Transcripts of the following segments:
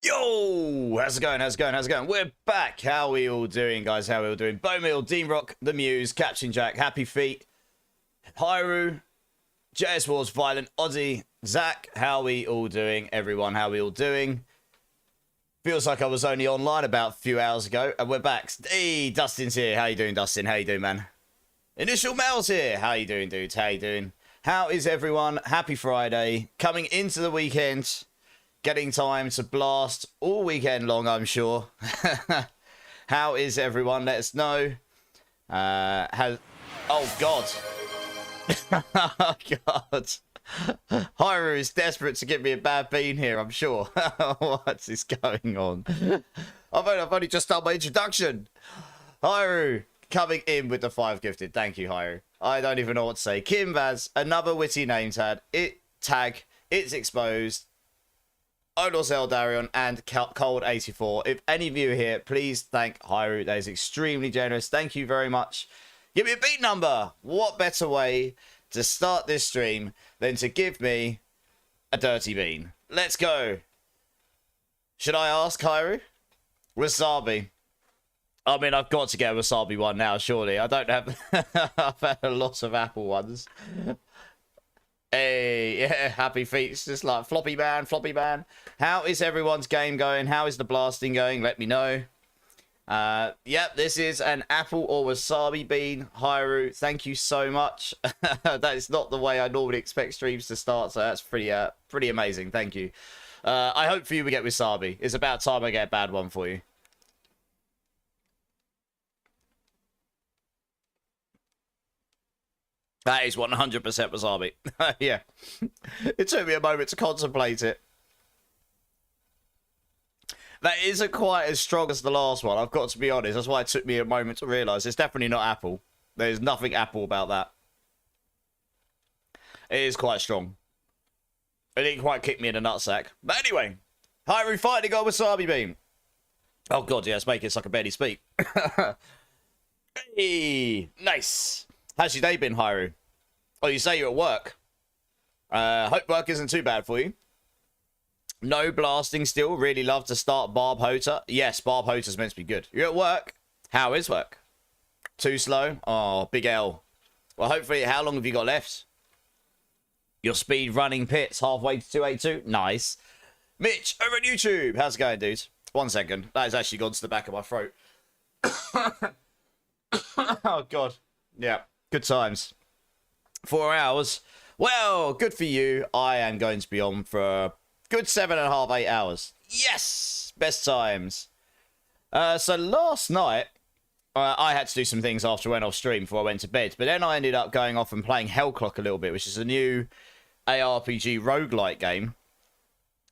Yo, how's it going? How's it going? How's it going? We're back. How are we all doing, guys? How are we all doing? Bowmill, Dean Rock, The Muse, Captain Jack, Happy Feet, Hyru, JS Wars, Violent, Oddie, Zach. How are we all doing, everyone? How are we all doing? Feels like I was only online about a few hours ago, and we're back. Hey, Dustin's here. How you doing, Dustin? How you doing, man? Initial Mail's here. How you doing, dudes? How you doing? How is everyone? Happy Friday. Coming into the weekend. Getting time to blast all weekend long, I'm sure. How is everyone? Let us know. Oh, God. Oh, God. Hyru is desperate to give me a bad bean here, I'm sure. What is going on? I've only just done my introduction. Hyru coming in with the 5 gifted. Thank you, Hyru. I don't even know what to say. Kim Vaz, another witty name tag. It's exposed. Olos Eldarion and Cold84. If any of you are here, please thank Hyru. That is extremely generous. Thank you very much. Give me a beat number. What better way to start this stream than to give me a dirty bean? Let's go. Should I ask Hyru? Wasabi. I mean, I've got to get a wasabi one now, surely. I don't have... I've had a lot of apple ones. Hey, yeah, Happy Feet. It's just like floppy man. How is everyone's game going? How is the blasting going? Let me know. Yep, this is an apple or wasabi bean. Hyru, thank you so much. That is not the way I normally expect streams to start, so that's pretty amazing. Thank you. I hope for you we get wasabi. It's about time I get a bad one for you. That is 100% wasabi. Yeah. It took me a moment to contemplate it. That isn't quite as strong as the last one, I've got to be honest. That's why it took me a moment to realise. It's definitely not apple. There's nothing apple about that. It is quite strong. It didn't quite kick me in the nutsack. But anyway. Hyru fighting got wasabi bean. Oh god, yeah, it's making it so I can barely speak. Hey, nice. How's your day been, Hyru? Oh, you say you're at work. Hope work isn't too bad for you. No blasting still. Really love to start Barb Hota. Yes, Barb Hota's meant to be good. You're at work. How is work? Too slow? Oh, big L. Well, hopefully, how long have you got left? Your speed running pits halfway to 282. Nice. Mitch, over at YouTube. How's it going, dudes? 1 second. That has actually gone to the back of my throat. Oh, God. Yeah. Good times. 4 hours. Well, good for you. I am going to be on for a good 7.5, 8 hours. Yes! Best times. So last night, I had to do some things after I went off stream before I went to bed. But then I ended up going off and playing Hellclock a little bit, which is a new ARPG roguelike game.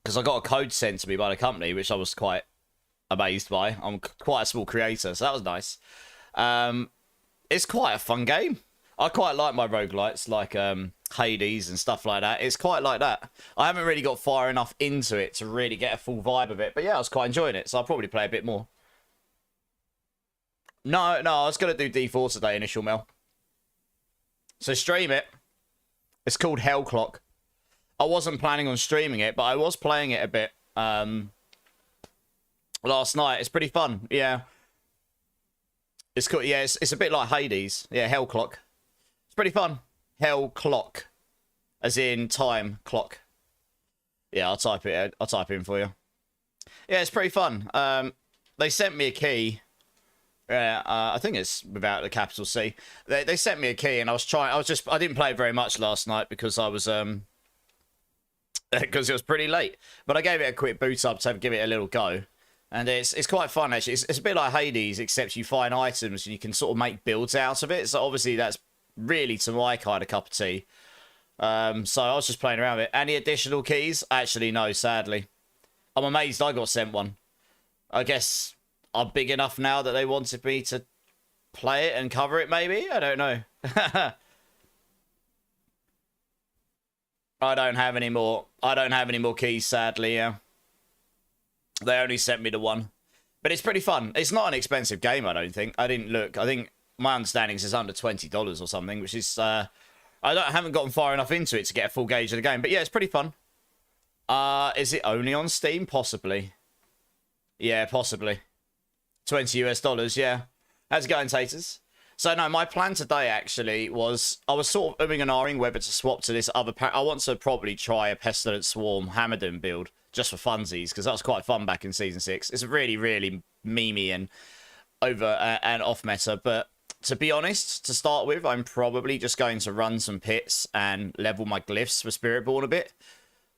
Because I got a code sent to me by the company, which I was quite amazed by. I'm quite a small creator, so that was nice. It's quite a fun game. I quite like my roguelites, like Hades and stuff like that. It's quite like that. I haven't really got far enough into it to really get a full vibe of it. But yeah, I was quite enjoying it, so I'll probably play a bit more. No, I was going to do D4 today, initial mail. So stream it. It's called Hellclock. I wasn't planning on streaming it, but I was playing it a bit last night. It's pretty fun, yeah. It's cool. Yeah, it's a bit like Hades. Yeah, Hellclock. It's pretty fun. Hellclock, as in time clock. Yeah, I'll type it in for you. Yeah, it's pretty fun. They sent me a key. I think it's without the capital C. They sent me a key, and I didn't play it very much last night because I was because it was pretty late. But I gave it a quick boot up to give it a little go. And it's quite fun, actually. It's a bit like Hades, except you find items and you can sort of make builds out of it. So obviously that's really to my kind of cup of tea. So I was just playing around with it. Any additional keys? Actually, no, sadly. I'm amazed I got sent one. I guess I'm big enough now that they wanted me to play it and cover it, maybe? I don't know. I don't have any more. I don't have any more keys, sadly, yeah. They only sent me the one. But it's pretty fun. It's not an expensive game, I don't think. I didn't look. I think my understanding is it's under $20 or something, which is... I haven't gotten far enough into it to get a full gauge of the game. But yeah, it's pretty fun. Is it only on Steam? Possibly. Yeah, possibly. 20 US dollars, yeah. How's it going, Taters? So, no, my plan today, actually, was... I was sort of umming and ahhing whether to swap to this other... I want to probably try a Pestilent Swarm Hammerden build, just for funsies, because that was quite fun back in Season 6. It's really, really memey and over and off meta, but to be honest, to start with, I'm probably just going to run some pits and level my glyphs for Spiritborn a bit,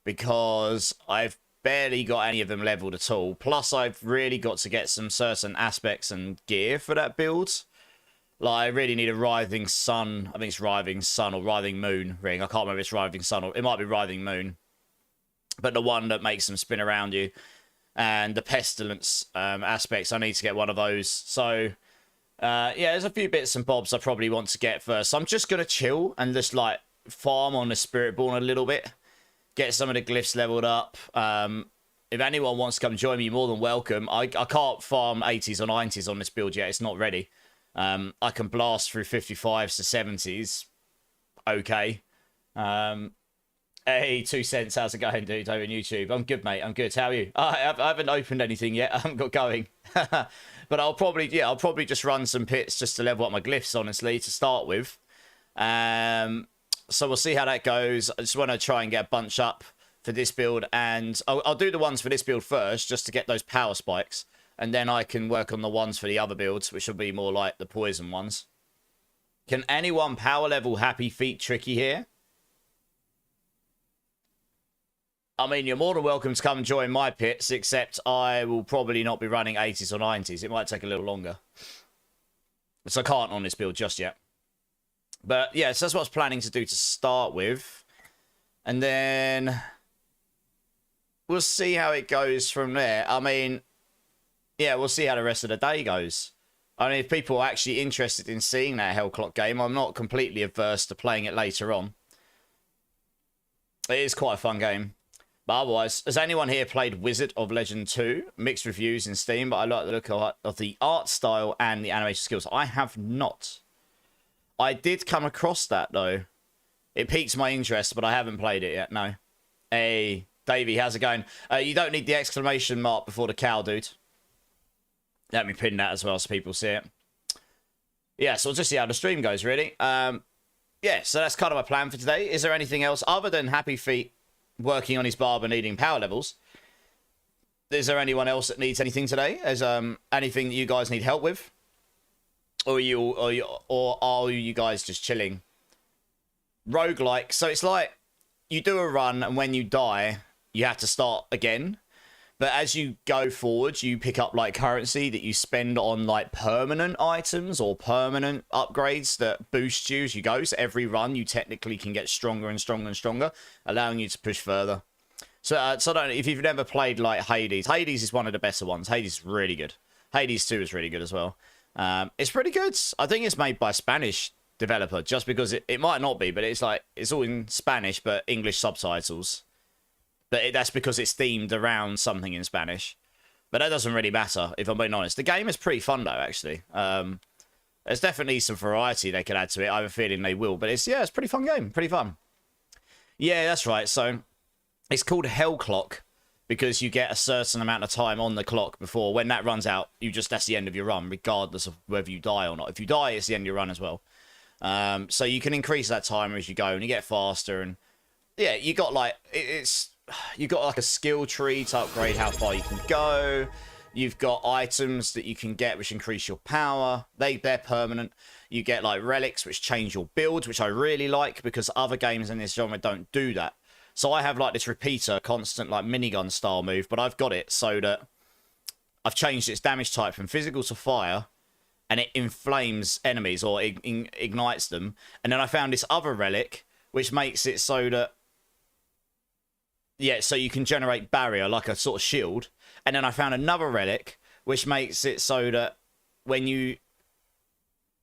because I've barely got any of them leveled at all. Plus, I've really got to get some certain aspects and gear for that build. Like, I really need a Writhing Sun. I think it's Writhing Sun or Writhing Moon ring. I can't remember if it's Writhing Sun or... It might be Writhing Moon. But the one that makes them spin around you. And the Pestilence aspects, I need to get one of those. So, yeah, there's a few bits and bobs I probably want to get first. So I'm just going to chill and just, like, farm on the Spiritborn a little bit. Get some of the glyphs leveled up. If anyone wants to come join me, you're more than welcome. I can't farm 80s or 90s on this build yet. It's not ready. I can blast through 55s to 70s. Okay. Hey, 2 cents. How's it going, dude? Over on YouTube. I'm good, mate. I'm good. How are you? I haven't opened anything yet. I haven't got going. But I'll probably just run some pits just to level up my glyphs, honestly, to start with. So we'll see how that goes. I just want to try and get a bunch up for this build. And I'll do the ones for this build first, just to get those power spikes. And then I can work on the ones for the other builds, which will be more like the poison ones. Can anyone power level Happy Feet Tricky here? I mean, you're more than welcome to come join my pits, except I will probably not be running 80s or 90s. It might take a little longer. So I can't on this build just yet. But, yeah, so that's what I was planning to do to start with. And then we'll see how it goes from there. I mean, yeah, we'll see how the rest of the day goes. I mean, if people are actually interested in seeing that Hell Clock game, I'm not completely averse to playing it later on. It is quite a fun game. But otherwise, has anyone here played Wizard of Legend 2? Mixed reviews in Steam, but I like the look of the art style and the animation skills. I have not. I did come across that, though. It piqued my interest, but I haven't played it yet, no. Hey, Davey, how's it going? You don't need the exclamation mark before the cow, dude. Let me pin that as well so people see it. Yeah, so we'll just see how the stream goes, really. Yeah, so that's kind of my plan for today. Is there anything else other than Happy Feet working on his barb and needing power levels? Is there anyone else that needs anything today? Is anything that you guys need help with? Or are you guys just chilling? Roguelike. So it's like you do a run and when you die, you have to start again. But as you go forward, you pick up like currency that you spend on like permanent items or permanent upgrades that boost you as you go. So every run, you technically can get stronger and stronger and stronger, allowing you to push further. So, I don't know if you've never played like Hades. Hades is one of the better ones. Hades is really good. Hades 2 is really good as well. It's pretty good. I think it's made by a Spanish developer, just because it might not be, but it's like it's all in Spanish but English subtitles. But that's because it's themed around something in Spanish. But that doesn't really matter, if I'm being honest. The game is pretty fun, though, actually. There's definitely some variety they could add to it. I have a feeling they will. But it's a pretty fun game. Pretty fun. Yeah, that's right. So it's called Hell Clock because you get a certain amount of time on the clock before. When that runs out, that's the end of your run, regardless of whether you die or not. If you die, it's the end of your run as well. So you can increase that timer as you go, and you get faster. And yeah, you got like... You got like a skill tree to upgrade how far you can go. You've got items that you can get which increase your power. They're permanent. You get like relics which change your build, which I really like because other games in this genre don't do that. So I have like this repeater, constant like minigun style move, but I've got it so that I've changed its damage type from physical to fire, and it inflames enemies or ignites them. And then I found this other relic which makes it so that so you can generate barrier, like a sort of shield. And then I found another relic, which makes it so that when you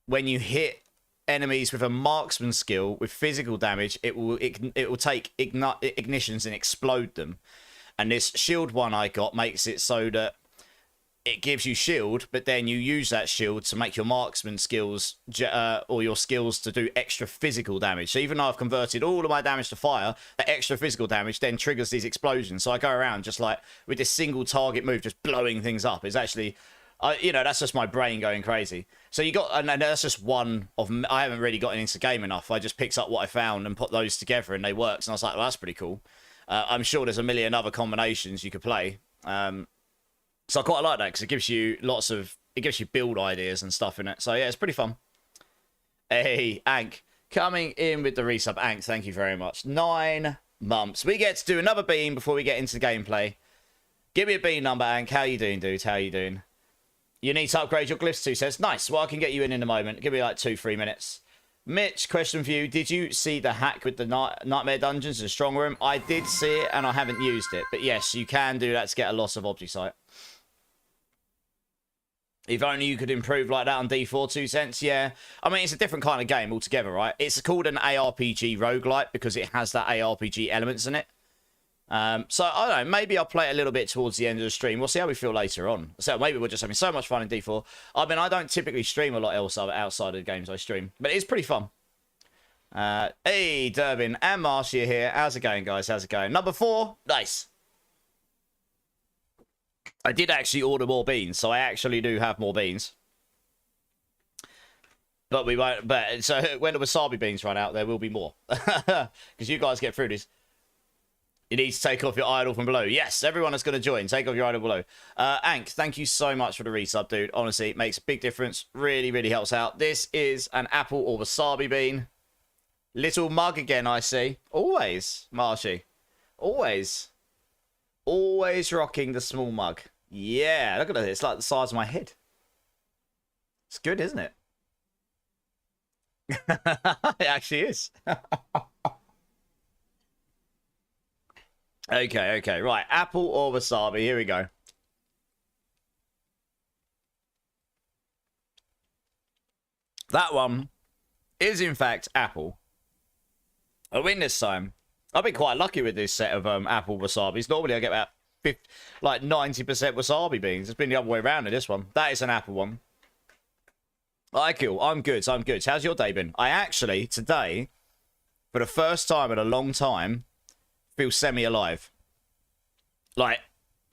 hit enemies with a marksman skill with physical damage, it will take ignitions and explode them. And this shield one I got makes it so that it gives you shield, but then you use that shield to make your marksman skills or your skills to do extra physical damage. So even though I've converted all of my damage to fire, that extra physical damage then triggers these explosions. So I go around just like with this single target move, just blowing things up. It's actually, you know, that's just my brain going crazy. So you got, and that's just one of, I haven't really gotten into game enough. I just picked up what I found and put those together and they worked. And I was like, well, that's pretty cool. I'm sure there's a million other combinations you could play. So I quite like that because it gives you it gives you build ideas and stuff in it. So yeah, it's pretty fun. Hey, Ank, coming in with the resub. Ank, thank you very much. 9 months. We get to do another beam before we get into the gameplay. Give me a beam number, Ank. How you doing, dude? How you doing? You need to upgrade your glyphs too, says. Nice. Well, I can get you in a moment. Give me like 2-3 minutes. Mitch, question for you. Did you see the hack with the Nightmare Dungeons and Strong Room? I did see it and I haven't used it. But yes, you can do that to get a loss of object sight. If only you could improve like that on D4, 2 cents. Yeah. I mean, it's a different kind of game altogether, right? It's called an ARPG roguelite because it has that ARPG elements in it. So, I don't know. Maybe I'll play it a little bit towards the end of the stream. We'll see how we feel later on. So, maybe we're just having so much fun in D4. I mean, I don't typically stream a lot else outside of the games I stream. But it's pretty fun. Hey, Durbin and Marcia here. How's it going, guys? How's it going? Number 4. Nice. I did actually order more beans, so I actually do have more beans. But we won't. But so when the wasabi beans run out, there will be more because you guys get through this. You need to take off your idol from below. Yes, everyone is going to join. Take off your idol below. Ank, thank you so much for the resub, dude. Honestly, it makes a big difference. Really, really helps out. This is an apple or wasabi bean. Little mug again, I see. Always, Marshy. Always. Always rocking the small mug. Yeah, look at it. It's like the size of my head. It's good, isn't it? It actually is. Okay. Right. Apple or wasabi. Here we go. That one is, in fact, apple. I win this time. I've been quite lucky with this set of apple wasabis. Normally I get about 90% wasabi beans. It's been the other way around in this one. That is an apple one. Cool. I'm good. How's your day been? I actually, today, for the first time in a long time, feel semi-alive. Like,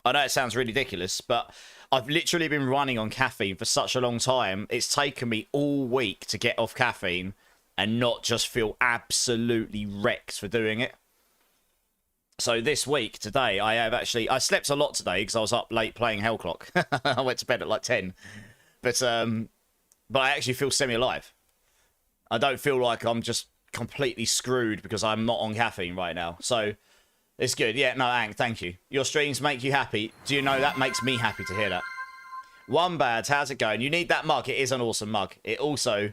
I know it sounds ridiculous, but I've literally been running on caffeine for such a long time. It's taken me all week to get off caffeine and not just feel absolutely wrecked for doing it. So this week, today, I slept a lot today because I was up late playing Hellclock. I went to bed at like 10. But I actually feel semi-alive. I don't feel like I'm just completely screwed because I'm not on caffeine right now. So it's good. Yeah, no, Ang, thank you. Your streams make you happy. Do you know that makes me happy to hear that? One bad, how's it going? You need that mug. It is an awesome mug. It also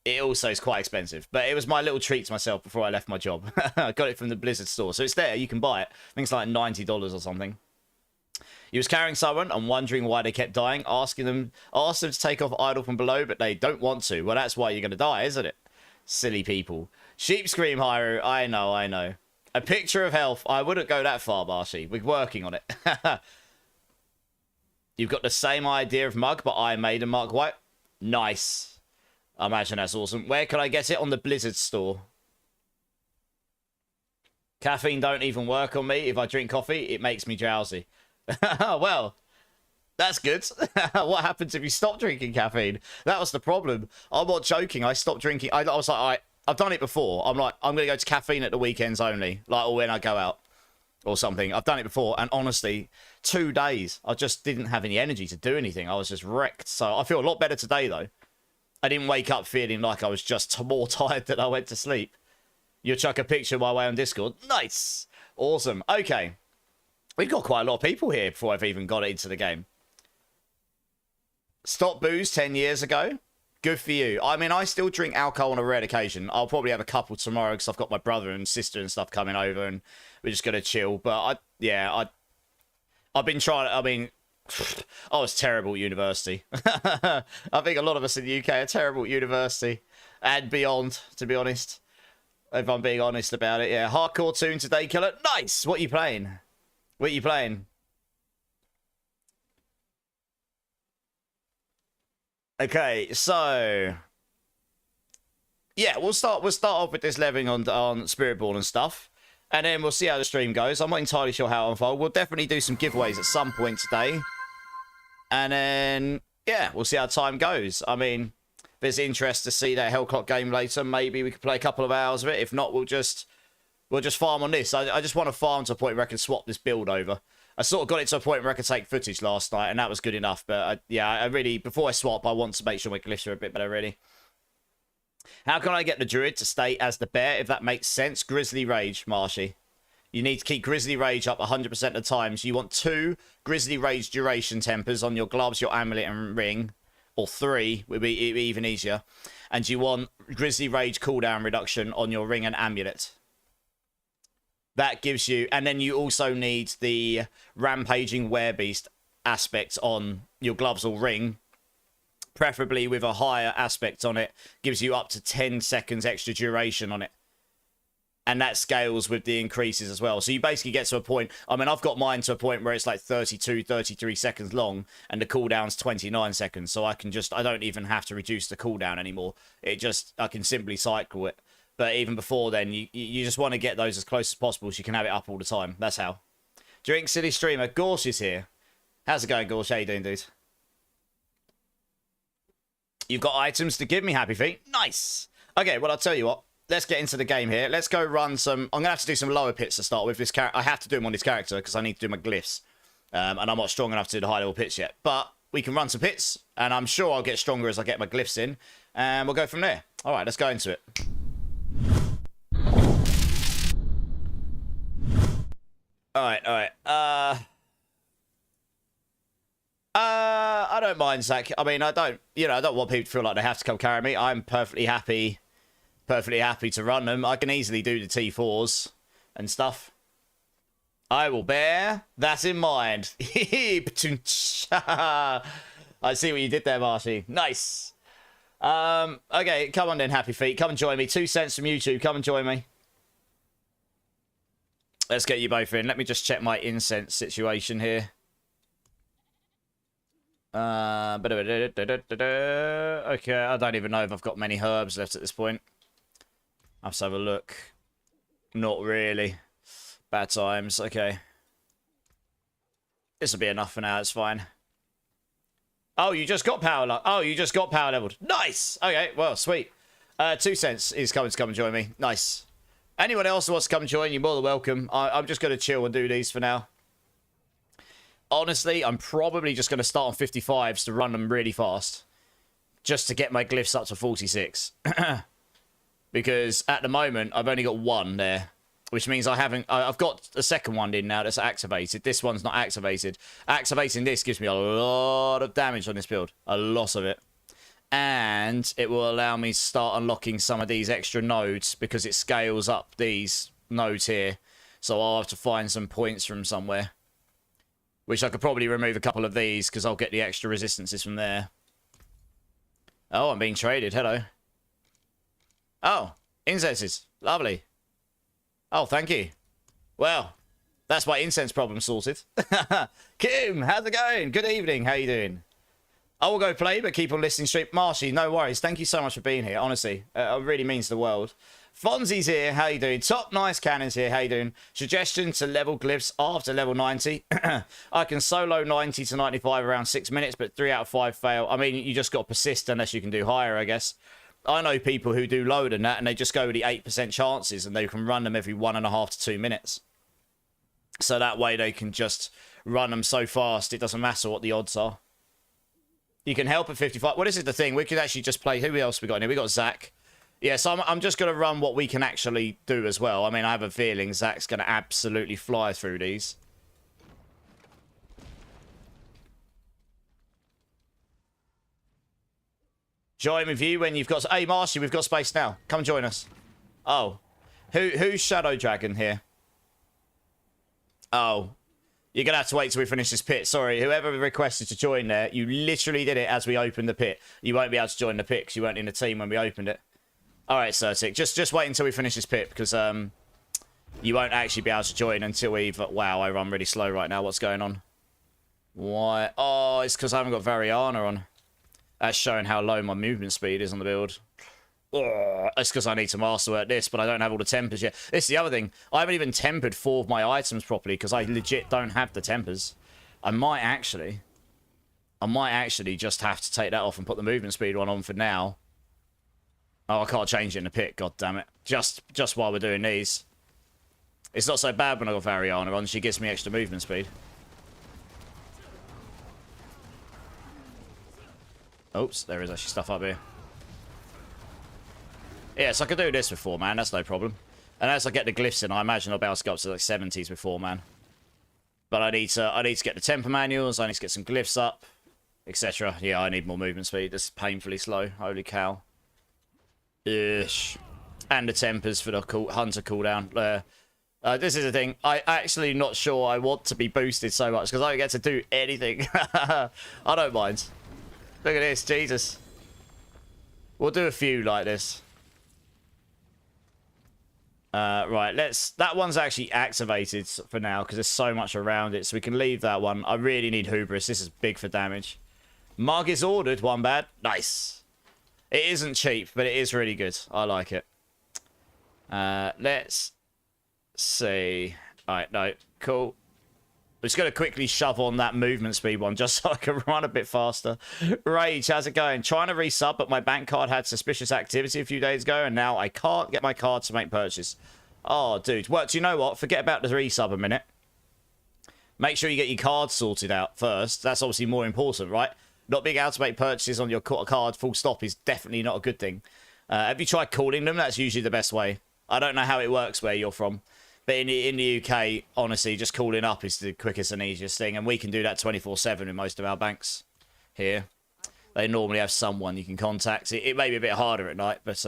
is quite expensive, but it was my little treat to myself before I left my job. I got it from the Blizzard store, so it's there. You can buy it. I think it's like $90 or something. He was carrying someone and wondering why they kept dying. Asked them to take off idol from below, but they don't want to. Well, that's why you're going to die, isn't it? Silly people. Sheep scream, Hyru. I know. A picture of health. I wouldn't go that far, Marshy. We're working on it. You've got the same idea of mug, but I made a mug white. Nice. I imagine that's awesome. Where can I get it? On the Blizzard store. Caffeine don't even work on me. If I drink coffee, it makes me drowsy. Well, that's good. What happens if you stop drinking caffeine? That was the problem. I'm not joking. I stopped drinking. I was like, I've done it before. I'm like, I'm going to go to caffeine at the weekends only. Like, or when I go out or something. I've done it before. And honestly, 2 days, I just didn't have any energy to do anything. I was just wrecked. So I feel a lot better today, though. I didn't wake up feeling like I was just more tired than I went to sleep. You'll chuck a picture my way on Discord. Nice. Awesome. Okay. We've got quite a lot of people here before I've even got into the game. Stopped booze 10 years ago. Good for you. I mean, I still drink alcohol on a rare occasion. I'll probably have a couple tomorrow because I've got my brother and sister and stuff coming over and we're just going to chill. But I've been trying. I mean, I was terrible at university. I think a lot of us in the UK are terrible at university and beyond, to be honest. If I'm being honest about it, yeah. Hardcore tune today, killer. Nice. What are you playing? What are you playing? Okay, so yeah, we'll start off with this leveling on Spiritborn and stuff, and then we'll see how the stream goes. I'm not entirely sure how it'll unfold. We'll definitely do some giveaways at some point today, and then yeah, we'll see how time goes. I mean, if there's interest to see that Hell Clock game later, maybe we could play a couple of hours of it. If not, we'll just farm on this. I just want to farm to a point where I can swap this build over. I sort of got it to a point where I could take footage last night, and that was good enough. But I really, before I swap, I want to make sure my glyphs are a bit better, really. How can I get the Druid to stay as the bear, if that makes sense? Grizzly Rage, Marshy. You need to keep Grizzly Rage up 100% of the time. So you want 2 Grizzly Rage duration tempers on your gloves, your amulet, and ring. Or 3, would be even easier. And you want Grizzly Rage cooldown reduction on your ring and amulet. That gives you... And then you also need the Rampaging Werebeast aspect on your gloves or ring. Preferably with a higher aspect on it. Gives you up to 10 seconds extra duration on it. And that scales with the increases as well. So you basically get to a point... I mean, I've got mine to a point where it's like 32, 33 seconds long. And the cooldown's 29 seconds. So I can just... I don't even have to reduce the cooldown anymore. I can simply cycle it. But even before then, you just want to get those as close as possible so you can have it up all the time. That's how. Drink City Streamer. Gorsh is here. How's it going, Gorsh? How you doing, dude? You've got items to give me, Happy Feet. Nice. Okay, well, I'll tell you what. Let's get into the game here. Let's go run some... I'm going to have to do some lower pits to start with. This character. I have to do them on this character because I need to do my glyphs. And I'm not strong enough to do the high level pits yet. But we can run some pits. And I'm sure I'll get stronger as I get my glyphs in. And we'll go from there. All right, let's go into it. Alright. I don't mind, Zach. I mean, I don't want people to feel like they have to come carry me. I'm perfectly happy to run them. I can easily do the T4s and stuff. I will bear that in mind. I see what you did there, Marshy. Nice. Okay, come on then, Happy Feet. Come and join me. 2 cents from YouTube. Come and join me. Let's get you both in. Let me just check my incense situation here. Okay, I don't even know if I've got many herbs left at this point. Let's have a look. Not really. Bad times. Okay. This will be enough for now. It's fine. Oh, you just got power leveled. Nice. Okay, well, sweet. 2 cents is coming to come and join me. Nice. Anyone else who wants to come and join, you're more than welcome. I'm just going to chill and do these for now. Honestly, I'm probably just going to start on 55s to run them really fast. Just to get my glyphs up to 46. Because at the moment, I've only got 1 there. Which means I've got a second one in now that's activated. This one's not activated. Activating this gives me a lot of damage on this build. A lot of it. And it will allow me to start unlocking some of these extra nodes because it scales up these nodes here. So I'll have to find some points from somewhere. Which I could probably remove a couple of these because I'll get the extra resistances from there. Oh, I'm being traded. Hello. Oh, incenses. Lovely. Oh, thank you. Well, that's my incense problem sorted. Kim, how's it going? Good evening. How you doing? I will go play, but keep on listening straight. Marshy, no worries. Thank you so much for being here, honestly. It really means the world. Fonzie's here. How you doing? Top Nice Cannon's here. How you doing? Suggestion to level glyphs after level 90. I can solo 90 to 95 around 6 minutes, but 3 out of 5 fail. I mean, you just got to persist unless you can do higher, I guess. I know people who do lower than that, and they just go with the 8% chances, and they can run them every 1.5 to 2 minutes. So that way they can just run them so fast, it doesn't matter what the odds are. You can help at 55. Well, this is the thing. We could actually just play... Who else we got in here? We got Zach. Yeah, so I'm just going to run what we can actually do as well. I mean, I have a feeling Zach's going to absolutely fly through these. Join with you when you've got... Hey, Marshy, we've got space now. Come join us. Oh. Who's Shadow Dragon here? Oh. You're going to have to wait till we finish this pit. Sorry, whoever requested to join there, you literally did it as we opened the pit. You won't be able to join the pit because you weren't in the team when we opened it. All right, Certic. Just wait until we finish this pit because you won't actually be able to join until we've... Wow, I run really slow right now. What's going on? Why? Oh, it's because I haven't got Variana on. That's showing how low my movement speed is on the build. Ugh, that's because I need to masterwork this, but I don't have all the tempers yet. This is the other thing. I haven't even tempered 4 of my items properly because I legit don't have the tempers. I might actually just have to take that off and put the movement speed one on for now. Oh, I can't change it in the pit, god damn it. Just while we're doing these. It's not so bad when I got Variana on. She gives me extra movement speed. Oops, there is actually stuff up here. Yeah, so I could do this with 4 man, that's no problem. And as I get the glyphs in, I imagine I'll be able to go up to like 70s with 4 man. But I need to get the temper manuals, I need to get some glyphs up, etc. Yeah, I need more movement speed. This is painfully slow. Holy cow. Ish. And the tempers for the hunter cooldown. This is the thing. I actually not sure I want to be boosted so much because I don't get to do anything. I don't mind. Look at this, Jesus. We'll do a few like this. Right, that one's actually activated for now because there's so much around it, so we can leave that one. I really need Hubris. This is big for damage. Mug is ordered, 1 bad. Nice. It isn't cheap, but it is really good. I like it. Let's see. Alright, no, cool. I'm just going to quickly shove on that movement speed one just so I can run a bit faster. Rage, how's it going? Trying to resub, but my bank card had suspicious activity a few days ago, and now I can't get my card to make purchase. Oh, dude. Well, do you know what? Forget about the resub a minute. Make sure you get your card sorted out first. That's obviously more important, right? Not being able to make purchases on your card full stop is definitely not a good thing. Have you tried calling them? That's usually the best way. I don't know how it works where you're from. But in the UK, honestly, just calling up is the quickest and easiest thing. And we can do that 24/7 in most of our banks here. They normally have someone you can contact. It may be a bit harder at night, but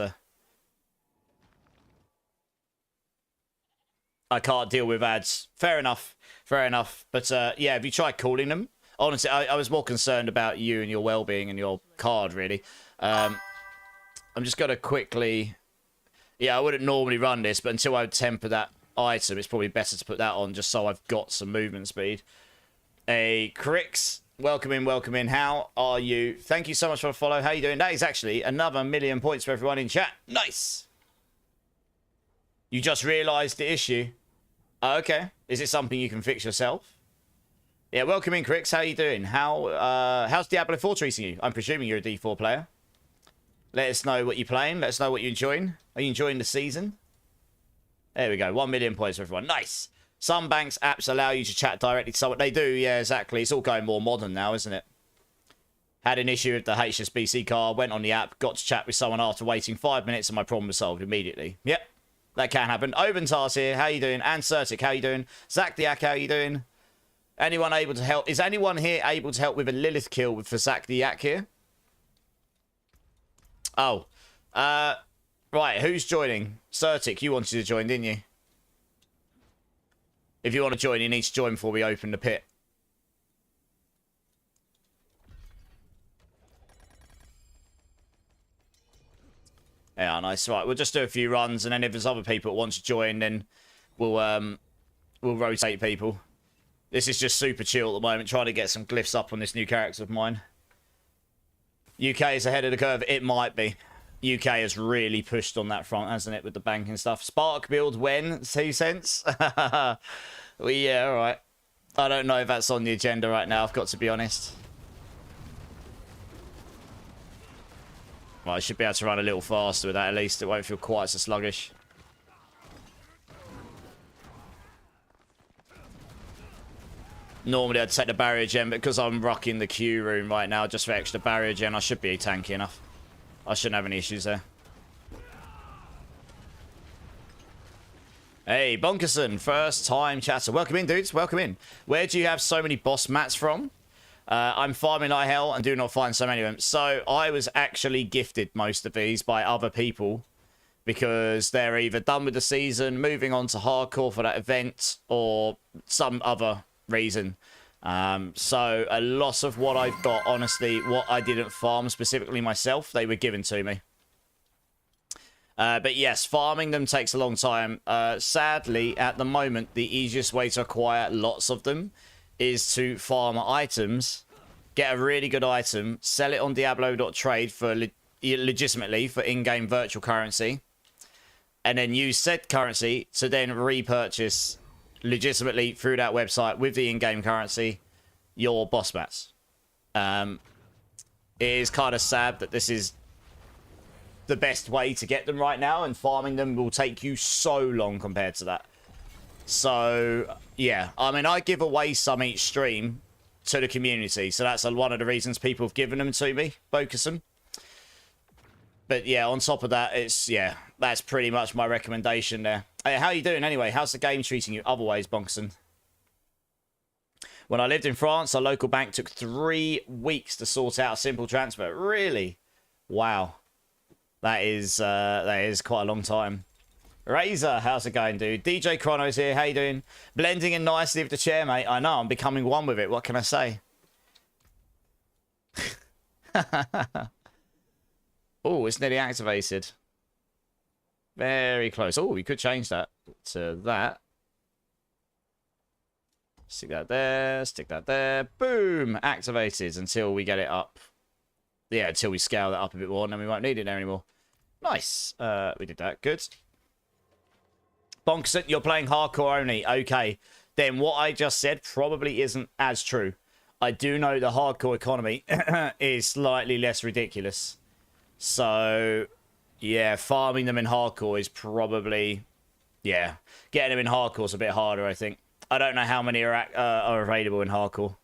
I can't deal with ads. Fair enough. Fair enough. But yeah, have you tried calling them? Honestly, I was more concerned about you and your well-being and your card, really. I'm just going to quickly... Yeah, I wouldn't normally run this, but until I temper that item, it's probably better to put that on just so I've got some movement speed. Hey, Crix, welcome in. How are you? Thank you so much for the follow. How are you doing? That is actually another 1,000,000 points for everyone in chat. Nice. You just realised the issue. Oh, okay. Is it something you can fix yourself? Yeah, welcome in, Crix. How are you doing? How's Diablo 4 treating you? I'm presuming you're a D4 player. Let us know what you're playing. Let us know what you're enjoying. Are you enjoying the season? There we go. 1,000,000 points for everyone. Nice. Some banks apps allow you to chat directly to someone. They do, yeah, exactly. It's all going more modern now, isn't it? Had an issue with the HSBC card. Went on the app. Got to chat with someone after waiting 5 minutes and my problem was solved immediately. Yep. That can happen. Obentar's here. How you doing? And Certic, how you doing? Zach the Yak, how you doing? Anyone able to help? Is anyone here able to help with a Lilith kill for Zach the Yak here? Oh. Right, who's joining? Certic, you wanted to join, didn't you? If you want to join, you need to join before we open the pit. Yeah, nice. Right, we'll just do a few runs, and then if there's other people that want to join, then we'll rotate people. This is just super chill at the moment, trying to get some glyphs up on this new character of mine. UK is ahead of the curve. It might be. UK has really pushed on that front, hasn't it, with the banking stuff. Spark build when? 2 cents? Well, yeah, all right. I don't know if that's on the agenda right now, I've got to be honest. Well, I should be able to run a little faster with that at least. It won't feel quite so sluggish. Normally I'd take the barrier gen, but because I'm rocking the queue room right now just for extra barrier gen, I should be tanky enough. I shouldn't have any issues there. Hey, Bonkerson, first time chatter. Welcome in, dudes. Welcome in. Where do you have so many boss mats from? I'm farming like hell and do not find so many of them. So I was actually gifted most of these by other people because they're either done with the season, moving on to hardcore for that event, or some other reason. So a lot of what I've got, honestly, what I didn't farm specifically myself, they were given to me. But yes, farming them takes a long time. Sadly, at the moment, the easiest way to acquire lots of them is to farm items get a really good item, sell it on Diablo.trade for legitimately for in-game virtual currency, and then use said currency to then repurchase legitimately through that website with the in-game currency your boss mats. It is kind of sad that this is the best way to get them right now, and farming them will take you so long compared to that. So yeah, I mean, I give away some each stream to the community, so that's one of the reasons people have given them to me, focus them. But yeah, on top of that, it's, yeah, that's pretty much my recommendation there. Hey, how you doing anyway? How's the game treating you otherwise, Bonkerson? When I lived in France, our local bank took 3 weeks to sort out a simple transfer. Really? Wow. That is quite a long time. Razor, how's it going, dude? DJ Chrono's here. How you doing? Blending in nicely with the chair, mate. I know, I'm becoming one with it. What can I say? Oh, it's nearly activated. Very close. Oh, we could change that to that. Stick that there. Stick that there. Boom! Activated until we get it up. Yeah, until we scale that up a bit more, and then we won't need it there anymore. Nice. We did that. Good. Bonkerson, you're playing hardcore only. Okay. Then what I just said probably isn't as true. I do know the hardcore economy is slightly less ridiculous. So, yeah, farming them in hardcore is probably... Yeah, getting them in hardcore is a bit harder, I think. I don't know how many are available in hardcore.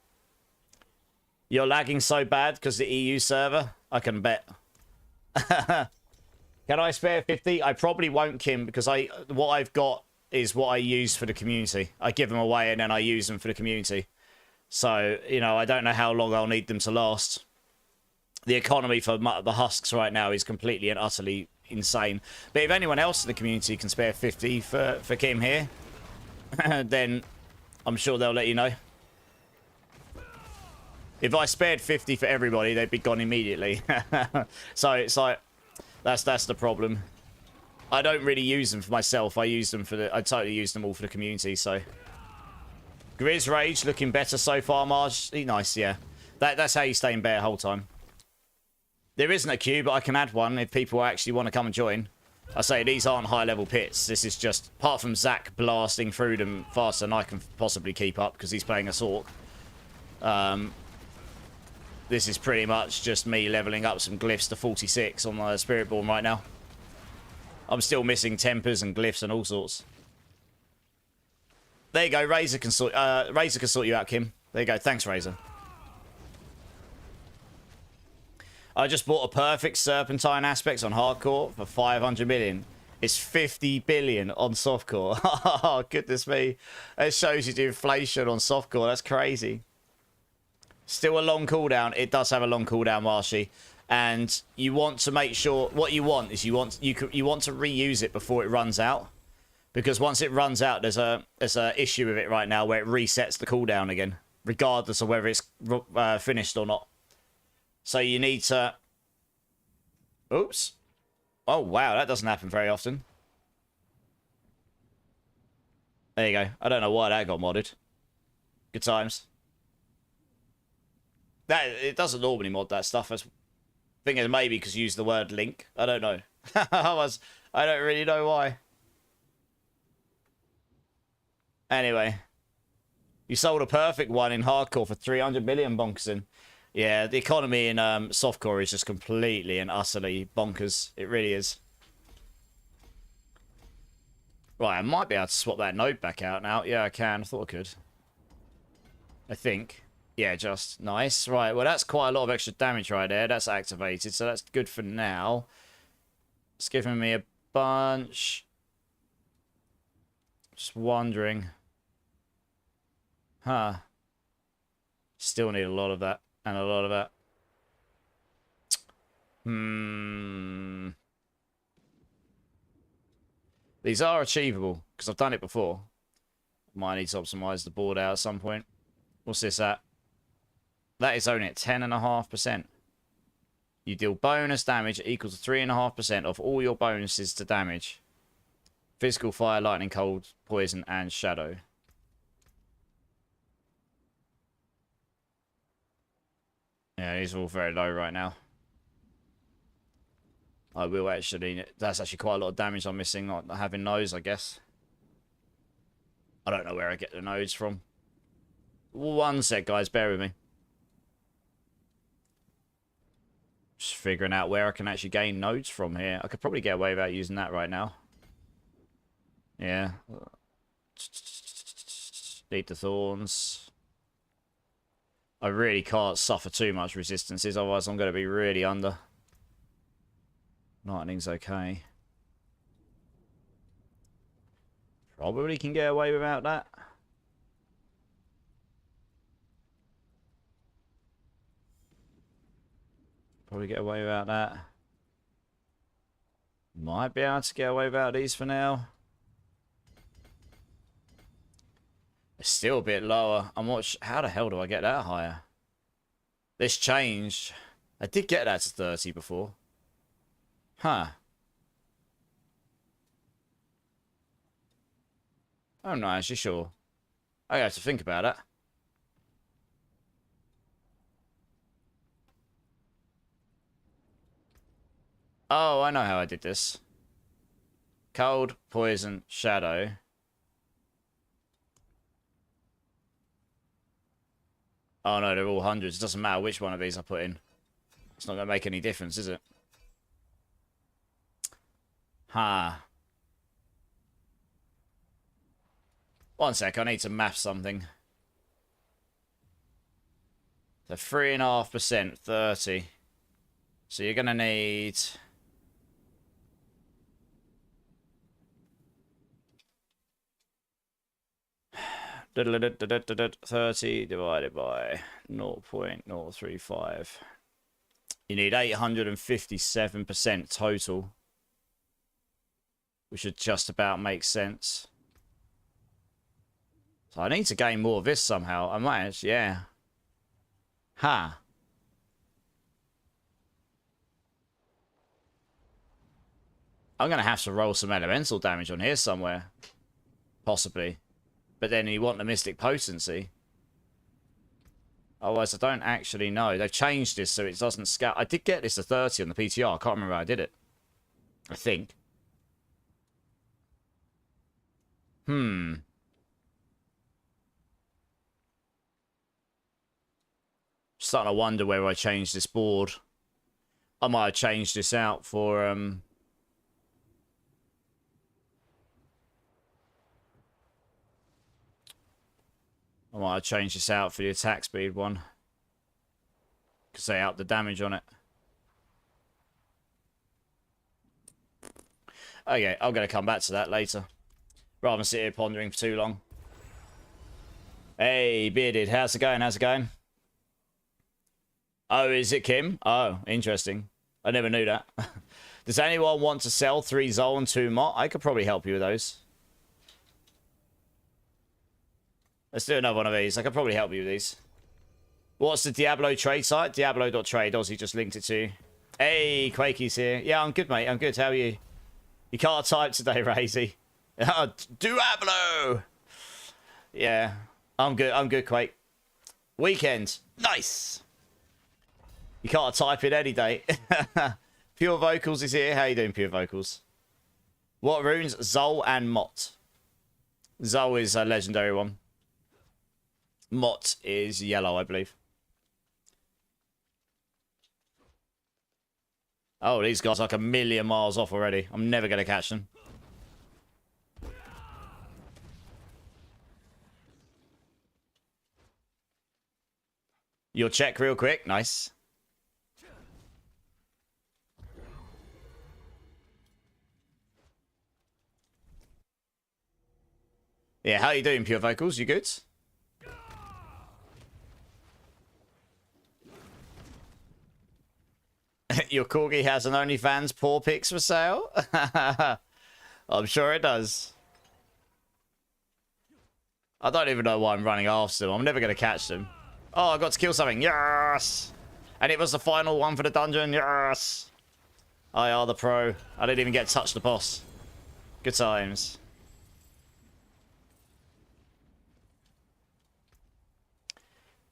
You're lagging so bad because the EU server? I can bet. Can I spare 50? I probably won't, Kim, because what I've got is what I use for the community. I give them away and then I use them for the community. So, you know, I don't know how long I'll need them to last. The economy for the husks right now is completely and utterly insane. But if anyone else in the community can spare 50 for Kim here, then I'm sure they'll let you know. If I spared 50 for everybody, they'd be gone immediately. So it's like, that's the problem. I don't really use them for myself. I totally use them all for the community, so. Grizz Rage looking better so far, Marge. Nice, yeah. That's how you stay in bear the whole time. There isn't a queue, but I can add one if people actually want to come and join. I say these aren't high-level pits. This is just, apart from Zach blasting through them faster than I can possibly keep up because he's playing a Sork. This is pretty much just me leveling up some glyphs to 46 on my Spiritborn right now. I'm still missing tempers and glyphs and all sorts. There you go. Razor can sort you out, Kim. There you go. Thanks, Razor. I just bought a perfect Serpentine Aspects on hardcore for 500 million. It's 50 billion on softcore. Oh, goodness me. It shows you the inflation on softcore. That's crazy. Still a long cooldown. It does have a long cooldown, Marshy. And you want to make sure... What you want is you want to reuse it before it runs out. Because once it runs out, there's a issue with it right now where it resets the cooldown again. Regardless of whether it's finished or not. So you need to... Oops. Oh, wow. That doesn't happen very often. There you go. I don't know why that got modded. Good times. It doesn't normally mod that stuff. I think it's maybe because you use the word link. I don't know. I don't really know why. Anyway. You sold a perfect one in hardcore for 300 million, Bonkerson. Yeah, the economy in softcore is just completely and utterly bonkers. It really is. Right, I might be able to swap that node back out now. Yeah, I can. I thought I could. I think. Yeah, just nice. Right, well, that's quite a lot of extra damage right there. That's activated, so that's good for now. It's giving me a bunch. Just wondering. Huh. Still need a lot of that. And a lot of that. These are achievable, because I've done it before. Might need to optimize the board out at some point. What's this at? That is only at 10.5%. You deal bonus damage equal to 3.5% of all your bonuses to damage. Physical, fire, lightning, cold, poison, and shadow. Yeah, these are all very low right now. I will actually... That's actually quite a lot of damage I'm missing, not having those, I guess. I don't know where I get the nodes from. One sec, guys. Bear with me. Just figuring out where I can actually gain nodes from here. I could probably get away without using that right now. Yeah. Need the Thorns. I really can't suffer too much resistances, otherwise I'm going to be really under. Lightning's okay. Probably can get away without that. Probably get away without that. Might be able to get away without these for now. It's still a bit lower. I'm not how the hell do I get that higher? This changed. I did get that to 30 before. Huh. I'm not actually sure. I have to think about it. Oh, I know how I did this. Cold, poison, shadow. Oh no, they're all hundreds. It doesn't matter which one of these I put in. It's not going to make any difference, is it? Huh. One sec, I need to map something. So 3.5%, 30. So you're going to need... $30 divided by 0.035. You need 857% total, which should just about make sense. So I need to gain more of this somehow. I might actually, yeah. Ha. Huh. I'm going to have to roll some elemental damage on here somewhere. Possibly. But then you want the Mystic Potency. Otherwise, I don't actually know. They've changed this so it doesn't scout. I did get this to 30 on the PTR. I can't remember how I did it. I think. Starting to wonder whether I changed this board. I might have changed this out for... I might have changed this out for the attack speed one. Because they up the damage on it. Okay, I'm going to come back to that later. Rather than sit here pondering for too long. Hey, Bearded, how's it going? How's it going? Oh, is it Kim? Oh, interesting. I never knew that. Does anyone want to sell 3 Zol and 2 Mott? I could probably help you with those. Let's do another one of these. I could probably help you with these. What's the Diablo trade site? Diablo.trade. Ozzy just linked it to you. Hey, Quakey's here. Yeah, I'm good, mate. I'm good. How are you? You can't type today, Razy. Diablo! Yeah, I'm good. I'm good, Quake. Weekend. Nice! You can't type in any day. Pure Vocals is here. How you doing, Pure Vocals? What runes? Zol and Mott. Zol is a legendary one. Mott is yellow, I believe. Oh, these guys are like a million miles off already. I'm never going to catch them. You'll check real quick. Nice. Yeah, how you doing, Pure Vocals? You good? Your corgi has an OnlyFans paw pics for sale? I'm sure it does. I don't even know why I'm running after them. I'm never going to catch them. Oh, I got to kill something. Yes! And it was the final one for the dungeon. Yes! I are the pro. I didn't even get to touch the boss. Good times.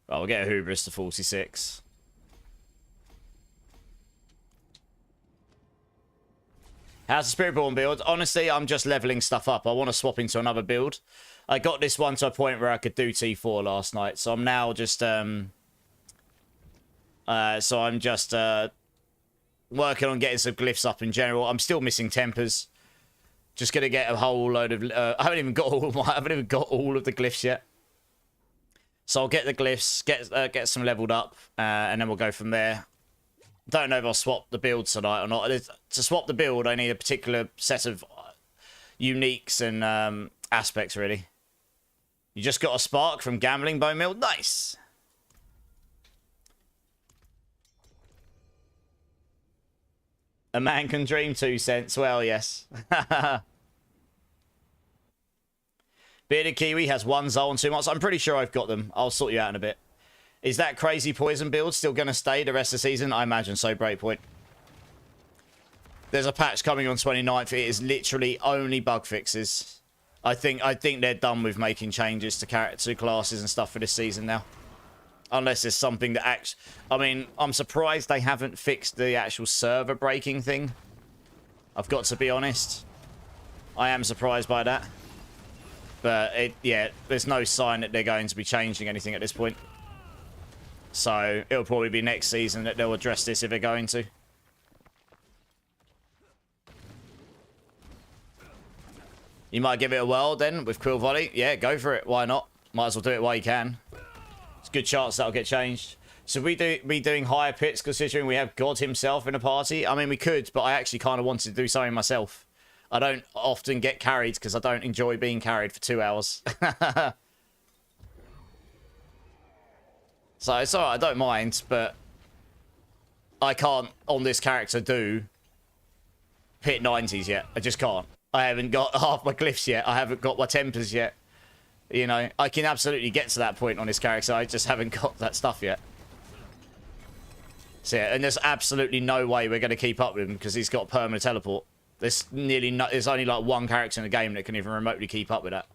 Well, we'll get a Hubris to 46. How's the Spiritborn build? Honestly, I'm just leveling stuff up. I want to swap into another build. I got this one to a point where I could do T4 last night, so I'm now just working on getting some glyphs up in general. I'm still missing tempers. Just gonna get a whole load of. I haven't even got all of the glyphs yet. So I'll get the glyphs, get some leveled up, and then we'll go from there. Don't know if I'll swap the build tonight or not. To swap the build, I need a particular set of uniques and aspects, really. You just got a spark from gambling, Bone Mill. Nice. A man can dream 2 cents. Well, yes. Bearded Kiwi has 1 Zol and 2 mods. I'm pretty sure I've got them. I'll sort you out in a bit. Is that crazy poison build still going to stay the rest of the season? I imagine so, Breakpoint. There's a patch coming on 29th. It is literally only bug fixes. I think they're done with making changes to classes and stuff for this season now. Unless there's something that actually... I mean, I'm surprised they haven't fixed the actual server breaking thing. I've got to be honest. I am surprised by that. But, yeah, there's no sign that they're going to be changing anything at this point. So, it'll probably be next season that they'll address this if they're going to. You might give it a whirl then with Quill Volley. Yeah, go for it. Why not? Might as well do it while you can. It's a good chance that'll get changed. Should we be doing higher pits considering we have God himself in a party? I mean, we could, but I actually kind of wanted to do something myself. I don't often get carried because I don't enjoy being carried for 2 hours. So it's alright, I don't mind, but I can't, on this character, do pit 90s yet. I just can't. I haven't got half my glyphs yet. I haven't got my tempers yet. You know, I can absolutely get to that point on this character. I just haven't got that stuff yet. So yeah, and there's absolutely no way we're going to keep up with him because he's got permanent teleport. There's only like 1 character in the game that can even remotely keep up with that.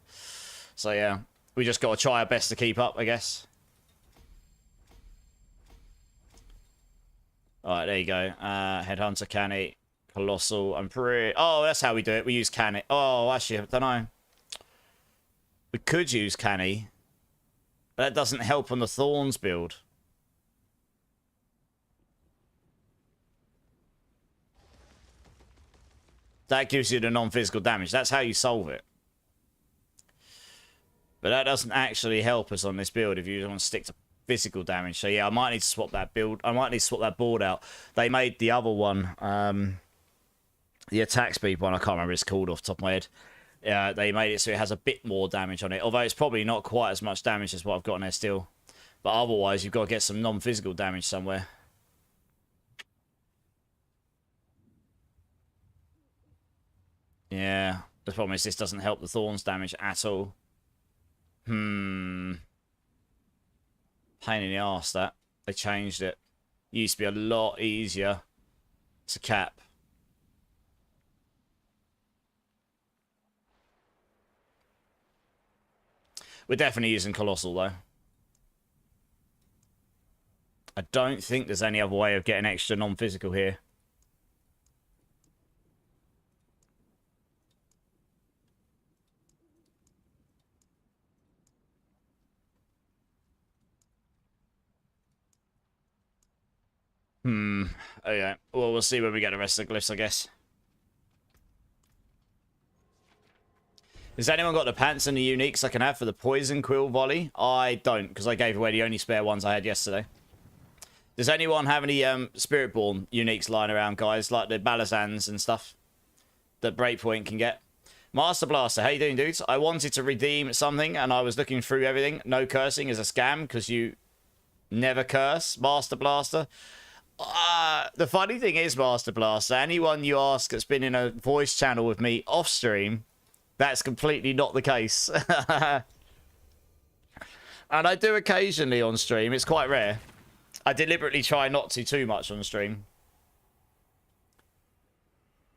So yeah, we just got to try our best to keep up, I guess. Alright, there you go. Headhunter, Canny, Colossal, I'm pretty... Oh, that's how we do it. We use Canny. Oh, actually, I don't know. We could use Canny. But that doesn't help on the Thorns build. That gives you the non-physical damage. That's how you solve it. But that doesn't actually help us on this build if you want to stick to physical damage. So yeah, I might need to swap that build. I might need to swap that board out. They made the other one, the attack speed one. I can't remember what it's called off the top of my head. They made it so it has a bit more damage on it. Although it's probably not quite as much damage as what I've got on there still. But otherwise, you've got to get some non-physical damage somewhere. Yeah. The problem is this doesn't help the Thorns damage at all. Pain in the arse, that. They changed it. Used to be a lot easier to cap. We're definitely using Colossal, though. I don't think there's any other way of getting extra non-physical here. Okay. Well, we'll see when we get the rest of the glyphs, I guess. Has anyone got the pants and the uniques I can have for the Poison Quill Volley? I don't, because I gave away the only spare ones I had yesterday. Does anyone have any Spiritborn uniques lying around, guys? Like the Balazans and stuff that Breakpoint can get? Master Blaster, how you doing, dudes? I wanted to redeem something, and I was looking through everything. No cursing is a scam, because you never curse, Master Blaster. The funny thing is, Master Blaster, anyone you ask that's been in a voice channel with me off stream, that's completely not the case. And I do occasionally on stream. It's quite rare. I deliberately try not to too much on stream.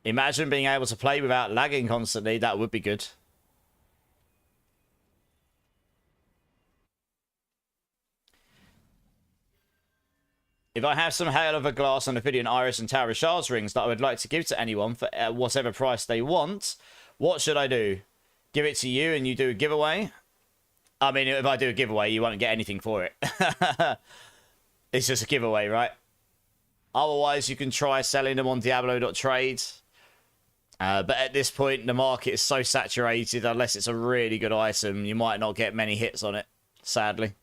Imagine being able to play without lagging constantly. That would be good. If I have some Hail of a Glass and Ophidian Iris and Tower of Shards rings that I would like to give to anyone for whatever price they want, what should I do? Give it to you and you do a giveaway? I mean, if I do a giveaway, you won't get anything for it. It's just a giveaway, right? Otherwise, you can try selling them on Diablo.trade. But at this point, the market is so saturated, unless it's a really good item, you might not get many hits on it, sadly.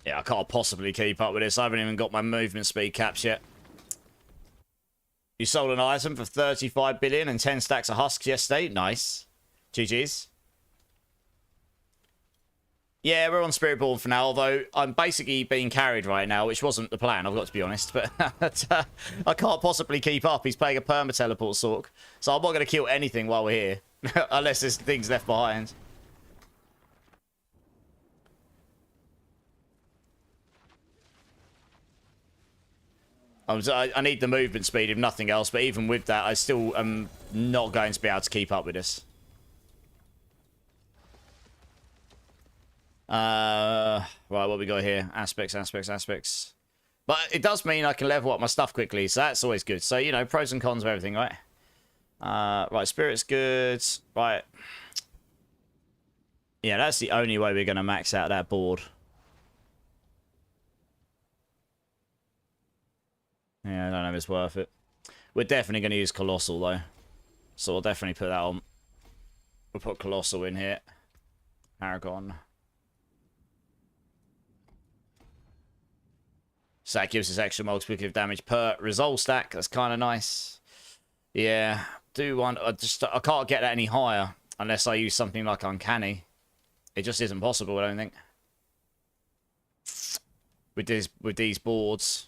Yeah, I can't possibly keep up with this. I haven't even got my movement speed caps yet. You sold an item for 35 billion and 10 stacks of husks yesterday. Nice. GG's. Yeah, we're on Spiritborn for now, although I'm basically being carried right now, which wasn't the plan, I've got to be honest. But I can't possibly keep up. He's playing a perma-teleport Sork. So I'm not going to kill anything while we're here. Unless there's things left behind. I need the movement speed, if nothing else. But even with that, I still am not going to be able to keep up with this. Right, what we got here? Aspects. But it does mean I can level up my stuff quickly, so that's always good. So, you know, pros and cons of everything, right? Right, Spirit's good. Right. Yeah, that's the only way we're going to max out that board. Yeah, I don't know if it's worth it. We're definitely going to use Colossal, though. So we'll definitely put that on. We'll put Colossal in here. Paragon. So that gives us extra multiplicative damage per resolve stack. That's kind of nice. Yeah, do want... I can't get that any higher unless I use something like Uncanny. It just isn't possible, I don't think. With these boards...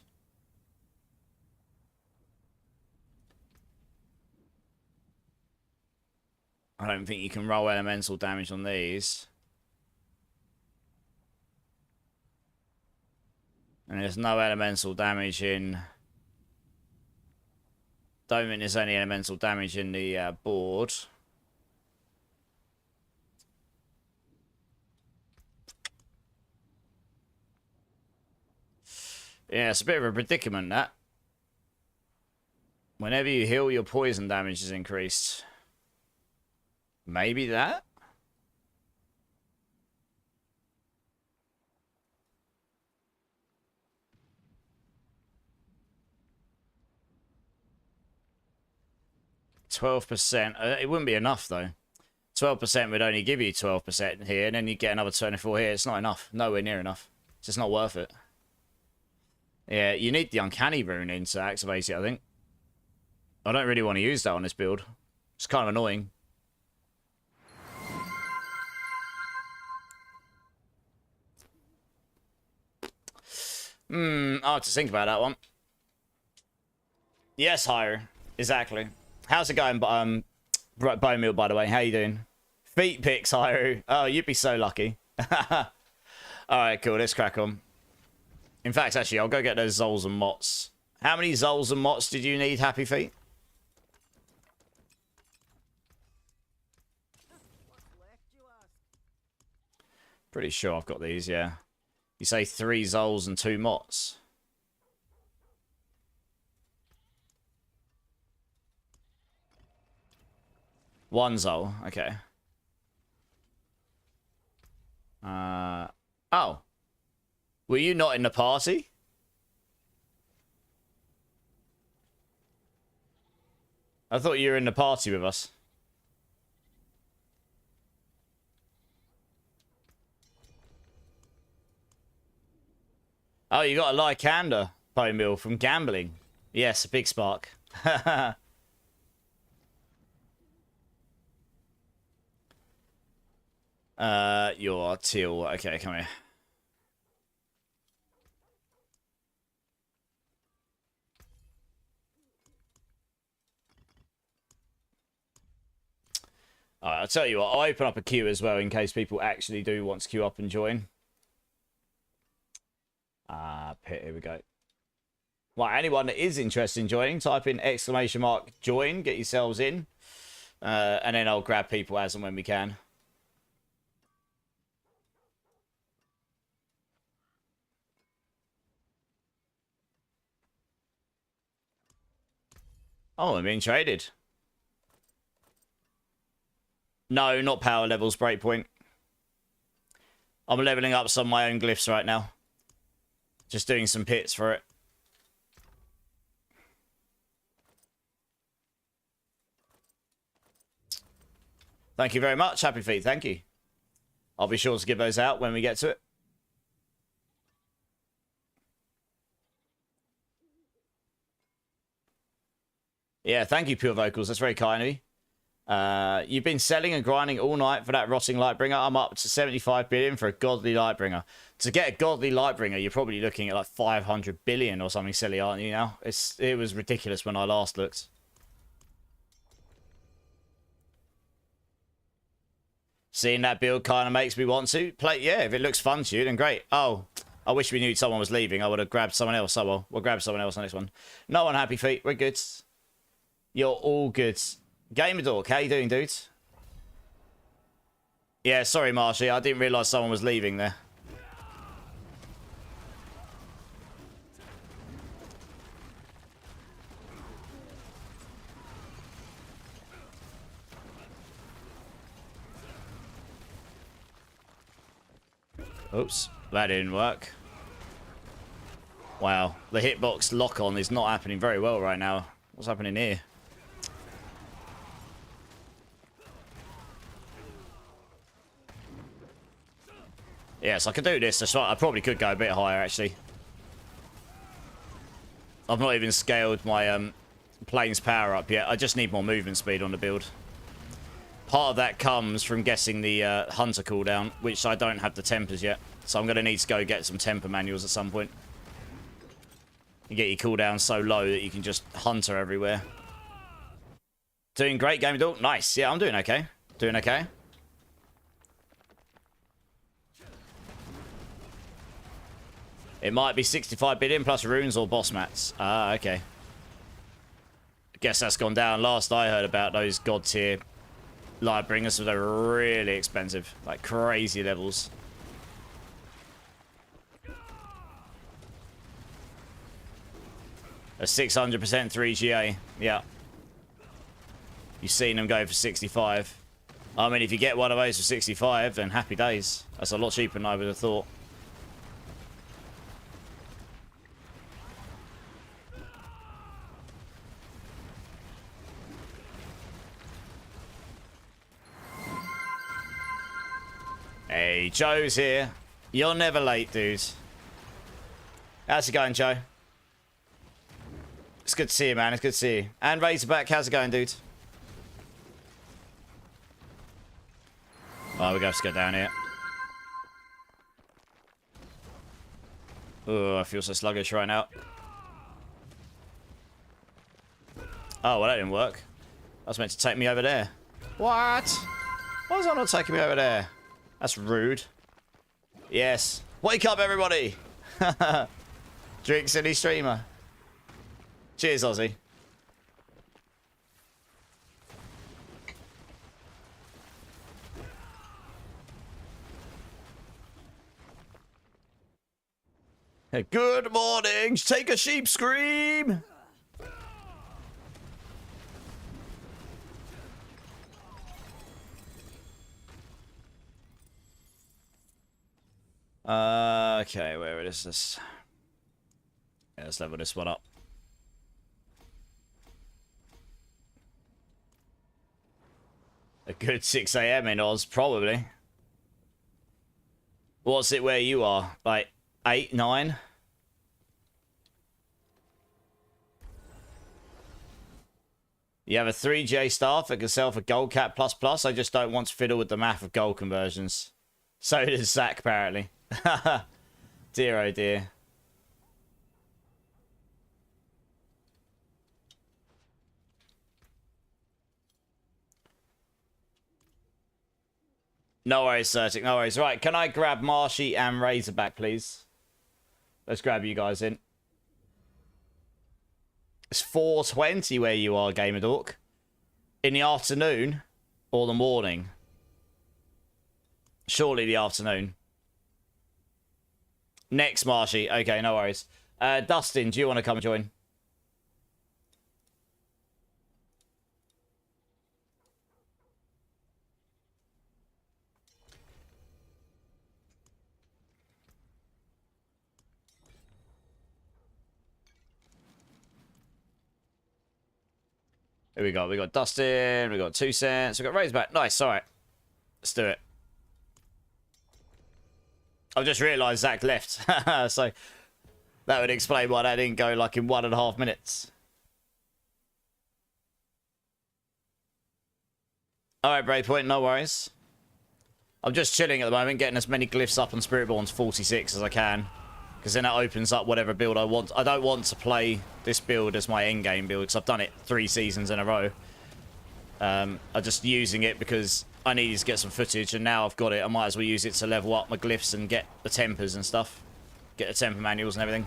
I don't think you can roll elemental damage on these. And there's no elemental damage in... Don't think there's any elemental damage in the board. Yeah, it's a bit of a predicament, that. Whenever you heal, your poison damage is increased. Maybe that? %. It wouldn't be enough, though. 12% would only give you 12% here, and then you get another 24 here. It's not enough. Nowhere near enough. It's just not worth it. Yeah, you need the Uncanny rune in to activate it, I think. I don't really want to use that on this build. It's kind of annoying. I'll have to think about that one. Yes, higher. Exactly. How's it going, Bone Meal, by the way? How you doing? Feet pics, Hairu. Oh, you'd be so lucky. Alright, cool. Let's crack on. In fact, actually, I'll go get those Zols and Mots. How many Zols and Mots did you need, Happy Feet? Pretty sure I've got these, yeah. You say 3 Zols and 2 Mots. One Zol, okay. Oh. Were you not in the party? I thought you were in the party with us. Oh, you got a Lycander, Bone Meal, from gambling. Yes, a big spark. You're teal. Okay, come here. Alright, I'll tell you what, I'll open up a queue as well in case people actually do want to queue up and join. Pit, here we go. Right, anyone that is interested in joining, type in !join, get yourselves in. And then I'll grab people as and when we can. Oh, I'm being traded. No, not power levels, breakpoint. I'm leveling up some of my own glyphs right now. Just doing some pits for it. Thank you very much, Happy Feet, thank you. I'll be sure to give those out when we get to it. Yeah, thank you, Pure Vocals. That's very kind of you. You've been selling and grinding all night for that rotting Lightbringer. I'm up to 75 billion for a godly Lightbringer. To get a godly Lightbringer, you're probably looking at like 500 billion or something silly, aren't you now? It was ridiculous when I last looked. Seeing that build kind of makes me want to play. Yeah, if it looks fun to you, then great. Oh, I wish we knew someone was leaving. I would have grabbed someone else. Oh, well, we'll grab someone else on this one. No one, Happy Feet. We're good. You're all good. Gamer Dork, how you doing, dude? Yeah, sorry, Marshy. I didn't realise someone was leaving there. Oops, that didn't work. Wow, the hitbox lock-on is not happening very well right now. What's happening here? Yes, I could do this. That's right. I probably could go a bit higher, actually. I've not even scaled my plane's power up yet. I just need more movement speed on the build. Part of that comes from guessing the Hunter cooldown, which I don't have the tempers yet. So I'm going to need to go get some temper manuals at some point. You get your cooldown so low that you can just Hunter everywhere. Doing great, Game Dog. Nice. Yeah, I'm doing okay. Doing okay. It might be 65 billion plus runes or boss mats. Ah, okay. I guess that's gone down. Last I heard about those god tier Lightbringers, so they're really expensive. Like crazy levels. A 600% 3GA. Yeah. You've seen them go for 65. I mean, if you get one of those for 65, then happy days. That's a lot cheaper than I would have thought. Hey, Joe's here. You're never late, dudes. How's it going, Joe? It's good to see you, man. It's good to see you. And Razorback, how's it going, dude? Oh, we have to go down here. Oh, I feel so sluggish right now. Oh, well, that didn't work. That was meant to take me over there. What? Why is that not taking me over there? That's rude. Yes. Wake up, everybody! Drink City Streamer. Cheers, Ozzy. Hey, good morning. Take a sheep scream. Okay, where is this? Yeah, let's level this one up. A good 6 AM in Oz, probably. What's it where you are? Like 8, 9? You have a 3J staff that can sell for gold cap plus plus. I just don't want to fiddle with the math of gold conversions. So does Zach, apparently. Dear oh dear. No worries, Sertic, no worries. Right, can I grab Marshy and Razorback, please? Let's grab you guys in. It's 4:20 where you are, Gamer Dork. In the afternoon or the morning? Surely the afternoon. Next, Marshy. Okay, no worries. Dustin, do you want to come join? Here we go. We got Dustin. We got 2 cents. We got Razorback. Nice. All right. Let's do it. I've just realised Zach left. So that would explain why that didn't go like in 1.5 minutes. All right, Breakpoint. No worries. I'm just chilling at the moment, getting as many glyphs up on Spiritborn's 46 as I can. Because then that opens up whatever build I want. I don't want to play this build as my endgame build, because I've done it 3 seasons in a row. I'm just using it because I needed to get some footage, and now I've got it. I might as well use it to level up my glyphs and get the tempers and stuff. Get the temper manuals and everything.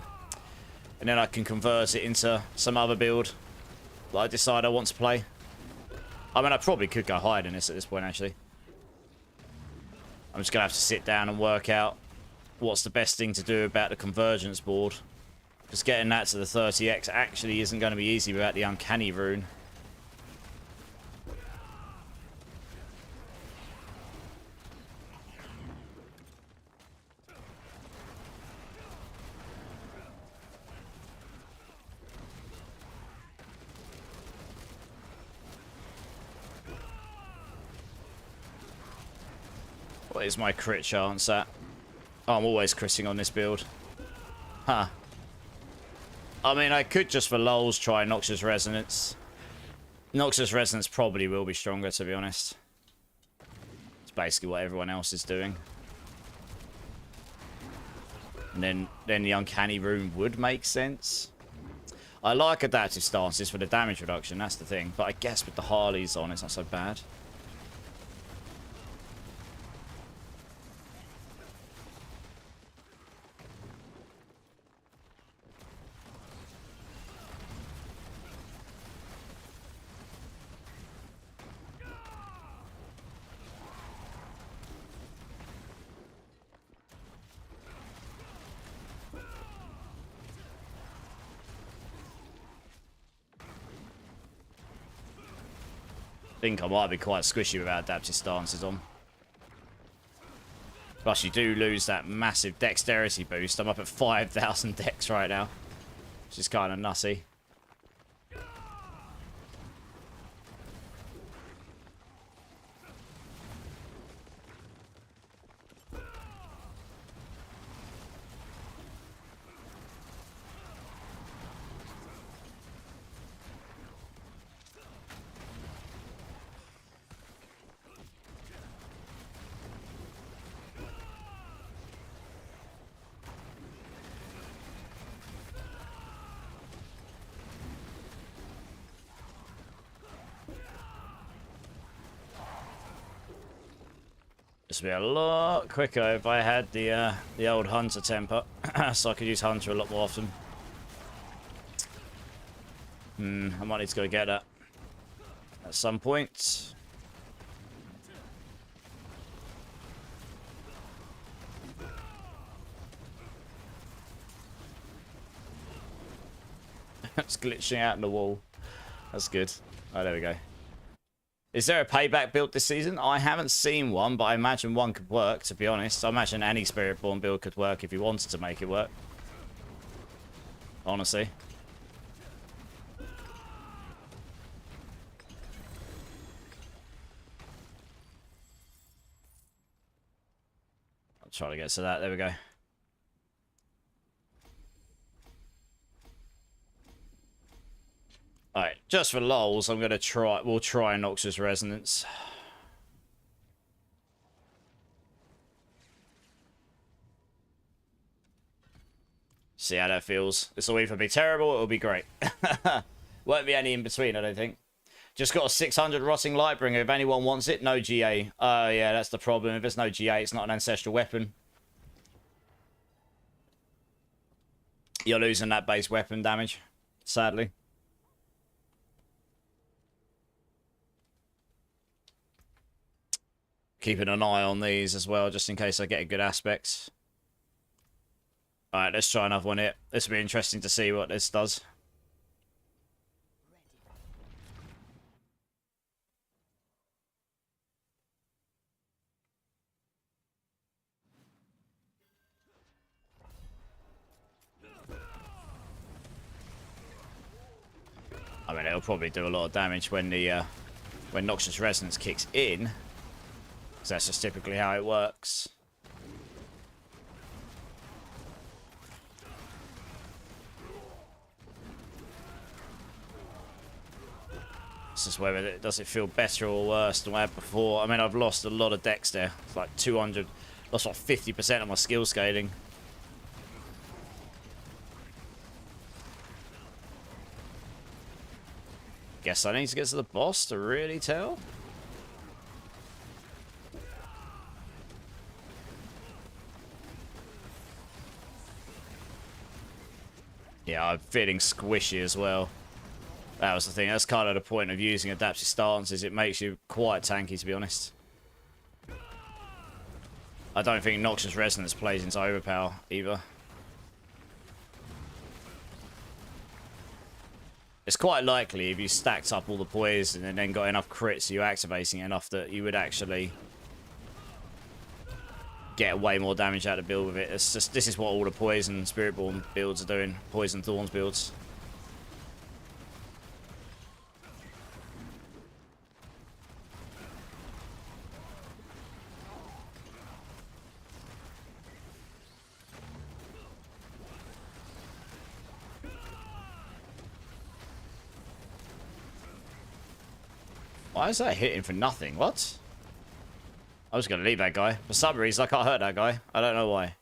And then I can convert it into some other build that I decide I want to play. I mean, I probably could go higher than this at this point, actually. I'm just going to have to sit down and work out what's the best thing to do about the convergence board. Because getting that to the 30x actually isn't going to be easy without the uncanny rune. What is my crit chance at? Oh, I'm always critting on this build. Huh. I mean, I could just for lols try Noxious Resonance. Noxious Resonance probably will be stronger, to be honest. It's basically what everyone else is doing. And then the Uncanny Rune would make sense. I like Adaptive Stances for the damage reduction, that's the thing. But I guess with the Harleys on, it's not so bad. I think I might be quite squishy without adaptive stances on. Plus, you do lose that massive dexterity boost. I'm up at 5,000 dex right now, which is kind of nussy. This would be a lot quicker if I had the old Hunter temper, so I could use Hunter a lot more often. I might need to go get that at some point. It's glitching out in the wall. That's good. Oh, there we go. Is there a payback build this season? I haven't seen one, but I imagine one could work, to be honest. I imagine any Spiritborn build could work if you wanted to make it work. Honestly. I'll try to get to that. There we go. Alright, just for lols, I'm gonna try. We'll try Noxious Resonance. See how that feels. This will either be terrible or it'll be great. Won't be any in between, I don't think. Just got a 600 Rotting Lightbringer. If anyone wants it, no GA. Oh, yeah, that's the problem. If there's no GA, it's not an ancestral weapon. You're losing that base weapon damage, sadly. Keeping an eye on these as well, just in case I get a good aspect. Alright, let's try another one here. This will be interesting to see what this does. I mean, it'll probably do a lot of damage when the when Noxious Resonance kicks in. Because that's just typically how it works. This is whether it does it feel better or worse than I had before. I mean, I've lost a lot of decks there. It's like 200, lost like 50% of my skill scaling. Guess I need to get to the boss to really tell. Yeah, I'm feeling squishy as well. That was the thing. That's kind of the point of using adaptive stances. It makes you quite tanky, to be honest. I don't think Noxious Resonance plays into overpower either. It's quite likely if you stacked up all the poison and then got enough crits, you activating enough that you would actually get way more damage out of the build with it. It's just, this is what all the poison Spiritborn builds are doing. Poison Thorns builds. Why is that hitting for nothing? What? I was going to leave that guy. For some reason, I can't hurt that guy. I don't know why.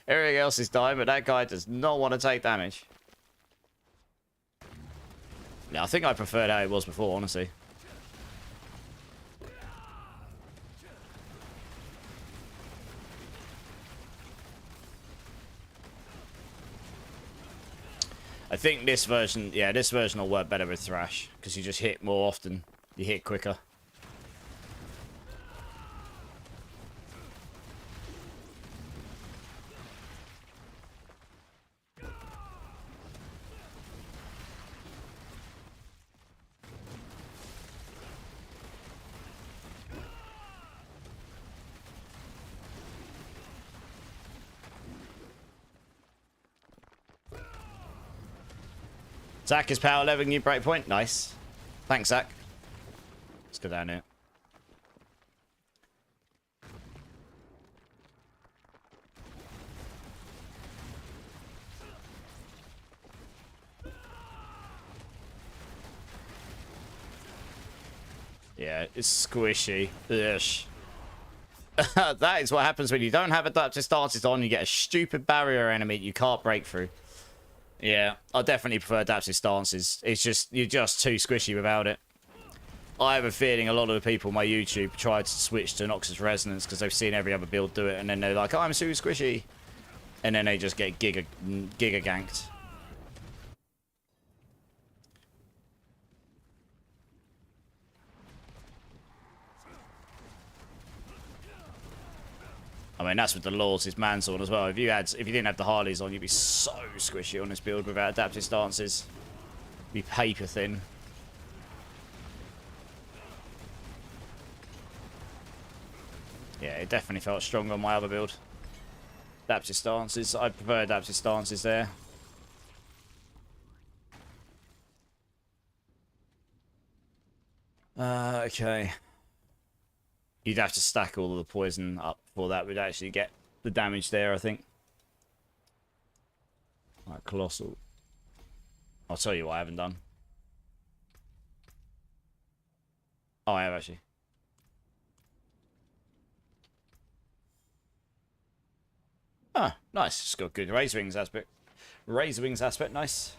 Everything else is dying, but that guy does not want to take damage. Yeah, I think I preferred how it was before, honestly. I think this version, yeah, this version will work better with Thrash, because you just hit more often. You hit quicker. Zach is power 11, new breakpoint. Nice. Thanks, Zach. Let's go down here. Yeah, it's squishy. Ugh. That is what happens when you don't have adaptive stances on. You get a stupid barrier enemy you can't break through. Yeah, I definitely prefer adaptive stances. It's just, you're just too squishy without it. I have a feeling a lot of the people on my YouTube tried to switch to Noxious Resonance because they've seen every other build do it, and then they're like, oh, I'm super squishy. And then they just get giga ganked. I mean, that's with the Lords, his Mansword as well. If you didn't have the Harleys on, you'd be so squishy on this build without adaptive stances. You'd be paper thin. Yeah, it definitely felt stronger on my other build. Adaptive stances. I prefer adaptive stances there. Okay. You'd have to stack all of the poison up before that would actually get the damage there, I think. Right, Colossal. I'll tell you what I haven't done. Oh, I have actually. Ah, nice. It's got good Razor Wings aspect. Razor Wings aspect, nice.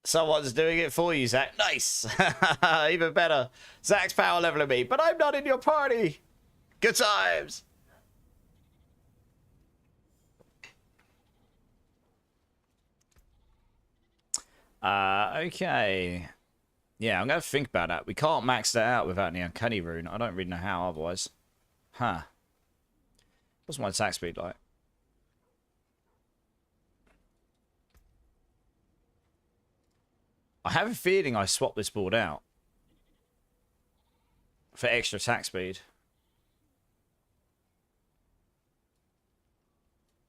Someone's doing it for you, Zach. Nice. Even better. Zach's power leveling me, but I'm not in your party. Good times. Okay. Yeah, I'm going to think about that. We can't max that out without the Uncanny Rune. I don't really know how otherwise. Huh. What's my attack speed like? I have a feeling I swapped this board out for extra attack speed.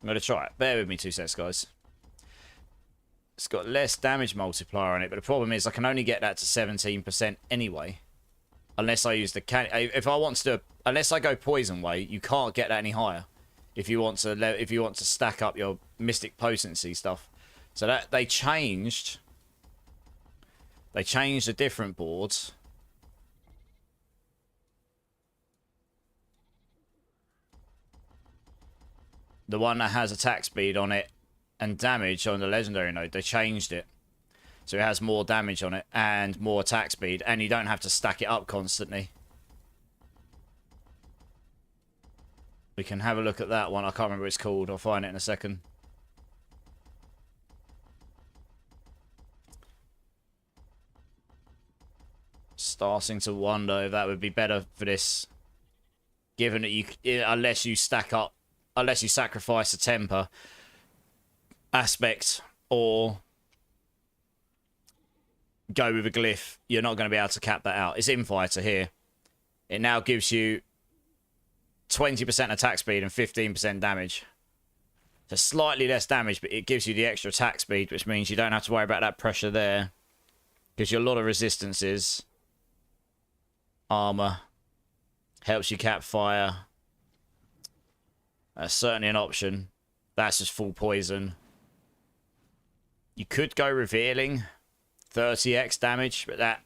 I'm going to try it. Bear with me 2 seconds, guys. It's got less damage multiplier on it, but the problem is I can only get that to 17% anyway. Unless I use the if I want to, unless I go poison way, you can't get that any higher. If you want to stack up your mystic potency stuff. So that they changed the different boards. The one that has attack speed on it and damage on the legendary node, they changed it. So it has more damage on it and more attack speed, and you don't have to stack it up constantly. We can have a look at that one. I can't remember what it's called. I'll find it in a second. Starting to wonder if that would be better for this. Given that unless you sacrifice a temper aspect or go with a glyph, you're not going to be able to cap that out. It's infighter here. It now gives you 20% attack speed and 15% damage. So slightly less damage, but it gives you the extra attack speed, which means you don't have to worry about that pressure there. Gives you a lot of resistances. Armor. Helps you cap fire. That's certainly an option. That's just full poison. You could go revealing. 30x damage, but that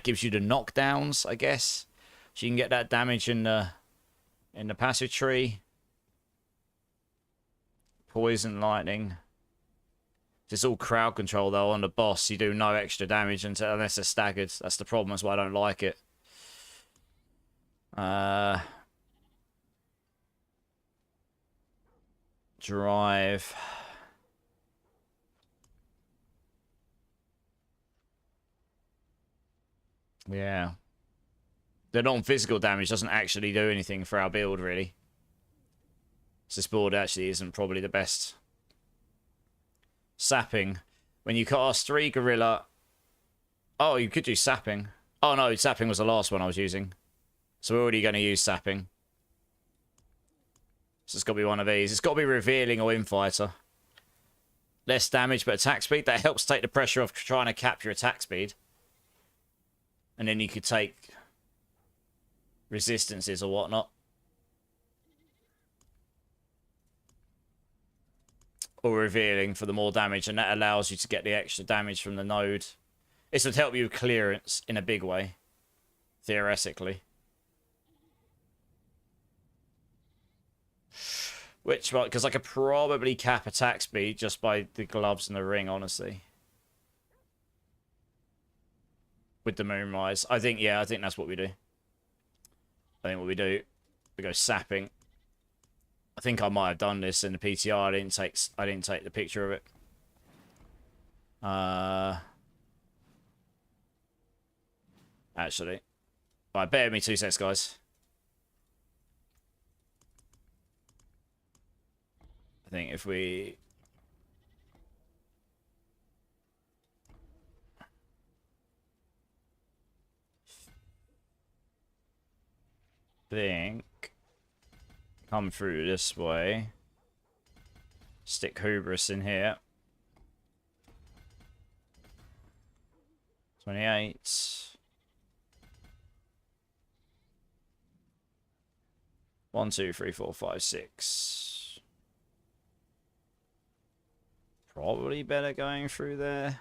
gives you the knockdowns, I guess. So you can get that damage in the passive tree. Poison lightning. It's all crowd control though. On the boss, you do no extra damage unless they're staggered. That's the problem. That's why I don't like it. Drive. Yeah. The non-physical damage doesn't actually do anything for our build, really. So this board actually isn't probably the best. Sapping. When you cast 3 gorilla... Oh, you could do sapping. Oh, no, sapping was the last one I was using. So we're already going to use sapping. So it's got to be one of these. It's got to be revealing or infighter. Less damage, but attack speed. That helps take the pressure off trying to cap your attack speed. And then you could take resistances or whatnot. Or revealing for the more damage. And that allows you to get the extra damage from the node. This would help you with clearance in a big way. Theoretically. Which, well, because I could probably cap attack speed just by the gloves and the ring, honestly. With the Moonrise. I think that's what we do. I think what we do, we go sapping. I think I might have done this in the PTR. I didn't take the picture of it. Actually. Right, bear with me 2 seconds, guys. I think if we... come through this way. Stick Hubris in here. 28. 1, 2, 3, 4, 5, 6. Probably better going through there.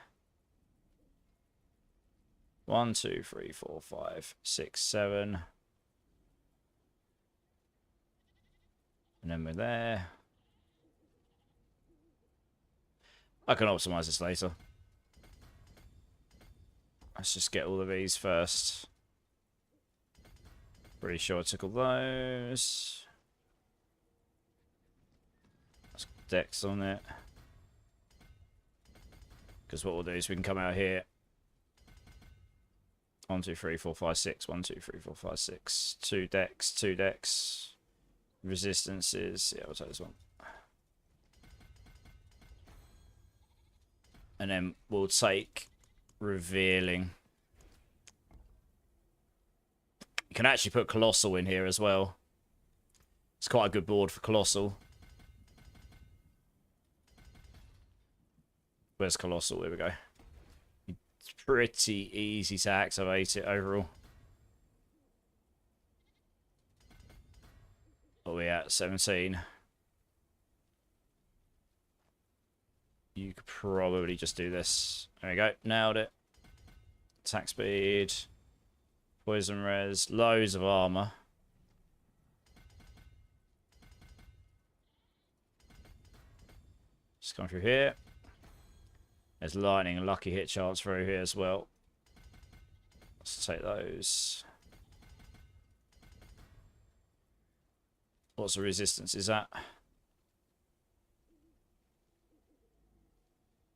1, 2, 3, 4, 5, 6, 7. And then we're there. I can optimize this later. Let's just get all of these first. Pretty sure I took all those. Let's Dex on it. Because what we'll do is we can come out here. 1, 2, 3, 4, 5, 6. 1, 2, 3, 4, 5, 6. 2 Dex, 2 Dex. Resistances. Yeah, we'll take this one. And then we'll take Revealing. You can actually put Colossal in here as well. It's quite a good board for Colossal. Where's Colossal? Here we go. It's pretty easy to activate it overall. What are we at? 17. You could probably just do this. There we go. Nailed it. Attack speed. Poison res. Loads of armor. Just come through here. There's lightning and lucky hit chance through here as well. Let's take those. What's the resistance is that?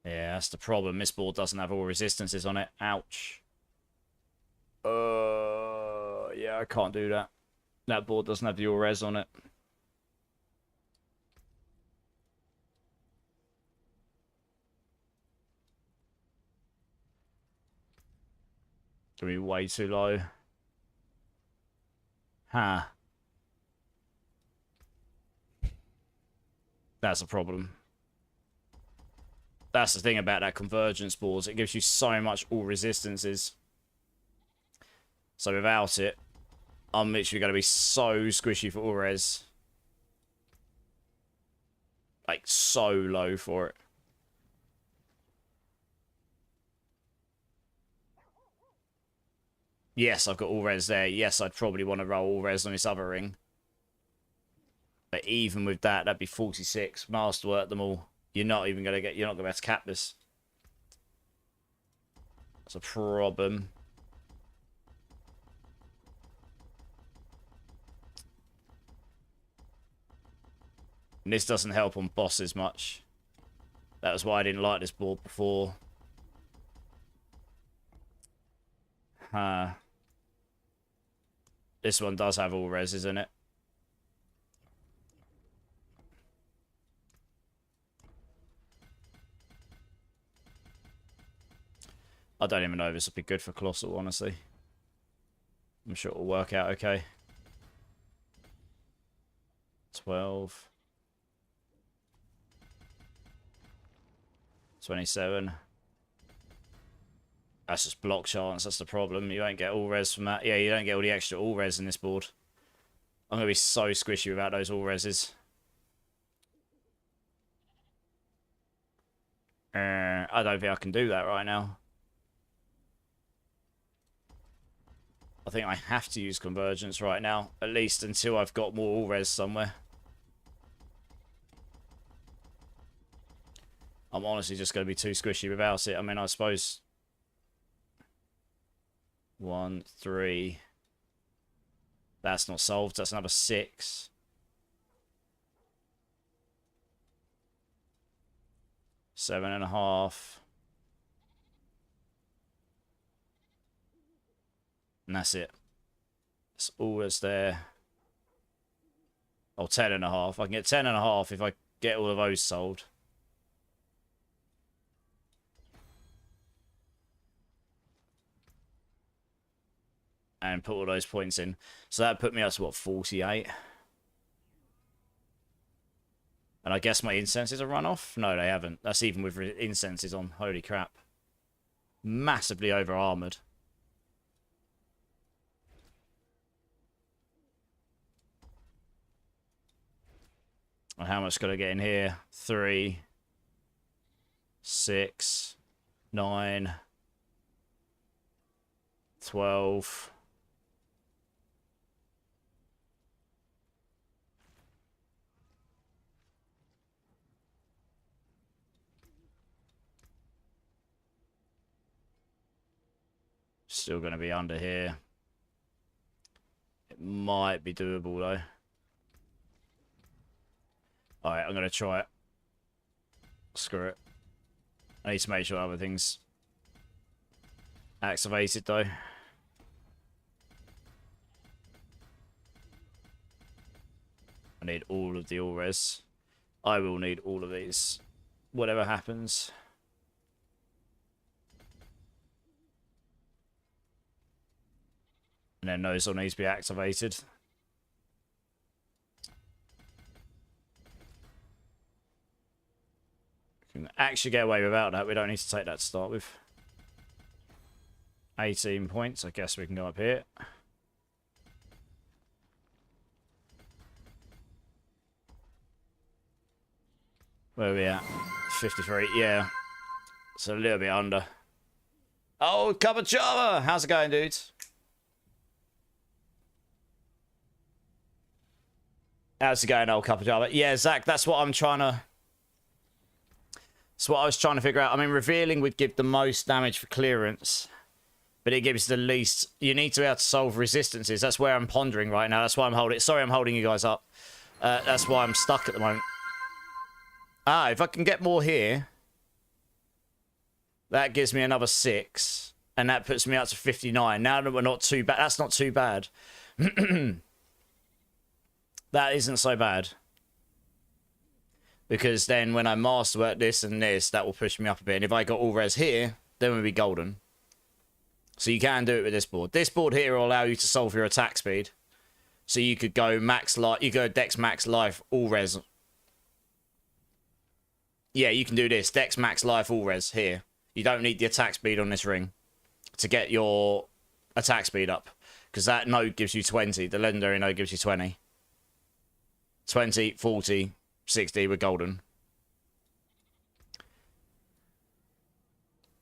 Yeah, that's the problem. This board doesn't have all resistances on it. Ouch. Yeah, I can't do that. That board doesn't have the all res on it. Gonna be way too low. Huh. That's a problem. That's the thing about that convergence board. It gives you so much all resistances. So without it, I'm literally going to be so squishy for all res. Like, so low for it. Yes, I've got all res there. Yes, I'd probably want to roll all res on this other ring. But even with that, that'd be 46. Masterwork them all. You're not even going to get... You're not going to be able to cap this. That's a problem. And this doesn't help on bosses much. That was why I didn't like this board before. This one does have all reses in it. I don't even know if this would be good for Colossal, honestly. I'm sure it'll work out okay. 12. 27. That's just block chance. That's the problem. You don't get all res from that. Yeah, you don't get all the extra all res in this board. I'm going to be so squishy without those all reses. I don't think I can do that right now. I think I have to use Convergence right now. At least until I've got more all res somewhere. I'm honestly just going to be too squishy without it. I mean, I suppose... 1, 3. That's not solved. That's another 6. Seven and a half. And that's it. That's all that's there. Oh, 10 and a half. I can get 10 and a half if I get all of those sold. And put all those points in. So that put me up to, what, 48? And I guess my incenses are run off? No, they haven't. That's even with incenses on. Holy crap. Massively over-armoured. And how much got to get in here? 3, 6, 9, 12... Still going to be under here. It might be doable, though. Alright, I'm going to try it. Screw it. I need to make sure other things activated, though. I need all of the all-res. I will need all of these. Whatever happens. And then those all need to be activated. We can actually get away without that. We don't need to take that to start with. 18 points. I guess we can go up here. Where are we at? 53, yeah. It's a little bit under. Oh, Cup of Java! How's it going, dudes? How's it going, old Cup of Java? Yeah, Zach, that's what I'm trying to... That's what I was trying to figure out. I mean, revealing would give the most damage for clearance, but it gives the least... You need to be able to solve resistances. That's where I'm pondering right now. That's why I'm holding... Sorry, I'm holding you guys up. That's why I'm stuck at the moment. Ah, if I can get more here, that gives me another 6, and that puts me up to 59. Now that we're not too bad, that's not too bad. That isn't so bad. Because then when I masterwork this and this, that will push me up a bit. And if I got all res here, then we'll be golden. So you can do it with this board. This board here will allow you to solve your attack speed. So you could go max life, you go dex max life, all res. Yeah, you can do this. Dex max life all res here. You don't need the attack speed on this ring to get your attack speed up. Because that node gives you 20. The legendary node gives you 20. 20, 40, 60 with golden.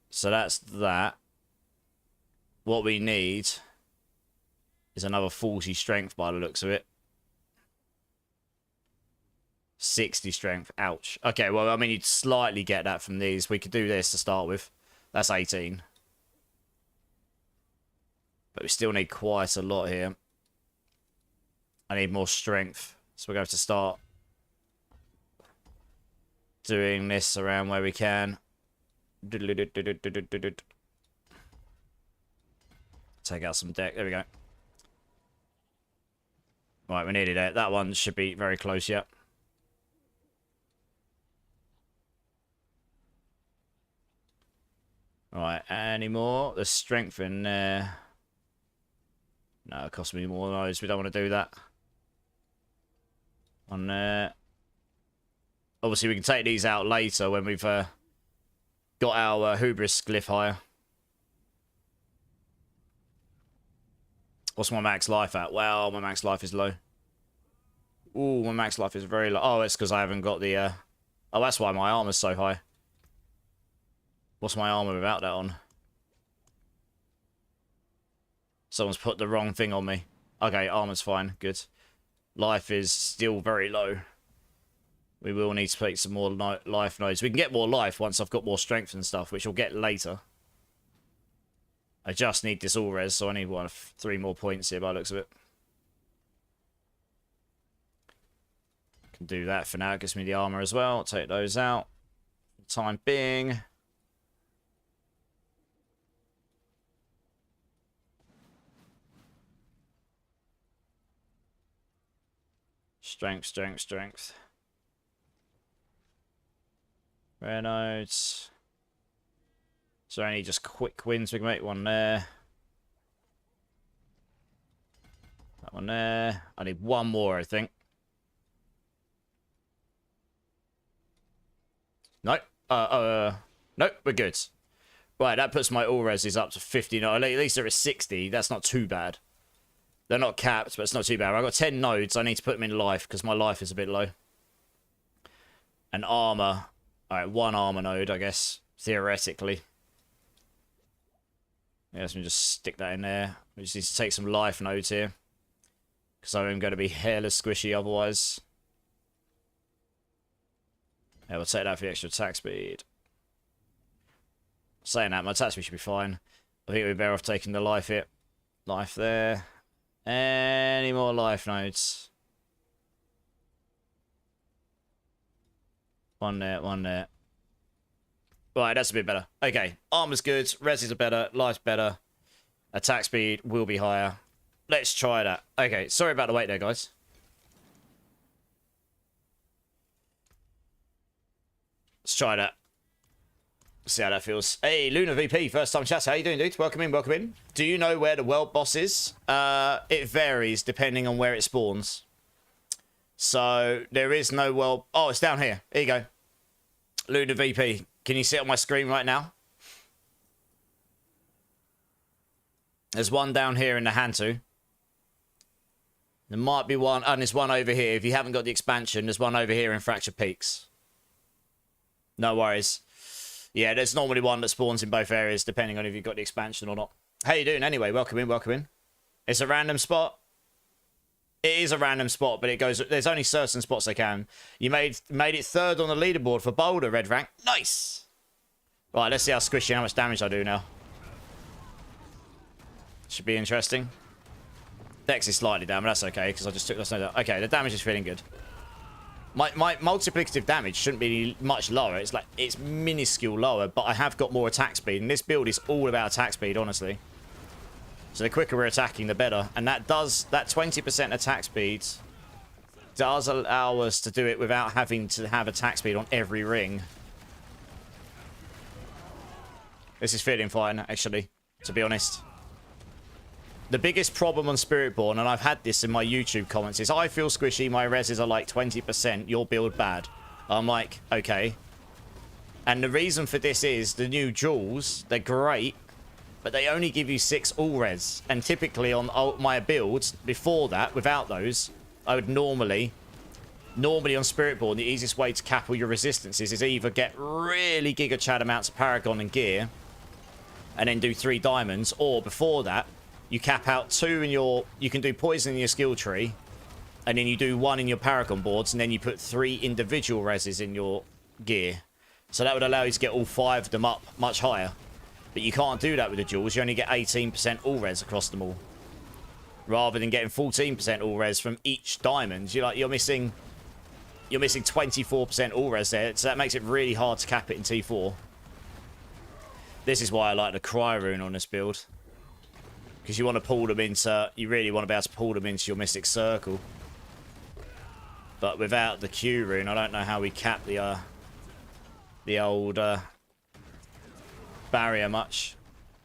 So that's that. What we need is another 40 strength by the looks of it. 60 strength. Ouch. Okay, well, I mean, you'd slightly get that from these. We could do this to start with. That's 18. But we still need quite a lot here. I need more strength. So we're going to have to start doing this around where we can. Take out some deck. There we go. Right, we're nearly there. That one should be very close yet. Right, any more? There's strength in there. No, it costs me more than those. We don't want to do that. On there. Obviously, we can take these out later when we've got our hubris glyph higher. What's my max life at? Well, my max life is low. Ooh, my max life is very low. Oh, it's because I haven't got the... Oh, that's why my armor's so high. What's my armor without that on? Someone's put the wrong thing on me. Okay, armor's fine. Good. Life is still very low. We will need to take some more life nodes. We can get more life once I've got more strength and stuff, which I'll get later. I just need this all res, so I need 3 more points here by the looks of it. Can do that for now. It gives me the armor as well. I'll take those out. For the time being. Strength, strength, strength. Rare nodes. Is there any just quick wins we can make? One there. That one there. I need one more, I think. Nope. Nope, we're good. Right, that puts my all reses up to 50. No, at least there is 60. That's not too bad. They're not capped, but it's not too bad. I've got 10 nodes. I need to put them in life because my life is a bit low. And armor. Alright, 1 armor node, I guess. Theoretically. Yeah, let me just stick that in there. We just need to take some life nodes here. Because I'm going to be hairless squishy otherwise. Yeah, we'll take that for the extra attack speed. Saying that, my attack speed should be fine. I think we're better off taking the life hit. Life there. Any more life nodes? One there, one there. Right, that's a bit better. Okay, armor's good, reses are better, life's better. Attack speed will be higher. Let's try that. Okay, sorry about the wait there, guys. Let's try that. See how that feels. Hey, Luna VP, first time chat. How you doing, dude? Welcome in, welcome in. Do you know where the world boss is? It varies depending on where it spawns. So, there is no world... Oh, it's down here. Here you go. Luna VP. Can you see it on my screen right now? There's one down here in the Hantu. There might be one... And there's one over here. If you haven't got the expansion, there's one over here in Fractured Peaks. No worries. Yeah, there's normally one that spawns in both areas, depending on if you've got the expansion or not. How you doing anyway? Welcome in, welcome in. It's a random spot. It is a random spot, but it goes... There's only certain spots they can. You made it third on the leaderboard for Boulder, red rank. Nice! Right, let's see how squishy and how much damage I do now. Should be interesting. Dex is slightly down, but that's okay, because I just took... Okay, the damage is feeling good. My multiplicative damage shouldn't be much lower. It's like, it's minuscule lower, but I have got more attack speed. And this build is all about attack speed, honestly. So the quicker we're attacking, the better. And that 20% attack speed does allow us to do it without having to have attack speed on every ring. This is feeling fine, actually, to be honest. The biggest problem on Spiritborn, and I've had this in my YouTube comments, is I feel squishy, my reses are like 20%, your build bad. I'm like, okay. And the reason for this is the new jewels, they're great, but they only give you 6 all res. And typically on my builds, before that, without those, I would normally on Spiritborn, the easiest way to cap all your resistances is either get really giga chad amounts of Paragon and gear, and then do 3 diamonds, or before that, you cap out 2 in your... You can do poison in your skill tree, and then you do 1 in your Paragon boards, and then you put 3 individual reses in your gear. So that would allow you to get all 5 of them up much higher. But you can't do that with the jewels. You only get 18% all res across them all. Rather than getting 14% all res from each diamond, you're missing 24% all res there. So that makes it really hard to cap it in T4. This is why I like the Cry Rune on this build. Because you want to pull them into... You really want to be able to pull them into your Mystic Circle. But without the Q Rune, I don't know how we cap the old barrier much.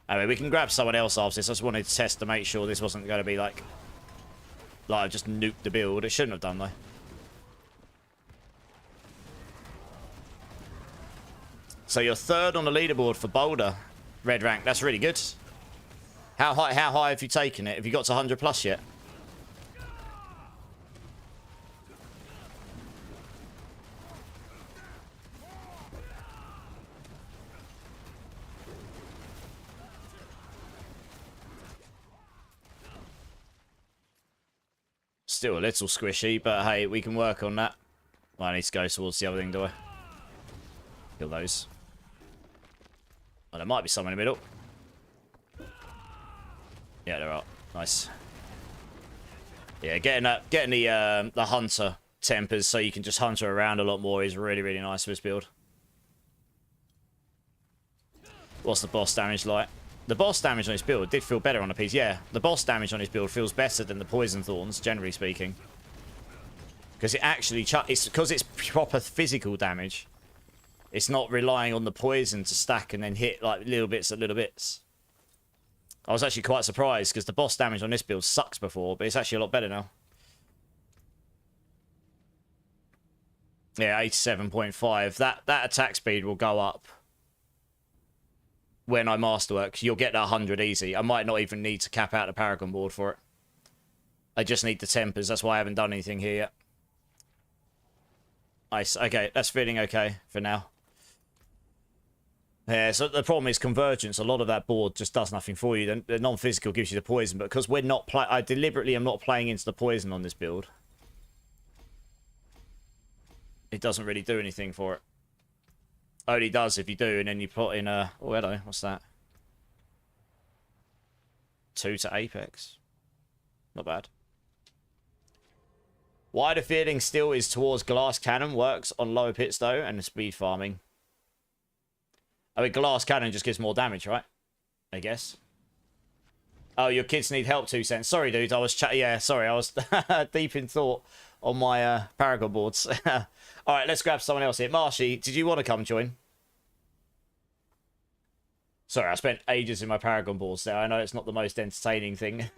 Anyway, we can grab someone else after this. I just wanted to test to make sure this wasn't going to be like I just nuked the build. It shouldn't have done, though. So you're third on the leaderboard for Boulder, red rank. That's really good. How high have you taken it? Have you got to 100 plus yet? Still a little squishy, but hey, we can work on that. Well, I need to go towards the other thing, do I? Kill those. Oh, there might be some in the middle. Yeah, there are. Nice. Yeah, getting the hunter tempers so you can just hunter around a lot more is really, really nice for this build. What's the boss damage like? The boss damage on this build did feel better on the piece. Yeah, the boss damage on this build feels better than the poison thorns, generally speaking. Because it actually... because it's proper physical damage. It's not relying on the poison to stack and then hit like little bits at little bits. I was actually quite surprised because the boss damage on this build sucks before, but it's actually a lot better now. Yeah, 87.5. That attack speed will go up when I masterwork. You'll get that 100 easy. I might not even need to cap out the Paragon board for it. I just need the tempers. That's why I haven't done anything here yet. Nice. Okay, that's feeling okay for now. Yeah, so the problem is convergence. A lot of that board just does nothing for you. The non-physical gives you the poison, but because we're not I deliberately am not playing into the poison on this build. It doesn't really do anything for it. Only does if you do, and then you put in a... Oh, hello. What's that? 2 to Apex. Not bad. Why the feeling still is towards glass cannon works on lower pits though, and the speed farming. I mean, glass cannon just gives more damage, right? I guess. Oh, your kids need help, 2 cents. Sorry, dude. I was yeah, sorry. I was deep in thought on my Paragon boards. All right, let's grab someone else here. Marshy, did you want to come join? Sorry, I spent ages in my Paragon boards there. I know it's not the most entertaining thing.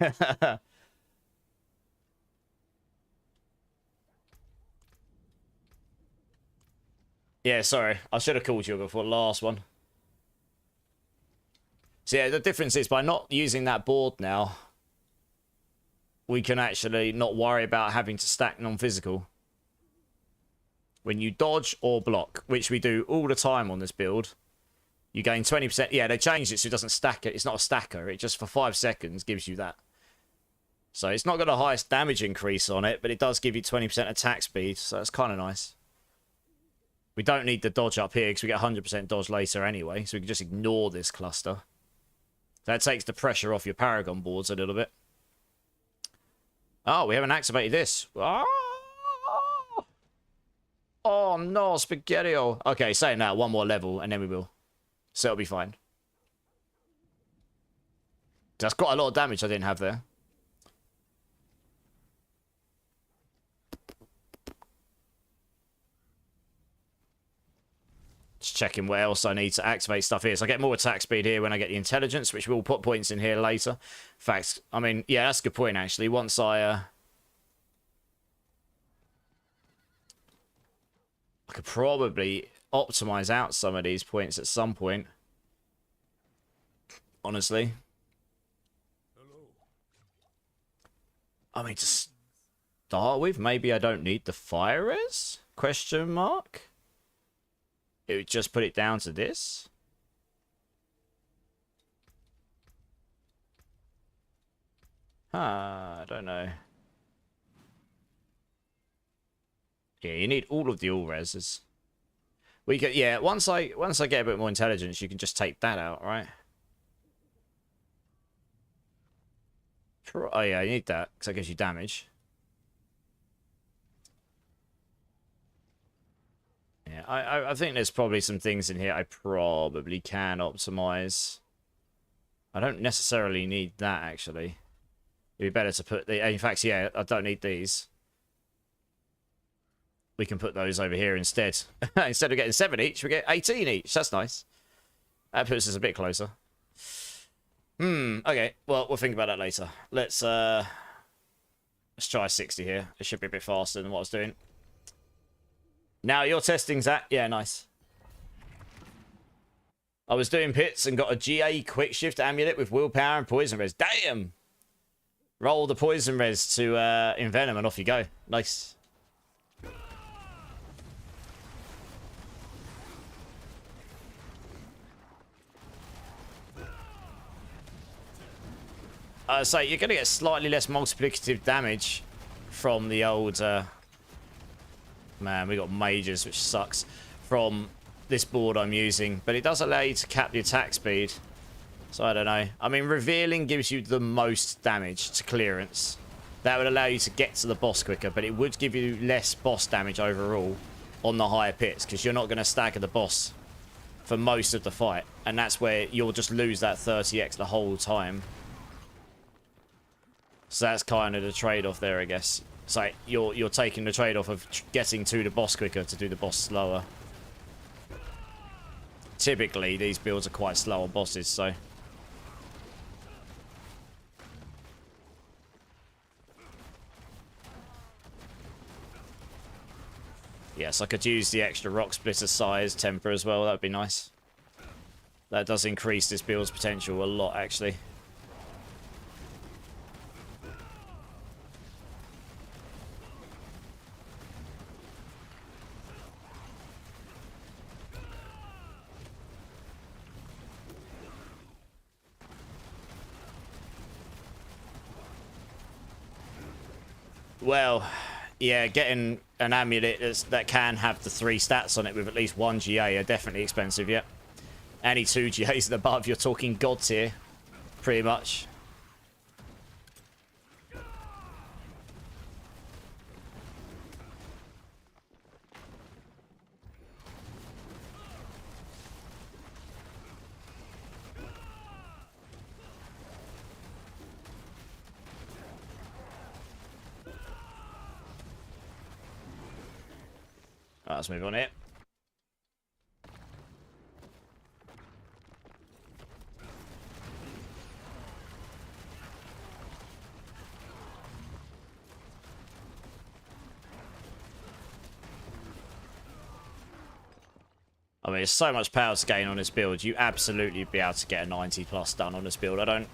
Yeah, sorry. I should have called you before the last one. So yeah, the difference is by not using that board now, we can actually not worry about having to stack non-physical. When you dodge or block, which we do all the time on this build, you gain 20%. Yeah, they changed it so it doesn't stack it. It's not a stacker. It just for 5 seconds gives you that. So it's not got the highest damage increase on it, but it does give you 20% attack speed. So that's kind of nice. We don't need the dodge up here because we get 100% dodge later anyway. So we can just ignore this cluster. That takes the pressure off your Paragon boards a little bit. Oh, we haven't activated this. Oh no, Spaghetti-O. Okay, saying that, 1 more level and then we will. So it'll be fine. That's quite a lot of damage I didn't have there. Just checking what else I need to activate stuff here. So I get more attack speed here when I get the intelligence, which we'll put points in here later. In fact, I mean, yeah, that's a good point, actually. Once I could probably optimize out some of these points at some point. Honestly. I mean, to start with, maybe I don't need the fire res? Question mark? It would just put it down to this. I don't know. Yeah, you need all of the all reses. We get, yeah, once I get a bit more intelligence, you can just take that out, right? Oh yeah, you need that because that gives you damage. Yeah, I think there's probably some things in here I probably can optimize. I don't necessarily need that, actually. It'd be better to put the... In fact, yeah, I don't need these. We can put those over here instead. Instead of getting 7 each, we get 18 each. That's nice. That puts us a bit closer. Okay. Well, we'll think about that later. Let's try 60 here. It should be a bit faster than what I was doing. Now your testing's at... Yeah, nice. I was doing pits and got a GA quick shift amulet with willpower and poison res. Damn! Roll the poison res to envenom and off you go. Nice. So you're going to get slightly less multiplicative damage from the old... Man, we got mages, which sucks, from this board I'm using. But it does allow you to cap the attack speed. So I don't know. I mean, revealing gives you the most damage to clearance. That would allow you to get to the boss quicker, but it would give you less boss damage overall on the higher pits, because you're not going to stagger the boss for most of the fight. And that's where you'll just lose that 30x the whole time. So that's kind of the trade-off there, I guess. It's like you're taking the trade-off of getting to the boss quicker to do the boss slower. Typically, these builds are quite slow on bosses, so... Yes, I could use the extra rock splitter size temper as well. That would be nice. That does increase this build's potential a lot, actually. Well, yeah, getting an amulet that can have the 3 stats on it with at least 1 GA are definitely expensive, yeah. Any 2 GAs and above, you're talking god tier, pretty much. Right, let's move on here. I mean, there's so much power to gain on this build. You absolutely be able to get a 90 plus done on this build. I don't...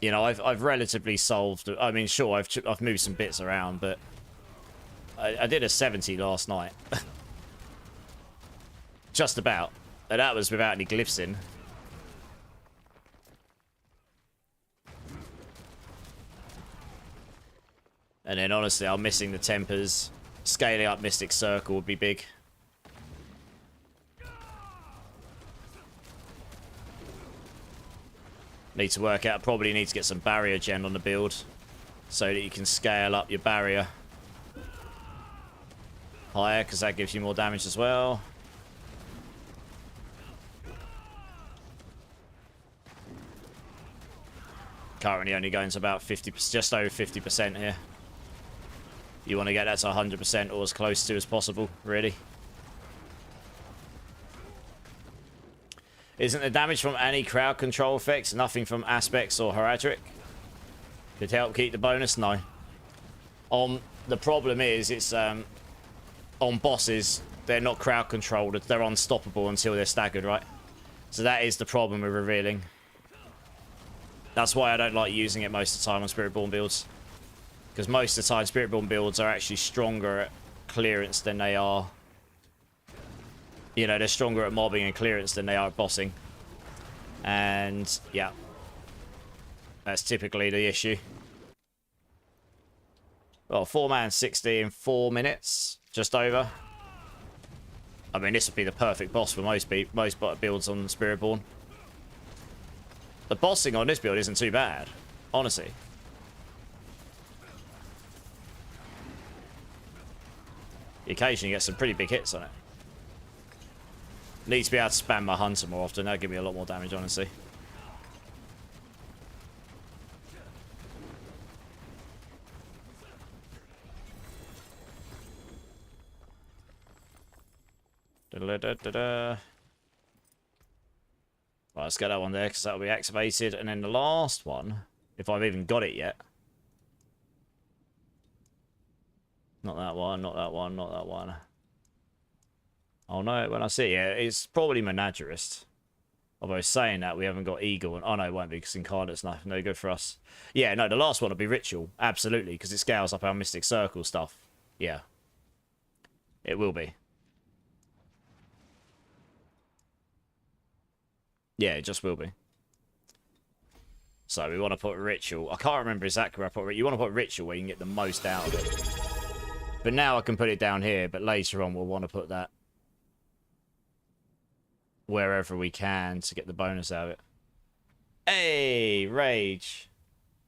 You know, I've relatively solved... I mean, sure, I've moved some bits around, but... I did a 70 last night. Just about. And that was without any glyphs in. And then, honestly, I'm missing the tempers. Scaling up Mystic Circle would be big. Need to work out. Probably need to get some barrier gen on the build. So that you can scale up your barrier higher, because that gives you more damage as well. Currently only going to about 50%, just over 50% here. You want to get that to 100% or as close to as possible, really. Isn't the damage from any crowd control effects, nothing from aspects or heraldric? Could help keep the bonus? No. The problem is, it's on bosses, they're not crowd controlled. They're unstoppable until they're staggered, right? So that is the problem with revealing. That's why I don't like using it most of the time on Spiritborn builds. Because most of the time, Spiritborn builds are actually stronger at clearance than they are... You know, they're stronger at mobbing and clearance than they are at bossing. And, yeah. That's typically the issue. Well, 4-man 60 in 4 minutes. Just over. I mean, this would be the perfect boss for most builds on Spiritborn. The bossing on this build isn't too bad. Honestly. You occasionally get some pretty big hits on it. Need to be able to spam my hunter more often. That'll give me a lot more damage, honestly. Right, let's get that one there, because that'll be activated. And then the last one, if I've even got it yet. Not that one, not that one, not that one. I'll know it when I see it. Yeah, it's probably Menagerist. Although saying that, we haven't got Eagle. And, oh, no, it won't be, because Incarnate's no good for us. Yeah, no, the last one will be Ritual. Absolutely, because it scales up our Mystic Circle stuff. Yeah. It will be. Yeah, it just will be. So we want to put Ritual. I can't remember exactly where I put Ritual. You want to put Ritual where you can get the most out of it. But now I can put it down here, but later on we'll want to put that wherever we can to get the bonus out of it. Hey, Rage.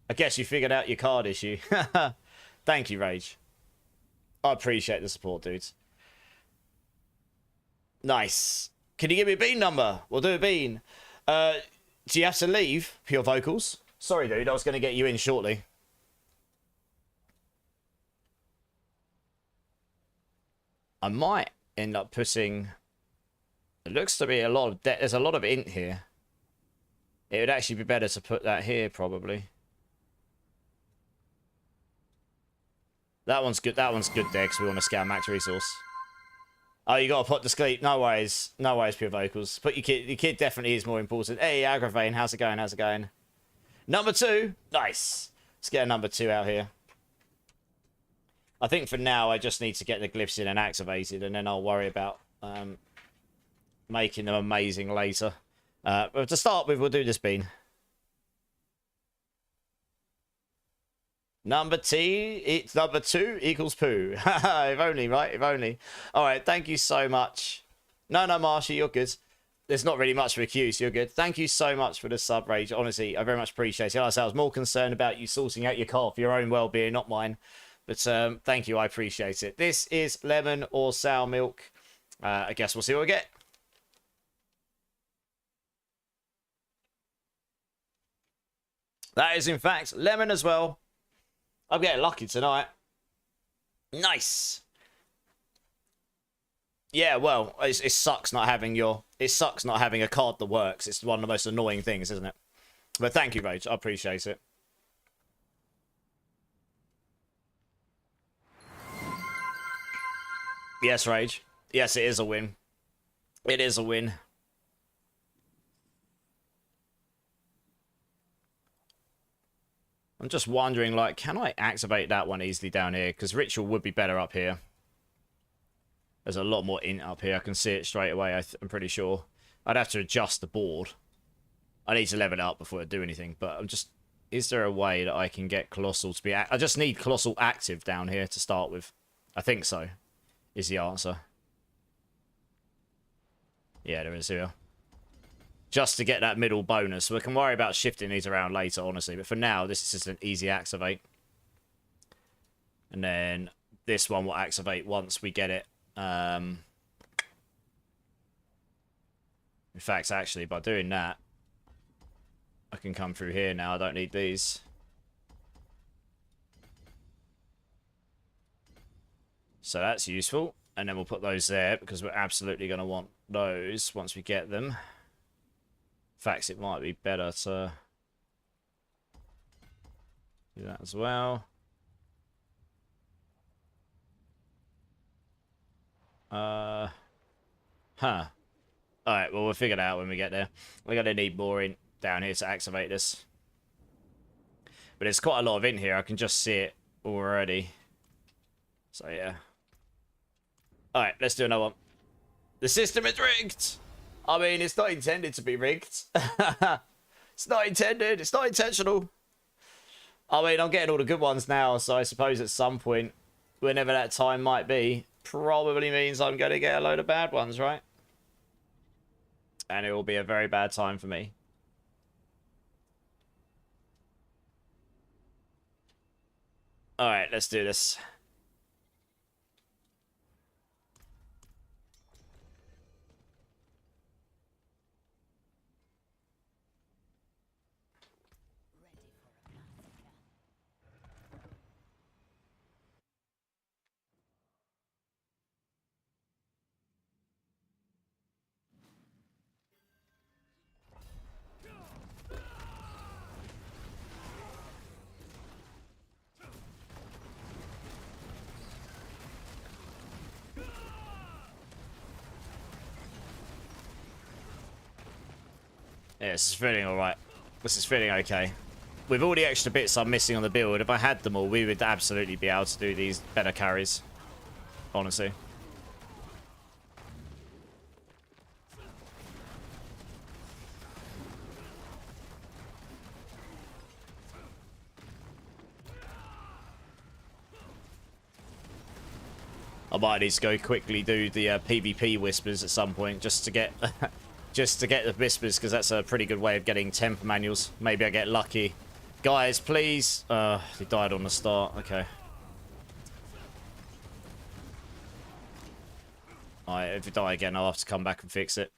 I guess you figured out your card issue. Thank you, Rage. I appreciate the support, dudes. Nice. Can you give me a bean number? We'll do a bean. Do you have to leave, Pure Vocals? Sorry, dude. I was going to get you in shortly. I might end up putting... It looks to be a lot of... There's a lot of int here. It would actually be better to put that here, probably. That one's good. That one's good there, because we want to scale max resource. Oh, you got to put to sleep. No worries. No worries, Pure Vocals. Put your kid... Your kid definitely is more important. Hey, Aggravain. How's it going? How's it going? Number 2. Nice. Let's get a number 2 out here. I think for now, I just need to get the glyphs in and activated, and then I'll worry about making them amazing later. But to start with, we'll do this bean. Number T, it's number 2 equals poo. If only, right? If only. All right, thank you so much. No, Marsha, you're good. There's not really much for a queue, so you're good. Thank you so much for the sub, Rage. Honestly, I very much appreciate it. Like I said, I was more concerned about you sorting out your car for your own well-being, not mine. But thank you, I appreciate it. This is lemon or sour milk. I guess we'll see what we get. That is, in fact, lemon as well. I'm getting lucky tonight. Nice. Yeah, well, it sucks not having it sucks not having a card that works. It's one of the most annoying things, isn't it? But thank you, Rage. I appreciate it. Yes, Rage. Yes, it is a win. It is a win. I'm just wondering, like, can I activate that one easily down here? Because Ritual would be better up here. There's a lot more int up here. I can see it straight away, I'm pretty sure. I'd have to adjust the board. I need to level it up before I do anything, but I'm just... Is there a way that I can get Colossal to be... I just need Colossal active down here to start with. I think so, is the answer. Yeah, there is here. Just to get that middle bonus. We can worry about shifting these around later, honestly. But for now, this is just an easy activate. And then this one will activate once we get it. In fact, actually, by doing that, I can come through here now. I don't need these. So that's useful. And then we'll put those there because we're absolutely going to want those once we get them. In fact, it might be better to do that as well. Huh. Alright, well, we'll figure it out when we get there. We're going to need more int down here to activate this. But there's quite a lot of int here. I can just see it already. So, yeah. Alright, let's do another one. The system is rigged! I mean, it's not intended to be rigged. It's not intended. It's not intentional. I mean, I'm getting all the good ones now, so I suppose at some point, whenever that time might be, probably means I'm going to get a load of bad ones, right? And it will be a very bad time for me. Alright, let's do this. Yeah, this is feeling alright. This is feeling okay. With all the extra bits I'm missing on the build, if I had them all, we would absolutely be able to do these better carries. Honestly. I might need to go quickly do the PvP whispers at some point just to get just to get the whispers, because that's a pretty good way of getting temp manuals. Maybe I get lucky. Guys, please. He died on the start. Okay. Alright, if you die again, I'll have to come back and fix it.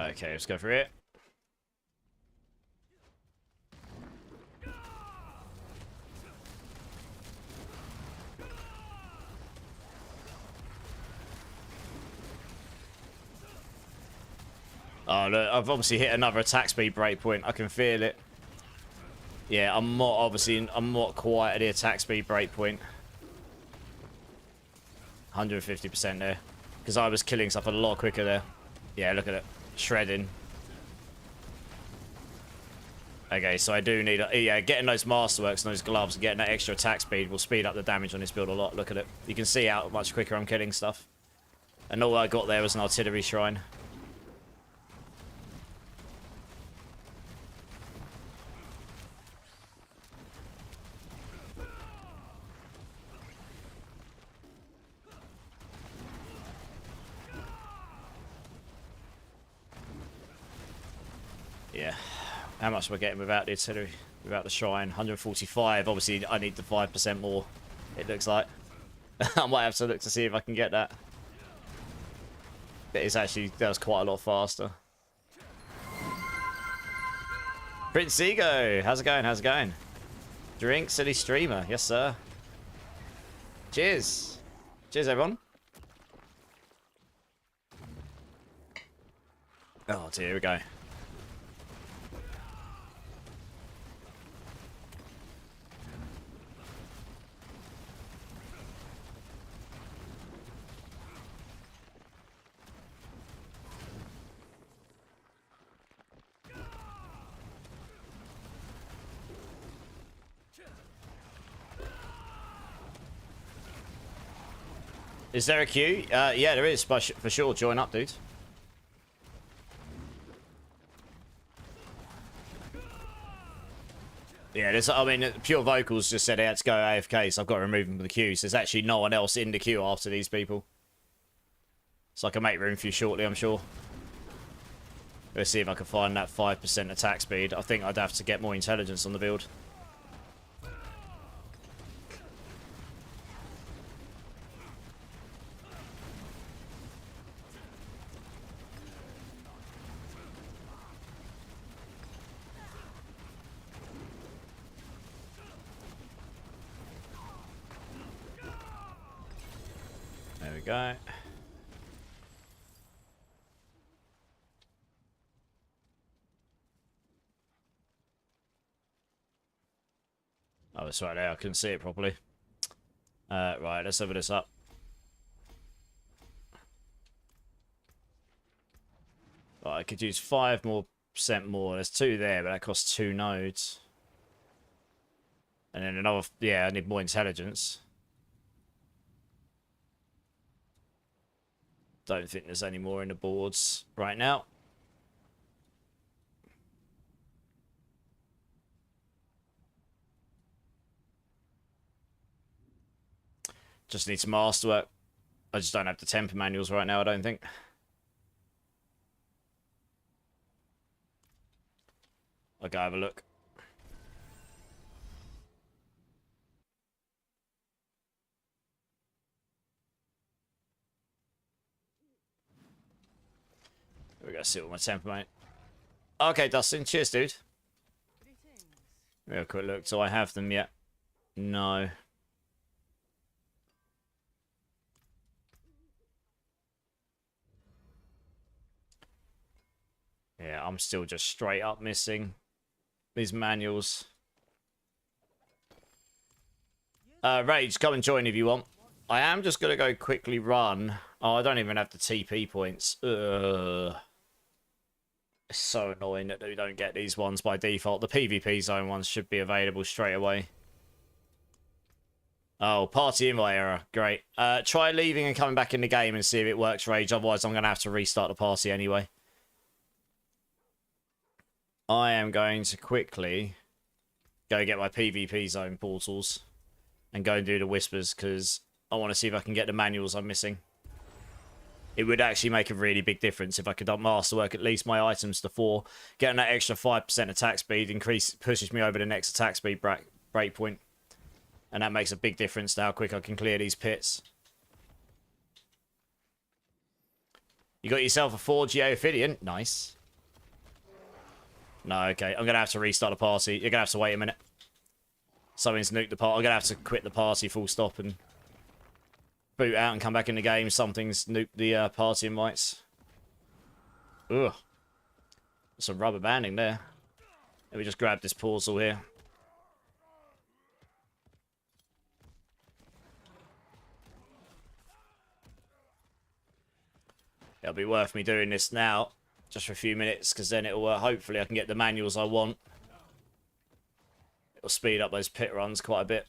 Okay, let's go for it. Oh, look, I've obviously hit another attack speed breakpoint. I can feel it. Yeah, I'm not quite at the attack speed breakpoint. 150% there. Because I was killing stuff a lot quicker there. Yeah, look at it. Shredding. Okay, so I do need... yeah, getting those masterworks and those gloves and getting that extra attack speed will speed up the damage on this build a lot. Look at it. You can see how much quicker I'm killing stuff. And all I got there was an artillery shrine. How much am I getting without the artillery? Without the shrine? 145. Obviously, I need the 5% more, it looks like. I might have to look to see if I can get that. It's actually, that was quite a lot faster. Prince Ego, how's it going? How's it going? Drink City Streamer, yes sir. Cheers. Cheers everyone. Oh dear, here we go. Is there a queue? Yeah, there is, for sure. Join up, dude. Yeah, there's, I mean, Pure Vocals just said he had to go AFK, so I've got to remove him from the queue. So there's actually no one else in the queue after these people. So I can make room for you shortly, I'm sure. Let's see if I can find that 5% attack speed. I think I'd have to get more intelligence on the build. There we go. Oh, it's right there. I couldn't see it properly. Right, let's open this up. Right, I could use 5% more. There's 2 there, but that costs 2 nodes. And then another... Yeah, I need more intelligence. Don't think there's any more in the boards right now. Just need some masterwork. I just don't have the temper manuals right now, I don't think. I'll go have a look. We gotta see what my temper, mate. Okay, Dustin. Cheers, dude. Real quick look. Do I have them yet? No. Yeah, I'm still just straight up missing these manuals. Rage, come and join if you want. I am just gonna go quickly run. Oh, I don't even have the TP points. Ugh. It's so annoying that we don't get these ones by default. The PvP zone ones should be available straight away. Oh, party invite error. Great. Try leaving and coming back in the game and see if it works, Rage. Otherwise, I'm going to have to restart the party anyway. I am going to quickly go get my PvP zone portals and go and do the whispers because I want to see if I can get the manuals I'm missing. It would actually make a really big difference if I could masterwork at least my items to 4. Getting that extra 5% attack speed pushes me over the next attack speed breakpoint. And that makes a big difference to how quick I can clear these pits. You got yourself a 4 Geophidian. Nice. No, okay. I'm going to have to restart the party. You're going to have to wait a minute. Something's nuked the party. I'm going to have to quit the party full stop and boot out and come back in the game. Something's nuked the party invites. Ugh. Some rubber banding there. Let me just grab this portal here. It'll be worth me doing this now, just for a few minutes, because then it'll hopefully I can get the manuals I want. It'll speed up those pit runs quite a bit.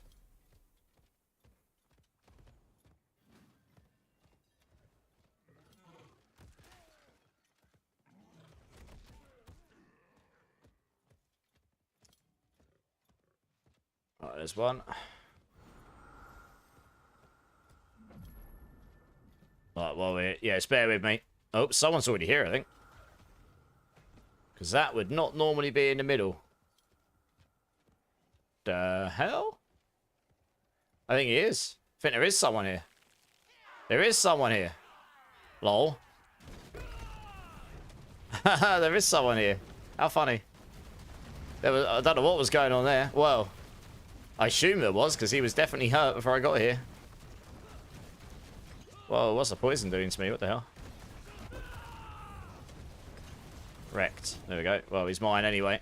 Right, there's one. Right, well, yeah, bear with me. Oh, someone's already here, I think. Because that would not normally be in the middle. The hell? I think he is. I think there is someone here. There is someone here. Lol. There is someone here. How funny. I don't know what was going on there. Well, I assume there was, because he was definitely hurt before I got here. Well, what's the poison doing to me? What the hell? Wrecked. There we go. Well, he's mine anyway.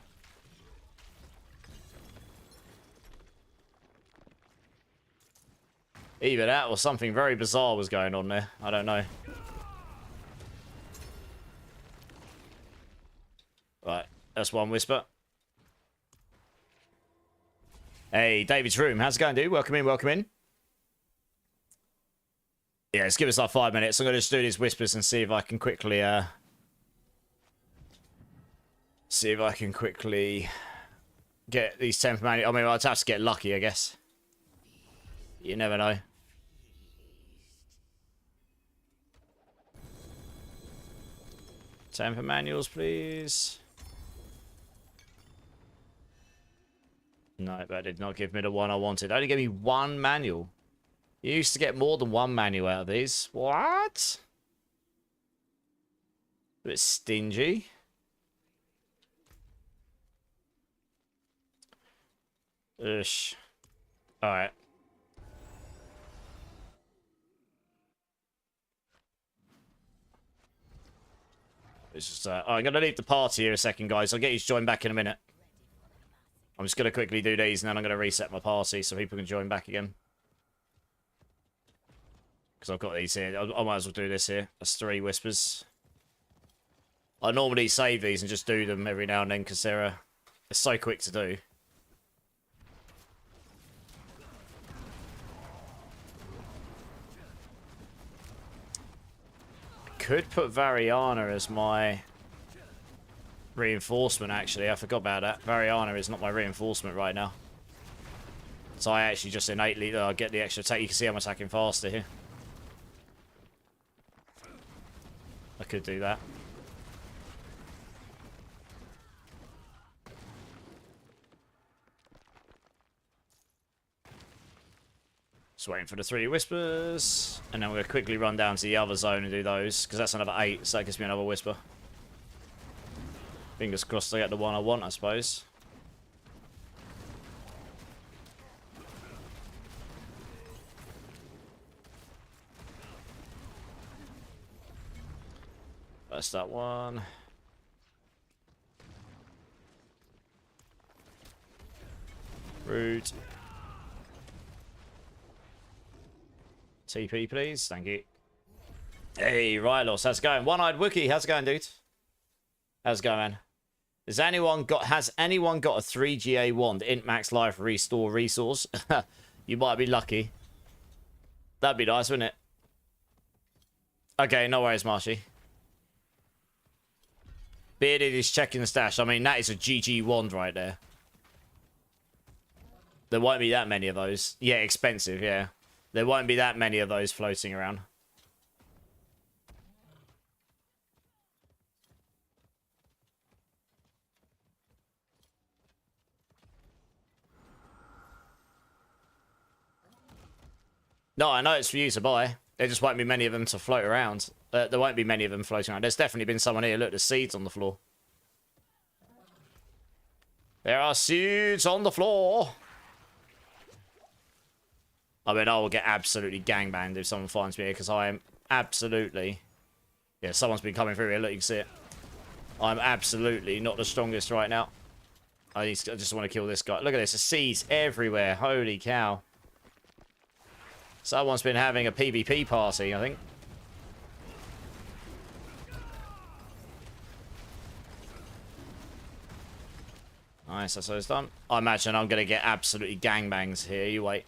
Either that or something very bizarre was going on there. I don't know. Right, that's one whisper. Hey, David's room. How's it going, dude? Welcome in, welcome in. Yeah, let's give us like 5 minutes. I'm going to just do these whispers and see if I can quickly, get these 10 for manual. I mean, I'd have to get lucky, I guess. You never know. 10 for manuals, please. No, that did not give me the one I wanted. It only gave me one manual. You used to get more than one manual out of these. What? A bit stingy. Ush. Alright. It's just, I'm going to leave the party here a second, guys. I'll get you to join back in a minute. I'm just going to quickly do these, and then I'm going to reset my party so people can join back again. Because I've got these here. I might as well do this here. That's 3 whispers. I normally save these and just do them every now and then because they're so quick to do. I could put Variana as my reinforcement, actually. I forgot about that. Variana is not my reinforcement right now. So I actually just innately get the extra attack. You can see I'm attacking faster here. I could do that. Just waiting for the 3 whispers. And then we're going to quickly run down to the other zone and do those. Because that's another 8, so that gives me another whisper. Fingers crossed I get the one I want, I suppose. That's that one. Rude. TP, please. Thank you. Hey, Rylos, how's it going? One-Eyed Wookie, how's it going, dude? How's it going, man? Has anyone got a 3GA wand? Int max life restore resource? You might be lucky. That'd be nice, wouldn't it? Okay, no worries, Marshy. Bearded is checking the stash. I mean, that is a GG wand right there. There won't be that many of those. Yeah, expensive, yeah. There won't be that many of those floating around. No, I know it's for you to buy. There just won't be many of them to float around. There won't be many of them floating around. There's definitely been someone here. Look, there's seeds on the floor. There are seeds on the floor. I mean, I will get absolutely gangbanged if someone finds me here, because I am absolutely... Yeah, someone's been coming through here. Look, you can see it. I'm absolutely not the strongest right now. I just want to kill this guy. Look at this. There's seeds everywhere. Holy cow. Someone's been having a PvP party, I think. Nice, that's how it's done. I imagine I'm going to get absolutely gangbangs here. You wait.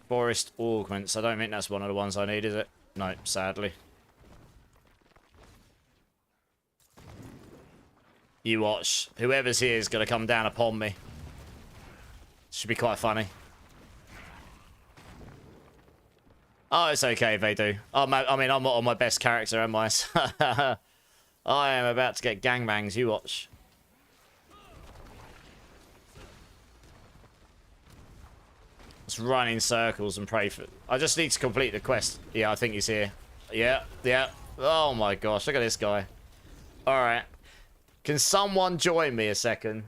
Forest augments. I don't think that's one of the ones I need, is it? No, sadly. You watch. Whoever's here is going to come down upon me. Should be quite funny. Oh, it's okay if they do. I mean, I'm not on my best character, am I? I am about to get gangbangs. You watch. Let's run in circles and pray for... I just need to complete the quest. Yeah, I think he's here. Yeah, yeah. Oh my gosh, look at this guy. Alright. Can someone join me a second?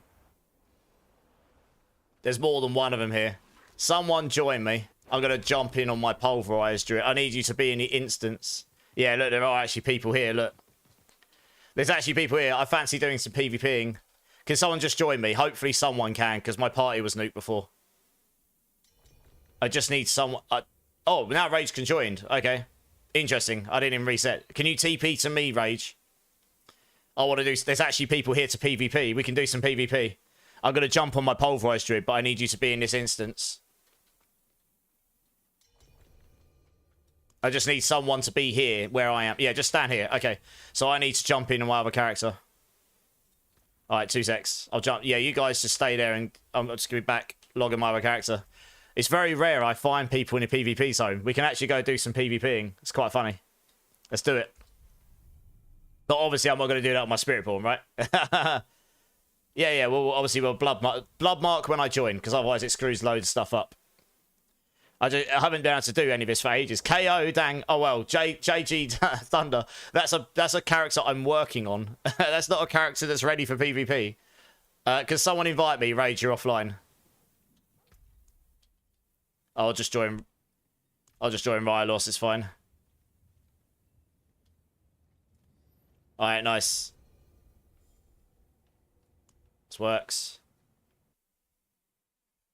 There's more than one of them here. Someone join me. I'm going to jump in on my Pulverise Druid. I need you to be in the instance. Yeah, look, there are actually people here, look. There's actually people here. I fancy doing some PvPing. Can someone just join me? Hopefully someone can, because my party was nuked before. I just need someone... Oh, now Rage can join. Okay. Interesting. I didn't even reset. Can you TP to me, Rage? I want to do... There's actually people here to PvP. We can do some PvP. I'm going to jump on my Pulverise Druid, but I need you to be in this instance. I just need someone to be here where I am. Yeah, just stand here. Okay. So I need to jump in on my other character. Alright, 2 secs. I'll jump. Yeah, you guys just stay there and I'm just going to be back logging my other character. It's very rare I find people in a PvP zone. We can actually go do some PvPing. It's quite funny. Let's do it. But obviously I'm not going to do that with my Spiritborn, right? Yeah, well, obviously we'll blood mark when I join, because otherwise it screws loads of stuff up. I haven't been able to do any of this for ages. KO, dang. Oh, well, JG Thunder. That's a character I'm working on. That's not a character that's ready for PvP. Can someone invite me? Rage, you're offline. I'll just join Ryalos, it's fine. Alright, nice. This works.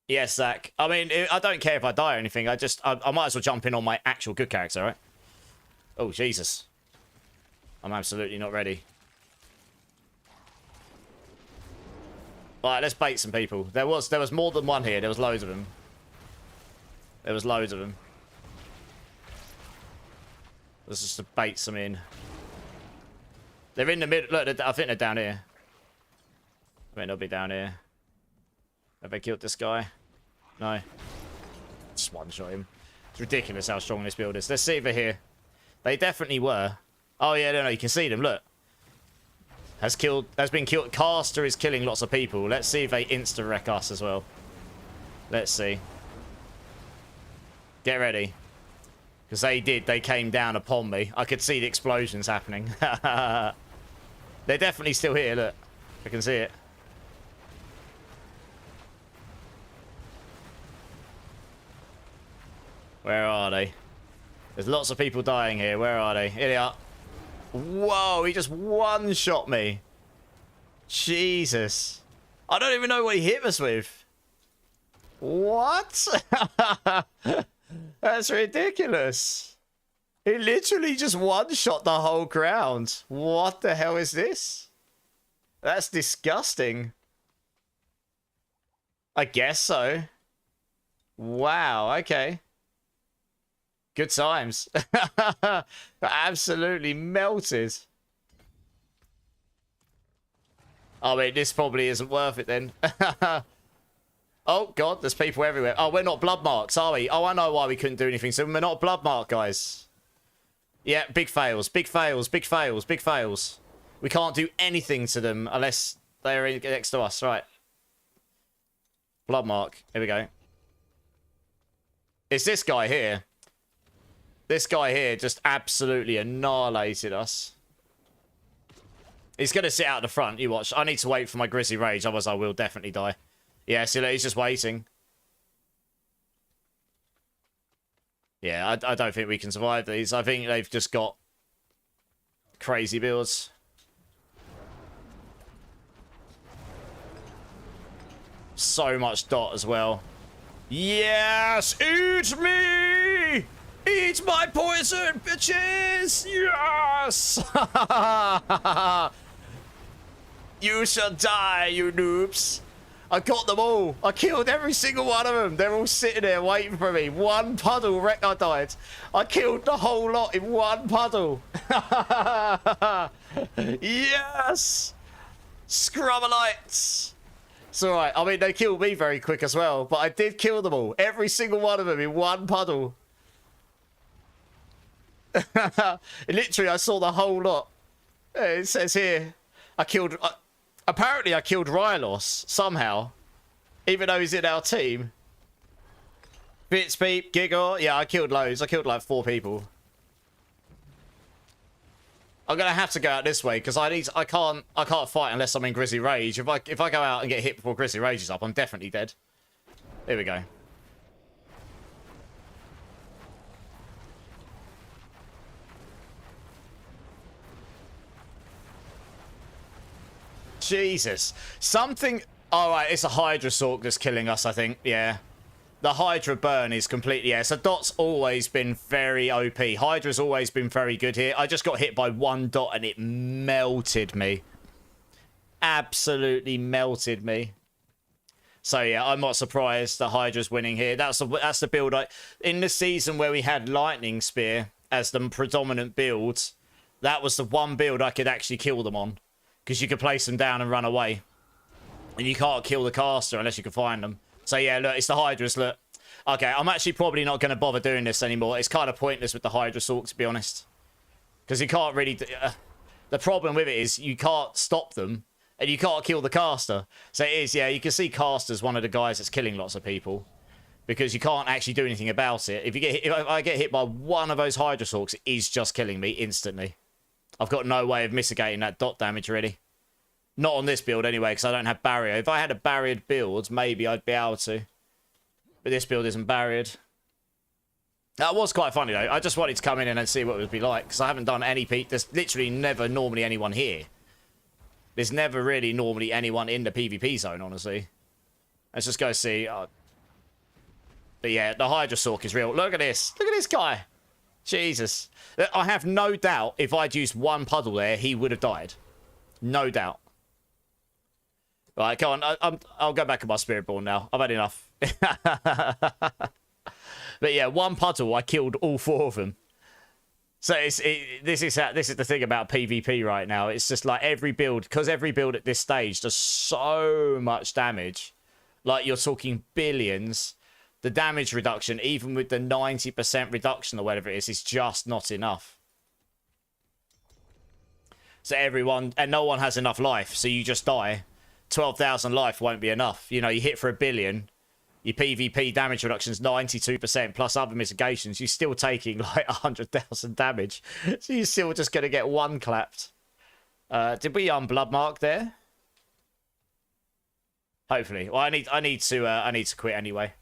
Yes, Zach. I mean, I don't care if I die or anything. I might as well jump in on my actual good character, right? Oh, Jesus. I'm absolutely not ready. Alright, let's bait some people. There was more than one here. There was loads of them. There was loads of them. Let's just bait some in. They're in the middle. Look, I think they're down here. I mean, they'll be down here. Have they killed this guy? No. Just one-shot him. It's ridiculous how strong this build is. Let's see if they're here. They definitely were. Oh, yeah, no, you can see them. Look. Has been killed. Caster is killing lots of people. Let's see if they insta-wreck us as well. Let's see. Get ready. Because they did. They came down upon me. I could see the explosions happening. They're definitely still here. Look. I can see it. Where are they? There's lots of people dying here. Where are they? Here they are. Whoa, he just one-shot me. Jesus. I don't even know what he hit us with. What? That's ridiculous. He literally just one-shot the whole ground. What the hell is this? That's disgusting. I guess so. Wow, okay. Good times. Absolutely melted. I mean, this probably isn't worth it then. Oh, God, there's people everywhere. Oh, we're not blood marks, are we? Oh, I know why we couldn't do anything. So we're not blood mark, guys. Yeah, big fails, big fails, big fails, big fails. We can't do anything to them unless they're next to us. Right. Blood mark. Here we go. It's this guy here. This guy here just absolutely annihilated us. He's going to sit out the front. You watch. I need to wait for my Grizzly Rage, otherwise I will definitely die. Yeah, see, he's just waiting. Yeah, I don't think we can survive these. I think they've just got crazy builds. So much dot as well. Yes! Eat me! Eat my poison, bitches! Yes! You shall die, you noobs. I got them all. I killed every single one of them. They're all sitting there waiting for me. One puddle wreck I died. I killed the whole lot in one puddle. Yes! Scrubbalites! It's alright. I mean, they killed me very quick as well, but I did kill them all. Every single one of them in one puddle. Literally, I saw the whole lot. It says here, I killed... apparently, I killed Rylos somehow. Even though he's in our team. Bitspeep, Giggle. Yeah, I killed loads. I killed like 4 people. I'm gonna have to go out this way because I can't fight unless I'm in Grizzly Rage. If I go out and get hit before Grizzly Rage is up, I'm definitely dead. Here we go. Jesus. Something... Alright, it's a Hydra Sork that's killing us, I think. Yeah. The Hydra burn is completely... Yeah, so Dot's always been very OP. Hydra's always been very good here. I just got hit by 1 dot and it melted me. Absolutely melted me. So yeah, I'm not surprised that Hydra's winning here. That's the build in the season where we had Lightning Spear as the predominant build. That was the one build I could actually kill them on. Because you could place them down and run away. And you can't kill the caster unless you can find them. So yeah, look, it's the Hydras, look. Okay, I'm actually probably not going to bother doing this anymore. It's kind of pointless with the Hydra Sork, to be honest. Because you can't really... the problem with it is you can't stop them. And you can't kill the caster. So it is, yeah, you can see caster's one of the guys that's killing lots of people. Because you can't actually do anything about it. If I get hit by one of those Hydra Sorks, it is just killing me instantly. I've got no way of mitigating that dot damage, really. Not on this build, anyway, because I don't have barrier. If I had a barriered build, maybe I'd be able to. But this build isn't barriered. That was quite funny, though. I just wanted to come in and see what it would be like, because I haven't done any peak. There's literally never normally anyone here. There's never really normally anyone in the PvP zone, honestly. Let's just go see. But yeah, the Hydra Sork is real. Look at this. Look at this guy. Jesus. I have no doubt if I'd used 1 puddle there, he would have died. No doubt. Right, come on. I'll go back to my Spiritborn now. I've had enough. But yeah, 1 puddle, I killed all 4 of them. So this is the thing about PvP right now. It's just like every build, because every build at this stage does so much damage. Like you're talking billions. The damage reduction, even with the 90% reduction or whatever it is just not enough. So everyone, and no one has enough life, so you just die. 12,000 life won't be enough. You know, you hit for 1 billion, your PvP damage reduction is 92%, plus other mitigations, you're still taking like 100,000 damage. So you're still just going to get 1 clapped. Did we Bloodmark there? Hopefully. Well, I need to quit anyway.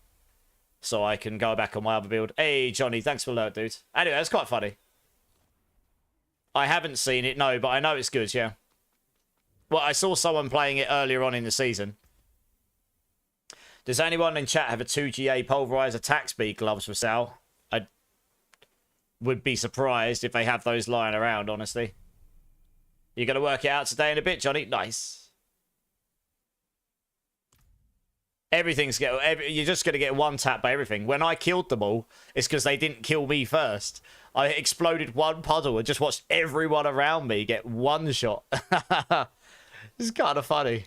So I can go back on my other build. Hey, Johnny, thanks for the alert, dude. Anyway, that's quite funny. I haven't seen it, no, but I know it's good, yeah. Well, I saw someone playing it earlier on in the season. Does anyone in chat have a 2GA Pulverize attack speed gloves for sale? I would be surprised if they have those lying around, honestly. You're going to work it out today in a bit, Johnny? Nice. You're just going to get 1 tap by everything. When I killed them all, it's because they didn't kill me first. I exploded 1 puddle and just watched everyone around me get 1 shot. This is kind of funny.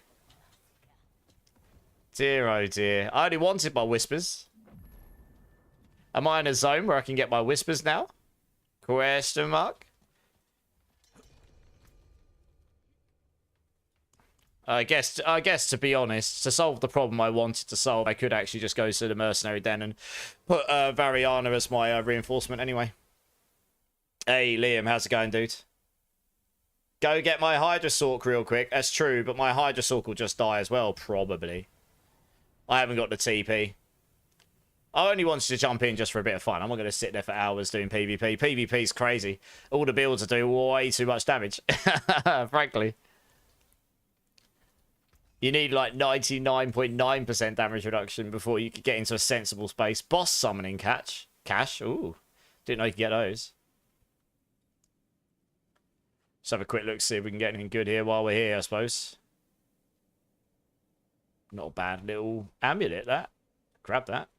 Dear, oh dear. I only wanted my whispers. Am I in a zone where I can get my whispers now? Question mark. I guess to be honest, to solve the problem I wanted to solve, I could actually just go to the mercenary den and put Variana as my reinforcement anyway. Hey Liam, how's it going, dude? Go get my Hydra Sork real quick. That's true, but my Hydra Sork will just die as well, probably. I haven't got the TP. I only wanted to jump in just for a bit of fun. I'm not going to sit there for hours doing PvP. PvP's crazy. All the builds are doing way too much damage, frankly. You need like 99.9% damage reduction before you could get into a sensible space. Boss summoning catch. Cash. Ooh. Didn't know you could get those. Let's have a quick look, see if we can get anything good here while we're here, I suppose. Not a bad little amulet, that. Grab that.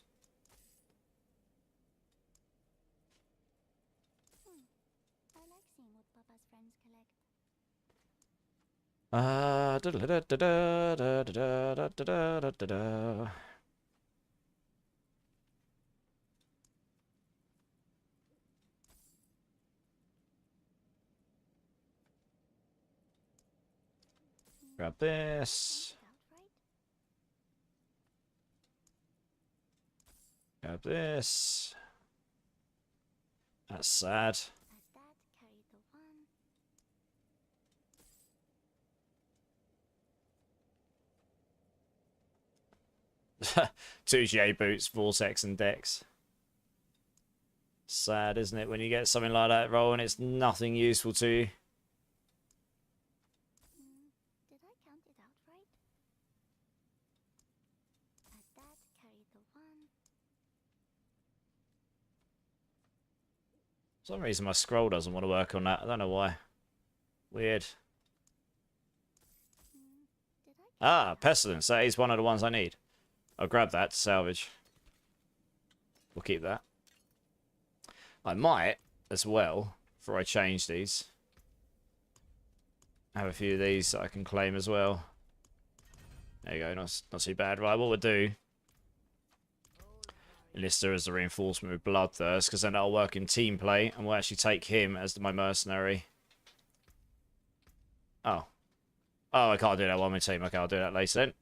Grab this. Grab this. That's sad. Two GA boots, Vortex and Dex. Sad, isn't it, when you get something like that roll and it's nothing useful to you? Did I count it out right? That carried the one. For some reason my scroll doesn't want to work on that. I don't know why. Weird. Ah, Pestilence. That is one of the ones I need. I'll grab that to salvage. We'll keep that. I might, as well, before I change these, have a few of these that I can claim as well. There you go, not too bad. Right, what we'll do, enlist her as a reinforcement with Bloodthirst, because then that'll work in team play, and we'll actually take him as my mercenary. Oh. Oh, I can't do that while I'm in team. Okay, I'll do that later then.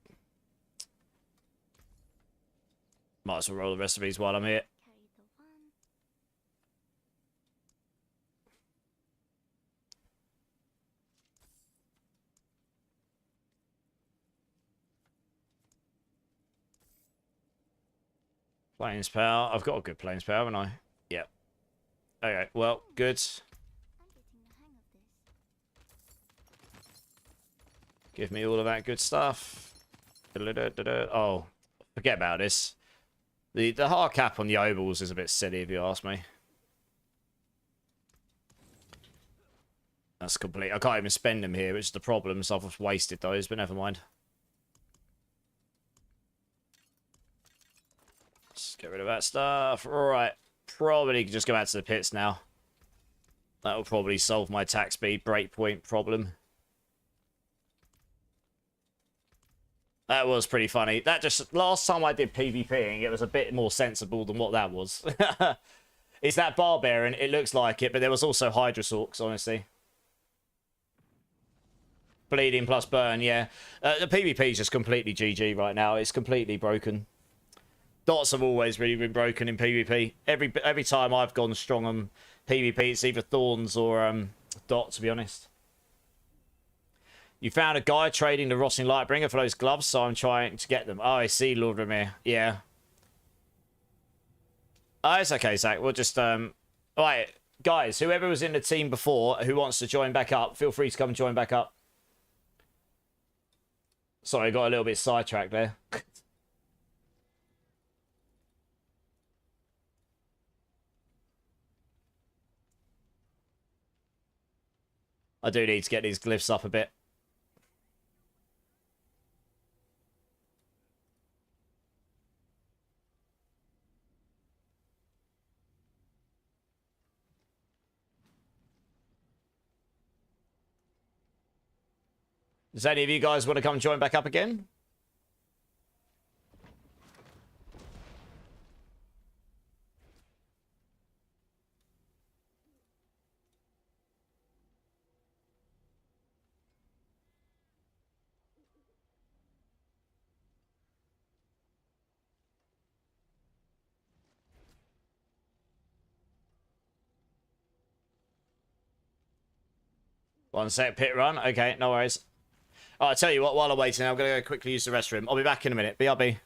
Might as well roll the rest of these while I'm here. Plains power. I've got a good plains power, haven't I? Yep. Okay, well, good. Give me all of that good stuff. Oh, forget about this. The hard cap on the ovals is a bit silly, if you ask me. That's complete. I can't even spend them here, which is the problem. So I've just wasted those, but never mind. Let's get rid of that stuff. Alright. Probably just go back to the pits now. That will probably solve my attack speed breakpoint problem. That was pretty funny. That just... Last time I did PvPing, it was a bit more sensible than what that was. It's that Barbarian. It looks like it, but there was also Hydrosorks, honestly. Bleeding plus burn, yeah. The PvP is just completely GG right now. It's completely broken. Dots have always really been broken in PvP. Every time I've gone strong on PvP, it's either Thorns or Dot, to be honest. You found a guy trading the Rotting Lightbringer for those gloves, so I'm trying to get them. Oh, I see, Lord Ramir. Yeah. Oh, it's okay, Zach. We'll just... Alright, guys, whoever was in the team before who wants to join back up, feel free to come join back up. Sorry, I got a little bit sidetracked there. I do need to get these glyphs up a bit. Does any of you guys want to come join back up again? One sec, pit run. Okay, no worries. Oh, I'll tell you what, while I'm waiting, I'm going to go quickly use the restroom. I'll be back in a minute. BRB.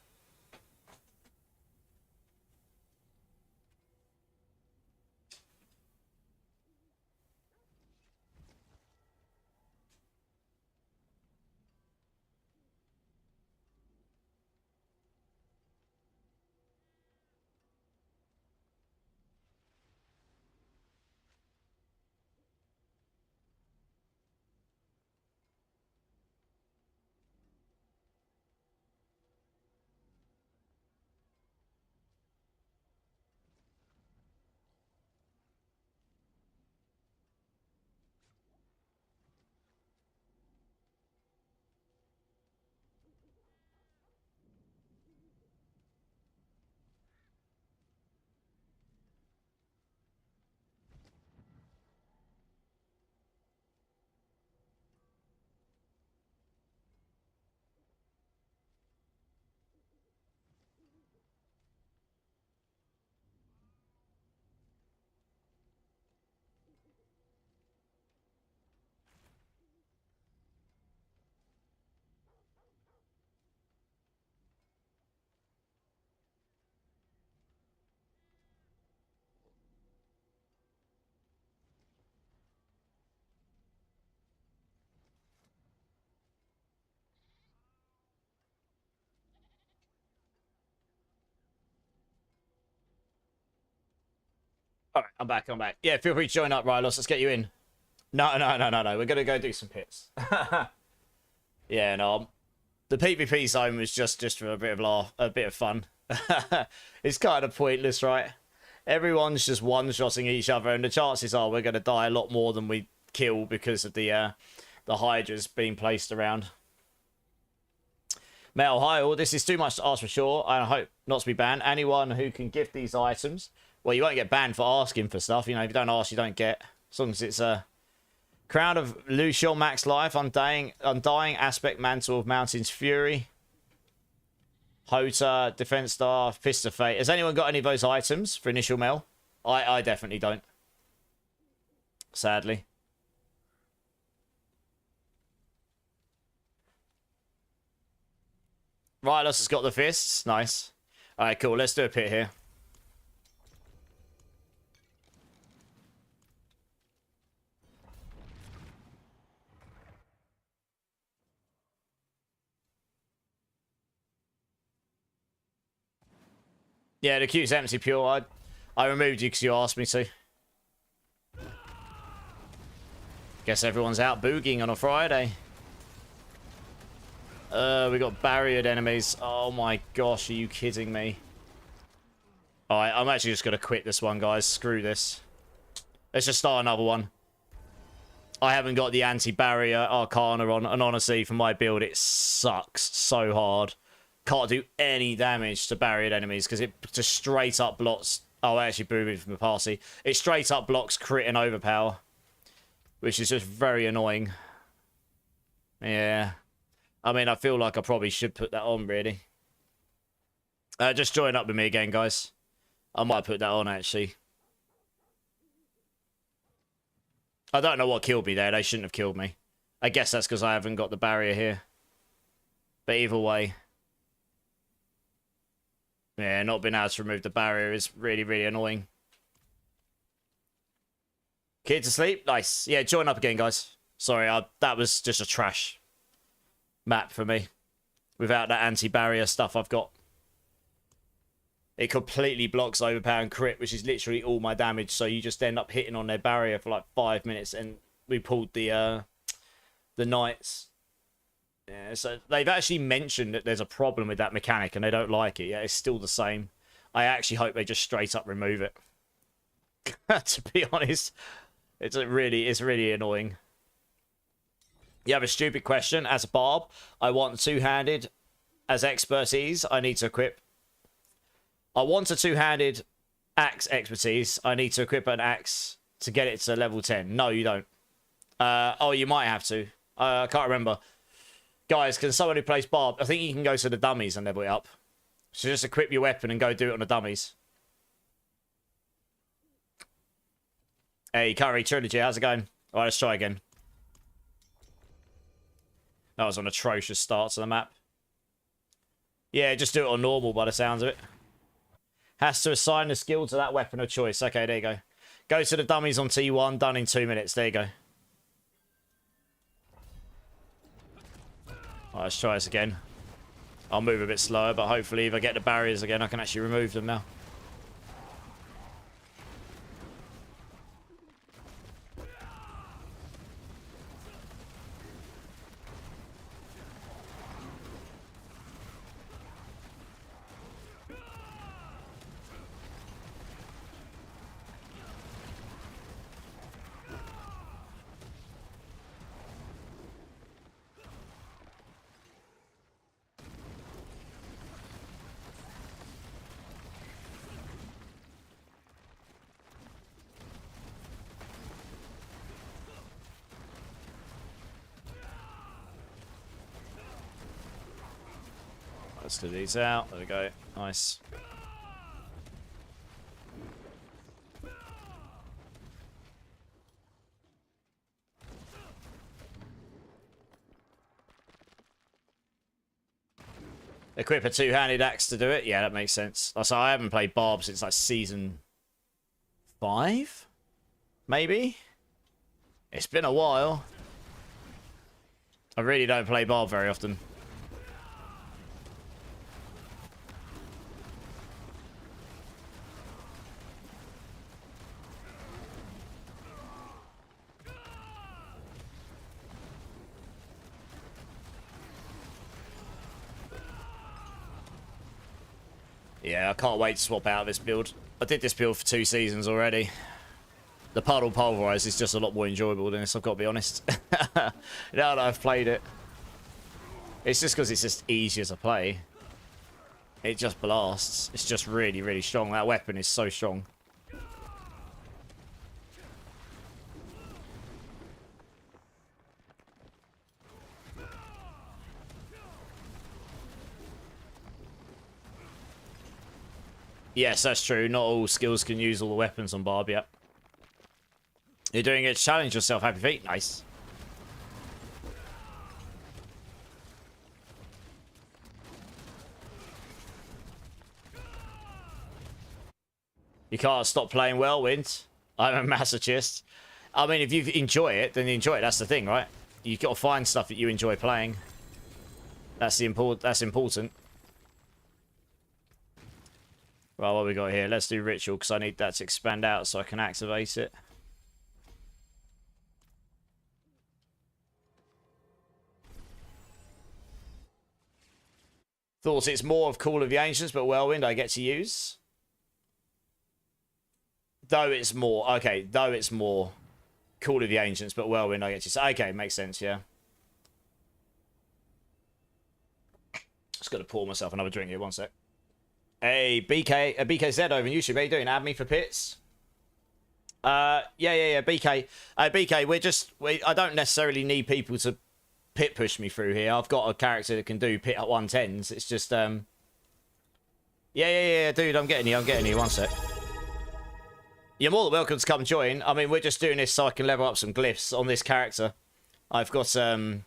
All right, I'm back. I'm back. Yeah, feel free to join up, Rylos. Let's get you in. No. We're gonna go do some pits. Yeah, no. The PvP zone was just for a bit of laugh, a bit of fun. It's kind of pointless, right? Everyone's just one-shotting each other, and the chances are we're gonna die a lot more than we kill because of the hydras being placed around. Metal, hi all. This is too much to ask for sure. I hope not to be banned. Anyone who can gift these items, well, you won't get banned for asking for stuff. You know, if you don't ask, you don't get. As long as it's a Crown of Lucian Max Life, Undying Aspect Mantle of Mountain's Fury, Hota, Defense Staff, Fist of Fate. Has anyone got any of those items for initial mail? I definitely don't. Sadly. Right, has got the fists. Nice. Alright, cool. Let's do a pit here. Yeah, the queue's empty, Pure. I removed you because you asked me to. Guess everyone's out boogieing on a Friday. We got barriered enemies. Oh my gosh, are you kidding me? Alright, I'm actually just going to quit this one, guys. Screw this. Let's just start another one. I haven't got the anti-barrier Arcana on, and honestly, for my build, it sucks so hard. Can't do any damage to barriered enemies because it just straight up blocks. Oh, I actually booed from the party. It straight up blocks crit and overpower, which is just very annoying. Yeah. I mean, I feel like I probably should put that on, really. Just join up with me again, guys. I might put that on, actually. I don't know what killed me there. They shouldn't have killed me. I guess that's because I haven't got the barrier here. But either way. Yeah, not being able to remove the barrier is really, really annoying. Kids asleep? Nice. Yeah, join up again, guys. Sorry, that was just a trash map for me. Without that anti-barrier stuff I've got. It completely blocks overpower and crit, which is literally all my damage. So you just end up hitting on their barrier for like 5 minutes, and we pulled the knights. Yeah, so they've actually mentioned that there's a problem with that mechanic, and they don't like it. Yeah, it's still the same. I actually hope they just straight up remove it. To be honest, it's really annoying. You have a stupid question. As a barb, I want two-handed. As expertise, I need to equip. I want a two-handed axe expertise. I need to equip an axe to get it to level 10. No, you don't. Oh, you might have to. I can't remember. Guys, can someone who plays barb... I think you can go to the dummies and level it up. So just equip your weapon and go do it on the dummies. Hey, Curry Trilogy, how's it going? Alright, let's try again. That was an atrocious start to the map. Yeah, just do it on normal by the sounds of it. Has to assign the skill to that weapon of choice. Okay, there you go. Go to the dummies on T1, done in 2 minutes. There you go. Alright, let's try this again. I'll move a bit slower, but hopefully if I get the barriers again, I can actually remove them now. Let's do these out. There we go. Nice. Equip a two-handed axe to do it. Yeah, that makes sense. So I haven't played Barb since like season 5, maybe. It's been a while. I really don't play Barb very often. Yeah, I can't wait to swap out of this build. I did this build for 2 seasons already. The puddle Pulverise is just a lot more enjoyable than this, I've got to be honest. Now that I've played it. It's just because it's just easier to play. It just blasts. It's just really, really strong. That weapon is so strong. Yes, that's true. Not all skills can use all the weapons on Barb yet. You're doing it. Challenge yourself. Happy feet. Nice. You can't stop playing Whirlwind. I'm a masochist. I mean, if you enjoy it, then you enjoy it. That's the thing, right? You've got to find stuff that you enjoy playing. That's important. Well, what we got here? Let's do ritual because I need that to expand out so I can activate it. Thought it's more of Call of the Ancients, but Whirlwind I get to use. Though it's more Call of the Ancients, but Whirlwind I get to use. Okay, makes sense, yeah. Just got to pour myself another drink here, one sec. Hey, BKZ over on YouTube. How you doing? Add me for pits. Yeah. BK. BK, I don't necessarily need people to pit push me through here. I've got a character that can do pit at 110s. It's just Yeah, dude, I'm getting you. One sec. You're more than welcome to come join. I mean, we're just doing this so I can level up some glyphs on this character. I've got a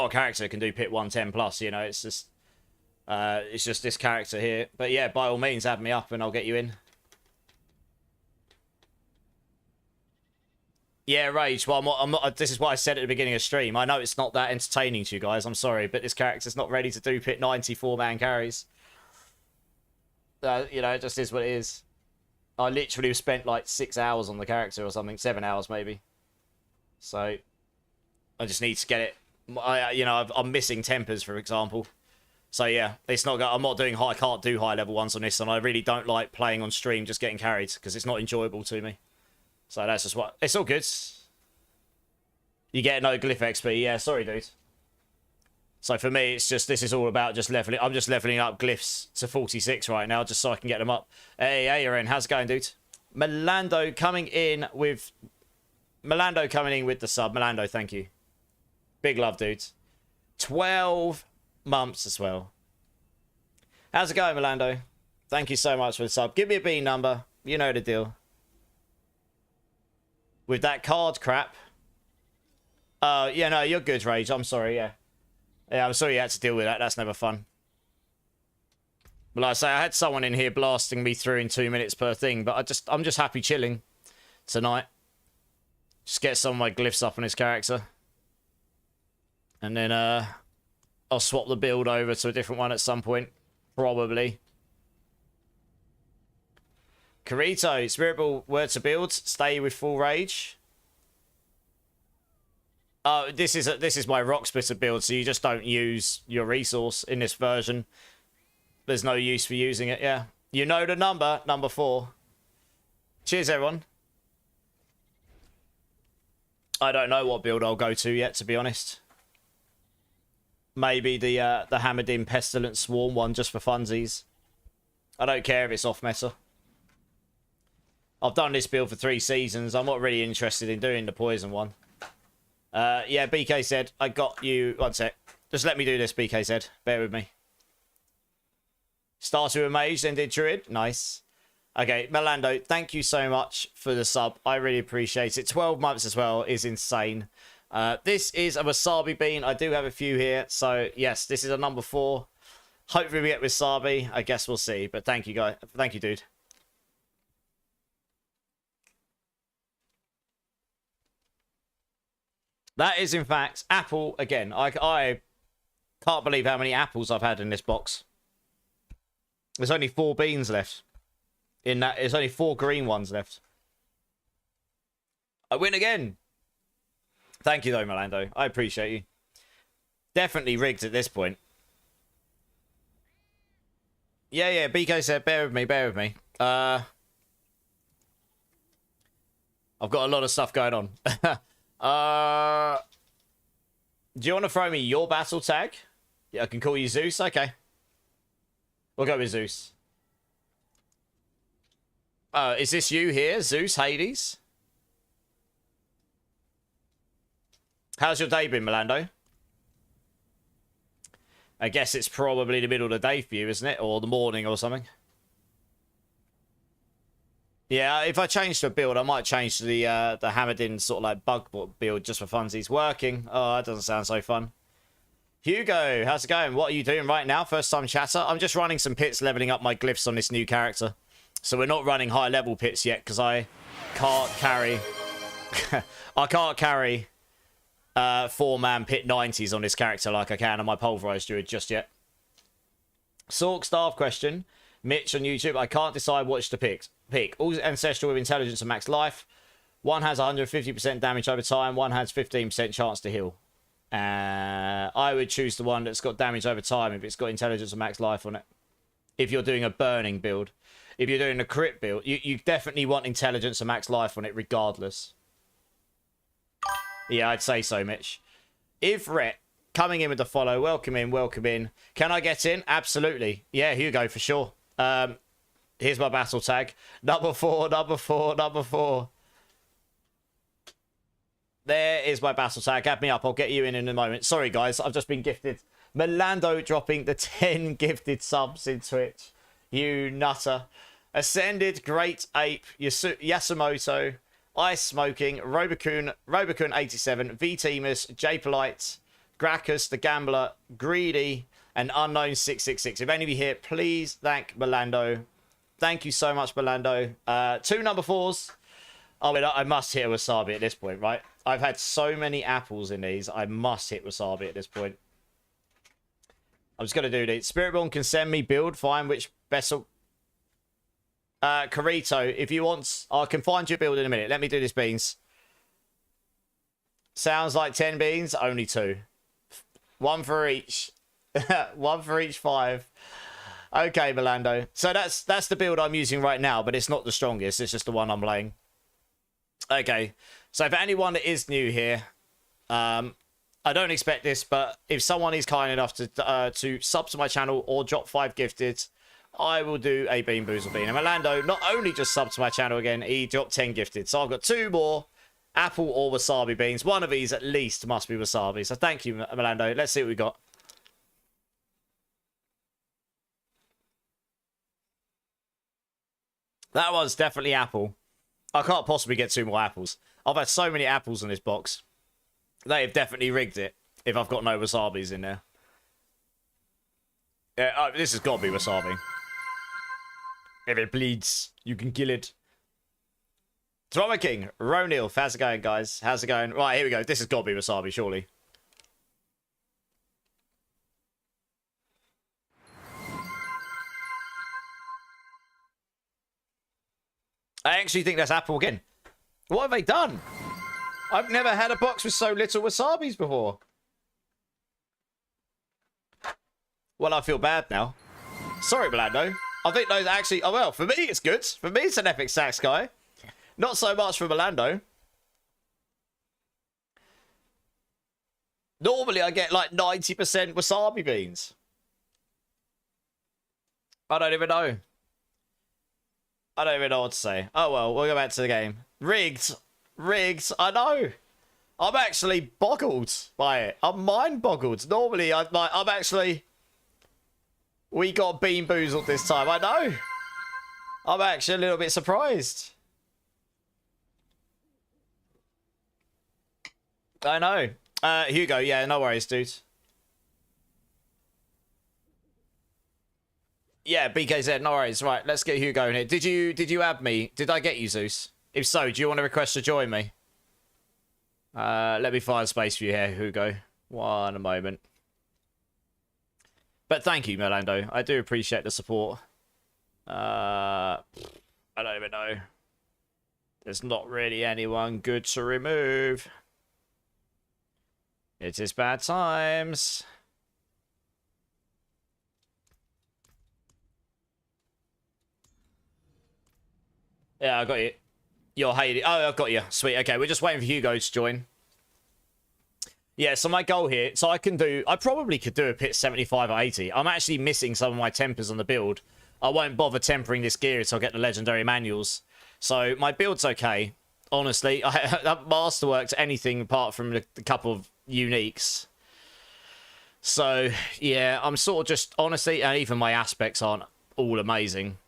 character that can do pit 110 plus, you know, it's just this character here. But yeah, by all means, add me up and I'll get you in. Yeah, Rage. Well, I'm not. This is what I said at the beginning of stream. I know it's not that entertaining to you guys. I'm sorry, but this character's not ready to do pit 94-man carries. You know, it just is what it is. I literally spent like 6 hours on the character or something, 7 hours maybe. So I just need to get it. I'm missing tempers, for example. So yeah, it's not. I'm not doing high. I can't do high level ones on this, and I really don't like playing on stream just getting carried because it's not enjoyable to me. So that's just what. It's all good. You get no glyph XP. Yeah, sorry, dude. So for me, it's just this is all about just leveling. I'm just leveling up glyphs to 46 right now, just so I can get them up. Hey, Aaron, how's it going, dude? Melando coming in with the sub. Melando, thank you. Big love, dude. 12 months as well. How's it going, Melando? Thank you so much for the sub. Give me a B number. You know the deal. With that card crap. Yeah, no, you're good, Rage. I'm sorry, yeah. Yeah, I'm sorry you had to deal with that. That's never fun. But like I say, I had someone in here blasting me through in 2 minutes per thing, but I'm just happy chilling tonight. Just get some of my glyphs up on his character. And then I'll swap the build over to a different one at some point. Probably. Carito, Spiritborn word to build. Stay with full rage. This is my rock splitter build, so you just don't use your resource in this version. There's no use for using it, yeah. You know the number, number 4. Cheers, everyone. I don't know what build I'll go to yet, to be honest. Maybe the hammered in Pestilent Swarm one just for funsies. I don't care if it's off meta. I've done this build for 3 seasons. I'm not really interested in doing the poison one. Yeah, BK said, I got you. One sec. Just let me do this, BK said. Bear with me. Started with Mage, then did Druid. Nice. Okay, Melando, thank you so much for the sub. I really appreciate it. 12 months as well is insane. This is a Wasabi bean. I do have a few here. So, yes, this is a number 4. Hopefully we get Wasabi. I guess we'll see. But thank you, guys. Thank you, dude. That is, in fact, apple again. I can't believe how many apples I've had in this box. There's only 4 beans left. There's only 4 green ones left. I win again. Thank you, though, Melando. I appreciate you. Definitely rigged at this point. Yeah, BK said, bear with me. I've got a lot of stuff going on. Do you want to throw me your battle tag? Yeah, I can call you Zeus. Okay. We'll go with Zeus. Is this you here, Zeus Hades? How's your day been, Milando? I guess it's probably the middle of the day for you, isn't it? Or the morning or something. Yeah, if I change to a build, I might change to the Hammered-in sort of like bug build just for funsies. Working. Oh, that doesn't sound so fun. Hugo, how's it going? What are you doing right now? First time chatter? I'm just running some pits, leveling up my glyphs on this new character. So we're not running high level pits yet because I can't carry... I can't carry 4-man pit 90s on this character like I can on my Pulverise Druid just yet. Sork staff question. Mitch on YouTube. I can't decide which to pick. All ancestral with intelligence and max life. One has 150% damage over time. One has 15% chance to heal. I would choose the one that's got damage over time if it's got intelligence and max life on it. If you're doing a burning build. If you're doing a crit build, you definitely want intelligence and max life on it regardless. Yeah, I'd say so, Mitch. Ivret, coming in with the follow. Welcome in, welcome in. Can I get in? Absolutely. Yeah, Hugo, for sure. Here's my battle tag. Number 4. There is my battle tag. Add me up. I'll get you in a moment. Sorry, guys. I've just been gifted. Milando dropping the 10 gifted subs in Twitch. You nutter. Ascended, Great Ape, Yasumoto, Ice Smoking, Robocun 87, V-Teamers, J-Polite, Gracchus, The Gambler, Greedy, and Unknown 666. If any of you here, please thank Milando. Thank you so much, Milando. 2 number 4s. Oh, wait, I must hit a Wasabi at this point, right? I've had so many apples in these. I must hit Wasabi at this point. I'm just going to do this. Spiritborn can send me build. Find which vessel. Carito, if you want, I can find you a build in a minute. Let me do this, beans. Sounds like 10 beans. Only 2. 1 for each. 1 for each 5. Okay, Milando. So that's the build I'm using right now, but it's not the strongest. It's just the one I'm playing. Okay. So for anyone that is new here, I don't expect this, but if someone is kind enough to sub to my channel or drop 5 gifted, I will do a Bean Boozle Bean. And Milando not only just subbed to my channel again, he dropped 10 gifted. So I've got 2 more apple or wasabi beans. One of these at least must be wasabi. So thank you, Milando. Let's see what we got. That one's definitely apple. I can't possibly get 2 more apples. I've had so many apples in this box. They have definitely rigged it if I've got no wasabis in there. Yeah, this has got to be wasabi. If it bleeds, you can kill it. Drama King, Ronil, how's it going, guys? How's it going? Right, here we go. This has got to be wasabi, surely. I actually think that's apple again. What have they done? I've never had a box with so little wasabis before. Well, I feel bad now. Sorry, Milando. I think those actually... Oh, well, for me, it's good. For me, it's an epic sax guy. Not so much for Milando. Normally, I get like 90% wasabi beans. I don't even know. I don't even know what to say. Oh, well, we'll go back to the game. Rigged. Rigged. I know. I'm actually boggled by it. I'm mind boggled. Normally, I'm actually... We got Bean Boozled this time. I know. I'm actually a little bit surprised. I know. Hugo, yeah, no worries, dude. Yeah, BKZ, no worries. Right, let's get Hugo in here. Did you add me? Did I get you, Zeus? If so, do you want to request to join me? Let me find space for you here, Hugo. One moment. But thank you, Milando. I do appreciate the support. I don't even know. There's not really anyone good to remove. It is bad times. Yeah, I got you. You're Haley. Oh, I've got you. Sweet. Okay, we're just waiting for Hugo to join. Yeah, so my goal here, so I probably could do a pit 75 or 80. I'm actually missing some of my tempers on the build. I won't bother tempering this gear until I get the legendary manuals. So my build's okay. Honestly, I haven't masterworked anything apart from a couple of uniques. So, yeah, I'm sort of just, honestly, and even my aspects aren't all amazing.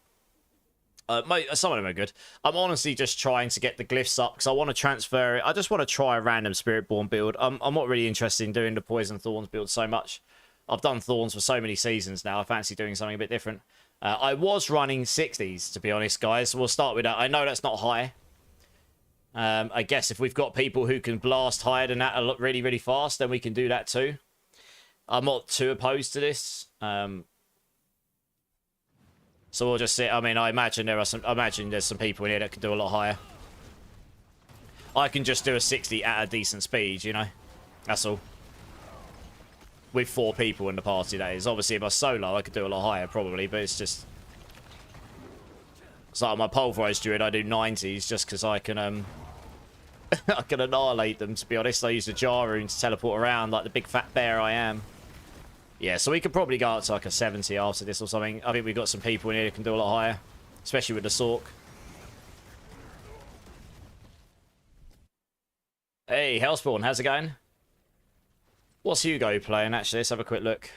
Some of them are good. I'm honestly just trying to get the glyphs up because I want to transfer it. I just want to try a random Spiritborn build. I'm not really interested in doing the Poison Thorns build so much. I've done Thorns for so many seasons now. I fancy doing something a bit different. I was running 60s, to be honest, guys. We'll start with that. I know that's not high. I guess if we've got people who can blast higher than that a lot really, really fast, then we can do that too. I'm not too opposed to this. So we'll just see. I mean, I imagine there's some people in here that can do a lot higher. I can just do a 60 at a decent speed, you know. That's all. With 4 people in the party, that is. Obviously, if I was solo, I could do a lot higher, probably, but it's just... So like my Pulverise Druid, I do 90s just because I can, I can annihilate them, to be honest. I use the jar rune to teleport around like the big fat bear I am. Yeah, so we could probably go up to like a 70 after this or something. I think we've got some people in here who can do a lot higher. Especially with the Sork. Hey, Hellspawn, how's it going? What's Hugo playing, actually? Let's have a quick look.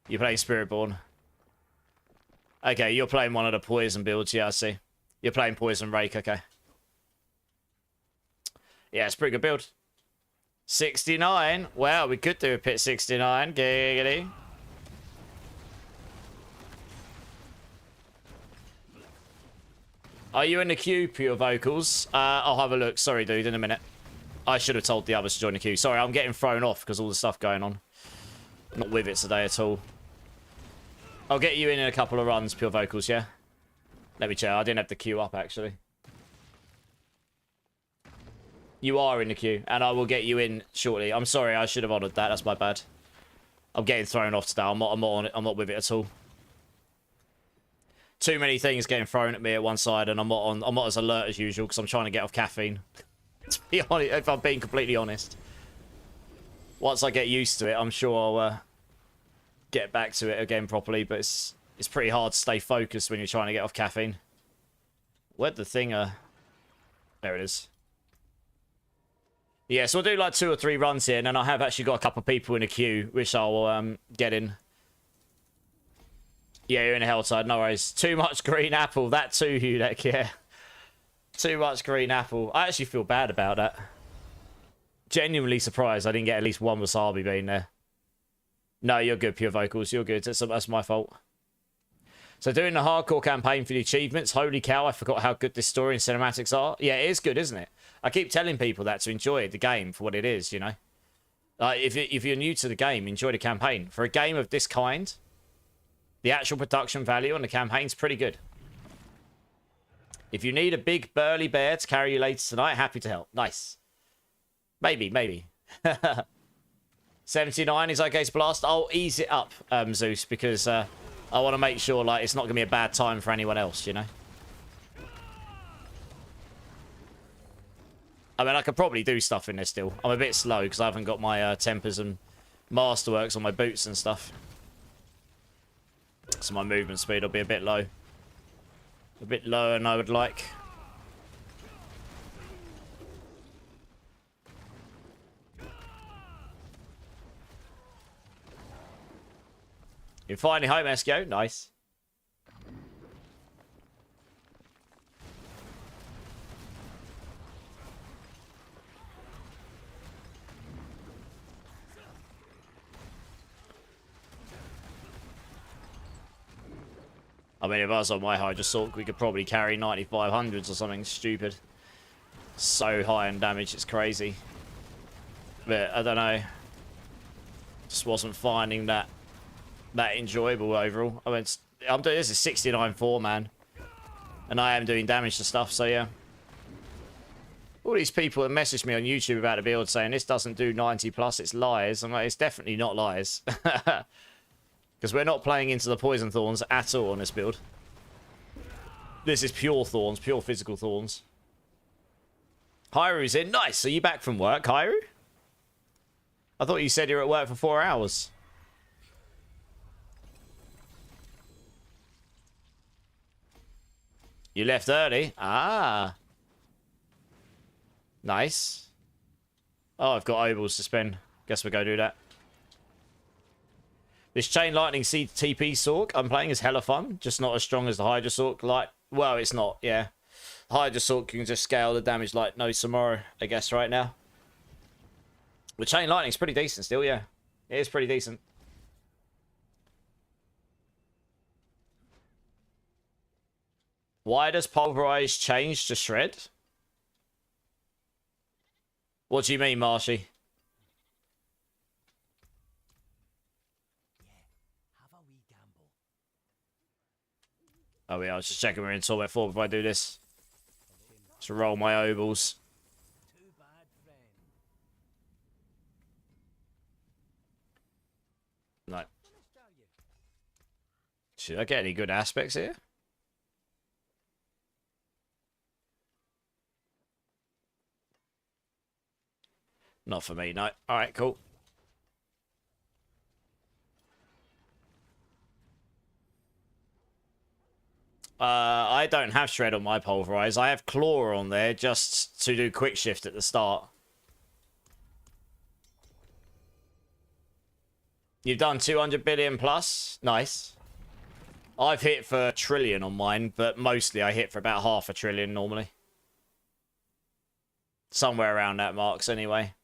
You're playing Spiritborn. Okay, you're playing one of the Poison builds. Yeah, I see. You're playing Poison Rake, okay. Yeah, it's a pretty good build. 69. Wow, we could do a pit 69. Giggity. Are you in the queue, Pure Vocals? I'll have a look. Sorry, dude, in a minute. I should have told the others to join the queue. Sorry, I'm getting thrown off because all the stuff going on. I'm not with it today at all. I'll get you in a couple of runs, Pure Vocals, yeah? Let me check. I didn't have the queue up, actually. You are in the queue, and I will get you in shortly. I'm sorry, I should have honoured that. That's my bad. I'm getting thrown off today. I'm not on it. I'm not with it at all. Too many things getting thrown at me at one side, and I'm not as alert as usual because I'm trying to get off caffeine. To be honest, if I'm being completely honest. Once I get used to it, I'm sure I'll get back to it again properly, but it's pretty hard to stay focused when you're trying to get off caffeine. Where'd the thing there it is. Yeah, so we'll do like 2 or 3 runs here, and then I have actually got a couple of people in a queue, which I'll get in. Yeah, you're in a Helltide, no worries. Too much green apple, that too, Hudek, yeah. Too much green apple. I actually feel bad about that. Genuinely surprised I didn't get at least one wasabi bean there. No, you're good, Pure Vocals, you're good. That's my fault. So doing the hardcore campaign for the achievements, holy cow, I forgot how good this story and cinematics are. Yeah, it is good, isn't it? I keep telling people that to enjoy the game for what it is, you know? If you're new to the game, enjoy the campaign. For a game of this kind, the actual production value on the campaign's pretty good. If you need a big burly bear to carry you later tonight, happy to help. Nice. Maybe. 79 is okay to blast. I'll ease it up, Zeus, because I want to make sure like it's not going to be a bad time for anyone else, you know? I mean, I could probably do stuff in there still. I'm a bit slow because I haven't got my tempers and masterworks on my boots and stuff. So my movement speed will be a bit low. A bit lower than I would like. You're finally home, Esco. Nice. I mean, if I was on my high, I just thought we could probably carry 9500s or something stupid. So high in damage, it's crazy. But I don't know. Just wasn't finding that enjoyable overall. I mean, I'm doing this is 69-4, man, and I am doing damage to stuff. So yeah. All these people that messaged me on YouTube about the build saying this doesn't do 90 plus, it's lies. I'm like, it's definitely not lies. Because we're not playing into the Poison Thorns at all on this build. This is pure Thorns, pure physical Thorns. Hyru's in. Nice. Are you back from work, Hyru? I thought you said you were at work for 4 hours. You left early? Ah. Nice. Oh, I've got obols to spend. Guess we'll go do that. This Chain Lightning CTP Sork I'm playing is hella fun. Just not as strong as the Hydra Sork. Like, well, it's not, yeah. Hydra Sork can just scale the damage like no tomorrow, I guess, right now. The Chain Lightning's pretty decent still, yeah. It is pretty decent. Why does Pulverize change to Shred? What do you mean, Marshy? Oh yeah, I was just checking we're in Torment 4 before I do this. Let's roll my obols. Like, should I get any good aspects here? Not for me, no. Alright, cool. I don't have Shred on my Pulverize. I have Claw on there just to do quick shift at the start. You've done 200 billion plus. Nice. I've hit for a trillion on mine, but mostly I hit for about 500 billion normally. Somewhere around that marks anyway.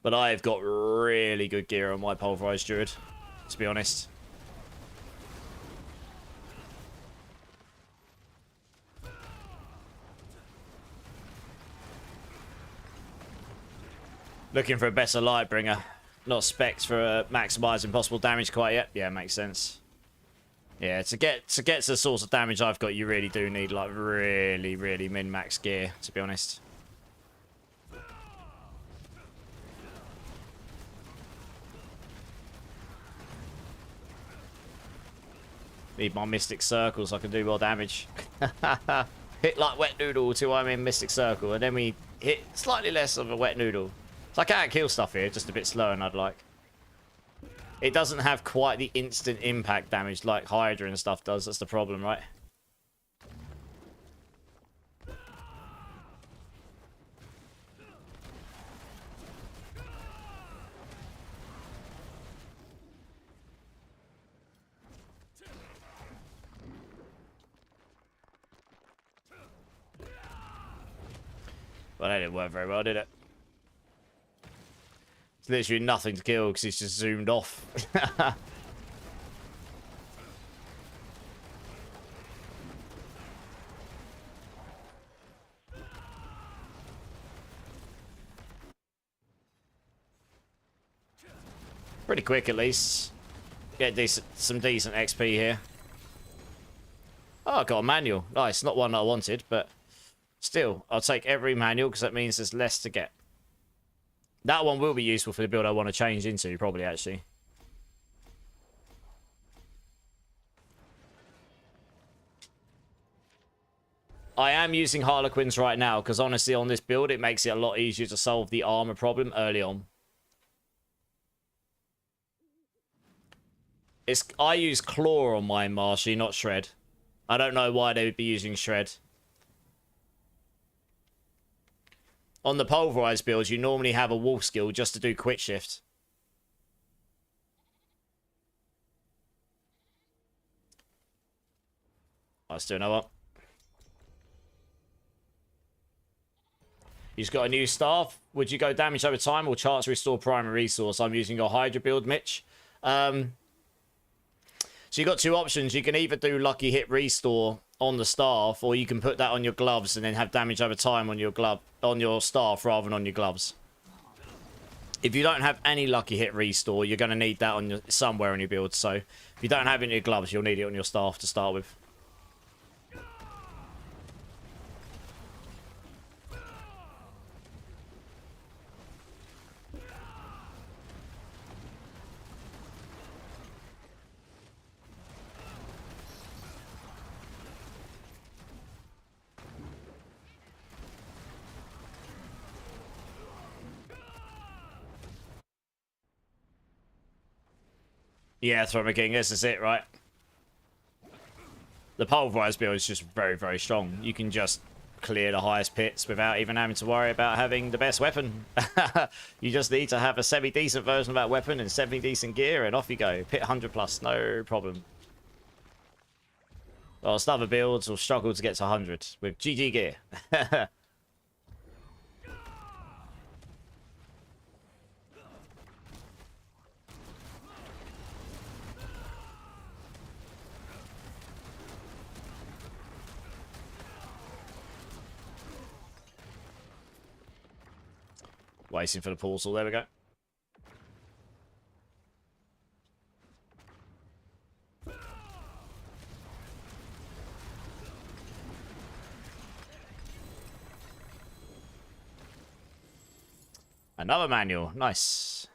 But I've got really good gear on my Pulverized Druid, to be honest. Looking for a better Lightbringer. Not specs for maximising possible damage quite yet. Yeah, makes sense. Yeah, to get to the source of damage I've got, you really do need like really min-max gear, to be honest. Need my Mystic Circle so I can do more damage. Hit like Wet Noodle till I'm in Mystic Circle, and then we hit slightly less of a Wet Noodle. So I can't kill stuff here, just a bit slower than I'd like. It doesn't have quite the instant impact damage like Hydra and stuff does. That's the problem, right? Well, that didn't work very well, did it? It's literally nothing to kill because he's just zoomed off. Pretty quick at least. Get some decent XP here. Oh, I got a manual. Nice, not one that I wanted, but still, I'll take every manual because that means there's less to get. That one will be useful for the build I want to change into, probably, actually. I am using Harlequins right now, because honestly, on this build, it makes it a lot easier to solve the armor problem early on. I use Claw on mine, Marshy, not Shred. I don't know why they would be using Shred. On the Pulverized builds, you normally have a Wolf skill just to do quick shift. Let's do another one. You just got a new staff. Would you go damage over time or chance to restore primary resource? I'm using your Hydra build, Mitch. So you got two options. You can either do lucky hit restore on the staff, or you can put that on your gloves and then have damage over time on your staff rather than on your gloves. If you don't have any lucky hit restore, you're going to need that on somewhere on your build. So if you don't have it in your gloves, you'll need it on your staff to start with. Yeah, Thrummer King, this is it, right? The Pulverise build is just very, very strong. You can just clear the highest pits without even having to worry about having the best weapon. You just need to have a semi-decent version of that weapon and semi-decent gear, and off you go. Pit 100 plus, no problem. Well, some other builds will struggle to get to 100 with GG gear. Waiting for the portal, there we go. Another manual, nice.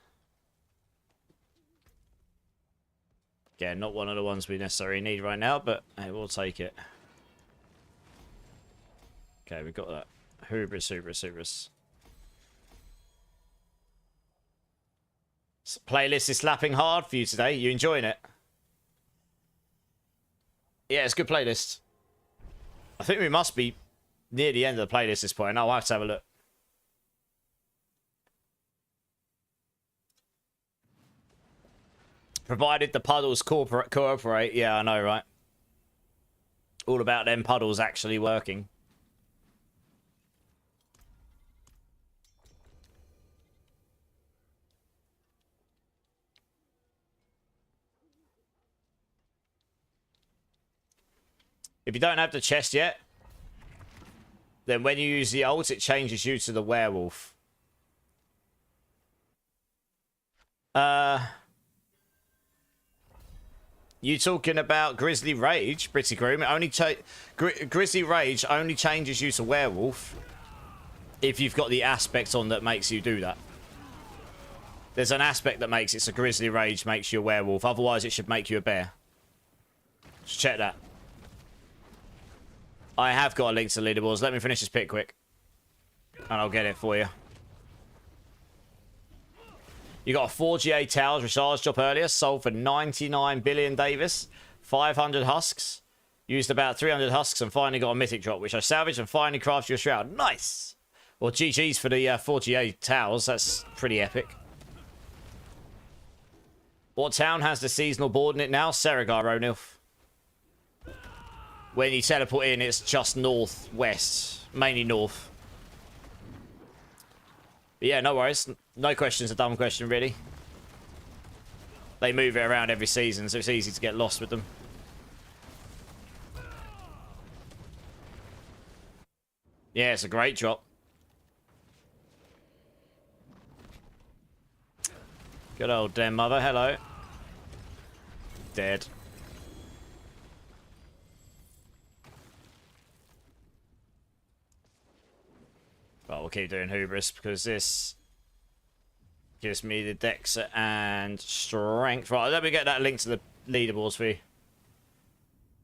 Yeah, not one of the ones we necessarily need right now, but hey, we'll take it. Okay, we've got that. Hubris. Playlist is slapping hard for you today. You enjoying it? Yeah, it's a good playlist. I think we must be near the end of the playlist at this point. I'll have to have a look. Provided the puddles cooperate. Yeah, I know, right? All about them puddles actually working. If you don't have the chest yet, then when you use the ult, it changes you to the werewolf. You talking about Grizzly Rage, Pretty Groom? Grizzly Rage only changes you to werewolf if you've got the aspect on that makes you do that. There's an aspect that makes it so Grizzly Rage makes you a werewolf. Otherwise, it should make you a bear. Just check that. I have got a link to the leaderboards. Let me finish this pit quick. And I'll get it for you. You got a 4GA Towers recharge drop earlier. Sold for 99 billion Davis. 500 husks. Used about 300 husks and finally got a mythic drop, which I salvaged and finally crafted your shroud. Nice! Well, GG's for the 4GA Towers. That's pretty epic. What town has the seasonal board in it now? Seragar, Ronilf. When you teleport in, it's just northwest. Mainly north. But yeah, no worries. No question's a dumb question, really. They move it around every season, so it's easy to get lost with them. Yeah, it's a great drop. Good old Den Mother, hello. Dead. But we'll keep doing Hubris because this gives me the Dex and Strength. Right, let me get that link to the leaderboards for you.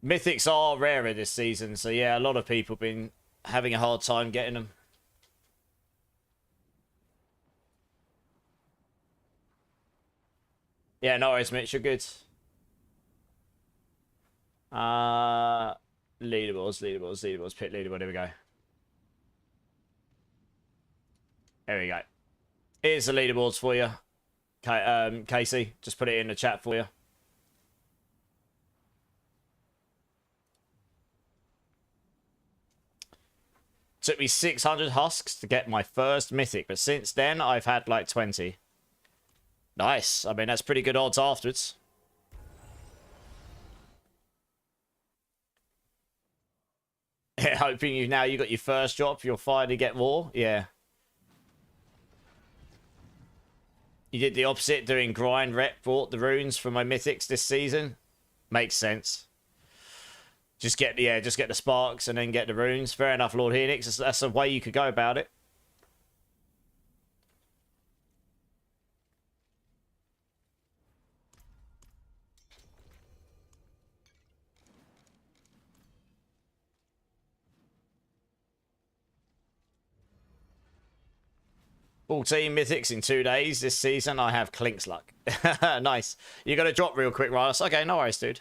Mythics are rarer this season, so yeah, a lot of people have been having a hard time getting them. Yeah, no worries, Mitch, you're good. Leaderboards, pit leaderboard, here we go. There we go. Here's the leaderboards for you. Casey, just put it in the chat for you. Took me 600 husks to get my first mythic, but since then I've had like 20. Nice. I mean, that's pretty good odds afterwards. Yeah, hoping you got your first drop, you'll finally get more. Yeah. You did the opposite, doing grind rep, bought the runes for my mythics this season. Makes sense. Just get the sparks and then get the runes. Fair enough, Lord Helix. That's a way you could go about it. 14 mythics in 2 days this season. I have Clink's luck. Nice. You're going to drop real quick, Riles. Okay, no worries, dude.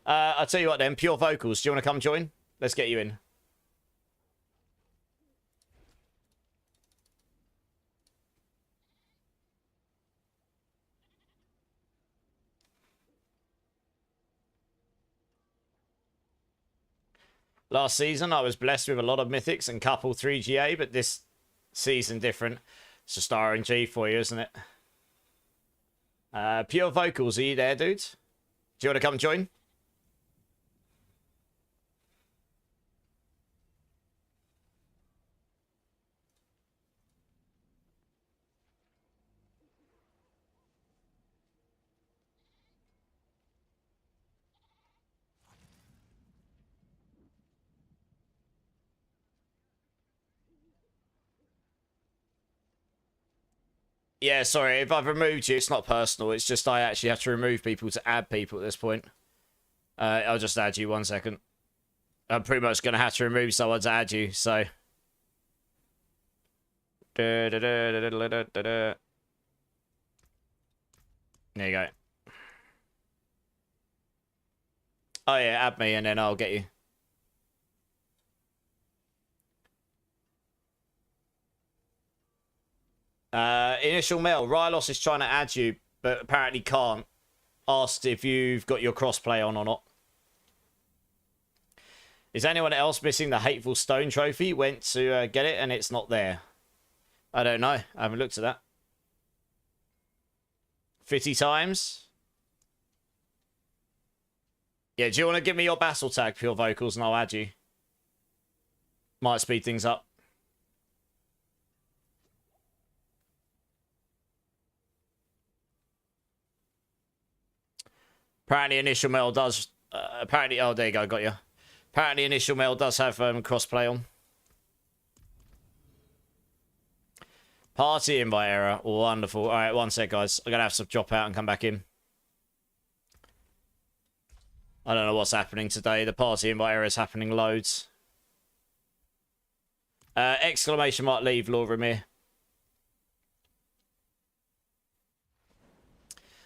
I'll tell you what then. Pure Vocals. Do you want to come join? Let's get you in. Last season, I was blessed with a lot of mythics and couple 3GA, but this season different. It's just RNG for you, isn't it? Pure Vocals, are you there, dude? Do you want to come join? Yeah, sorry, if I've removed you, it's not personal. It's just I actually have to remove people to add people at this point. I'll just add you 1 second. I'm pretty much going to have to remove someone to add you, so... There you go. Oh yeah, add me and then I'll get you. Initial mail. Rylos is trying to add you, but apparently can't. Asked if you've got your crossplay on or not. Is anyone else missing the Hateful Stone trophy? Went to get it and it's not there. I don't know. I haven't looked at that. 50 times? Yeah, do you want to give me your battle tag, Pure Vocals, and I'll add you? Might speed things up. Apparently initial mail does... apparently... Oh, there you go. Got you. Apparently initial mail does have crossplay on. Party invite error. Wonderful. Alright, 1 sec, guys. I'm going to have to drop out and come back in. I don't know what's happening today. The party invite error is happening loads. Exclamation mark leave, Laura Ramir.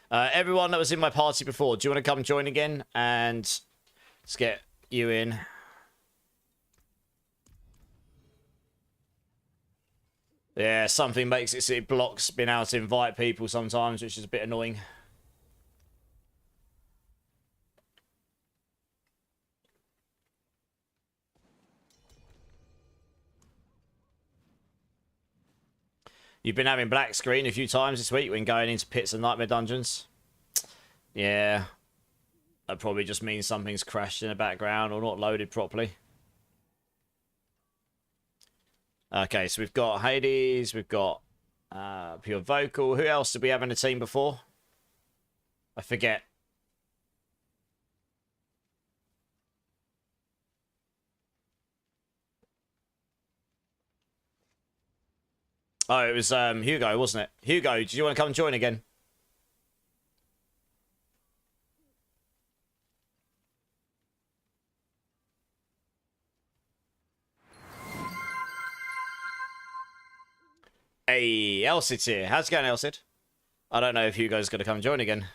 Everyone that was in my party before, do you want to come join again? And let's get you in. Yeah, something makes it so it blocks being able to invite people sometimes, which is a bit annoying. You've been having black screen a few times this week when going into pits and nightmare dungeons. Yeah. That probably just means something's crashed in the background or not loaded properly. Okay, so we've got Hades, we've got Pure Vocal. Who else did we have in the team before? I forget. Oh, it was Hugo, wasn't it? Hugo, do you want to come join again? Hey, Elsid's here. How's it going, Elsid? I don't know if Hugo's going to come join again.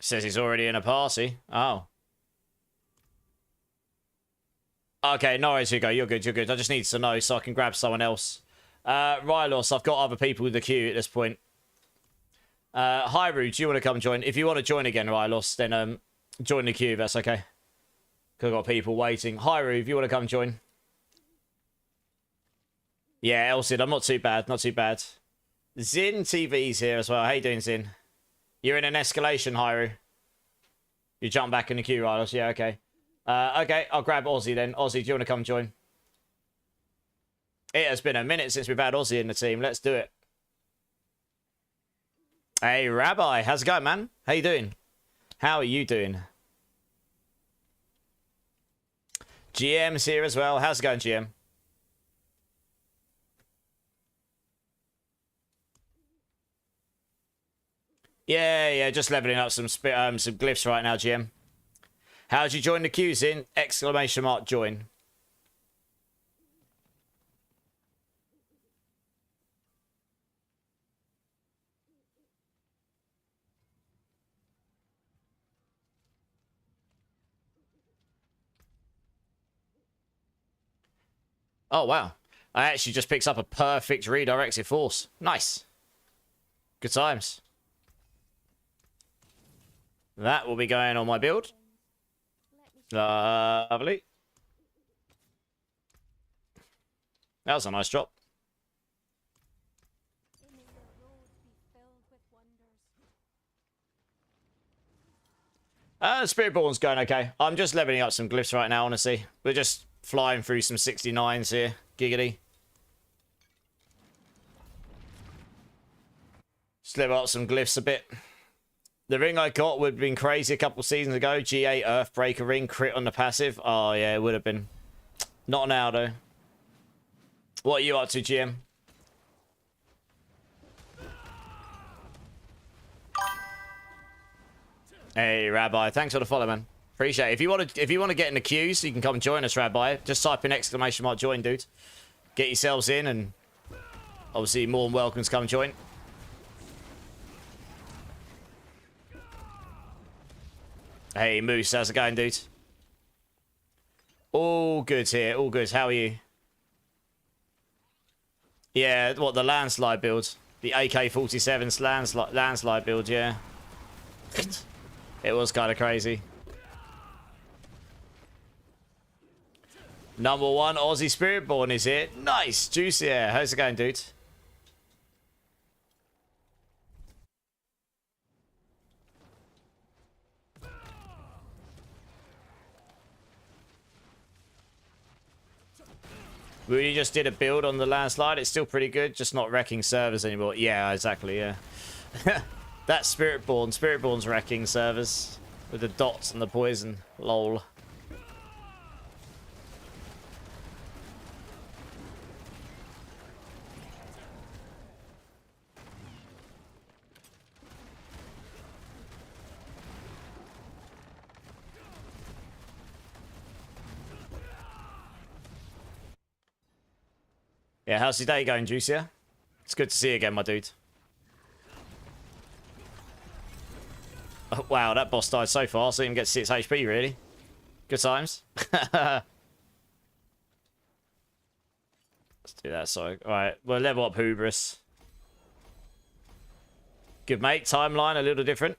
Says he's already in a party. Oh. Okay, no worries, Hugo. You're good, you're good. I just need to know so I can grab someone else. Rylos, I've got other people in the queue at this point. Hyru, do you want to come join? If you want to join again, Rylos, then join the queue, that's okay. Because I've got people waiting. Hyru, if you want to come join. Yeah, Elsid, I'm not too bad, not too bad. Zin TV's here as well. How you doing, Zin? You're in an escalation, Hyru. You jump back in the queue, Rylos. Yeah, okay. Okay, I'll grab Aussie then. Aussie, do you want to come join? It has been a minute since we've had Aussie in the team. Let's do it. Hey, Rabbi. How's it going, man? How you doing? How are you doing? GM's here as well. How's it going, GM? Yeah, just leveling up some glyphs right now, GM. How'd you join the queues in? Exclamation mark join. Oh, wow. I actually just picks up a perfect redirected force. Nice. Good times. That will be going on my build. Lovely. That was a nice drop. Spiritborn's going okay. I'm just leveling up some glyphs right now, honestly. We're just flying through some 69s here. Giggity. Just level up some glyphs a bit. The ring I got would have been crazy a couple seasons ago. G8 Earthbreaker ring, crit on the passive. Oh, yeah, it would have been. Not now, though. What are you up to, GM? Hey, Rabbi. Thanks for the follow, man. Appreciate it. If you want to get in the queues, you can come join us, Rabbi. Just type in ! join, dude. Get yourselves in, and obviously more than welcome to come join. Hey, Moose, how's it going, dude? All good here, all good. How are you? Yeah, what, the landslide build? The AK-47's landslide build, yeah. It was kind of crazy. Number 1 Aussie Spiritborn is here. Nice, juicy air. How's it going, dude? We just did a build on the landslide. It's still pretty good, just not wrecking servers anymore. Yeah, exactly, yeah. That's Spiritborn. Spiritborn's wrecking servers with the dots and the poison. Lol. Yeah, how's your day going, Juicier? It's good to see you again, my dude. Oh, wow, that boss died so fast. I didn't even get 6 HP, really. Good times. Let's do that, so. Alright, we'll level up Hubris. Good, mate. Timeline, a little different.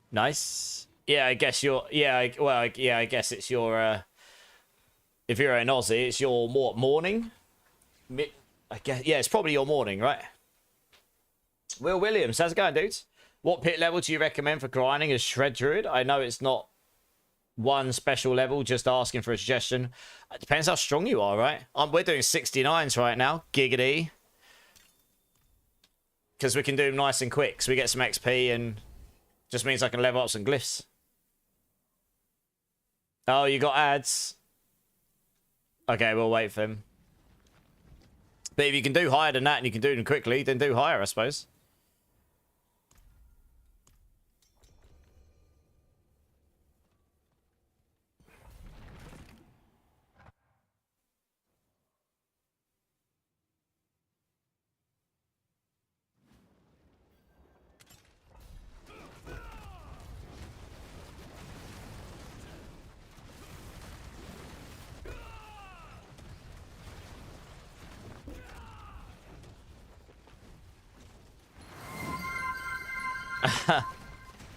Nice. Yeah, I guess you're... Yeah, well, yeah, I guess it's your... if you're an Aussie, it's your morning? I guess, yeah, it's probably your morning, right? Will Williams, how's it going, dudes? What pit level do you recommend for grinding as Shred Druid? I know it's not one special level, just asking for a suggestion. It depends how strong you are, right? We're doing 69s right now. Giggity. Because we can do them nice and quick. So we get some XP and just means I can level up some glyphs. Oh, you got ads. Okay, we'll wait for him. But if you can do higher than that and you can do them quickly, then do higher, I suppose.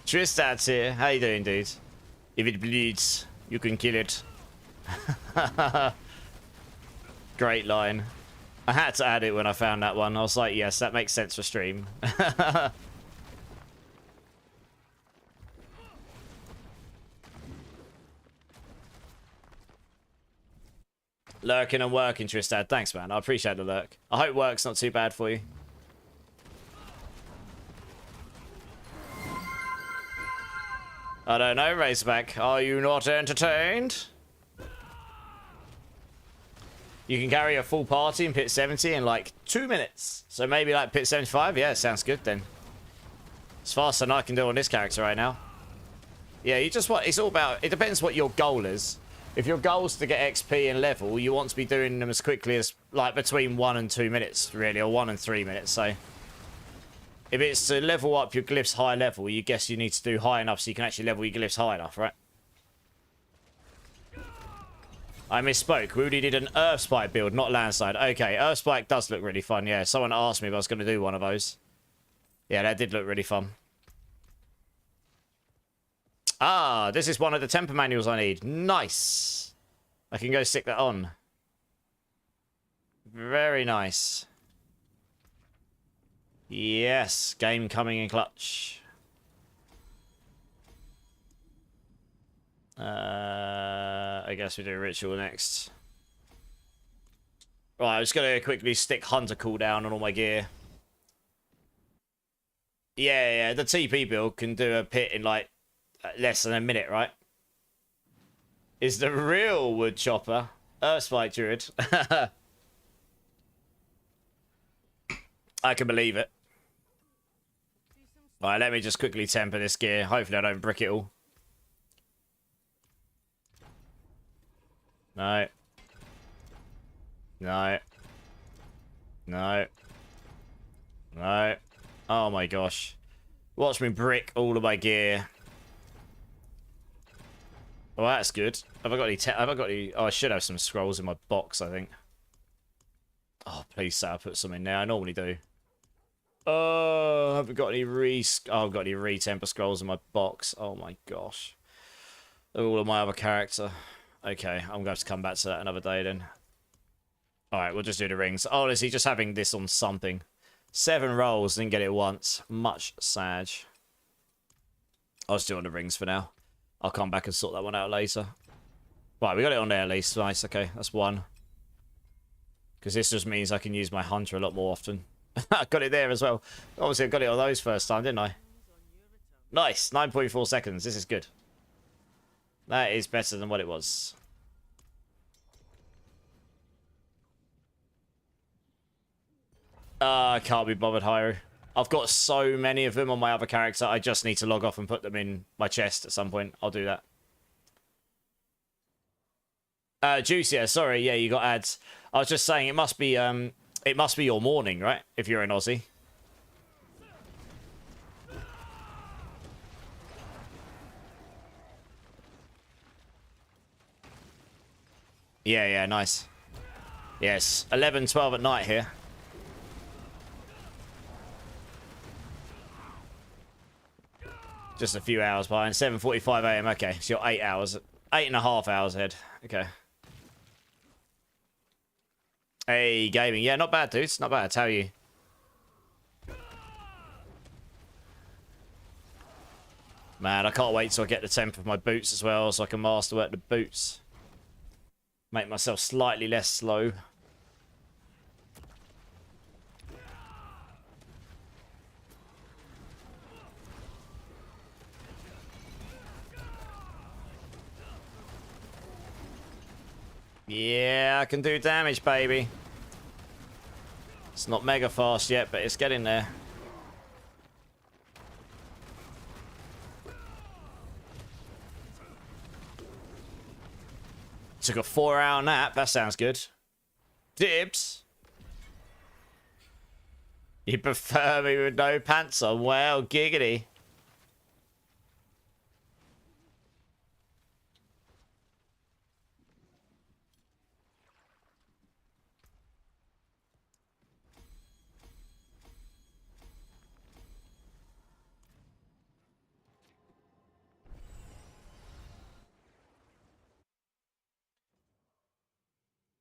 Tristad's here. How you doing, dude? If it bleeds, you can kill it. Great line. I had to add it when I found that one. I was like, yes, that makes sense for stream. Lurking and working, Tristad. Thanks, man. I appreciate the lurk. I hope work's not too bad for you. I don't know, Razorback. Are you not entertained? You can carry a full party in pit 70 in like 2 minutes. So maybe like pit 75? Yeah, sounds good then. It's faster than I can do on this character right now. Yeah, you just want... It's all about... It depends what your goal is. If your goal is to get XP and level, you want to be doing them as quickly as... Like between 1 and 2 minutes, really. Or 1 and 3 minutes, so... If it's to level up your glyphs high level, you guess you need to do high enough so you can actually level your glyphs high enough, right? I misspoke. Rudy did an Earth Spike build, not Landslide. Okay, Earth Spike does look really fun. Yeah, someone asked me if I was going to do one of those. Yeah, that did look really fun. Ah, this is one of the temper manuals I need. Nice. I can go stick that on. Very nice. Yes, game coming in clutch. I guess we do ritual next. Right, I'm just going to quickly stick Hunter cooldown on all my gear. Yeah, the TP build can do a pit in like less than a minute, right? Is the real wood chopper Earthspike Druid? I can believe it. Right, let me just quickly temper this gear. Hopefully I don't brick it all. No. No. No. No. Oh my gosh. Watch me brick all of my gear. Oh, that's good. Have I got any... have I got any... Oh, I should have some scrolls in my box, I think. Oh, please say I put some in there. I normally do. Oh, I haven't got any Oh, I've got any re-temper scrolls in my box. Oh my gosh. All of my other character. Okay, I'm going to have to come back to that another day then. Alright, we'll just do the rings. Honestly, just having this on something. 7 rolls, didn't get it once. Much sad. I'll just do it on the rings for now. I'll come back and sort that one out later. Right, we got it on there at least. Nice, okay, that's 1. Because this just means I can use my Hunter a lot more often. I got it there as well. Obviously, I got it on those first time, didn't I? Nice, 9.4 seconds. This is good. That is better than what it was. I can't be bothered, Hyru. I've got so many of them on my other character. I just need to log off and put them in my chest at some point. I'll do that. Juicier, sorry. Yeah, you got ads. I was just saying it must be your morning, right? If you're an Aussie. Yeah, nice. Yes, 11, 12 at night here. Just a few hours behind. 7:45 AM. Okay, so you're 8 hours. 8.5 hours ahead. Okay. Hey, gaming. Yeah, not bad, dudes. Not bad, I tell you. Man, I can't wait till I get the temp of my boots as well, so I can masterwork the boots. Make myself slightly less slow. Yeah, I can do damage, baby. It's not mega fast yet, but it's getting there. Took a 4-hour nap. That sounds good. Dibs. You prefer me with no pants on? Well, giggity.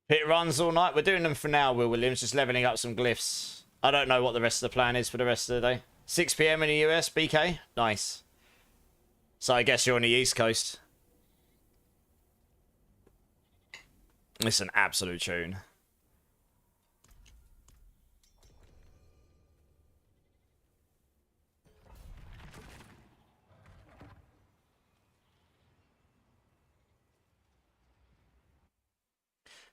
Pit runs all night. We're doing them for now, Will Williams. Just leveling up some glyphs. I don't know what the rest of the plan is for the rest of the day. 6 PM in the US, BK? Nice. So I guess you're on the East Coast. It's an absolute tune.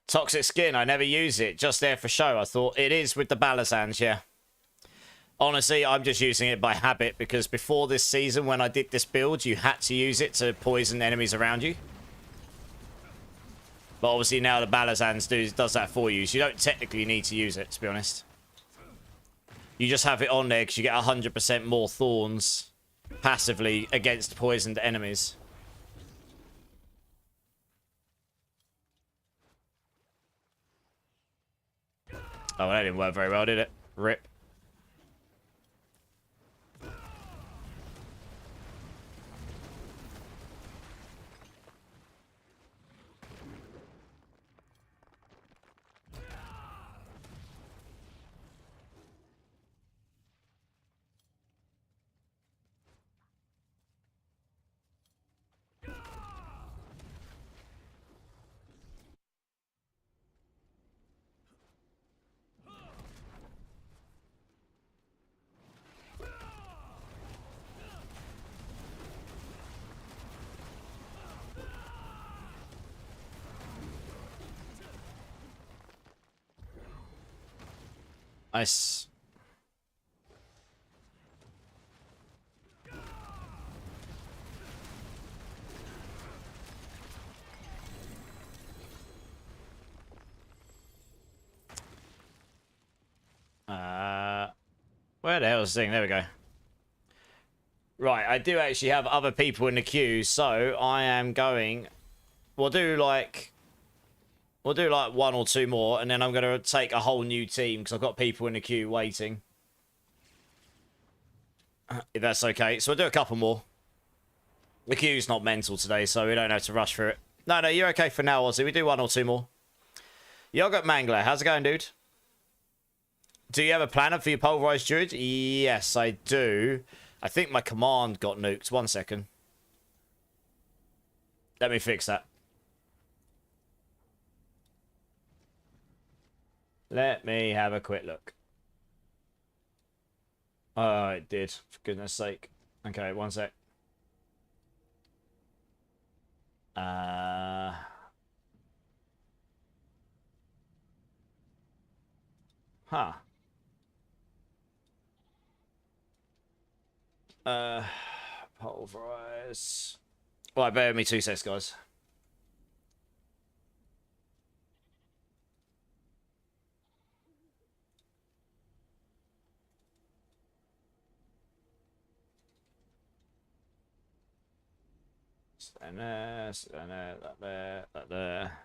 Toxic skin, I never use it. Just there for show. I thought it is with the Balisans, yeah. Honestly, I'm just using it by habit because before this season, when I did this build, you had to use it to poison enemies around you. But obviously now the Balisans does that for you, so you don't technically need to use it, to be honest. You just have it on there because you get 100% more Thorns passively against poisoned enemies. Oh, that didn't work very well, did it? Rip. Nice. Where the hell is the thing? There we go. Right, I do actually have other people in the queue, so I am going... We'll do like one or two more, and then I'm going to take a whole new team, because I've got people in the queue waiting. If that's okay. So we'll do a couple more. The queue's not mental today, so we don't have to rush through it. No, you're okay for now, Ozzy. We do one or two more. Yogurt Mangler, how's it going, dude? Do you have a planner for your Pulverise Druid? Yes, I do. I think my command got nuked. 1 second. Let me fix that. Let me have a quick look. Oh, it did. For goodness sake. Okay, 1 sec. Huh. Pulverize. Right, bear with me 2 seconds, guys. Stand there, stand there, that there, that there.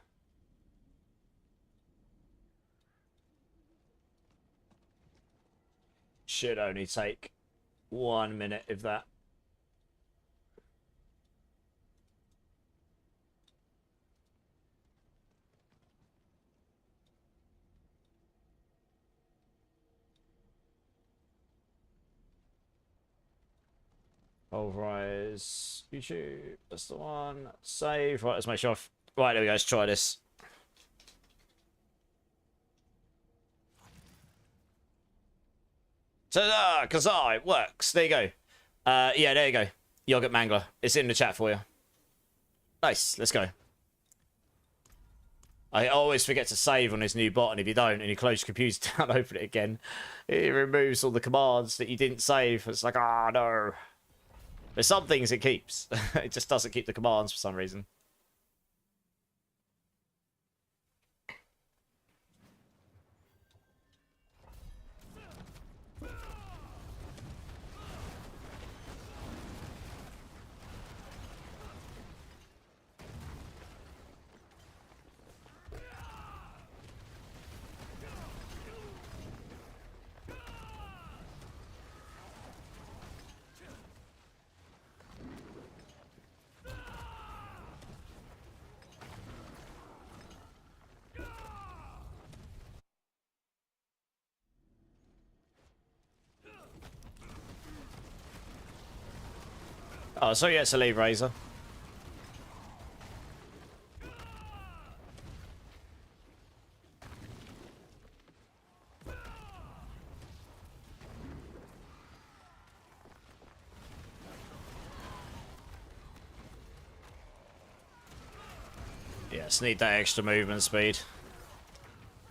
Should only take 1 minute, if that. Pulverize. YouTube. That's the one. Save. Right, let's make sure. Right, there we go. Let's try this. Ta-da! Kazaa, it works. There you go. Yeah, there you go. Yogurt Mangler. It's in the chat for you. Nice. Let's go. I always forget to save on this new bot, and if you don't, and you close your computer down, open it again, it removes all the commands that you didn't save. It's like, ah, oh, no. There's some things it keeps. It just doesn't keep the commands for some reason. Oh, so yeah, it's a leave Razor. Yeah, just need that extra movement speed.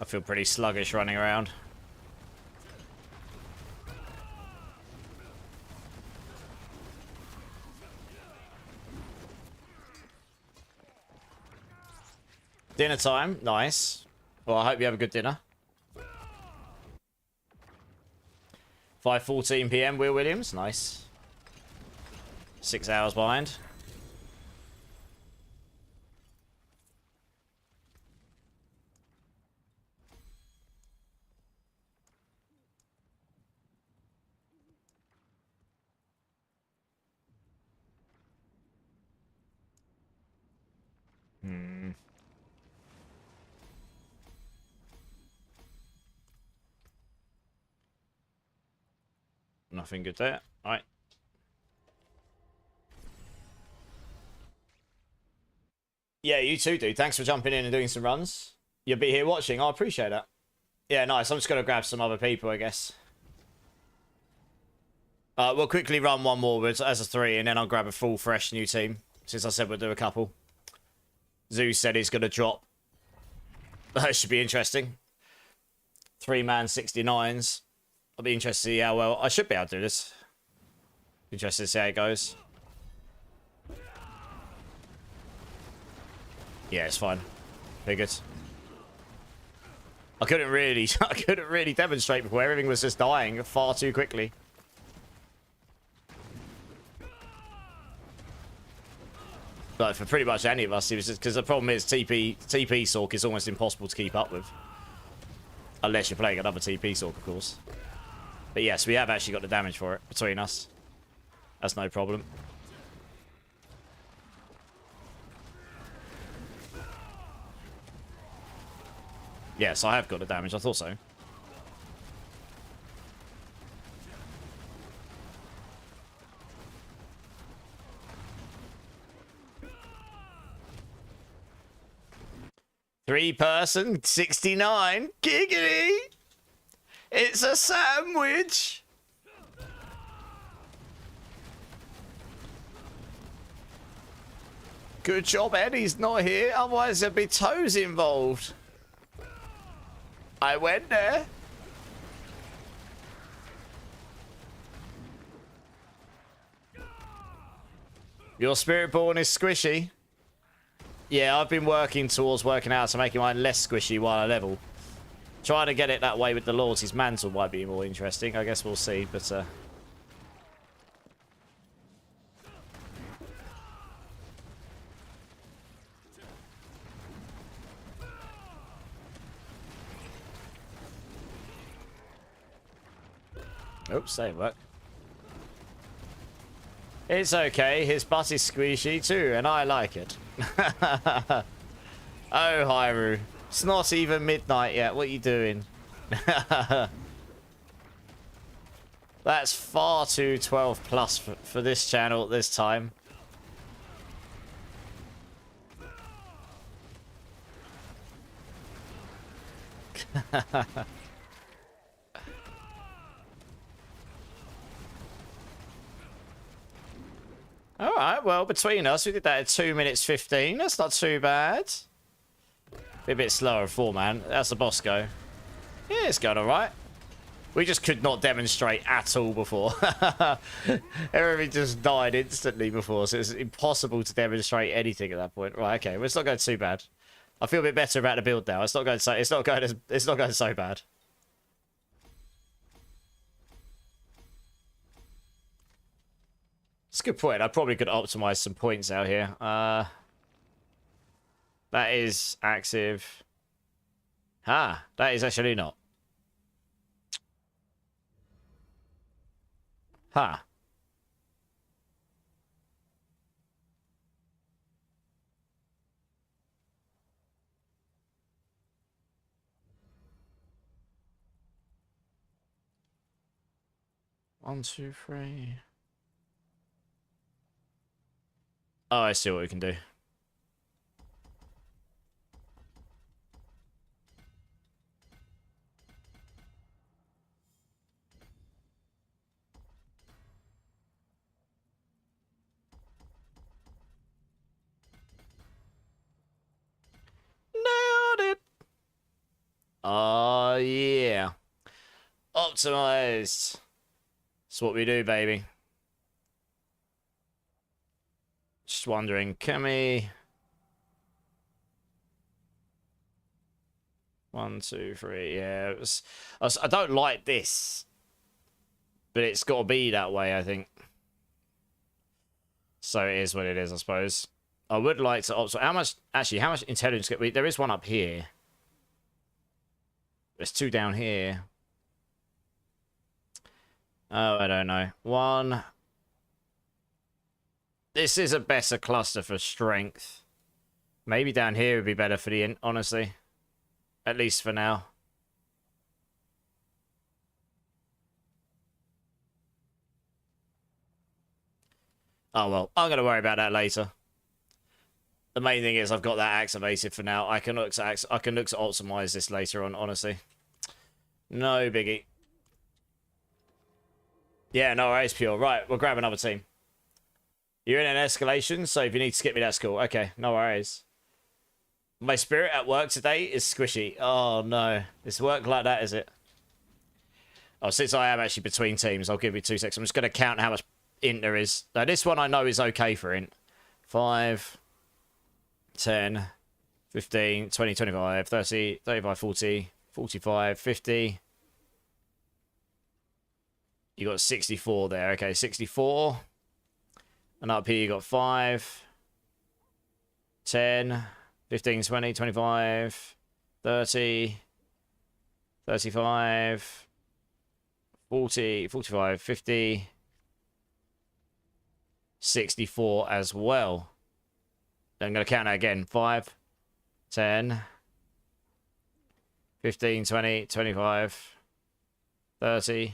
I feel pretty sluggish running around. Dinner time, nice. Well, I hope you have a good dinner. 5:14 PM, Will Williams, nice. 6 hours behind. Hmm. Nothing good there. All right. Yeah, you too, dude. Thanks for jumping in and doing some runs. You'll be here watching. I appreciate that. Yeah, nice. I'm just going to grab some other people, I guess. We'll quickly run one more as a 3, and then I'll grab a full, fresh new team. Since I said we'll do a couple. Zeus said he's going to drop. That should be interesting. 3-man 69s. I'll be interested to see how well... I should be able to do this. Interested to see how it goes. Yeah, it's fine. Figured. I couldn't really demonstrate before. Everything was just dying far too quickly. But for pretty much any of us, it was just because the problem is TP Sork is almost impossible to keep up with. Unless you're playing another TP Sork, of course. But yes, we have actually got the damage for it between us. That's no problem. Yes, I have got the damage. I thought so. Three-person, 69. Giggity! It's a sandwich! Good job Eddie's not here, otherwise there'd be toes involved. I went there. Your Spiritborn is squishy. Yeah, I've been working towards working out to making mine less squishy while I level. Trying to get it that way with the Lords. His mantle might be more interesting. I guess we'll see, but... Oops, same work. It's okay. His butt is squishy too, and I like it. Oh, Hyrule. It's not even midnight yet. What are you doing? That's far too 12 plus for this channel at this time. Alright, well, between us, we did that at 2 minutes 15. That's not too bad. Be a bit slower, 4-man. That's the boss go. Yeah, it's going alright. We just could not demonstrate at all before. Everything just died instantly before, so it's impossible to demonstrate anything at that point. Right, okay, well, it's not going too bad. I feel a bit better about the build now. It's not going so bad. It's a good point. I probably could optimize some points out here. That is active. Ah, that is actually not. Huh. One, two, three. Oh, I see what we can do. Nailed it. Oh, yeah. Optimized. That's what we do, baby. Just wondering, can we... 1, 2, 3, yeah. I don't like this. But it's got to be that way, I think. So it is what it is, I suppose. I would like to optimize... how much intelligence get we... There is one up here. There's 2 down here. Oh, I don't know. 1... This is a better cluster for strength. Maybe down here would be better for the int, honestly. At least for now. Oh well, I'm going to worry about that later. The main thing is I've got that activated for now. I can look to optimize this later on, honestly. No biggie. Yeah, no worries, Pure. Right, we'll grab another team. You're in an escalation, so if you need to skip me, that's cool. Okay, no worries. My spirit at work today is squishy. Oh, no. It's work like that, is it? Oh, since I am actually between teams, I'll give you 2 seconds. I'm just going to count how much int there is. Now, this one I know is okay for int. 5, 10, 15, 20, 25, 30, 35, 40, 45, 50. You got 64 there. Okay, 64. And up here you got 5, 10, 15, 20, 25, 30, 35, 40, 45, 50, 64 as well. Then I'm going to count that again. 5, 10, 15, 20, 25, 30,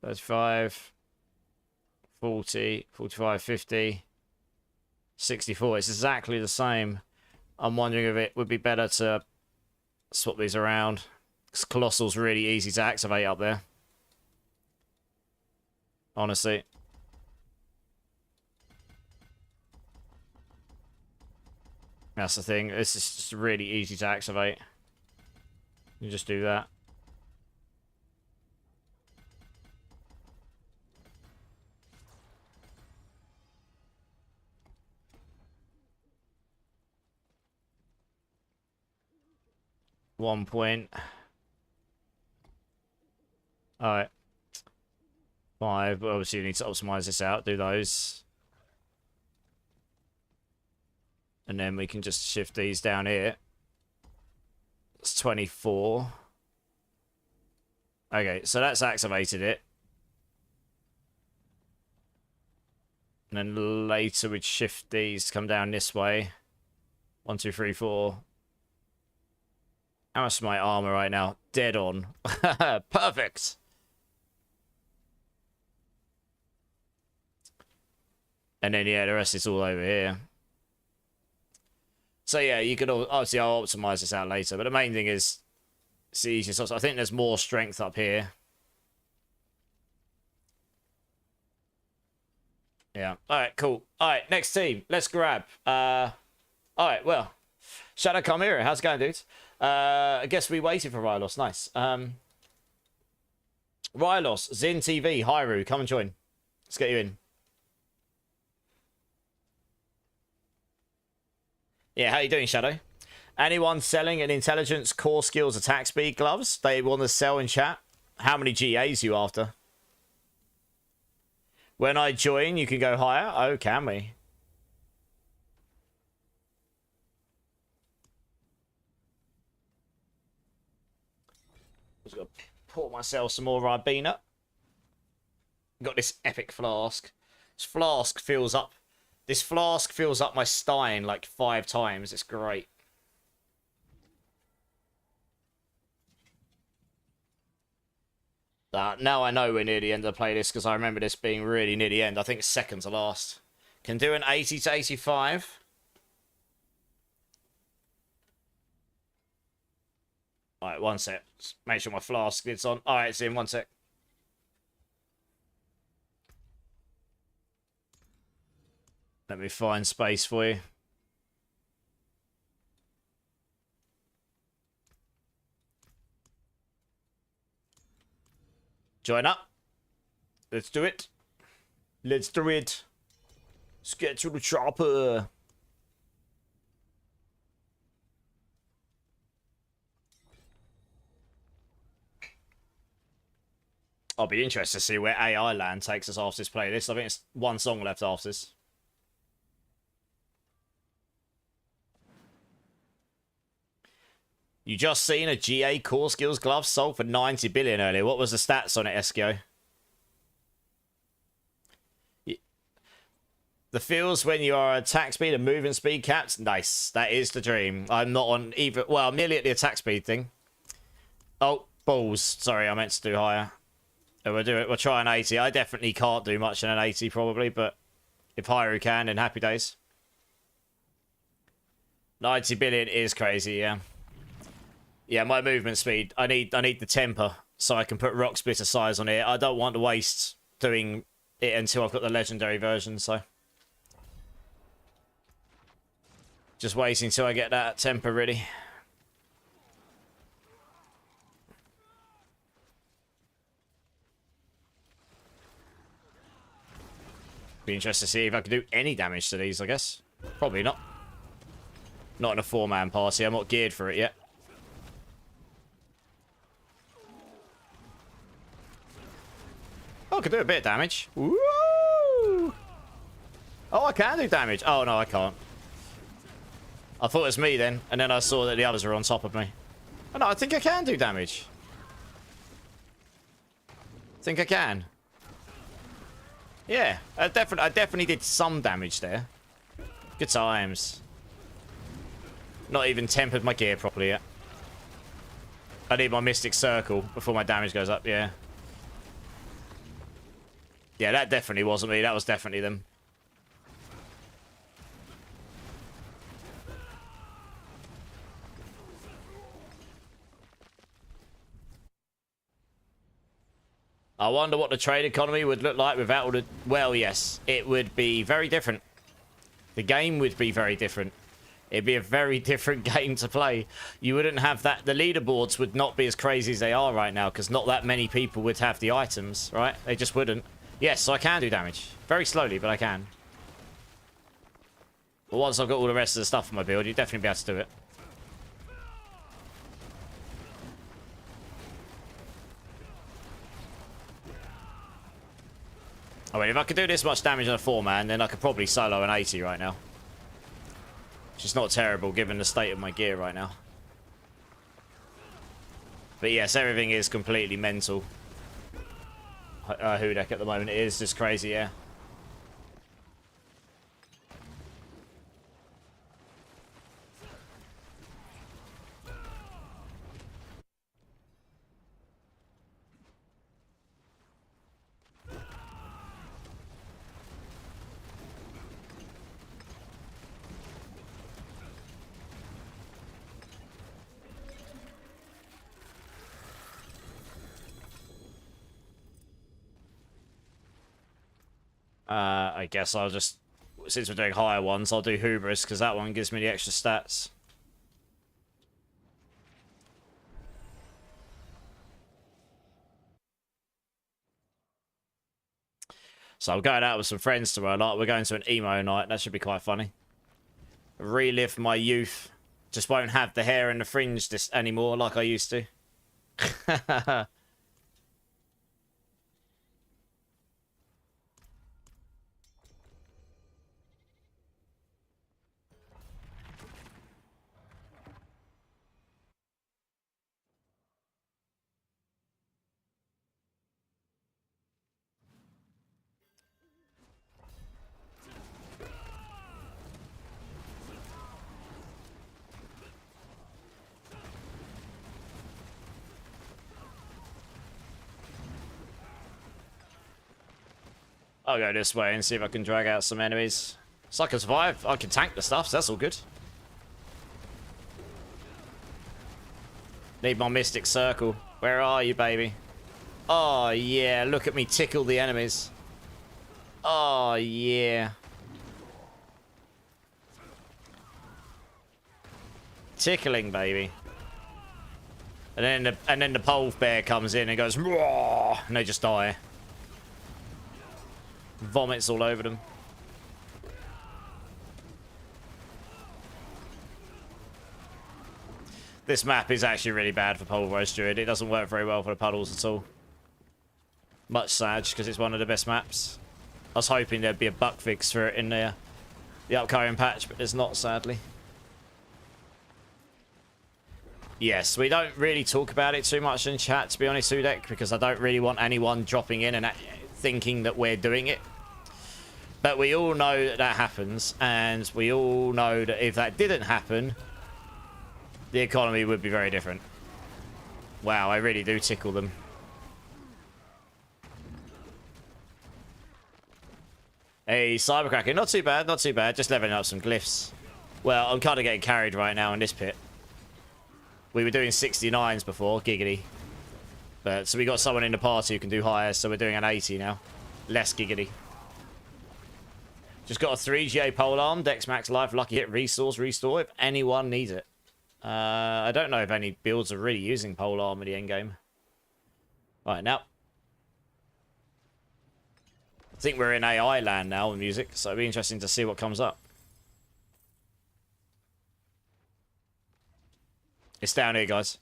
35, 40, 45, 50, 64. It's exactly the same. I'm wondering if it would be better to swap these around. Because Colossal's really easy to activate up there. Honestly. That's the thing. This is just really easy to activate. You just do that. One point. Alright. 5, but obviously you need to optimize this out, do those. And then we can just shift these down here. It's 24. Okay, so that's activated it. And then later we'd shift these to come down this way. 1, 2, 3, 4. How much is my armor right now? Dead on. Perfect. And then, yeah, the rest is all over here. So, yeah, you could obviously I'll optimize this out later. But the main thing is, it's the easiest. I think there's more strength up here. Yeah. All right, cool. All right, next team. Let's grab. All right, well. Shadow Chimera. How's it going, dudes? I guess we waited for Rylos. Nice. Rylos, Zin TV, Hyru, come and join. Let's get you in. Yeah, how you doing, Shadow? Anyone selling an intelligence, core skills, attack speed gloves? They want to sell in chat. How many GAs you after? When I join, you can go higher. Oh, can we? Just got to pour myself some more Ribena. Got this epic flask. This flask fills up my stein like 5 times. It's great. Now I know we're near the end of the playlist because I remember this being really near the end. I think it's second to last. Can do an 80 to 85. Alright, one sec. Just make sure my flask lid's on. Alright, it's in. One sec. Let me find space for you. Join up. Let's do it. Let's do it. Let's get to the chopper. I'll be interested to see where AI Land takes us after this playlist. I think it's one song left after this. You just seen a GA core skills glove sold for 90 billion earlier. What was the stats on it, Eskio? The feels when you are attack speed and movement speed capped. Nice. That is the dream. I'm not on either. Well, I'm nearly at the attack speed thing. Oh, balls. Sorry, I meant to do higher. We'll do it. We'll try an 80. I definitely can't do much in an 80 probably, but if Hyru can, then happy days. 90 billion is crazy, yeah. Yeah, my movement speed. I need the temper so I can put rock splitter size on it. I don't want to waste doing it until I've got the legendary version, so. Just waiting until I get that temper ready. Be interested to see if I can do any damage to these, I guess. Probably not. Not in a 4-man party. I'm not geared for it yet. Oh, I can do a bit of damage. Woo! Oh, I can do damage. Oh, no, I can't. I thought it was me then, and then I saw that the others were on top of me. Oh, no, I think I can do damage. I think I can. Yeah, I definitely did some damage there. Good times. Not even tempered my gear properly yet. I need my Mystic Circle before my damage goes up, yeah. Yeah, that definitely wasn't me. That was definitely them. I wonder what the trade economy would look like without all the... Well, yes, it would be very different. The game would be very different. It'd be a very different game to play. You wouldn't have that... The leaderboards would not be as crazy as they are right now, because not that many people would have the items, right? They just wouldn't. Yes, so I can do damage. Very slowly, but I can. But once I've got all the rest of the stuff on my build, you'd definitely be able to do it. I mean, if I could do this much damage on a 4-man, then I could probably solo an 80 right now. Which is not terrible, given the state of my gear right now. But yes, everything is completely mental. Hudek at the moment, it is just crazy, yeah. I guess I'll just, since we're doing higher ones, I'll do Hubris, because that one gives me the extra stats. So I'm going out with some friends tomorrow night. We're going to an emo night. That should be quite funny. Relive my youth. Just won't have the hair and the fringe anymore like I used to. I'll go this way and see if I can drag out some enemies. So I can survive. I can tank the stuff, so that's all good. Need my Mystic Circle. Where are you, baby? Oh, yeah. Look at me tickle the enemies. Oh, yeah. Tickling, baby. And then the pole bear comes in and goes, "Roar!" And they just die. Vomits all over them. This map is actually really bad for Pulverise Druid. It doesn't work very well for the puddles at all. Much sad, because it's one of the best maps. I was hoping there'd be a bug fix for it in the upcoming patch, but there's not, sadly. Yes, we don't really talk about it too much in chat, to be honest, Hudek, because I don't really want anyone dropping in and thinking that we're doing it. But we all know that that happens, and we all know that if that didn't happen, the economy would be very different. Wow, I really do tickle them. Hey, Cybercracker. Not too bad, not too bad. Just leveling up some glyphs. Well, I'm kind of getting carried right now in this pit. We were doing 69s before, giggity. But so we got someone in the party who can do higher, so we're doing an 80 now. Less giggity. Just got a 3GA polearm, Dex Max Life, Lucky Hit, Resource, Restore if anyone needs it. I don't know if any builds are really using polearm in the endgame. Right, now. I think we're in AI land now with music, so it'll be interesting to see what comes up. It's down here, guys.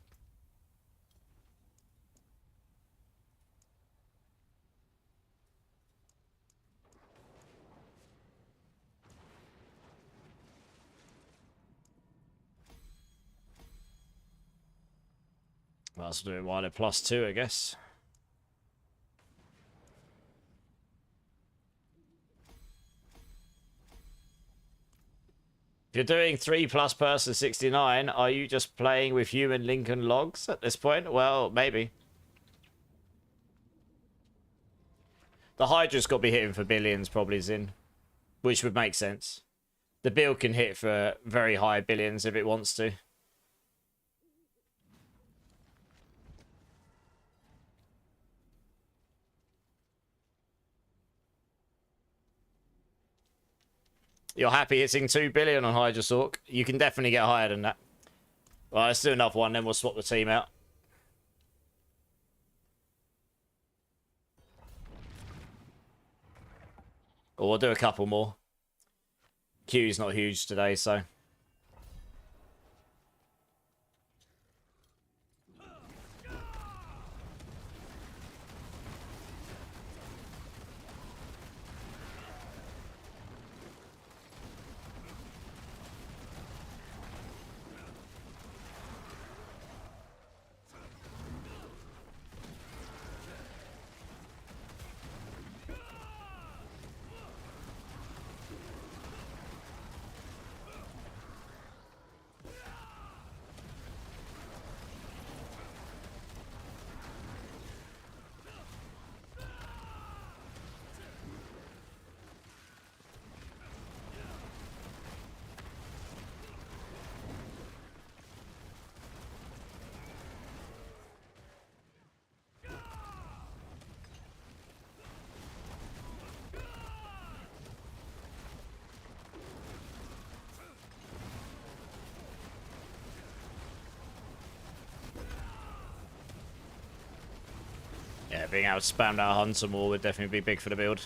Well, let's do it while they're +2, I guess. If you're doing 3+ person 69, are you just playing with human Lincoln logs at this point? Well, maybe. The Hydra's got to be hitting for billions, probably, Zin. Which would make sense. The build can hit for very high billions if it wants to. You're happy hitting 2 billion on Hydra Sork? You can definitely get higher than that. Well, let's do another one, then we'll swap the team out. Or we'll do a couple more. Q's not huge today, so... Yeah, being able to spam that Hunter more would definitely be big for the build.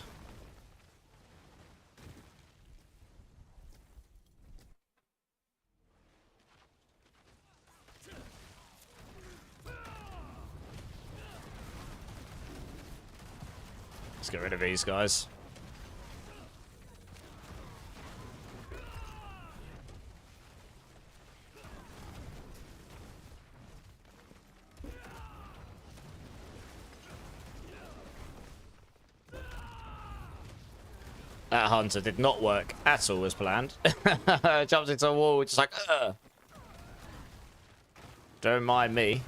Let's get rid of these guys. That Hunter did not work at all as planned. Jumped into a wall, just like, ugh. Don't mind me.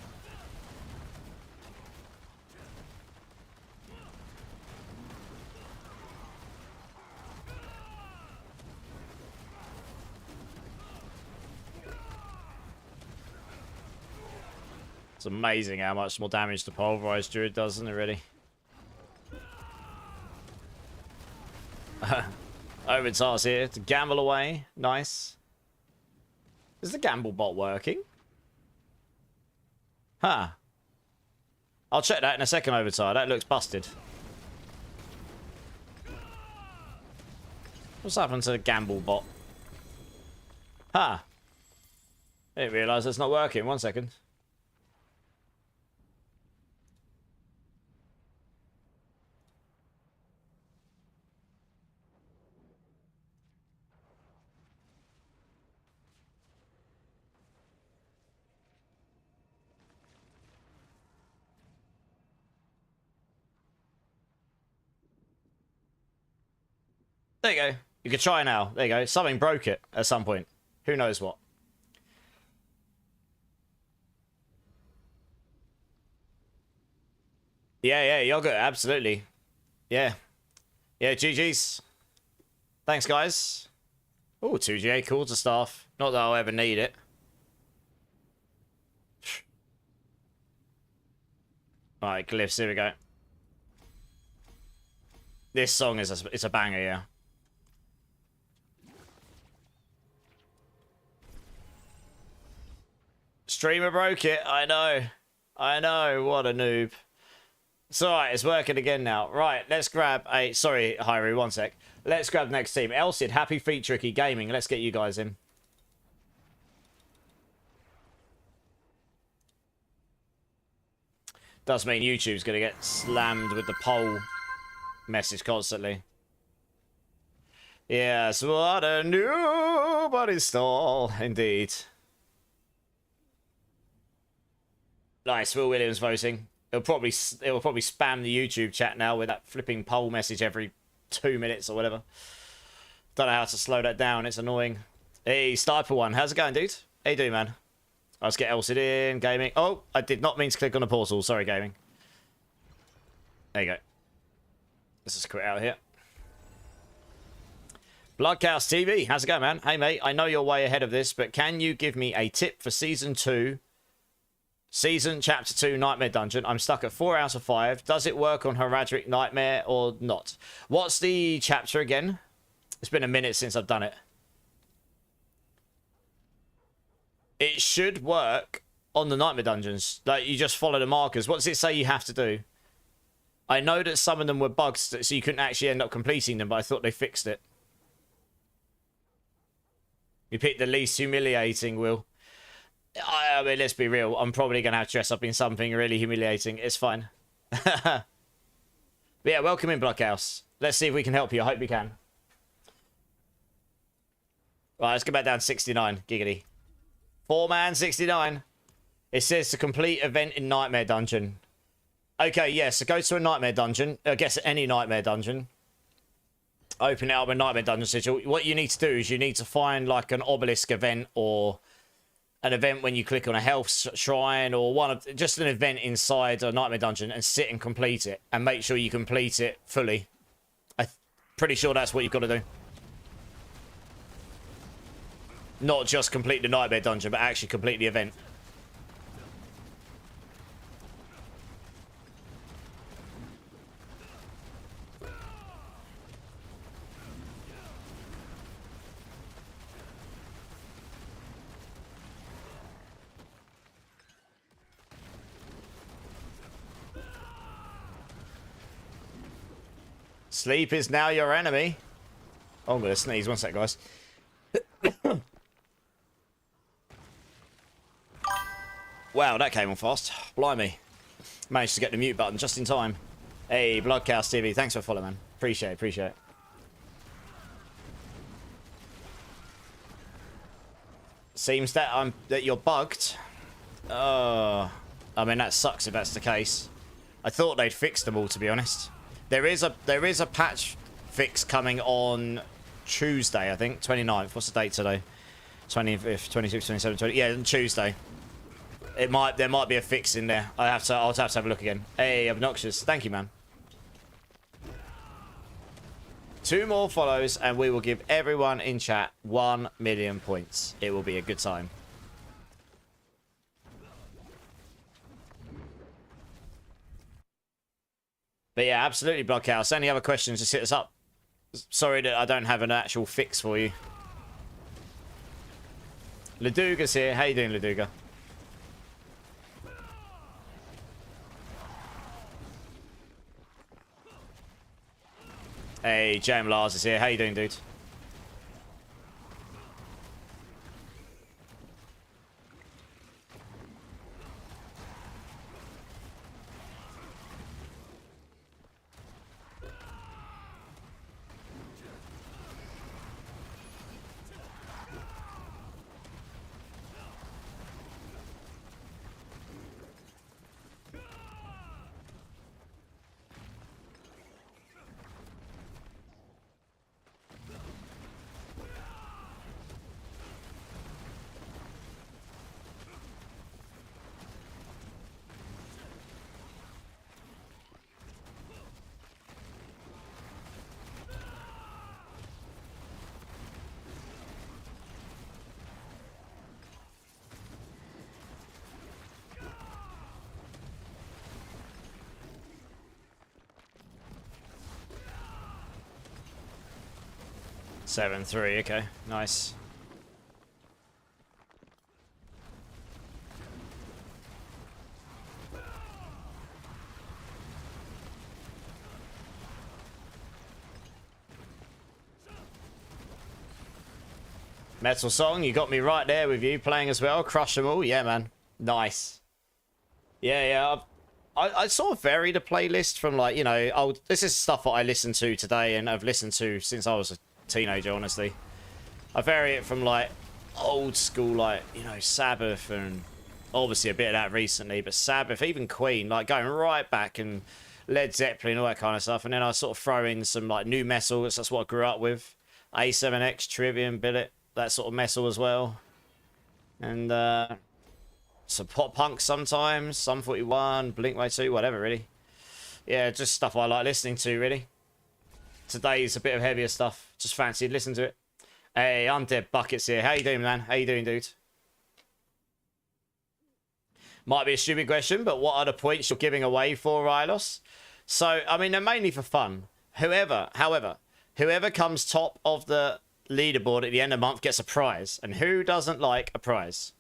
It's amazing how much more damage the Pulverise Druid does, isn't it, really? Overtars here to gamble away. Nice. Is the gamble bot working? Huh. I'll check that in a second, Overtar. That looks busted. What's happened to the gamble bot? Huh. I didn't realise it's not working. 1 second. There you go. You could try now. There you go. Something broke it at some point. Who knows what. Yeah, yogurt, absolutely. Yeah. Yeah, GG's. Thanks, guys. Oh, 2GA, cool to staff. Not that I'll ever need it. Alright, glyphs, here we go. This song is it's a banger, yeah. Streamer broke it, I know. I know, what a noob. It's alright, it's working again now. Right, let's grab a... Sorry, Hyru, one sec. Let's grab the next team. Elsid, Happy Feet Tricky Gaming. Let's get you guys in. Does mean YouTube's going to get slammed with the poll message constantly. Yes, what a nobody stall, indeed. Nice, Will Williams voting. It'll probably spam the YouTube chat now with that flipping poll message every 2 minutes or whatever. Don't know how to slow that down. It's annoying. Hey, Stiper One, how's it going, dude? How you doing, man? Let's get Elsid in, gaming. Oh, I did not mean to click on a portal. Sorry, gaming. There you go. Let's just quit out here. Bloodcast TV, how's it going, man? Hey, mate, I know you're way ahead of this, but can you give me a tip for Season 2... Season Chapter 2 Nightmare Dungeon? I'm stuck at 4 out of 5. Does it work on Hereditary Nightmare or not? What's the chapter again? It's been a minute since I've done it. It should work on the Nightmare Dungeons. Like, you just follow the markers. What does it say you have to do? I know that some of them were bugs, so you couldn't actually end up completing them, but I thought they fixed it. You picked the least humiliating, Will. I mean, let's be real. I'm probably going to have to dress up in something really humiliating. It's fine. But yeah, welcome in, Blockhouse. Let's see if we can help you. I hope we can. Right, let's go back down to 69. Giggity. 4-man, 69. It says to complete event in Nightmare Dungeon. Okay, yeah, so go to a Nightmare Dungeon. I guess any Nightmare Dungeon. Open it up a Nightmare Dungeon sigil. What you need to do is you need to find like an obelisk event or an event when you click on a health shrine or just an event inside a Nightmare Dungeon and sit and complete it and make sure you complete it fully. I'm pretty sure that's what you've got to do. Not just complete the Nightmare Dungeon, but actually complete the event. Sleep is now your enemy. Oh, I'm going to sneeze. One sec, guys. Wow, that came on fast. Blimey. Managed to get the mute button just in time. Hey, Bloodcast TV. Thanks for following, man. Appreciate it. Seems that you're bugged. I mean, that sucks if that's the case. I thought they'd fixed them all, to be honest. There is a patch fix coming on Tuesday, I think. 29th. What's the date today? 25th, 26th, 27th, 20. Yeah, Tuesday. There might be a fix in there. I'll have to have a look again. Hey, Obnoxious. Thank you, man. 2 more follows and we will give everyone in chat 1 million points. It will be a good time. But yeah, absolutely, Blockhouse. Any other questions, just hit us up. Sorry that I don't have an actual fix for you. Laduga's here. How you doing, Laduga? Hey, Jam Lars is here. How you doing, dude? 7-3, okay. Nice. Metal Song, you got me right there with you playing as well. Crush them all. Yeah, man. Nice. Yeah. I sort of vary the playlist from, like, you know, this is stuff that I listened to today and I've listened to since I was a teenager, honestly. I vary it from, like, old school, like, you know, Sabbath, and obviously a bit of that recently, but Sabbath, even Queen, like going right back, and Led Zeppelin, all that kind of stuff. And then I sort of throw in some, like, new metal. That's what I grew up with. A7X, Trivium, Billet, that sort of metal as well. And some pop punk sometimes, Sum 41, Blink-182, whatever, really. Yeah, just stuff I like listening to, really. Today's a bit of heavier stuff. Just fancied listening to it. Hey, I'm Dead Buckets here. How you doing, man? How you doing, dude? Might be a stupid question, but what are the points you're giving away for Rylos? So, I mean, they're mainly for fun. However, whoever comes top of the leaderboard at the end of the month gets a prize. And who doesn't like a prize?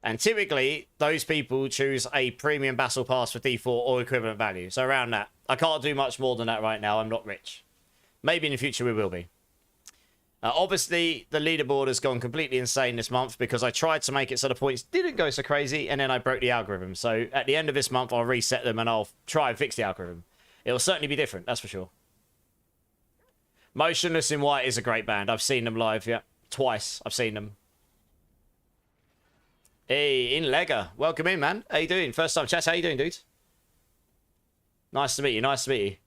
And typically, those people choose a premium battle pass for D4 or equivalent value. So around that. I can't do much more than that right now. I'm not rich. Maybe in the future we will be. Obviously, the leaderboard has gone completely insane this month because I tried to make it so the points didn't go so crazy, and then I broke the algorithm. So at the end of this month, I'll reset them and I'll try and fix the algorithm. It'll certainly be different, that's for sure. Motionless in White is a great band. I've seen them live, yeah. Twice, I've seen them. Hey, in Lega. Welcome in, man. How you doing? First time chat. How you doing, dude? Nice to meet you. Nice to meet you.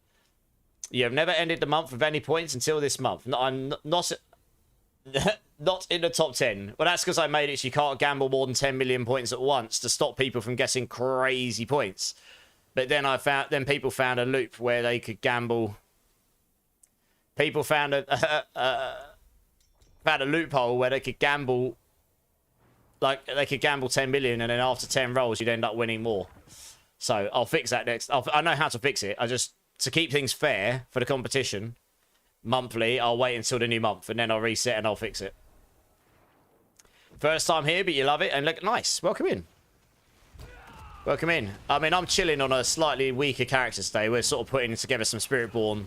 You have never ended the month with any points until this month. No, I'm not not in the top 10. Well, that's because I made it so you can't gamble more than 10 million points at once to stop people from getting crazy points. But then people found a loop where they could gamble. People found a loophole where they could gamble. Like, they could gamble 10 million, and then after 10 rolls, you'd end up winning more. So, I'll fix that next. I know how to fix it. To keep things fair for the competition, monthly, I'll wait until the new month, and then I'll reset and I'll fix it. First time here, but you love it, and look, nice. Welcome in. Welcome in. I mean, I'm chilling on a slightly weaker character today. We're sort of putting together some Spiritborn,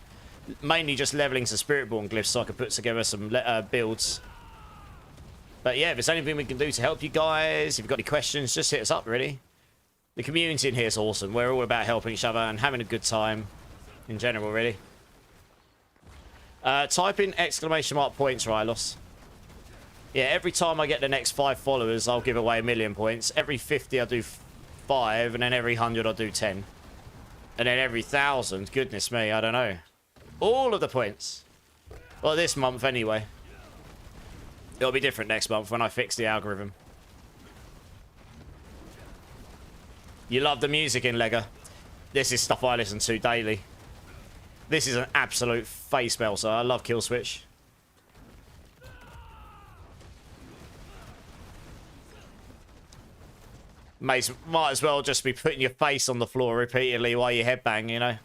mainly just leveling some Spiritborn glyphs so I can put together some builds. But yeah, if there's anything we can do to help you guys, if you've got any questions, just hit us up, really. The community in here is awesome. We're all about helping each other and having a good time in general, really. Type in exclamation mark points, Rylos. Yeah, every time I get the next 5 followers, I'll give away 1,000,000 points. Every 50, I'll do 5, and then every 100, I'll do 10. And then every 1,000, goodness me, I don't know. All of the points. Well, this month, anyway. It'll be different next month when I fix the algorithm. You love the music in Lega. This is stuff I listen to daily. This is an absolute face melter. I love Kill Switch. Mate, might as well just be putting your face on the floor repeatedly while you headbang, you know?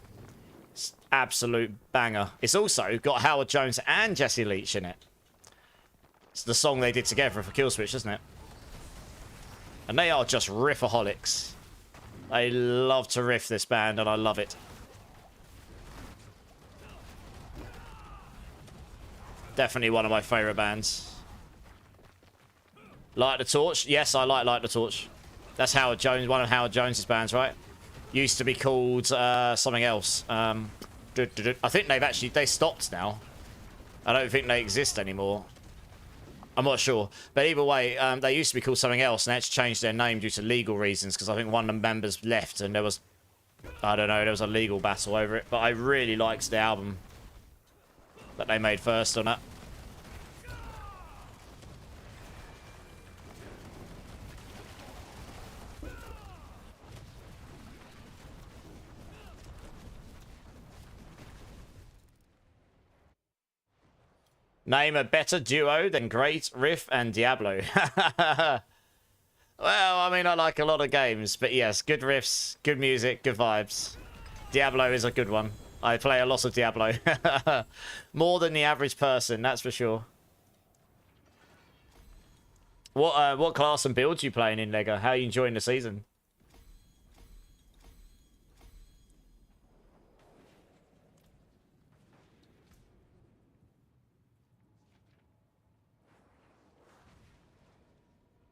It's absolute banger. It's also got Howard Jones and Jesse Leach in it. It's the song they did together for Kill Switch, isn't it? And they are just riffaholics. They love to riff, this band, and I love it. Definitely one of my favourite bands. Light the Torch? Yes, I like the Torch. That's Howard Jones, one of Howard Jones's bands, right? Used to be called something else. I think they stopped now. I don't think they exist anymore. I'm not sure. But either way, they used to be called something else, and they had to change their name due to legal reasons, because I think one of the members left, and there was, I don't know, there was a legal battle over it. But I really liked the album that they made first on that. Name a better duo than Great Riff and Diablo. Well, I mean, I like a lot of games, but yes, good riffs, good music, good vibes. Diablo is a good one. I play a lot of Diablo. More than the average person, that's for sure. What class and build you playing in, Lego? How are you enjoying the season?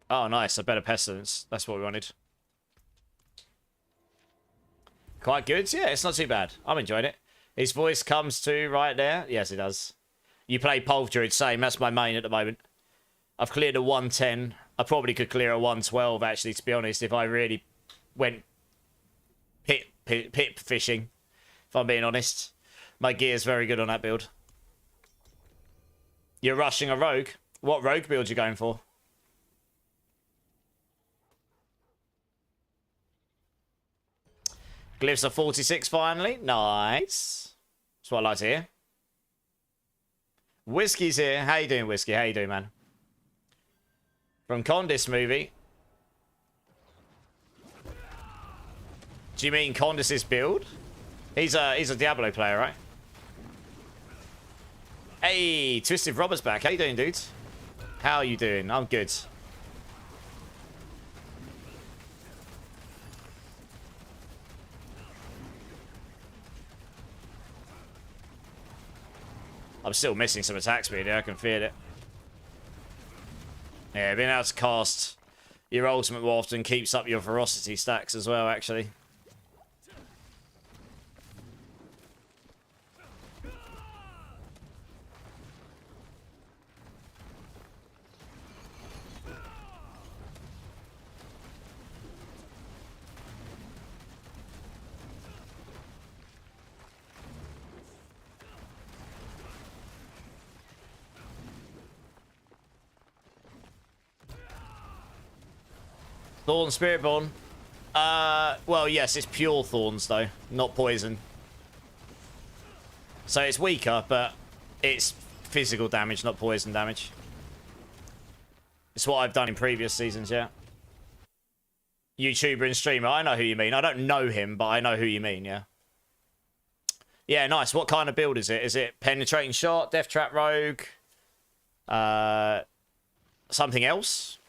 Oh, nice. A better Pestilence. That's what we wanted. Quite good. Yeah, it's not too bad. I'm enjoying it. His voice comes to right there. Yes, it does. You play Pulve Druid, same. That's my main at the moment. I've cleared a 110. I probably could clear a 112, actually, to be honest, if I really went pip fishing, if I'm being honest. My gear's very good on that build. You're rushing a rogue. What rogue build you going for? Glyphs are 46 finally. Nice. That's what I like to hear. Whiskey's here. How you doing, Whiskey? How you doing, man? From Condis movie. Do you mean Condis's build? He's a Diablo player, right? Hey, Twisted Robber's back. How you doing, dude? How are you doing? I'm good. I'm still missing some attack speed here. I can feel it. Yeah, being able to cast your ultimate more often keeps up your ferocity stacks as well, actually. Thorns, Spiritborn. Well, yes, it's pure Thorns, though. Not poison. So it's weaker, but it's physical damage, not poison damage. It's what I've done in previous seasons, yeah. YouTuber and streamer, I know who you mean. I don't know him, but I know who you mean, yeah. Yeah, nice. What kind of build is it? Is it Penetrating Shot, Death Trap Rogue? Something else?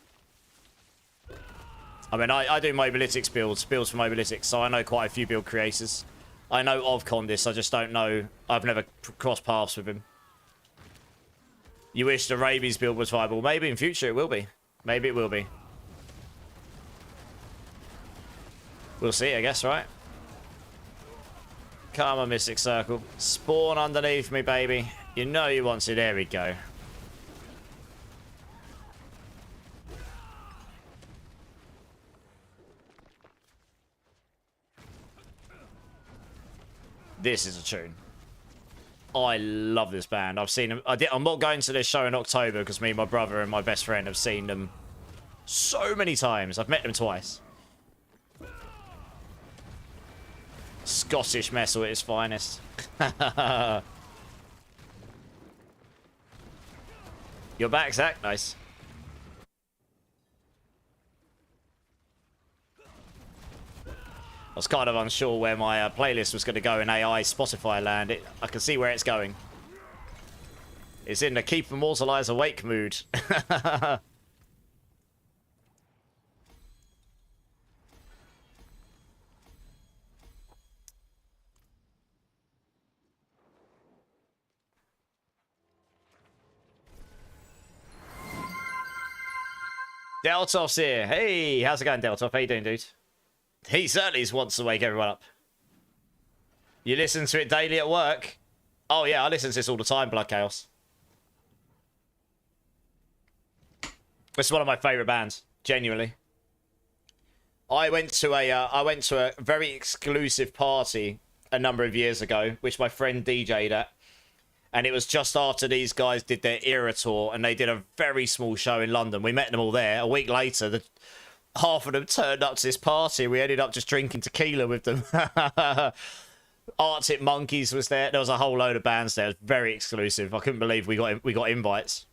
I mean, I do Mobilytics builds for Mobilytics, so I know quite a few build creators. I know of Condis, I just don't know. I've never crossed paths with him. You wish the Rabies build was viable. Maybe in future it will be. Maybe it will be. We'll see, I guess, right? Come on, Mystic Circle. Spawn underneath me, baby. You know you want to. There we go. This is a tune. I love this band. I've seen them. I'm not going to this show in October because me, my brother, and my best friend have seen them so many times. I've met them twice. Scottish metal at its finest. You're back, Zach. Nice. I was kind of unsure where my playlist was going to go in AI Spotify land. I can see where it's going. It's in the Keep Immortalize Awake mood. Deltoff's here. Hey, how's it going, Deltoff? How you doing, dude? He certainly wants to wake everyone up. You listen to it daily at work? Oh yeah, I listen to this all the time, Blood Chaos. It's one of my favourite bands, genuinely. I went to a very exclusive party a number of years ago, which my friend DJ'd at. And it was just after these guys did their era tour, and they did a very small show in London. We met them all there. A week later, half of them turned up to this party. We ended up just drinking tequila with them. Arctic Monkeys was there. There was a whole load of bands there. It was very exclusive. I couldn't believe we got invites.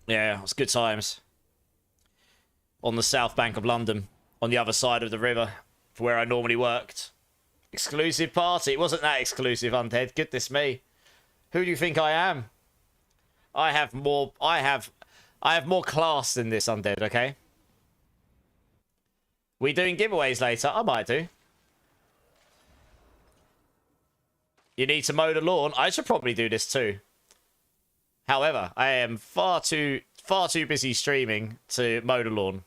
Yeah, it was good times. On the south bank of London, on the other side of the river, for where I normally worked. Exclusive party. It wasn't that exclusive, Undead. Goodness me. Who do you think I am? I have more class than this, Undead, okay? We doing giveaways later? I might do. You need to mow the lawn. I should probably do this too. However, I am far too busy streaming to mow the lawn.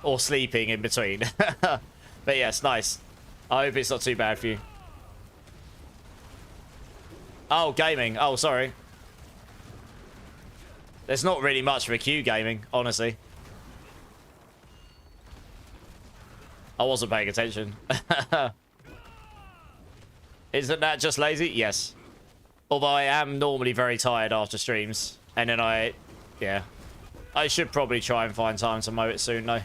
Or sleeping in between. But yes, nice. I hope it's not too bad for you. Oh, gaming. Oh, sorry. There's not really much for a queue gaming, honestly. I wasn't paying attention. Isn't that just lazy? Yes. Although I am normally very tired after streams. And then yeah. I should probably try and find time to mow it soon, though.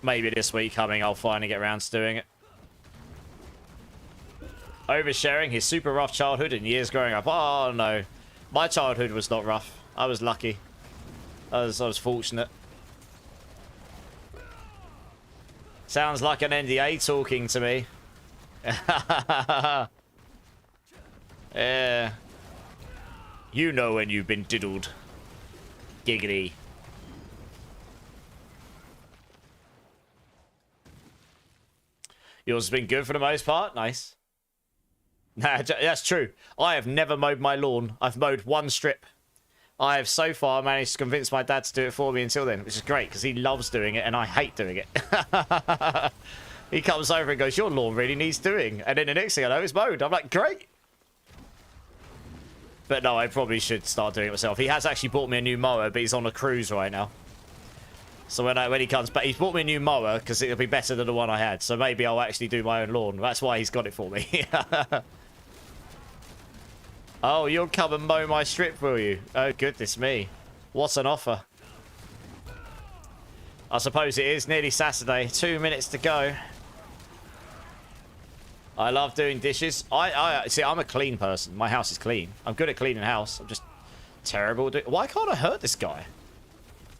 Maybe this week coming, I'll finally get around to doing it. Oversharing his super rough childhood and years growing up. Oh, no. My childhood was not rough. I was lucky. I was fortunate. Sounds like an NDA talking to me. Yeah. You know when you've been diddled. Giggity. Yours has been good for the most part. Nice. Nah, that's true. I have never mowed my lawn. I've mowed one strip. I have so far managed to convince my dad to do it for me until then, which is great because he loves doing it and I hate doing it. He comes over and goes, your lawn really needs doing. And then the next thing I know, it's mowed. I'm like, great. But no, I probably should start doing it myself. He has actually bought me a new mower, but he's on a cruise right now. So when he comes back, he's bought me a new mower because it'll be better than the one I had. So maybe I'll actually do my own lawn. That's why he's got it for me. Oh, you'll come and mow my strip, will you? Oh, goodness me. What an offer. I suppose it is nearly Saturday. 2 minutes to go. I love doing dishes. See, I'm a clean person. My house is clean. I'm good at cleaning house. I'm just terrible. Why can't I hurt this guy?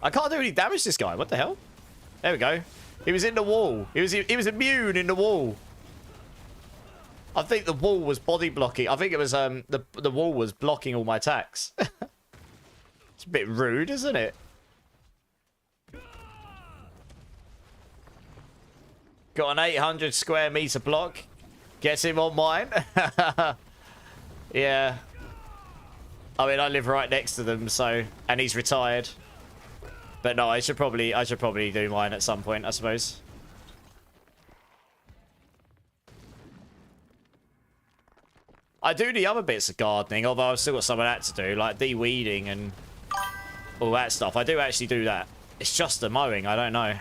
I can't do any damage to this guy. What the hell? There we go. He was in the wall. He was immune in the wall. I think the wall was body blocking. I think it was the wall was blocking all my attacks. It's a bit rude, isn't it? Got an 800 square meter block. Gets him on mine. Yeah. I mean, I live right next to them, so, and he's retired. But no, I should probably do mine at some point, I suppose. I do the other bits of gardening, although I've still got some of that to do, like de-weeding and all that stuff. I do actually do that. It's just the mowing. I don't know.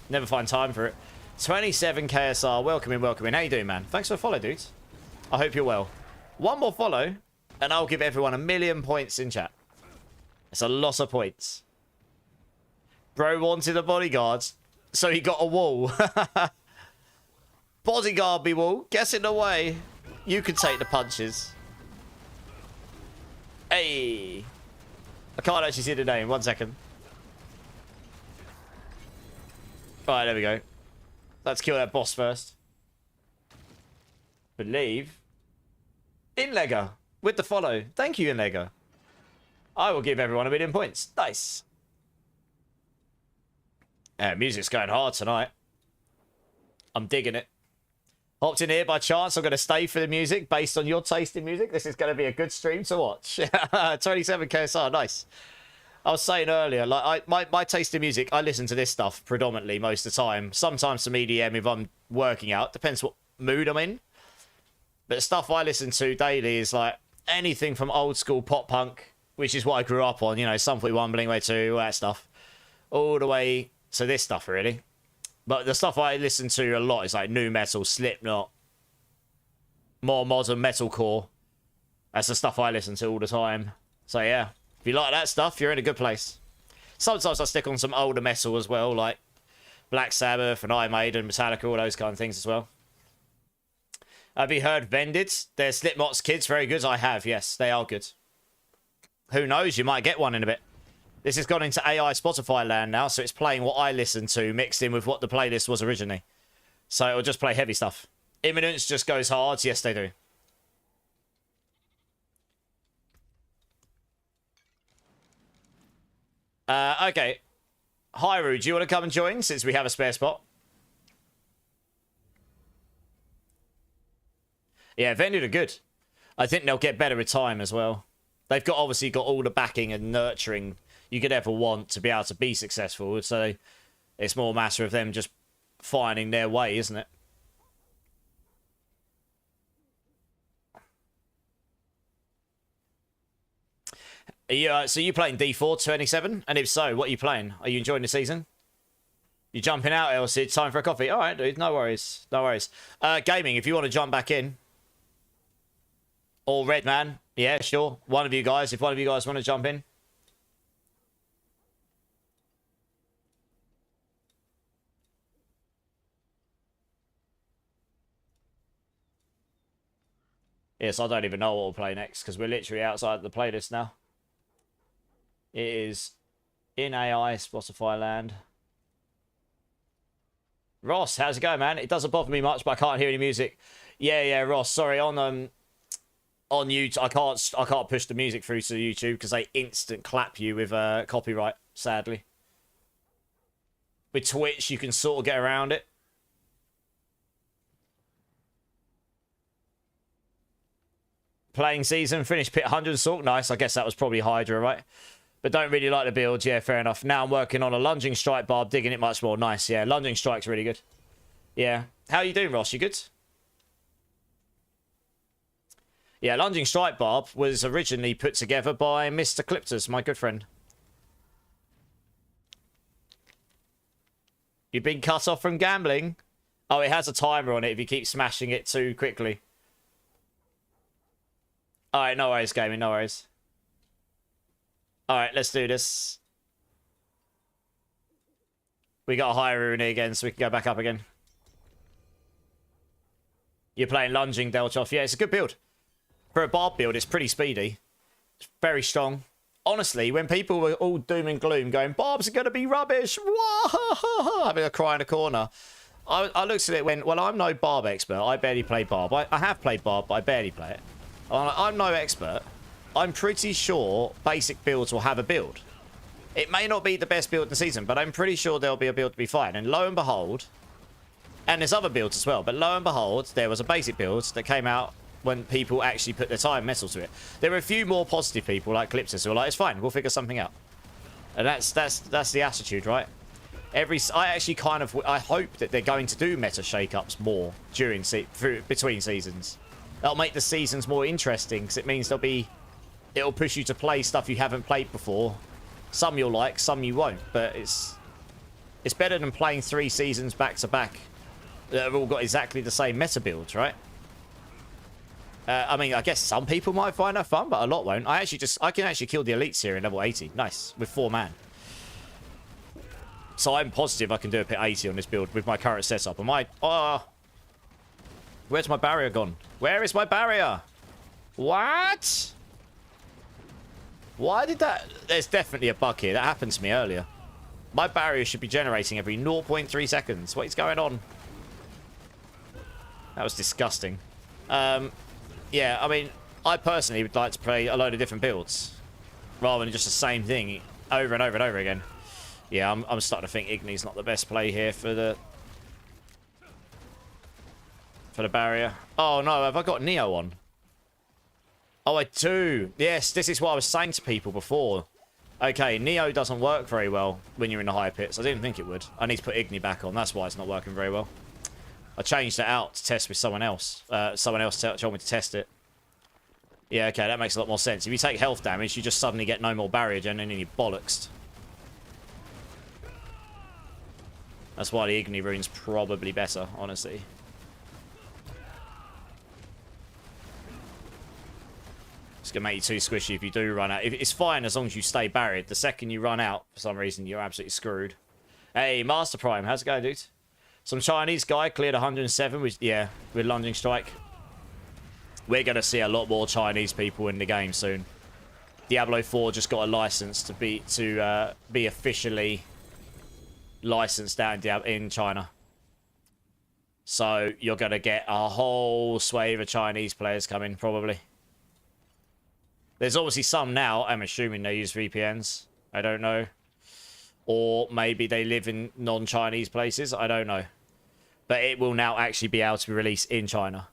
Never find time for it. 27 KSR. Welcome in, welcome in. How you doing, man? Thanks for the follow, dudes. I hope you're well. One more follow, and I'll give everyone 1,000,000 points in chat. It's a lot of points. Bro wanted a bodyguard, so he got a wall. Bodyguard me wall. Get in the way. You can take the punches. Hey. I can't actually see the name. 1 second. Alright, there we go. Let's kill that boss first. Believe. Inlegger. With the follow. Thank you, Inlegger. I will give everyone 1,000,000 points. Nice. Music's going hard tonight. I'm digging it. Hopped in here by chance. I'm going to stay for the music based on your taste in music. This is going to be a good stream to watch. 27 KSR. Nice. I was saying earlier, like my taste in music, I listen to this stuff predominantly most of the time. Sometimes some EDM if I'm working out. Depends what mood I'm in. But the stuff I listen to daily is like anything from old school pop punk, which is what I grew up on. You know, Sum 41, Blink-182, all that stuff. All the way to this stuff, really. But the stuff I listen to a lot is like nu metal, Slipknot, more modern metalcore. That's the stuff I listen to all the time. So yeah, if you like that stuff, you're in a good place. Sometimes I stick on some older metal as well, like Black Sabbath and Iron Maiden, Metallica, all those kind of things as well. Have you heard Vended? They're Slipknot's kids, very good. I have, yes, they are good. Who knows, you might get one in a bit. This has gone into AI Spotify land now, so it's playing what I listened to mixed in with what the playlist was originally. So it'll just play heavy stuff. Imminence just goes hard. Yes, they do. Okay. Hyru, do you want to come and join since we have a spare spot? Yeah, Vended are good. I think they'll get better with time as well. They've got obviously got all the backing and nurturing you could ever want to be able to be successful. So it's more a matter of them just finding their way, isn't it? So you playing D4 27? And if so, what are you playing? Are you enjoying the season? You jumping out, Elsie? Time for a coffee. All right, dude. No worries. No worries. Gaming, if you want to jump back in. Or Redman. Yeah, sure. One of you guys. If one of you guys want to jump in. Yes, I don't even know what we'll play next because we're literally outside the playlist now. It is in AI Spotify land. Ross, how's it going, man? It doesn't bother me much, but I can't hear any music. Yeah, Ross. Sorry, on YouTube, I can't push the music through to YouTube because they instant clap you with copyright. Sadly, with Twitch, you can sort of get around it. Playing season, finished pit 100 assault. Nice. I guess that was probably Hydra, right? But don't really like the build. Yeah, fair enough. Now I'm working on a lunging strike barb, digging it much more. Nice. Yeah, lunging strike's really good. Yeah. How you doing, Ross? You good? Yeah, lunging strike barb was originally put together by Mr. Clipters, my good friend. You've been cut off from gambling? Oh, it has a timer on it if you keep smashing it too quickly. Alright, no worries, gaming, no worries. Alright, let's do this. We got a higher rune again, so we can go back up again. You're playing lunging Delchoff. Yeah, it's a good build. For a barb build, it's pretty speedy. It's very strong. Honestly, when people were all doom and gloom going, barbs are going to be rubbish, having a cry in a corner, I looked at it and went, well, I'm no barb expert. I barely play barb. I have played barb, but I barely play it. I'm no expert. I'm pretty sure basic builds will have a build. It may not be the best build in the season, but I'm pretty sure there'll be a build to be fine. And lo and behold, and there's other builds as well, but lo and behold, there was a basic build that came out when people actually put their time and metal to it. There were a few more positive people like Clipsis who were like, it's fine, we'll figure something out. And that's the attitude, right? I hope that they're going to do meta shake-ups more during between seasons. That'll make the seasons more interesting because it means it'll push you to play stuff you haven't played before. Some you'll like, some you won't, but it's better than playing 3 seasons back to back that have all got exactly the same meta builds, right? I mean, I guess some people might find that fun, but a lot won't. I can actually kill the elites here in level 80. Nice. With 4 man. So I'm positive I can do a pit 80 on this build with my current setup. Where's my barrier gone? Where is my barrier? What? Why did that? There's definitely a bug here. That happened to me earlier. My barrier should be generating every 0.3 seconds. What is going on? That was disgusting. Yeah, I mean, I personally would like to play a load of different builds rather than just the same thing over and over and over again. Yeah, I'm starting to think Igni's not the best play here for the barrier. Oh no, have I got Neo on? Oh, I do. Yes, this is what I was saying to people before. Okay, Neo doesn't work very well when you're in the higher pits. I didn't think it would. I need to put Igni back on. That's why it's not working very well. I changed it out to test with someone else. Someone else told me to test it. Yeah, okay, that makes a lot more sense. If you take health damage, you just suddenly get no more barrier gen and then you're bollocksed. That's why the Igni rune's probably better, honestly. It's going to make you too squishy if you do run out. It's fine as long as you stay barriered. The second you run out, for some reason, you're absolutely screwed. Hey, Master Prime, how's it going, dude? Some Chinese guy cleared 107 with lunging strike. We're going to see a lot more Chinese people in the game soon. Diablo 4 just got a license to be officially licensed down in China. So you're going to get a whole swathe of Chinese players coming, probably. There's obviously some now. I'm assuming they use VPNs. I don't know. Or maybe they live in non-Chinese places. I don't know. But it will now actually be able to be released in China.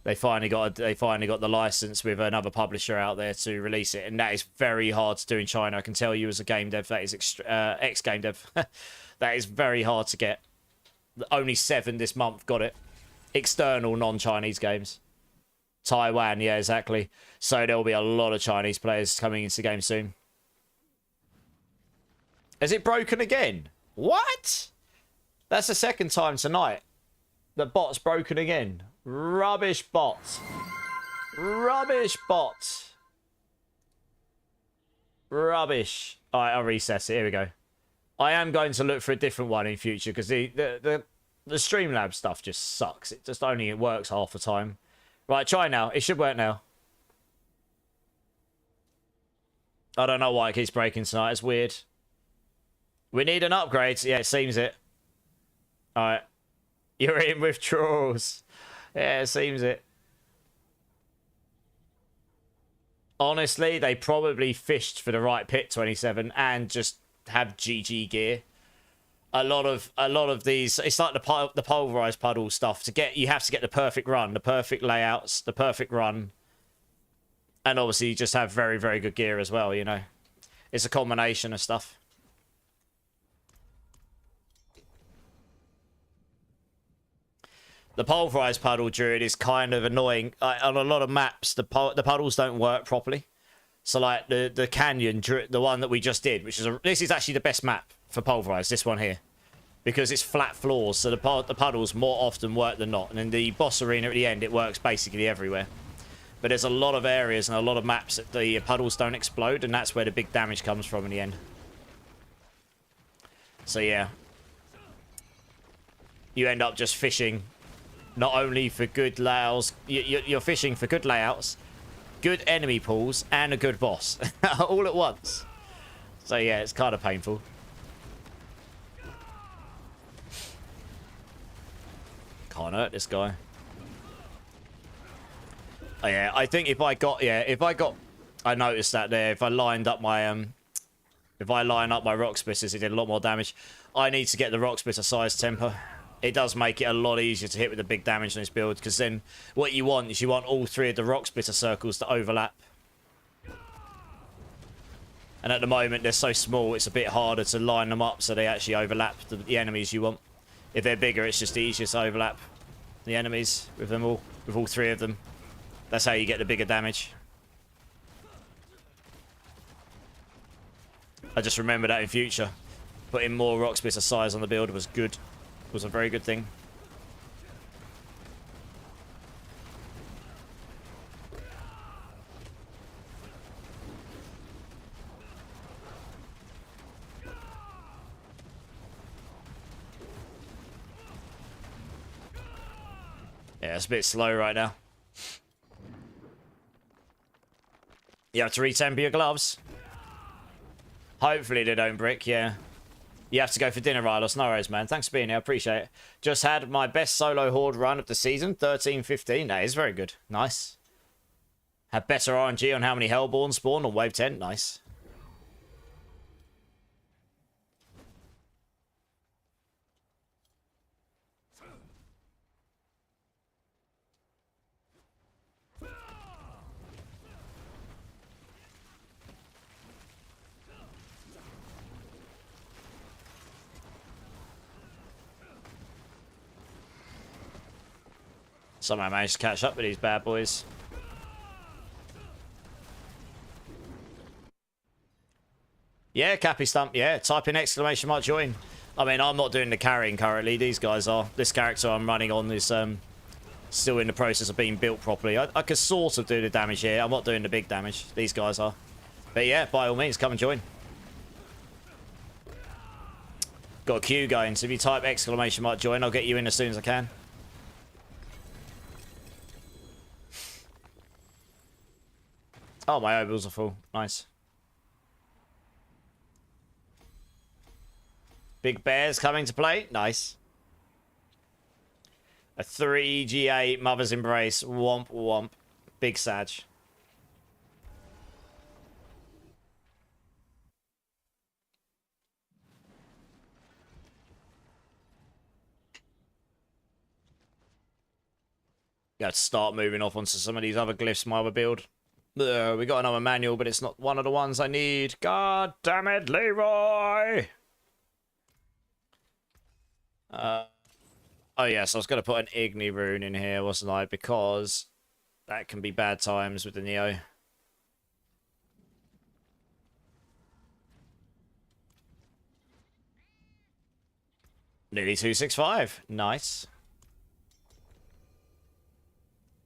They finally got the license with another publisher out there to release it, and that is very hard to do in China. I can tell you as a game dev, that is ex-game dev, that is very hard to get. Only 7 this month got it. External non-Chinese games. Taiwan, yeah, exactly. So there will be a lot of Chinese players coming into the game soon. Is it broken again? What? That's the second time tonight. The bot's broken again. Rubbish bot. Rubbish bot. Rubbish. Alright, I'll recess it. Here we go. I am going to look for a different one in future because the Streamlabs stuff just sucks. It just only works half the time. Right, try now. It should work now. I don't know why it keeps breaking tonight. It's weird. We need an upgrade. Yeah, it seems it. Alright. You're in withdrawals. Yeah, it seems it. Honestly, they probably fished for the right pit 27 and just have GG gear. A lot of these, it's like the pulverized puddle stuff. You have to get the perfect run, the perfect layouts, the perfect run, and obviously you just have very, very good gear as well. You know, it's a combination of stuff. The pulverized puddle druid is kind of annoying. On a lot of maps, the puddles don't work properly. So like the canyon, the one that we just did, this is actually the best map for pulverized. This one here, because it's flat floors, so the puddles more often work than not. And in the boss arena at the end, it works basically everywhere. But there's a lot of areas and a lot of maps that the puddles don't explode, and that's where the big damage comes from in the end. So yeah, you end up just fishing. Not only for good layouts, you're fishing for good layouts, good enemy pools, and a good boss. All at once. So yeah, it's kind of painful. Can't hurt this guy. Oh yeah, I think if I noticed that there, if I line up my rock splitters, it did a lot more damage. I need to get the rock splitter size temper. It does make it a lot easier to hit with the big damage on this build, because then what you want is you want all 3 of the rock splitter circles to overlap. And at the moment they're so small, it's a bit harder to line them up so they actually overlap the enemies you want. If they're bigger, it's just easier to overlap the enemies with all 3 of them. That's how you get the bigger damage. I just remember that in future. Putting more rock splitter size on the build was good. Was a very good thing. Yeah, it's a bit slow right now. You have to retemper your gloves. Hopefully they don't brick, yeah. You have to go for dinner, Rylos. No worries, man. Thanks for being here. I appreciate it. Just had my best solo horde run of the season. 13-15. That is very good. Nice. Had better RNG on how many Hellborn spawned on wave 10. Nice. Somehow managed to catch up with these bad boys. Yeah, Cappy Stump. Yeah, type in exclamation mark join. I mean, I'm not doing the carrying currently. These guys are. This character I'm running on is still in the process of being built properly. I could sort of do the damage here. I'm not doing the big damage. These guys are. But yeah, by all means, come and join. Got a queue going, so if you type exclamation mark join, I'll get you in as soon as I can. Oh, my obols are full. Nice. Big bears coming to play. Nice. A 3G8 Mother's Embrace. Womp womp. Big Sag. Got to start moving off onto some of these other glyphs, my other build. We got another manual, but it's not one of the ones I need. God damn it, Leroy! Oh, yes, I was going to put an Igni rune in here, wasn't I? Because that can be bad times with the Neo. Nearly 265. Nice.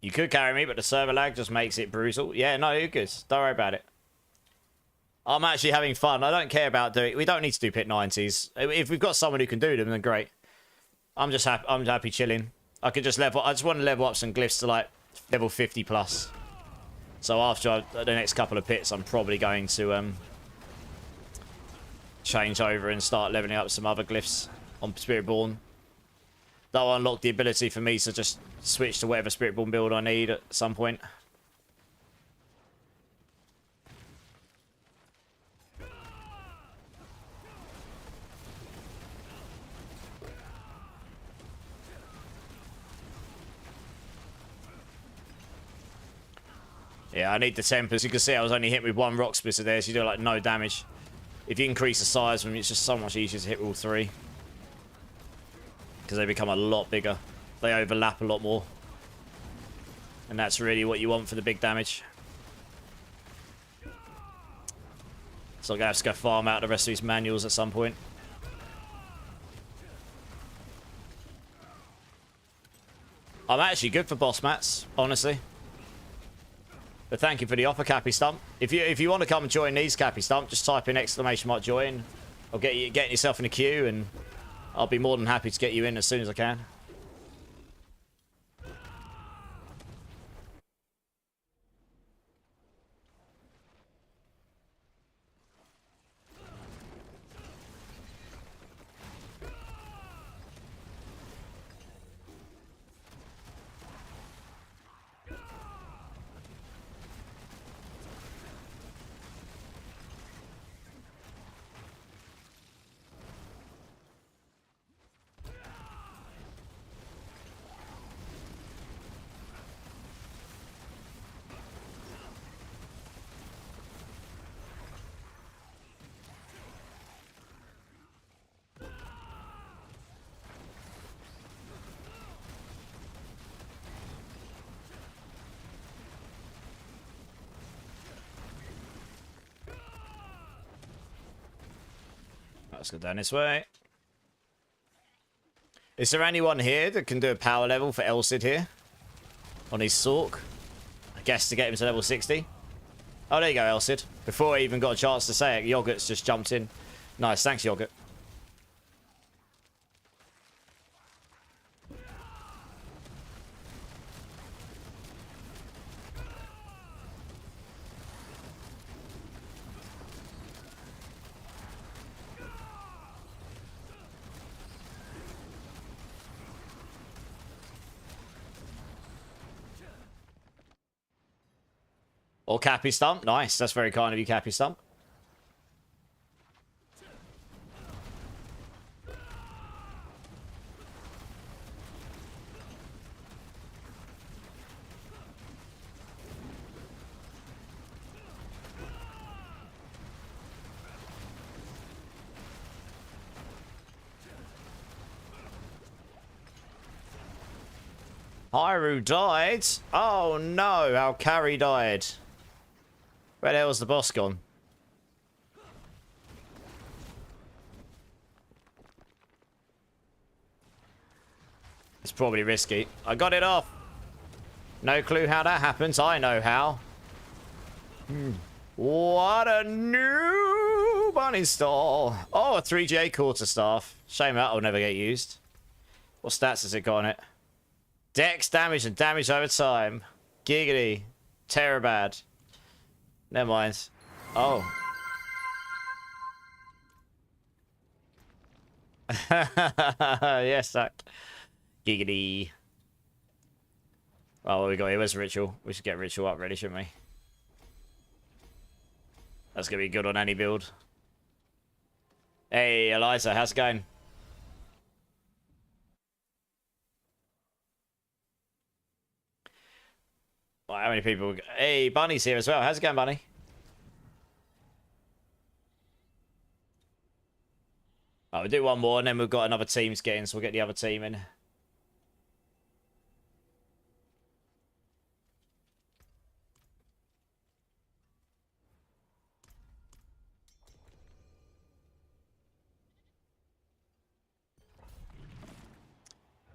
You could carry me, but the server lag just makes it brutal. Yeah, no, you're good. Don't worry about it. I'm actually having fun. I don't care about doing... We don't need to do pit 90s. If we've got someone who can do them, then great. I'm just happy. I'm happy chilling. I could just level... I just want to level up some glyphs to, like, level 50 plus. So after the next couple of pits, I'm probably going to change over and start leveling up some other glyphs on Spiritborn. That'll unlock the ability for me to just switch to whatever Spiritborn build I need at some point. Yeah, I need the tempers. You can see I was only hit with one rock splitter there, so you do like no damage. If you increase the size of them, it's just so much easier to hit with all three. Because they become a lot bigger. They overlap a lot more. And that's really what you want for the big damage. So I'm going to have to go farm out the rest of these manuals at some point. I'm actually good for boss mats, honestly. But thank you for the offer, Cappy Stump. If you want to come and join these, Cappy Stump, just type in !join. Or get yourself in a queue, and I'll be more than happy to get you in as soon as I can. Let's go down this way. Is there anyone here that can do a power level for Elcid here? On his Sork? I guess to get him to level 60. Oh, there you go, Elcid. Before I even got a chance to say it, Yogurt's just jumped in. Nice, thanks, Yogurt. Or Cappy Stump. Nice. That's very kind of you, Cappy Stump. Hyru died? Oh no, our carry died. Where the hell's the boss gone? It's probably risky. I got it off. No clue how that happens. I know how. What a new bunny stall. Oh, a 3J quarterstaff. Shame that'll never get used. What stats has it got on it? Dex damage and damage over time. Giggity. Terror bad. Never mind. Oh. Yes, Zach. Giggity. Oh, what we got here? Where's Ritual? We should get Ritual up ready, shouldn't we? That's going to be good on any build. Hey, Eliza, how's it going? Well, how many people? Hey, Bunny's here as well. How's it going, Bunny? Oh, we'll do one more, and then we've got another team's getting, so we'll get the other team in.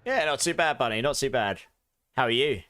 Yeah, not too bad, Bunny. Not too bad. How are you?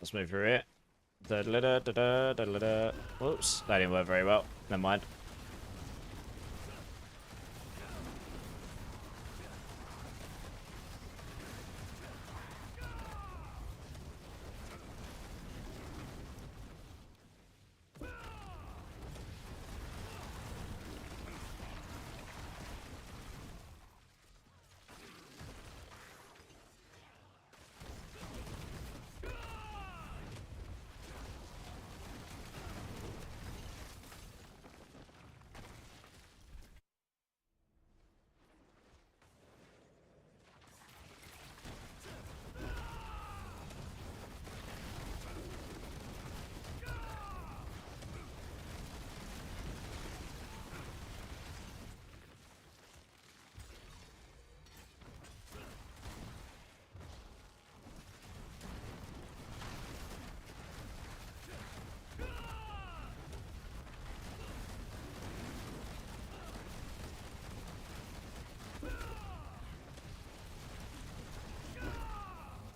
Let's move through it. Whoops, that didn't work very well. Never mind.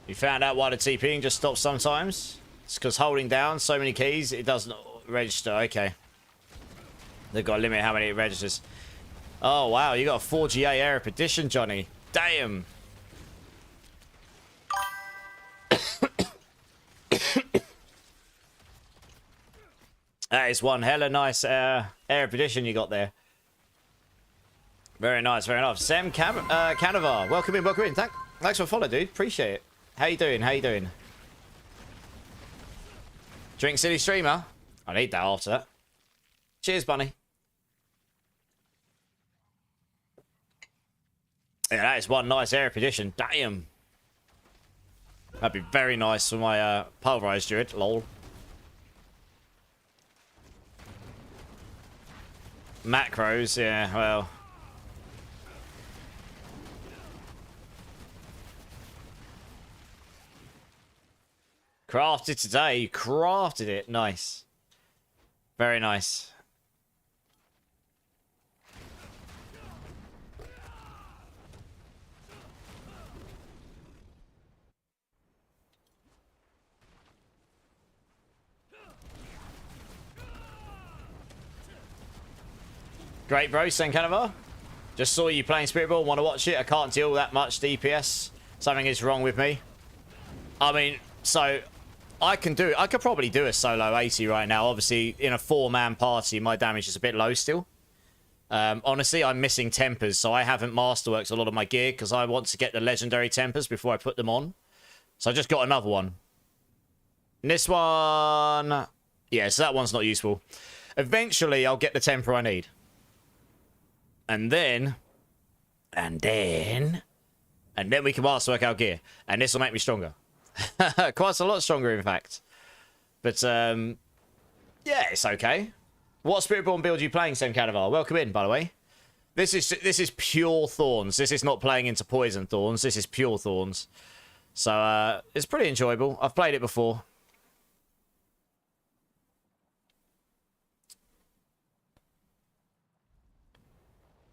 You found out why the TPing just stops sometimes? It's because holding down so many keys, it doesn't register. Okay. They've got to limit how many it registers. Oh, wow. You got a 4GA Air Edition, Johnny. Damn. That is one hella nice Air Edition you got there. Very nice, very nice. Sam Canavar, welcome in, welcome in. Thanks for following, dude. Appreciate it. How you doing? How you doing? Drink City Streamer? I need that after that. Cheers, Bunny. Yeah, that is one nice Air Edition. Damn. That'd be very nice for my Pulverise Druid. Lol. Macros, yeah, well. Crafted today. You crafted it. Nice. Very nice. Great, bro. Sankanova. Just saw you playing Spiritborn. Want to watch it? I can't deal that much DPS. Something is wrong with me. I mean, so I could probably do a solo 80 right now. Obviously, in a 4-man party, my damage is a bit low still. Honestly, I'm missing tempers, so I haven't masterworked a lot of my gear because I want to get the legendary tempers before I put them on. So I just got another one. And this one... Yeah, so that one's not useful. Eventually, I'll get the temper I need. And then we can masterwork our gear. And this will make me stronger. Quite a lot stronger, in fact. But, yeah, it's okay. What Spiritborn build are you playing, Sam Canavar? Welcome in, by the way. This is pure Thorns. This is not playing into Poison Thorns. This is pure Thorns. So, it's pretty enjoyable. I've played it before.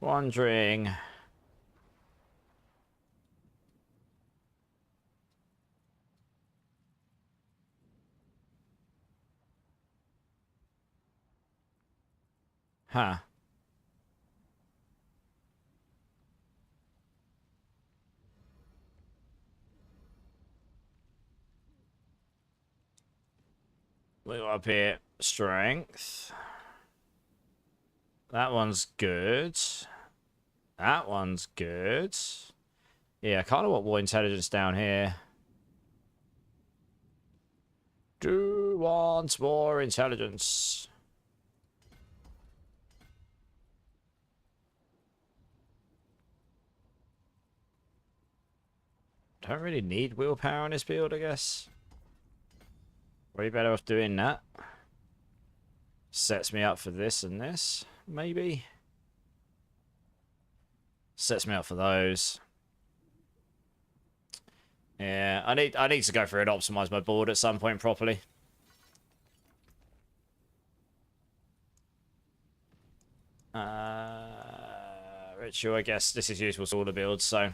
Wondering... Huh. We got up here. Strength. That one's good. That one's good. Yeah, I kind of want more intelligence down here. Do want more intelligence. Don't really need willpower on this build, I guess. Way better off doing that. Sets me up for this and this, maybe. Sets me up for those. Yeah, I need to go through and optimize my board at some point properly. Ritual, I guess this is useful to all the builds, so.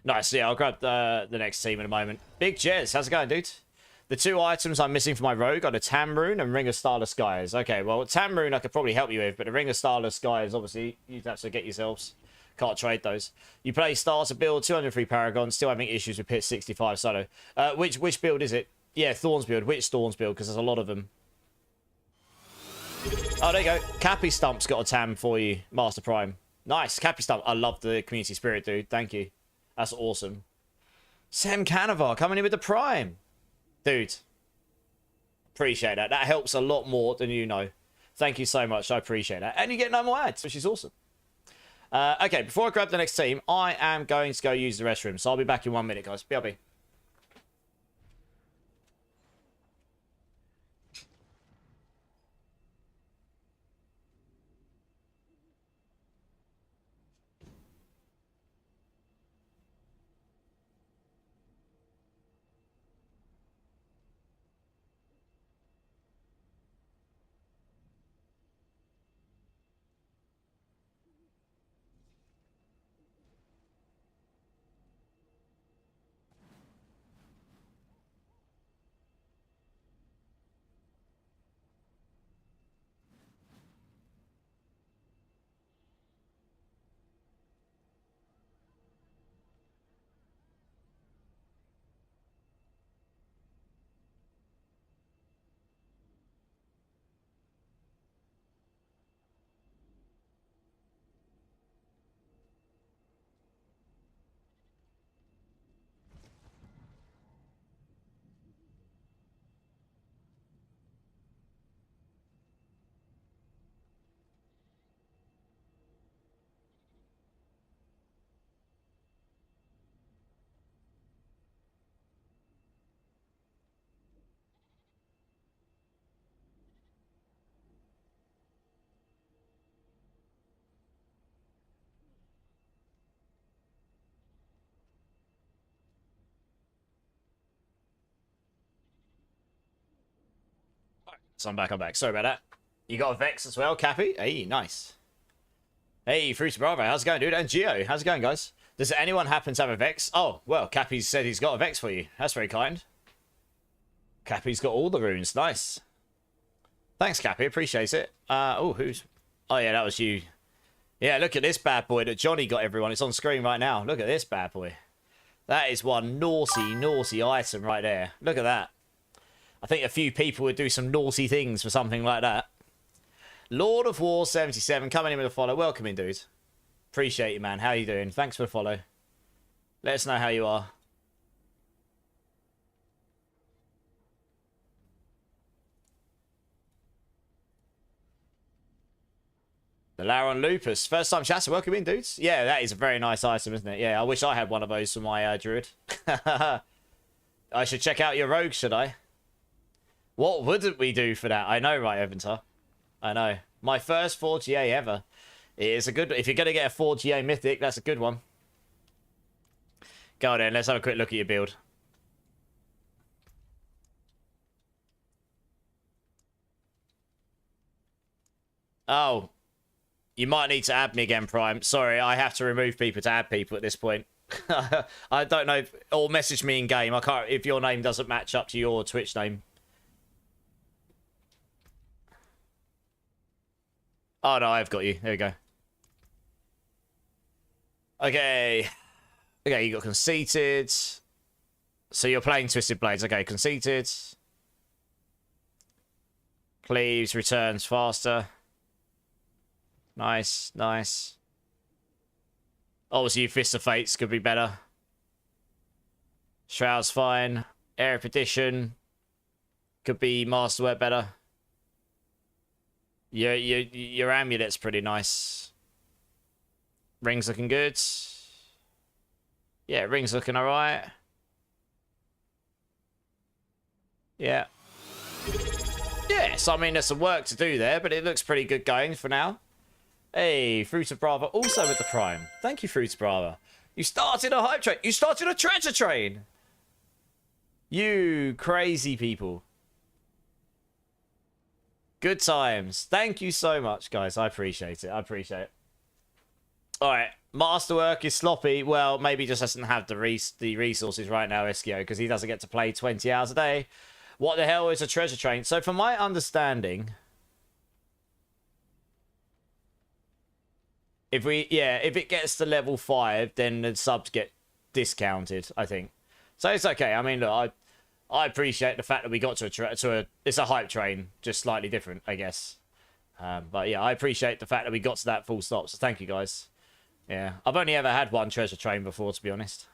Nice, yeah, I'll grab the next team in a moment. Big Jez, how's it going, dude? The two items I'm missing for my rogue are the Tamrune and Ring of Starless Skies. Okay, well, Tamrune I could probably help you with, but the Ring of Starless Skies, obviously, you'd have to get yourselves. Can't trade those. You play starter build, 203 Paragon, still having issues with Pit 65 solo. Which build is it? Yeah, Thorns build. Which Thorns build? Because there's a lot of them. Oh, there you go. Cappy Stump's got a Tam for you, Master Prime. Nice, Cappy Stump. I love the community spirit, dude. Thank you. That's awesome. Sam Canavar coming in with the Prime. Dude. Appreciate that. That helps a lot more than you know. Thank you so much. I appreciate that. And you get no more ads, which is awesome. Okay, before I grab the next team, I am going to go use the restroom. So I'll be back in 1 minute, guys. BRB. So I'm back. Sorry about that. You got a Vex as well, Cappy? Hey, nice. Hey, Fruity Bravo, how's it going, dude? And Geo, how's it going, guys? Does anyone happen to have a Vex? Oh, well, Cappy said he's got a Vex for you. That's very kind. Cappy's got all the runes. Nice. Thanks, Cappy. Appreciate it. Oh, who's... Oh, yeah, that was you. Yeah, look at this bad boy that Johnny got, everyone. It's on screen right now. Look at this bad boy. That is one naughty, naughty item right there. Look at that. I think a few people would do some naughty things for something like that. Lord of War 77 coming in with a follow. Welcome in, dude. Appreciate you, man. How you doing? Thanks for the follow. Let us know how you are. The Laron Lupus. First time chatter. Welcome in, dudes. Yeah, that is a very nice item, isn't it? Yeah, I wish I had one of those for my Druid. I should check out your rogue, should I? What wouldn't we do for that? I know, right, Evantar? I know. My first 4GA ever. It is a good... If you're going to get a 4GA mythic, that's a good one. Go on then, let's have a quick look at your build. Oh. You might need to add me again, Prime. Sorry, I have to remove people to add people at this point. I don't know if... Or message me in game. I can't... If your name doesn't match up to your Twitch name. Oh, no, I've got you. There we go. Okay. Okay, you got Conceited. So you're playing Twisted Blades. Okay, Conceited. Cleaves returns faster. Nice, nice. Obviously, Fist of Fates could be better. Shroud's fine. Air Petition could be Masterwork better. Your amulet's pretty nice. Ring's looking good. Yeah, ring's looking alright. Yeah. Yes, I mean, there's some work to do there, but it looks pretty good going for now. Hey, Fruit of Brava also with the Prime. Thank you, Fruit of Brava. You started a hype train. You started a treasure train. You crazy people. Good times. Thank you so much, guys. I appreciate it. I appreciate it. All right. Masterwork is sloppy. Well, maybe he just doesn't have the resources right now, Eskio, because he doesn't get to play 20 hours a day. What the hell is a treasure train? So from my understanding... If it gets to level 5, then the subs get discounted, I think. So it's okay. I mean, look, I appreciate the fact that we got to it's a hype train, just slightly different, I guess. But yeah, I appreciate the fact that we got to that full stop. So thank you, guys. Yeah, I've only ever had one treasure train before, to be honest.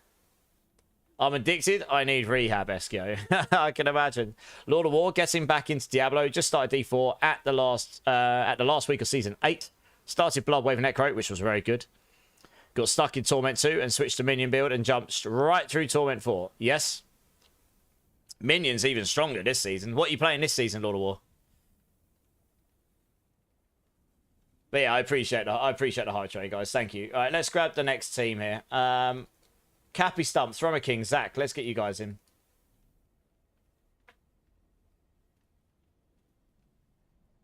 I'm addicted. I need rehab, Eskio. I can imagine. Lord of War getting back into Diablo. Just started D4 at the last week of season 8. Started Bloodwave Necro, which was very good. Got stuck in Torment 2 and switched to Minion build and jumped right through Torment 4. Yes. Minion's even stronger this season. What are you playing this season, Lord of War? But yeah, I appreciate the high trade, guys. Thank you. All right, let's grab the next team here. Cappy Stumps, Thrummer King, Zach. Let's get you guys in.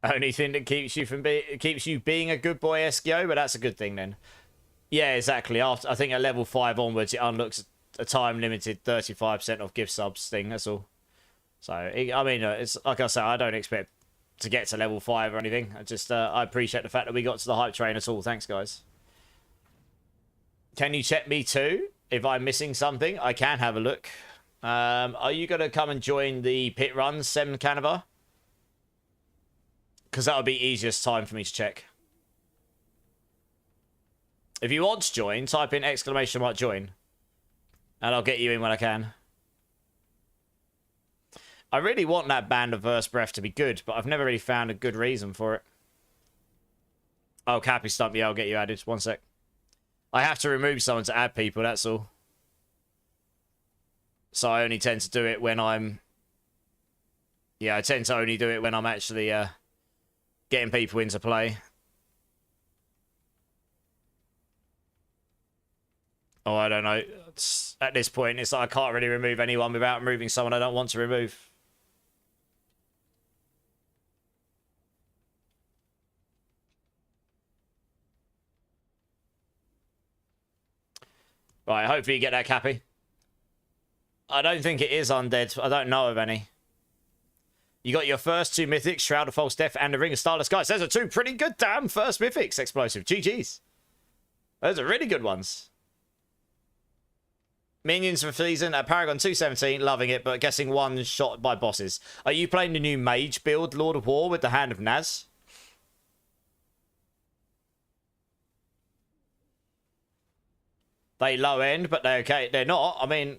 Only thing that keeps you being a good boy, Eskio, but that's a good thing then. Yeah, exactly. After I think at level 5 onwards, it unlocks a time limited 35% off gift subs thing. That's all. So I mean, it's like I said, I don't expect to get to level 5 or anything. I appreciate the fact that we got to the hype train at all. Thanks, guys. Can you check me too if I'm missing something? I can have a look. Are you gonna come and join the pit runs, Sem Canova? Because that would be easiest time for me to check. If you want to join, type in !join. And I'll get you in when I can. I really want that Band of Verse Breath to be good, but I've never really found a good reason for it. Oh, Cappy Stump, yeah, I'll get you added. One sec. I have to remove someone to add people, that's all. So I only tend to do it when I'm... Yeah, I tend to only do it when I'm actually... getting people into play. Oh, I don't know. At this point, it's like I can't really remove anyone without removing someone I don't want to remove. Right, hopefully you get that, Cappy. I don't think it is undead. I don't know of any. You got your first 2 mythics, Shroud of False Death and the Ring of Starless. Guys, those are 2 pretty good damn first mythics, Explosive. GG's. Those are really good ones. Minions for season at Paragon 217, loving it, but guessing one shot by bosses. Are you playing the new mage build, Lord of War, with the Hand of Naz? They low end, but they're okay. They're not. I mean,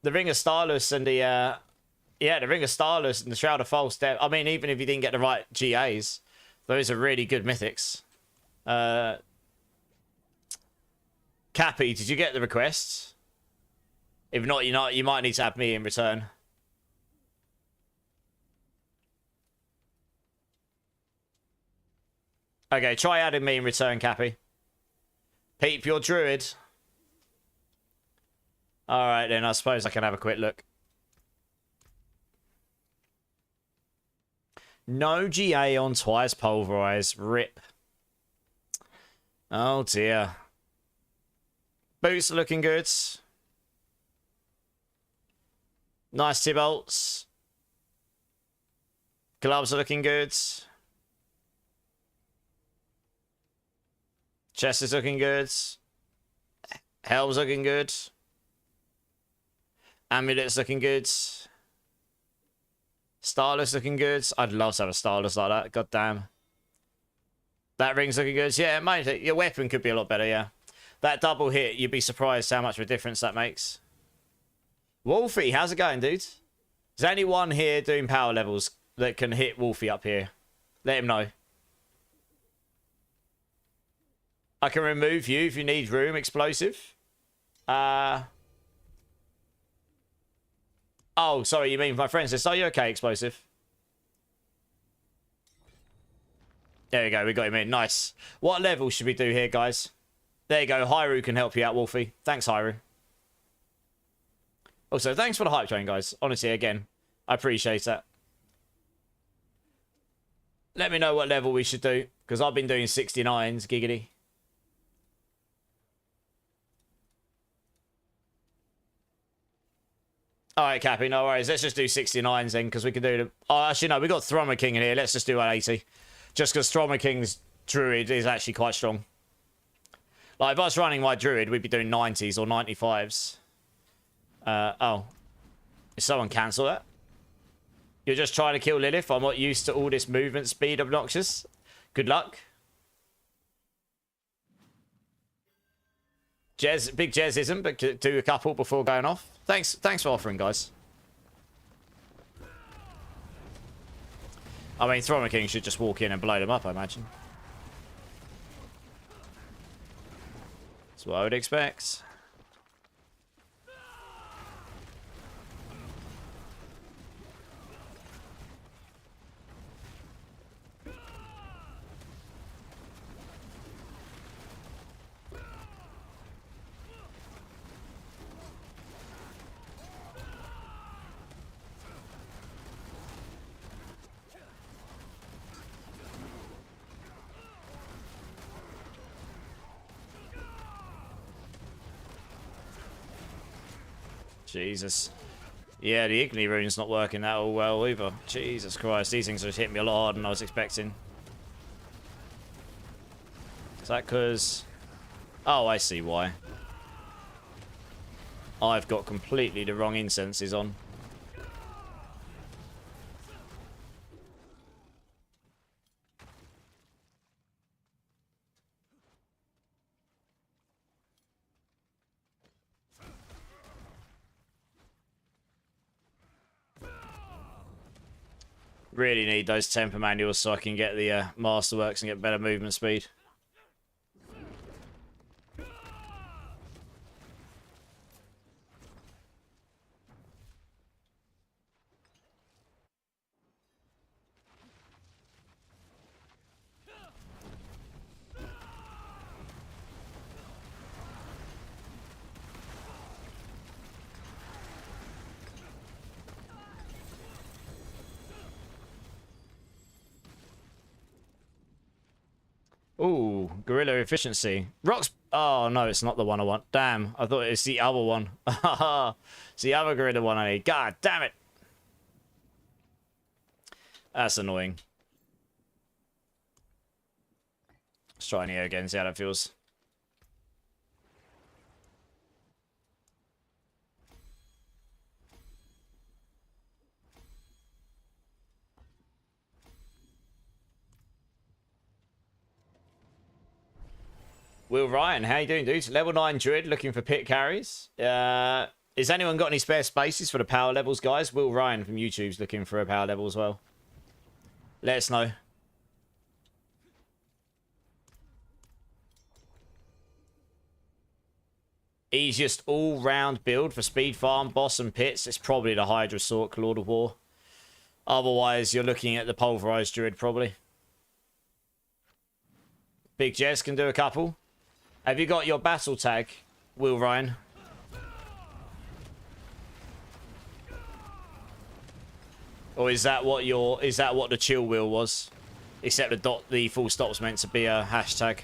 the Ring of Starless and the... Yeah, the Ring of Starless and the Shroud of False Death. I mean, even if you didn't get the right GAs, those are really good mythics. Cappy, did you get the requests? If not, you might need to have me in return. Okay, try adding me in return, Cappy. Peep your Druid. Alright then, I suppose I can have a quick look. No GA on twice Pulverise. Rip. Oh dear. Boots are looking good. Nice T-bolts. Gloves are looking good. Chest is looking good. Helm's looking good. Amulet's looking good. Starless looking good. I'd love to have a Starless like that. God damn. That ring's looking good. Yeah, it might. Your weapon could be a lot better, yeah. That double hit, you'd be surprised how much of a difference that makes. Wolfie, how's it going, dude? Is there anyone here doing power levels that can hit Wolfie up here? Let him know. I can remove you if you need room, explosive. Oh, sorry, you mean my friend says, are you okay, explosive? There we go, we got him in. Nice. What level should we do here, guys? There you go, Hyru can help you out, Wolfie. Thanks, Hyru. Also, thanks for the hype train, guys. Honestly, again, I appreciate that. Let me know what level we should do, because I've been doing 69s, giggity. Alright, Cappy, no worries. Let's just do 69s then, because we can do them. Oh, actually, no, we got Throma King in here. Let's just do 180. Just because Throma King's Druid is actually quite strong. Like, if I was running my Druid, we'd be doing 90s or 95s. Oh. Did someone cancel that? You're just trying to kill Lilith? I'm not used to all this movement speed obnoxious. Good luck. Jez, big Jez isn't, but do a couple before going off. Thanks for offering, guys. I mean, Throma King should just walk in and blow them up, I imagine. That's what I would expect. Jesus. Yeah, the Igni rune's not working that all well either. Jesus Christ, these things are just hitting me a lot harder than I was expecting. Is that because... Oh, I see why. I've got completely the wrong incenses on. Really need those temper manuals so I can get the masterworks and get better movement speed. Ooh, gorilla efficiency. Rocks. Oh, no, it's not the one I want. Damn, I thought it was the other one. It's the other gorilla one I need. God damn it. That's annoying. Let's try Neo again, see how that feels. Will Ryan, how you doing, dude? Level 9 Druid looking for pit carries. Has anyone got any spare spaces for the power levels, guys? Will Ryan from YouTube's looking for a power level as well. Let us know. Easiest all-round build for speed farm, boss and pits. It's probably the Hydra Sork, Lord of War. Otherwise, you're looking at the Pulverized Druid, probably. Big Jez can do a couple. Have you got your battle tag, Will Ryan? Or is that what the chill wheel was? Except the full stop's meant to be a hashtag.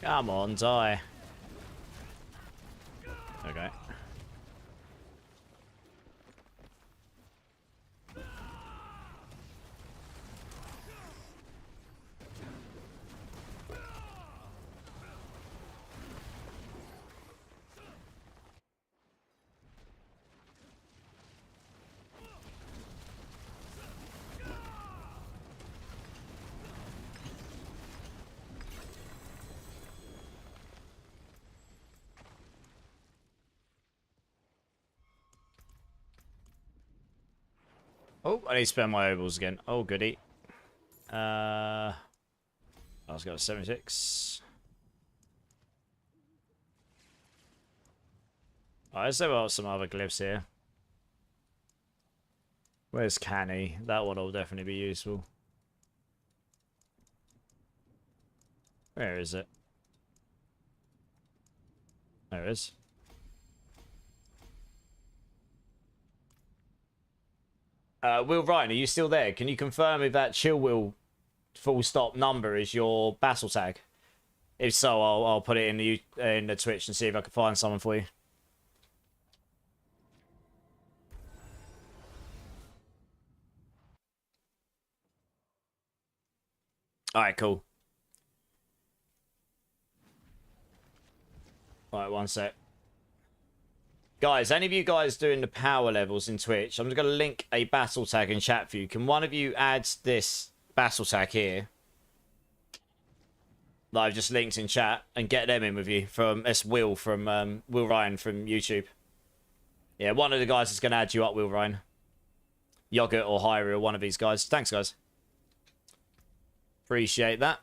Come on, die. Okay. Oh, I need to spend my ovals again. Oh, goody. I was going to 76. Alright, let's have out some other glyphs here. Where's Canny? That one will definitely be useful. Where is it? There it is. Will Ryan, are you still there? Can you confirm if that chill wheel full stop number is your battle tag? If so, I'll put it in the Twitch and see if I can find someone for you. Alright, cool. Alright, one sec. Guys, any of you guys doing the power levels in Twitch, I'm just going to link a battle tag in chat for you. Can one of you add this battle tag here that I've just linked in chat and get them in with you? It's Will from Will Ryan from YouTube. Yeah, one of the guys is going to add you up, Will Ryan. Yogurt or Hyru or one of these guys. Thanks, guys. Appreciate that.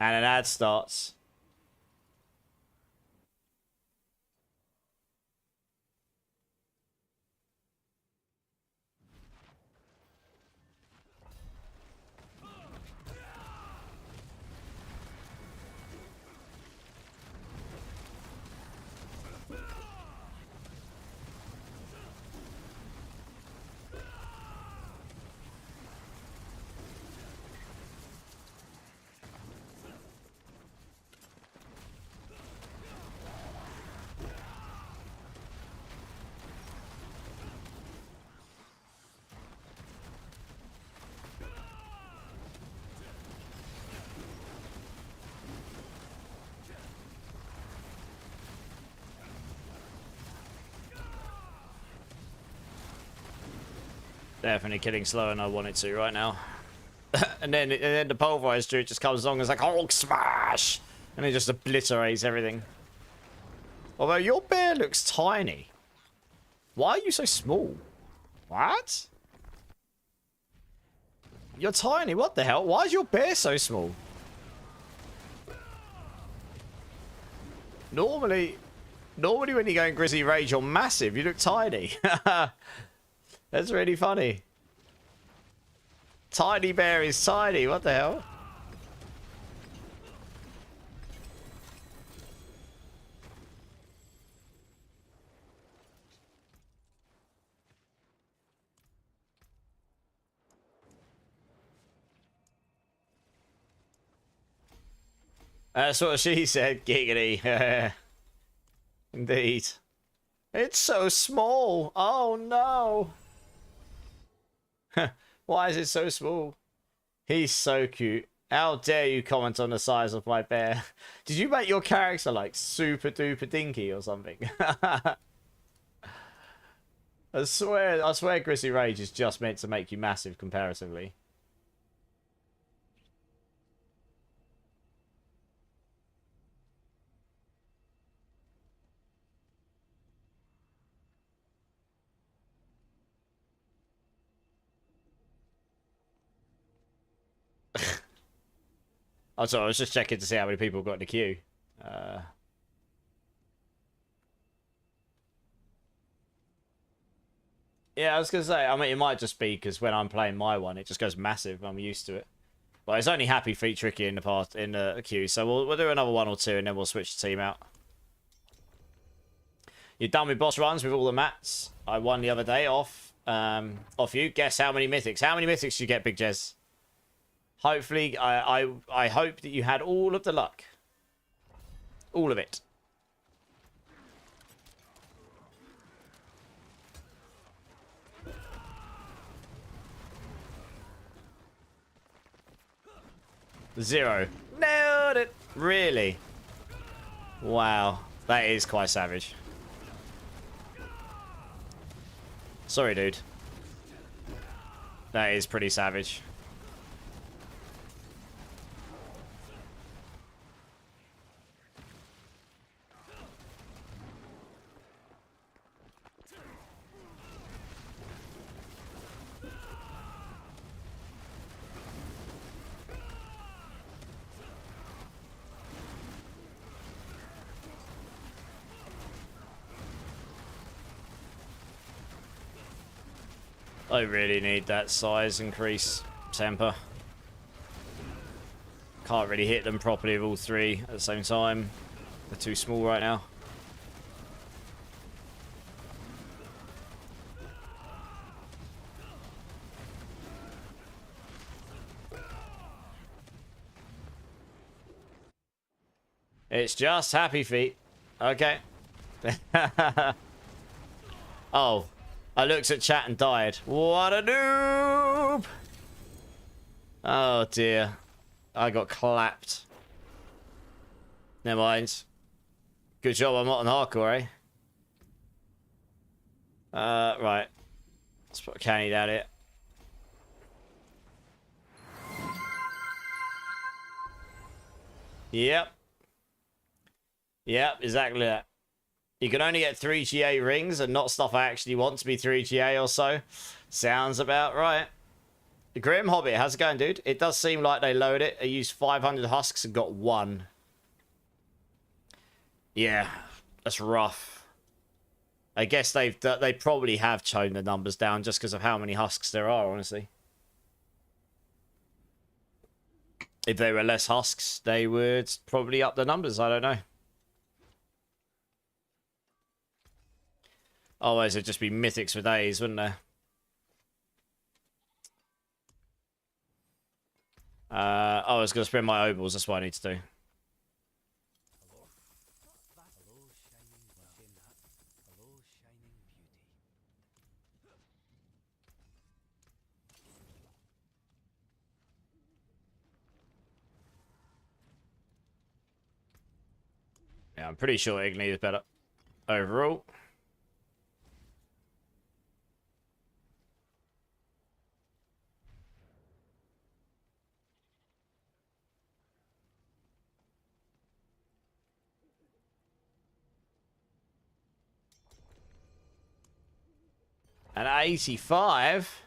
And an ad starts. Definitely killing slower than I want it to right now. and then the Pulverise Druid just comes along and is like, Hulk smash! And it just obliterates everything. Although your bear looks tiny. Why are you so small? What? You're tiny, what the hell? Why is your bear so small? Normally when you go in Grizzly Rage, you're massive. You look tiny. That's really funny. Tiny bear is tiny. What the hell? That's what she said, giggity. Indeed. It's so small. Oh no. Why is it so small? He's so cute. How dare you comment on the size of my bear? Did you make your character like super duper dinky or something? I swear Grizzly Rage is just meant to make you massive comparatively. Oh, sorry, I was just checking to see how many people got in the queue. Yeah, I was gonna say, I mean, it might just be because when I'm playing my one, it just goes massive. I'm used to it. But it's only Happy Feet Tricky in the queue, so we'll do another one or two, and then we'll switch the team out. You're done with boss runs with all the mats. I won the other day off you. Guess how many mythics? How many mythics did you get, Big Jez? Hopefully, I hope that you had all of the luck. All of it. Zero. Nailed it. Really? Wow. That is quite savage. Sorry, dude. That is pretty savage. I really need that size increase, temper. Can't really hit them properly with all three at the same time. They're too small right now. It's just Happy Feet. Okay. Oh. I looked at chat and died. What a noob! Oh dear. I got clapped. Never mind. Good job I'm not on hardcore, eh? Right. Let's put a canny down here. Yep. Yep, exactly that. You can only get 3 GA rings and not stuff I actually want to be 3 GA or so. Sounds about right. The Grim Hobbit, how's it going, dude? It does seem like they load it. I used 500 husks and got 1. Yeah, that's rough. I guess they probably have toned the numbers down just because of how many husks there are, honestly. If there were less husks, they would probably up the numbers. I don't know. Otherwise, it'd just be mythics for days, wouldn't there? I was going to spend my obals. That's what I need to do. Yeah, I'm pretty sure Igni is better overall. An 85?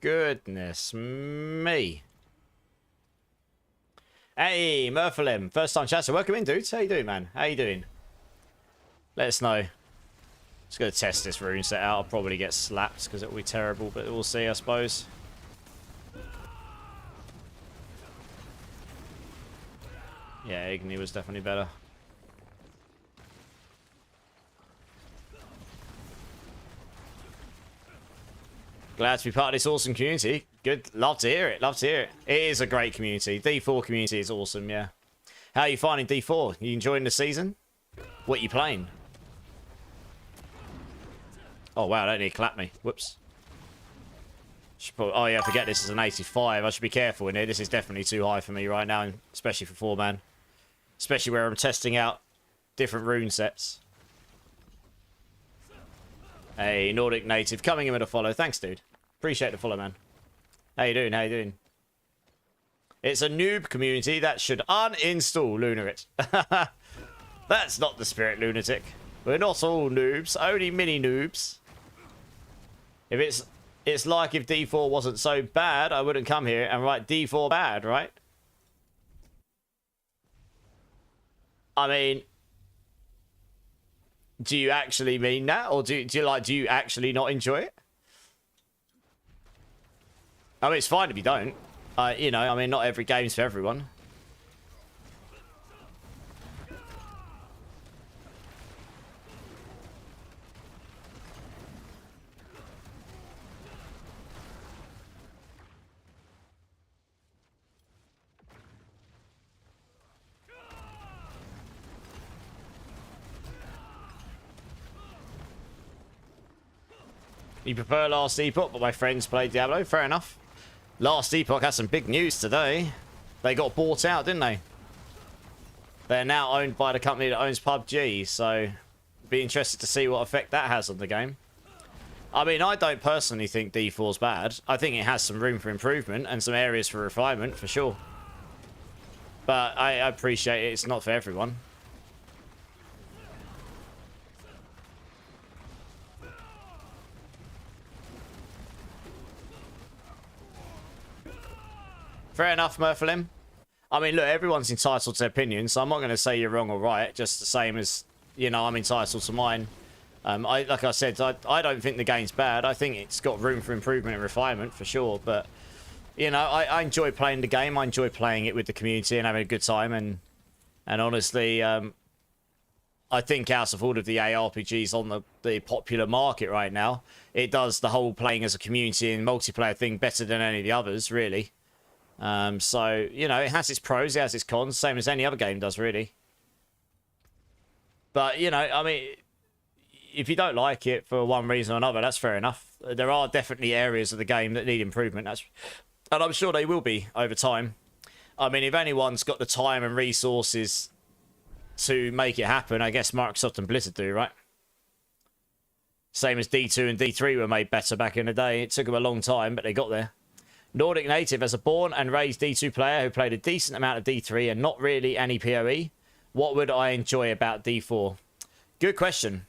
Goodness me. Hey, Murphalim. First time chatter. Welcome in, dudes. How you doing, man? How you doing? Let us know. Just going to test this rune set out. I'll probably get slapped because it'll be terrible, but we'll see, I suppose. Yeah, Igni was definitely better. Glad to be part of this awesome community. Good. Love to hear it. Love to hear it. It is a great community. D4 community is awesome, yeah. How are you finding D4? You enjoying the season? What are you playing? Oh, wow, don't need to clap me. Whoops. Oh, yeah, forget this is an 85. I should be careful in here. This is definitely too high for me right now, especially for 4-man. Especially where I'm testing out different rune sets. Hey, Nordic native, coming in with a follow. Thanks, dude. Appreciate the follow, man. How you doing? How you doing? It's a noob community that should uninstall Lunarit. That's not the spirit, lunatic. We're not all noobs, only mini noobs. If it's like if D4 wasn't so bad, I wouldn't come here and write D4 bad, right? I mean, do you actually mean that, or do you actually not enjoy it? I mean, it's fine if you don't. You know, I mean, not every game's for everyone. You prefer Last Epoch, but my friends played Diablo. Fair enough. Last Epoch has some big news today. They got bought out, didn't they? They're now owned by the company that owns PUBG, so be interested to see what effect that has on the game. I mean, I don't personally think D4's bad. I think it has some room for improvement and some areas for refinement, for sure. But I appreciate it's not for everyone. Fair enough, Murphalim. I mean, look, everyone's entitled to their opinion, so I'm not going to say you're wrong or right, just the same as, you know, I'm entitled to mine. Like I said, I don't think the game's bad. I think it's got room for improvement and refinement, for sure. But, you know, I enjoy playing the game. I enjoy playing it with the community and having a good time. And honestly, I think out of all of the ARPGs on the popular market right now, it does the whole playing as a community and multiplayer thing better than any of the others, really. So, you know, it has its pros, it has its cons, same as any other game does, really. But, you know, I mean, if you don't like it for one reason or another, that's fair enough. There are definitely areas of the game that need improvement, and I'm sure they will be over time. I mean, if anyone's got the time and resources to make it happen, I guess Microsoft and Blizzard do, right? Same as D2 and D3 were made better back in the day. It took them a long time, but they got there. Nordic native, as a born and raised D2 player who played a decent amount of D3 and not really any PoE, what would I enjoy about D4? Good question.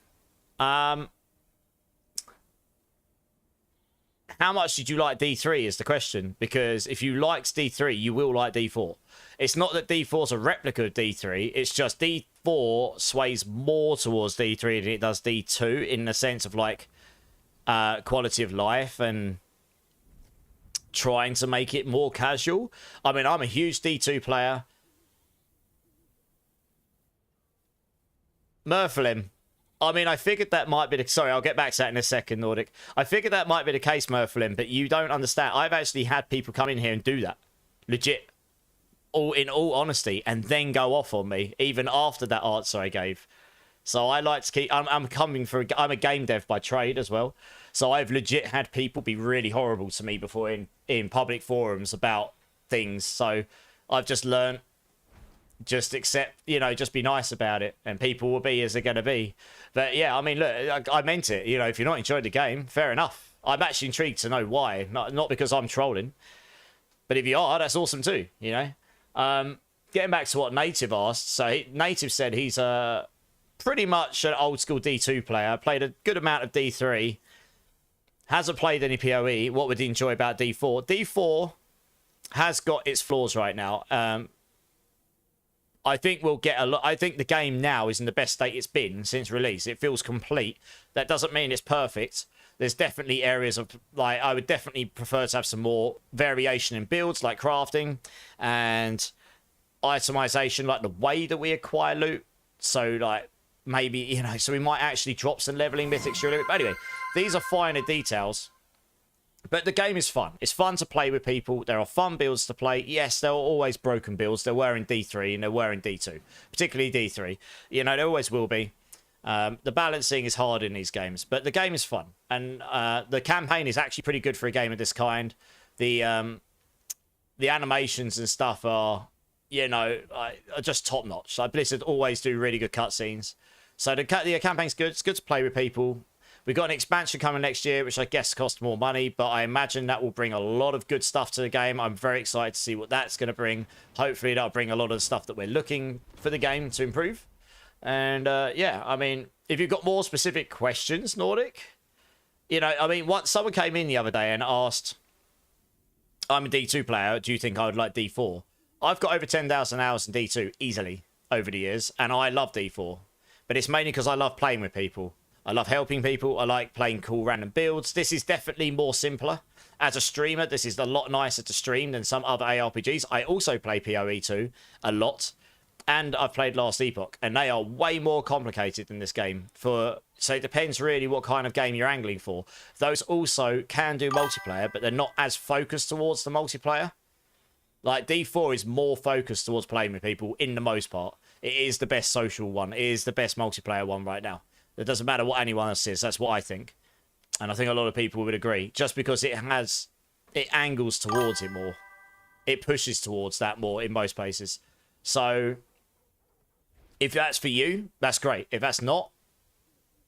How much did you like D3 is the question, because if you liked D3, you will like D4. It's not that D4's a replica of D3, it's just D4 sways more towards D3 than it does D2 in the sense of, like, quality of life and trying to make it more casual. I mean, I'm a huge D2 player. Murphalim. I mean, I figured that might be the... Sorry, I'll get back to that in a second, Nordic. I figured that might be the case, Murphalim, but you don't understand. I've actually had people come in here and do that. Legit. In all honesty, and then go off on me, even after that answer I gave. So I like to keep... I'm a game dev by trade as well. So I've legit had people be really horrible to me before in public forums about things. So I've just learned, just accept, you know, just be nice about it, and people will be as they're going to be. But yeah, I mean, look, I meant it. You know, if you're not enjoying the game, fair enough. I'm actually intrigued to know why. Not because I'm trolling. But if you are, that's awesome too, you know. Getting back to what Native asked. So Native said he's pretty much an old school D2 player. Played a good amount of D3. Hasn't played any PoE. What would he enjoy about D4? D4 has got its flaws right now. I think we'll get a lot. I think the game now is in the best state it's been since release. It feels complete. That doesn't mean it's perfect. There's definitely areas of, like, I would definitely prefer to have some more variation in builds, like crafting and itemization, like the way that we acquire loot. So, like, maybe, you know, so we might actually drop some leveling mythics. But anyway, these are finer details. But the game is fun. It's fun to play with people. There are fun builds to play. Yes, there are always broken builds. There were in D3 and there were in D2, particularly D3. You know, there always will be. The balancing is hard in these games, but the game is fun. And the campaign is actually pretty good for a game of this kind. The animations and stuff are, you know, are just top notch. Like Blizzard always do really good cutscenes. So the campaign's good. It's good to play with people. We've got an expansion coming next year, which I guess costs more money, but I imagine that will bring a lot of good stuff to the game. I'm very excited to see what that's going to bring. Hopefully that'll bring a lot of the stuff that we're looking for the game to improve. And yeah, I mean, if you've got more specific questions, Nordic, you know, I mean, someone came in the other day and asked, I'm a D2 player, do you think I would like D4? I've got over 10,000 hours in D2 easily over the years, and I love D4. But it's mainly because I love playing with people. I love helping people. I like playing cool random builds. This is definitely more simpler. As a streamer, this is a lot nicer to stream than some other ARPGs. I also play PoE 2 a lot. And I've played Last Epoch. And they are way more complicated than this game. So it depends really what kind of game you're angling for. Those also can do multiplayer, but they're not as focused towards the multiplayer. Like D4 is more focused towards playing with people in the most part. It is the best social one. It is the best multiplayer one right now. It doesn't matter what anyone else says. That's what I think. And I think a lot of people would agree. Just because it angles towards it more. It pushes towards that more in most places. So if that's for you, that's great. If that's not,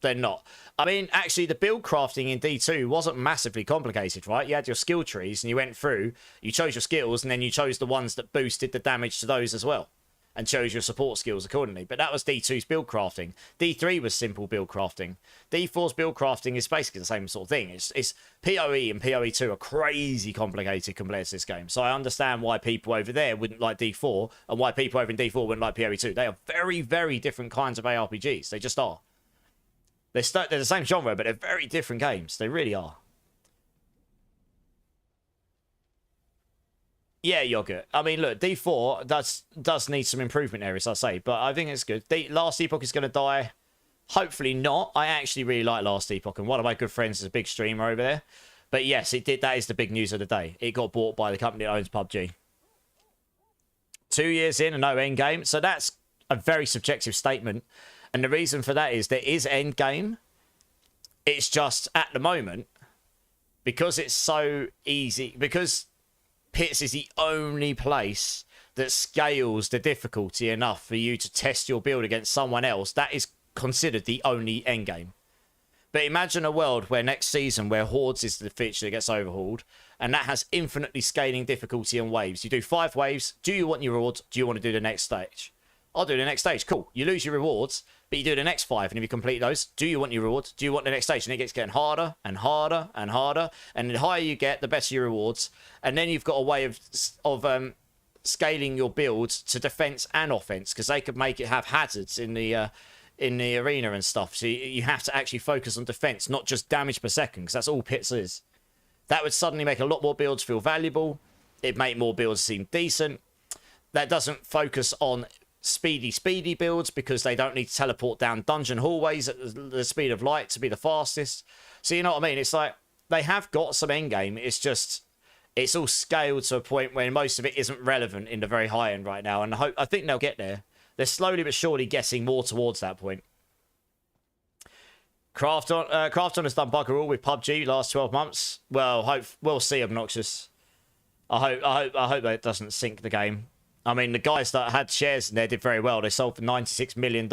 then not. I mean, actually, the build crafting in D2 wasn't massively complicated, right? You had your skill trees and you went through, you chose your skills, and then you chose the ones that boosted the damage to those as well. And chose your support skills accordingly. But that was D2's build crafting. D3 was simple build crafting. D4's build crafting is basically the same sort of thing. It's PoE and PoE 2 are crazy complicated compared to this game. So I understand why people over there wouldn't like D4 and why people over in D4 wouldn't like PoE 2. They are very, very different kinds of ARPGs. They just are. They're the same genre, but they're very different games. They really are. Yeah, Yogurt. I mean, look, D4 does need some improvement areas, I say, but I think it's good. Last Epoch is going to die. Hopefully not. I actually really like Last Epoch, and one of my good friends is a big streamer over there. But yes, it did. That is the big news of the day. It got bought by the company that owns PUBG. 2 years in and no Endgame. So that's a very subjective statement. And the reason for that is there is Endgame. It's just, at the moment, because it's so easy, because Pits is the only place that scales the difficulty enough for you to test your build against someone else. That is considered the only endgame. But imagine a world where next season, where Hordes is the feature that gets overhauled, and that has infinitely scaling difficulty and waves. You do 5 waves. Do you want your rewards? Do you want to do the next stage? I'll do the next stage. Cool. You lose your rewards, but you do the next 5, and if you complete those, do you want your rewards? Do you want the next stage? And it gets getting harder and harder and harder, and the higher you get, the better your rewards. And then you've got a way of scaling your builds to defense and offense, because they could make it have hazards in the arena and stuff. So you have to actually focus on defense, not just damage per second, because that's all Pits is. That would suddenly make a lot more builds feel valuable. It'd make more builds seem decent. That doesn't focus on speedy builds, because they don't need to teleport down dungeon hallways at the speed of light to be the fastest. So you know what I mean? It's like they have got some endgame. It's just it's all scaled to a point where most of it isn't relevant in the very high end right now. And I think they'll get there. They're slowly but surely getting more towards that point. Krafton has done bugger all with PUBG last 12 months. Well, we'll see, Obnoxious. I hope that doesn't sink the game. I mean, the guys that had shares in there did very well. They sold for $96 million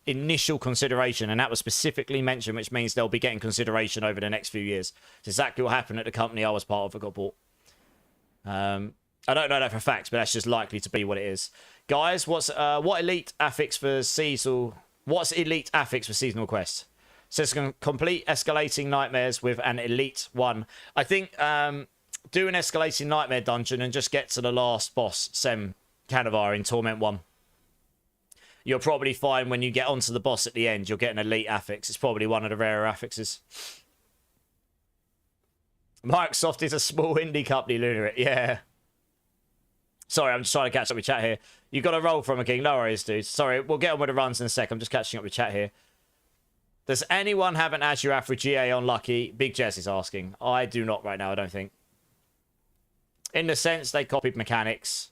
initial consideration, and that was specifically mentioned, which means they'll be getting consideration over the next few years. It's exactly what happened at the company I was part of that got bought. I don't know that for a fact, but that's just likely to be what it is. Guys, what elite affix for seasonal? What's elite affix for seasonal quest? Says complete escalating nightmares with an elite one. I think do an escalating nightmare dungeon and just get to the last boss, Sem Canavar in Torment 1. You'll probably find when you get onto the boss at the end, you'll get an elite affix. It's probably one of the rarer affixes. Microsoft is a small indie company, Lunar. Yeah. Sorry, I'm just trying to catch up with chat here. You got a roll from a king. No worries, dude. Sorry, we'll get on with the runs in a sec. I'm just catching up with chat here. Does anyone have an Azure for GA on Lucky? Big Jess is asking. I do not right now, I don't think. In the sense they copied mechanics.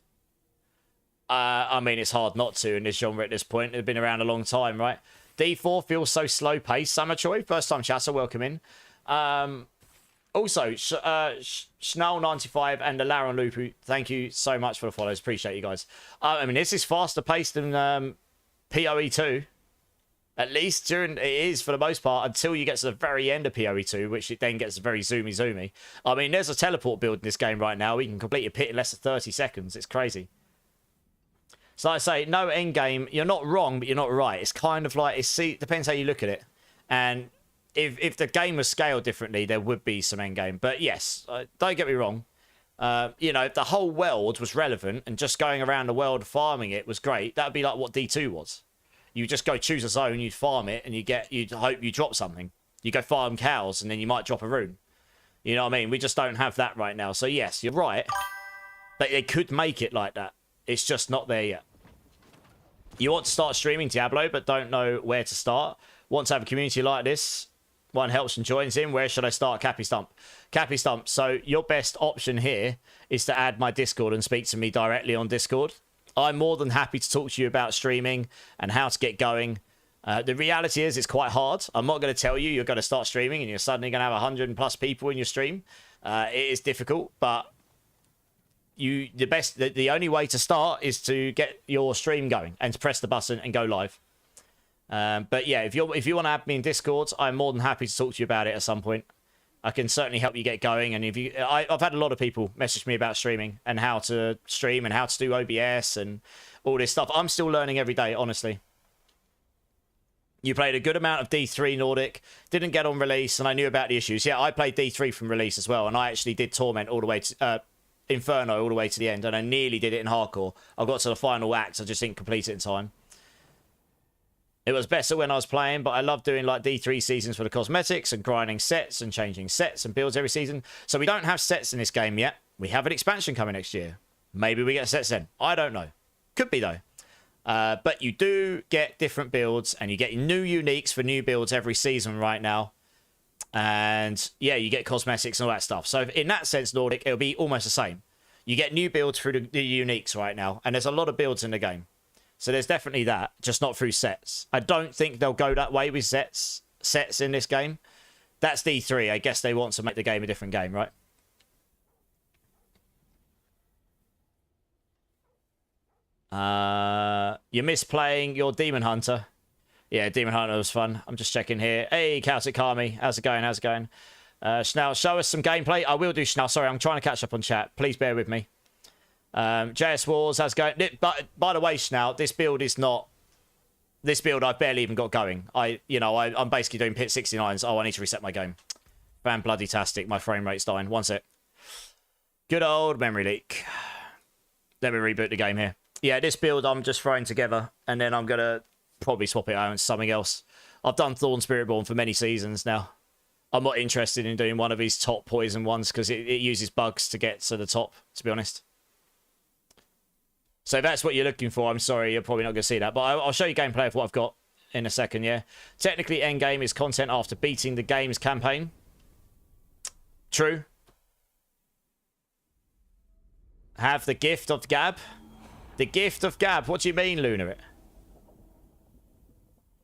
I mean, it's hard not to in this genre at this point. They've been around a long time, right? D4 feels so slow-paced. Summer Choi, first-time chatter, welcome in. Also, Schnell95 and the Laron Lupu, thank you so much for the follows. Appreciate you guys. I mean, this is faster-paced than PoE 2. At least during it is for the most part until you get to the very end of PoE 2, which it then gets very zoomy. I mean, there's a teleport build in this game right now. We can complete a pit in less than 30 seconds. It's crazy. So I say, no Endgame. You're not wrong, but you're not right. It's kind of like, it depends how you look at it. And if the game was scaled differently, there would be some Endgame. But yes, don't get me wrong. You know, if the whole world was relevant and just going around the world farming it was great, that would be like what D2 was. You just go choose a zone, you'd farm it, and you'd hope you drop something. You go farm cows, and then you might drop a rune. You know what I mean? We just don't have that right now. So yes, you're right. But they could make it like that. It's just not there yet. You want to start streaming Diablo, but don't know where to start. Want to have a community like this? One helps and joins in. Where should I start? Cappy Stump. Cappy Stump. So your best option here is to add my Discord and speak to me directly on Discord. I'm more than happy to talk to you about streaming and how to get going. The reality is it's quite hard. I'm not going to tell you you're going to start streaming and you're suddenly going to have 100+ people in your stream. It is difficult, but the only way to start is to get your stream going and to press the button and go live. But yeah, if you want to add me in Discord, I'm more than happy to talk to you about it at some point. I can certainly help you get going. And I've had a lot of people message me about streaming and how to stream and how to do OBS and all this stuff. I'm still learning every day, honestly. You played a good amount of D3 Nordic, didn't get on release, and I knew about the issues. Yeah, I played D3 from release as well, and I actually did Torment all the way to Inferno all the way to the end, and I nearly did it in hardcore. I got to the final act, I just didn't complete it in time. It was better when I was playing, but I love doing like D3 seasons for the cosmetics and grinding sets and changing sets and builds every season. So we don't have sets in this game yet. We have an expansion coming next year. Maybe we get sets then. I don't know. Could be though. But you do get different builds and you get new uniques for new builds every season right now. And yeah, you get cosmetics and all that stuff. So in that sense, Nordic, it'll be almost the same. You get new builds through the uniques right now. And there's a lot of builds in the game. So there's definitely that, just not through sets. I don't think they'll go that way with sets in this game. That's D3. I guess they want to make the game a different game, right? You miss playing your Demon Hunter. Yeah, Demon Hunter was fun. I'm just checking here. Hey, Celtic Kami. How's it going? How's it going? Schnell, show us some gameplay. I will do, Schnell. Sorry, I'm trying to catch up on chat. Please bear with me. JS Wars, how's it going? But by the way, Schnell, this build is not... This build I've barely even got going. I'm basically doing pit 69s. Oh, I need to reset my game. Fan bloody tastic. My frame rate's dying. One sec. Good old memory leak. Let me reboot the game here. Yeah, this build I'm just throwing together, and then I'm going to probably swap it out into something else. I've done Thorns Spiritborn for many seasons now. I'm not interested in doing one of these top poison ones because it uses bugs to get to the top, to be honest. So if that's what you're looking for, I'm sorry, you're probably not going to see that. But I'll show you gameplay of what I've got in a second, yeah? Technically, Endgame is content after beating the game's campaign. True. Have the gift of Gab. The gift of Gab. What do you mean, Lunar?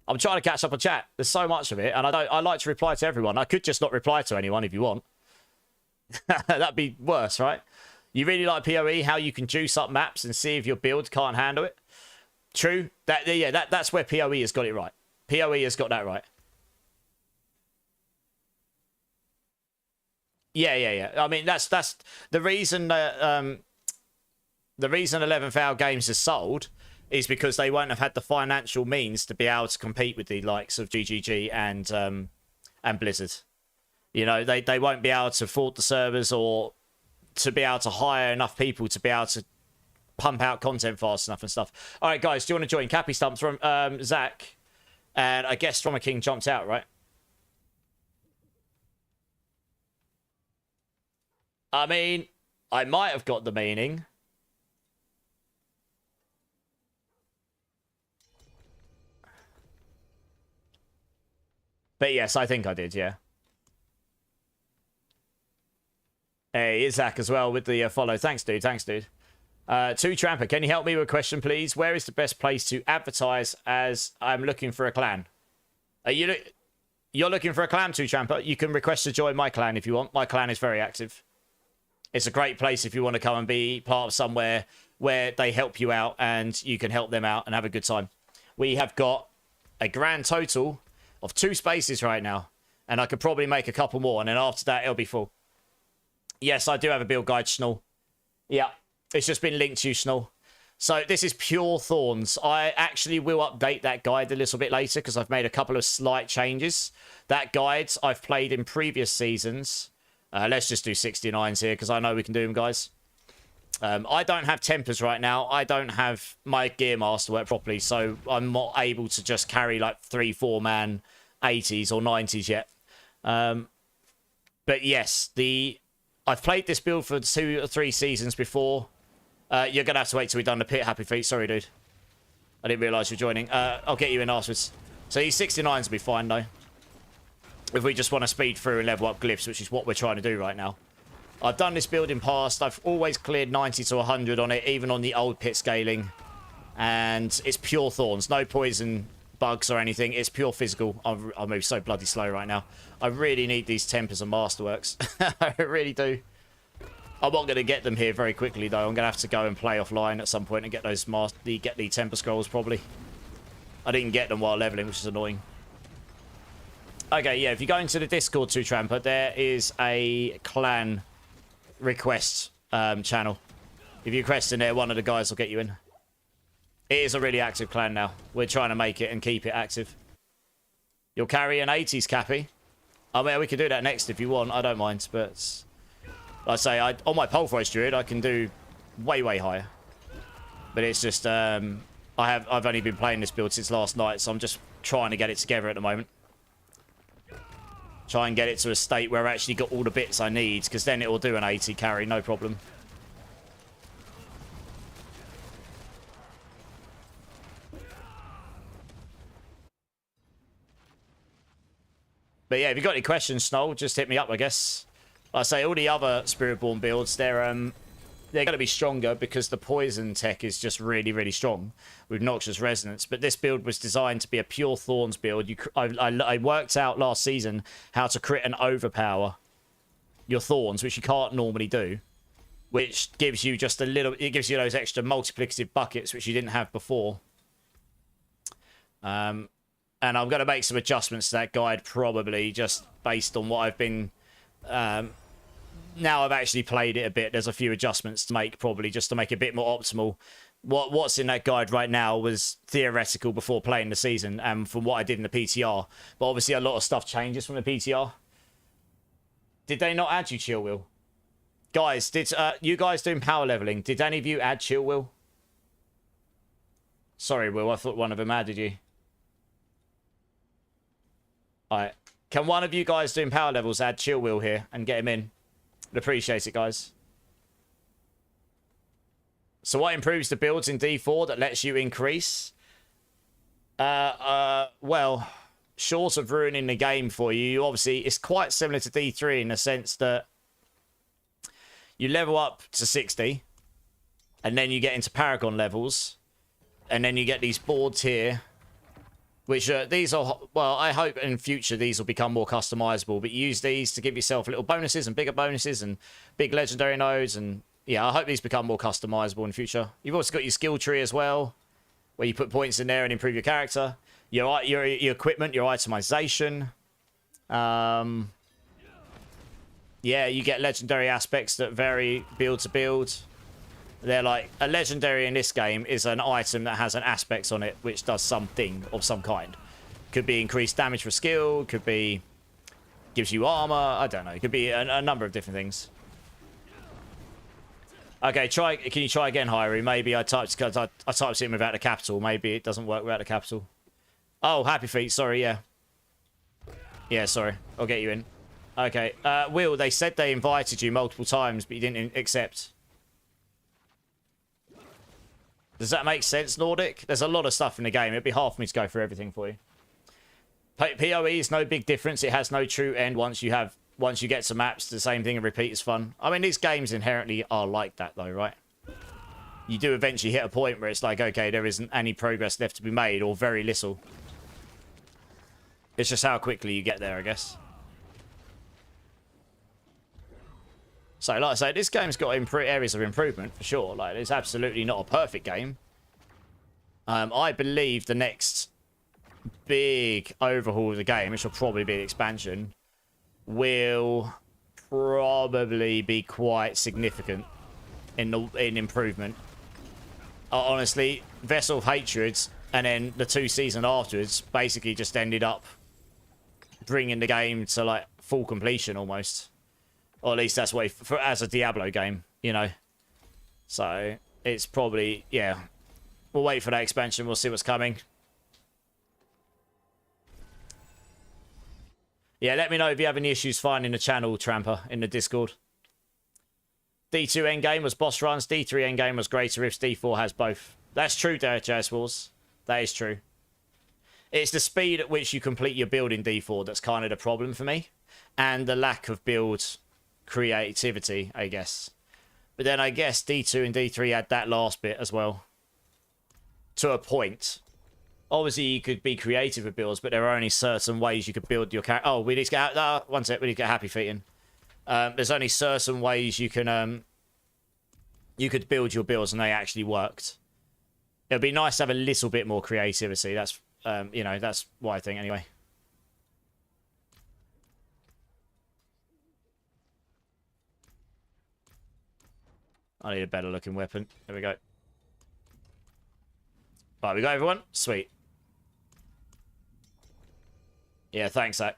I'm trying to catch up on chat. There's so much of it, and I like to reply to everyone. I could just not reply to anyone if you want. That'd be worse, right? You really like PoE, how you can juice up maps and see if your build can't handle it. True. That's where PoE has got it right. PoE has got that right. Yeah. I mean, that's the reason that the reason 11th Hour Games has sold is because they won't have had the financial means to be able to compete with the likes of GGG and Blizzard. You know, they won't be able to afford the servers or to be able to hire enough people to be able to pump out content fast enough and stuff. All right, guys, do you want to join? Cappy Stumps from Zach, and I guess Drummer King jumped out, right? I mean, I might have got the meaning. But yes, I think I did, yeah. Hey, Isaac as well with the follow. Thanks, dude. Thanks, dude. Two Tramper, can you help me with a question, please? Where is the best place to advertise as I'm looking for a clan? Are you're looking for a clan, Two Tramper? You can request to join my clan if you want. My clan is very active. It's a great place if you want to come and be part of somewhere where they help you out and you can help them out and have a good time. We have got a grand total of 2 spaces right now, and I could probably make a couple more, and then after that, it'll be full. Yes, I do have a build guide, Schnall. Yeah, it's just been linked to you, Schnall. So this is pure Thorns. I actually will update that guide a little bit later because I've made a couple of slight changes. That guide I've played in previous seasons. Let's just do 69s here because I know we can do them, guys. I don't have tempers right now. I don't have my gear master work properly, so I'm not able to just carry like 3-4 man 80s or 90s yet. But yes, I've played this build for 2 or 3 seasons before. You're going to have to wait till we've done the pit, Happy Feet. Sorry, dude. I didn't realise you're joining. I'll get you in afterwards. So these 69s will be fine, though. If we just want to speed through and level up glyphs, which is what we're trying to do right now. I've done this build in past. I've always cleared 90 to 100 on it, even on the old pit scaling. And it's pure Thorns. No poison bugs or anything. It's pure physical. I move so bloody slow right now. I really need these tempers and masterworks. I really do. I'm not going to get them here very quickly, though. I'm going to have to go and play offline at some point and get those the temper scrolls, probably. I didn't get them while leveling, which is annoying. Okay, yeah, if you go into the Discord, Two Tramper, there is a clan request channel. If you request in there, one of the guys will get you in. It is a really active clan now. We're trying to make it and keep it active. You'll carry an 80s, Cappy. I mean, we can do that next if you want. I don't mind, but... Like I say, on my Pulverise Druid, I can do way, way higher. But it's just, I've only been playing this build since last night, so I'm just trying to get it together at the moment. Try and get it to a state where I've actually got all the bits I need, because then it will do an 80 carry, no problem. But yeah, if you've got any questions, Snow, just hit me up, I guess. Like I say, all the other Spiritborn builds, they're going to be stronger because the poison tech is just really, really strong with Noxious Resonance. But this build was designed to be a pure Thorns build. I worked out last season how to crit and overpower your Thorns, which you can't normally do, which gives you just a little... It gives you those extra multiplicative buckets, which you didn't have before. And I'm going to make some adjustments to that guide, probably, just based on what I've been... now I've actually played it a bit, there's a few adjustments to make, probably, just to make it a bit more optimal. What's in that guide right now was theoretical before playing the season, and from what I did in the PTR. But obviously a lot of stuff changes from the PTR. Did they not add you Chill Will? Guys, did you guys doing power leveling, did any of you add Chill Will? Sorry, Will, I thought one of them added you. Alright. Can one of you guys doing power levels add Chill Will here and get him in? I'd appreciate it, guys. So what improves the builds in D4 that lets you increase? Well, short of ruining the game for you, obviously, it's quite similar to D3 in the sense that you level up to 60, and then you get into Paragon levels, and then you get these boards here, which these are, well, I hope in future these will become more customizable, but you use these to give yourself little bonuses and bigger bonuses and big legendary nodes, and yeah, I hope these become more customizable in future. You've also got your skill tree as well, where you put points in there and improve your character, your equipment, your itemization. Yeah, you get legendary aspects that vary build to build. They're like, a legendary in this game is an item that has an aspect on it which does something of some kind. Could be increased damage for skill, could be gives you armor, I don't know. It could be a number of different things. Okay, can you try again, Hyru? Maybe I typed it in without the capital. Maybe it doesn't work without the capital. Oh, Happy Feet, sorry, yeah. Yeah, sorry. I'll get you in. Okay, Will, they said they invited you multiple times, but you didn't accept. Does that make sense, Nordic? There's a lot of stuff in the game. It'd be hard for me to go through everything for you. PoE is no big difference. It has no true end once you get some maps. The same thing and repeat is fun. I mean, these games inherently are like that though, right? You do eventually hit a point where it's like, okay, there isn't any progress left to be made, or very little. It's just how quickly you get there, I guess. So, like I say, this game's got areas of improvement, for sure. Like, it's absolutely not a perfect game. I believe the next big overhaul of the game, which will probably be the expansion, will probably be quite significant in improvement. Honestly, Vessel of Hatred and then the 2 seasons afterwards basically just ended up bringing the game to like full completion almost, or at least that's what as a Diablo game, you know. So it's probably, yeah, we'll wait for that expansion. We'll see what's coming. Yeah, let me know if you have any issues finding the channel, Tramper, in the Discord. D2 endgame was boss runs. D3 endgame was greater rifts. D4 has both. That's true there, JS Wars. That is true. It's the speed at which you complete your build in D4 that's kind of the problem for me. And the lack of build creativity, I guess. But then I guess D2 and D3 had that last bit as well. To a point. Obviously, you could be creative with builds, but there are only certain ways you could build your character. Oh, we need to get... one sec, we need to get Happy Feet in. There's only certain ways you can... you could build your builds, and they actually worked. It would be nice to have a little bit more creativity. That's, you know, that's what I think anyway. I need a better looking weapon. There we go. Right, we got everyone? Sweet. Yeah, thanks, Zach.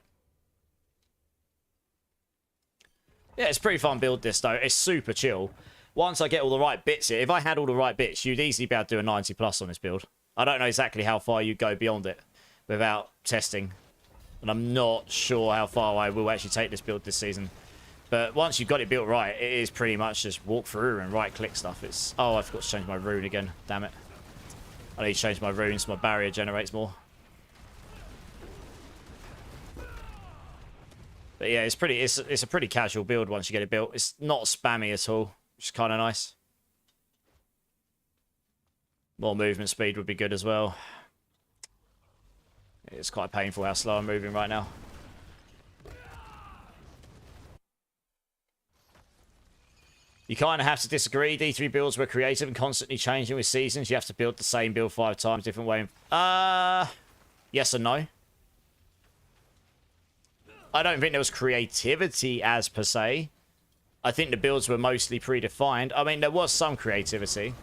Yeah, it's pretty fun build this, though. It's super chill. Once I get all the right bits here, if I had all the right bits, you'd easily be able to do a 90 plus on this build. I don't know exactly how far you go beyond it without testing. And I'm not sure how far I will actually take this build this season. But once you've got it built right, it is pretty much just walk through and right-click stuff. It's... oh, I forgot to change my rune again. Damn it. I need to change my rune so my barrier generates more. But yeah, it's pretty. It's a pretty casual build once you get it built. It's not spammy at all, which is kind of nice. More movement speed would be good as well. It's quite painful how slow I'm moving right now. You kind of have to disagree. D3 builds were creative and constantly changing with seasons. You have to build the same build 5 times, different way. Yes and no. I don't think there was creativity as per se. I think the builds were mostly predefined. I mean, there was some creativity.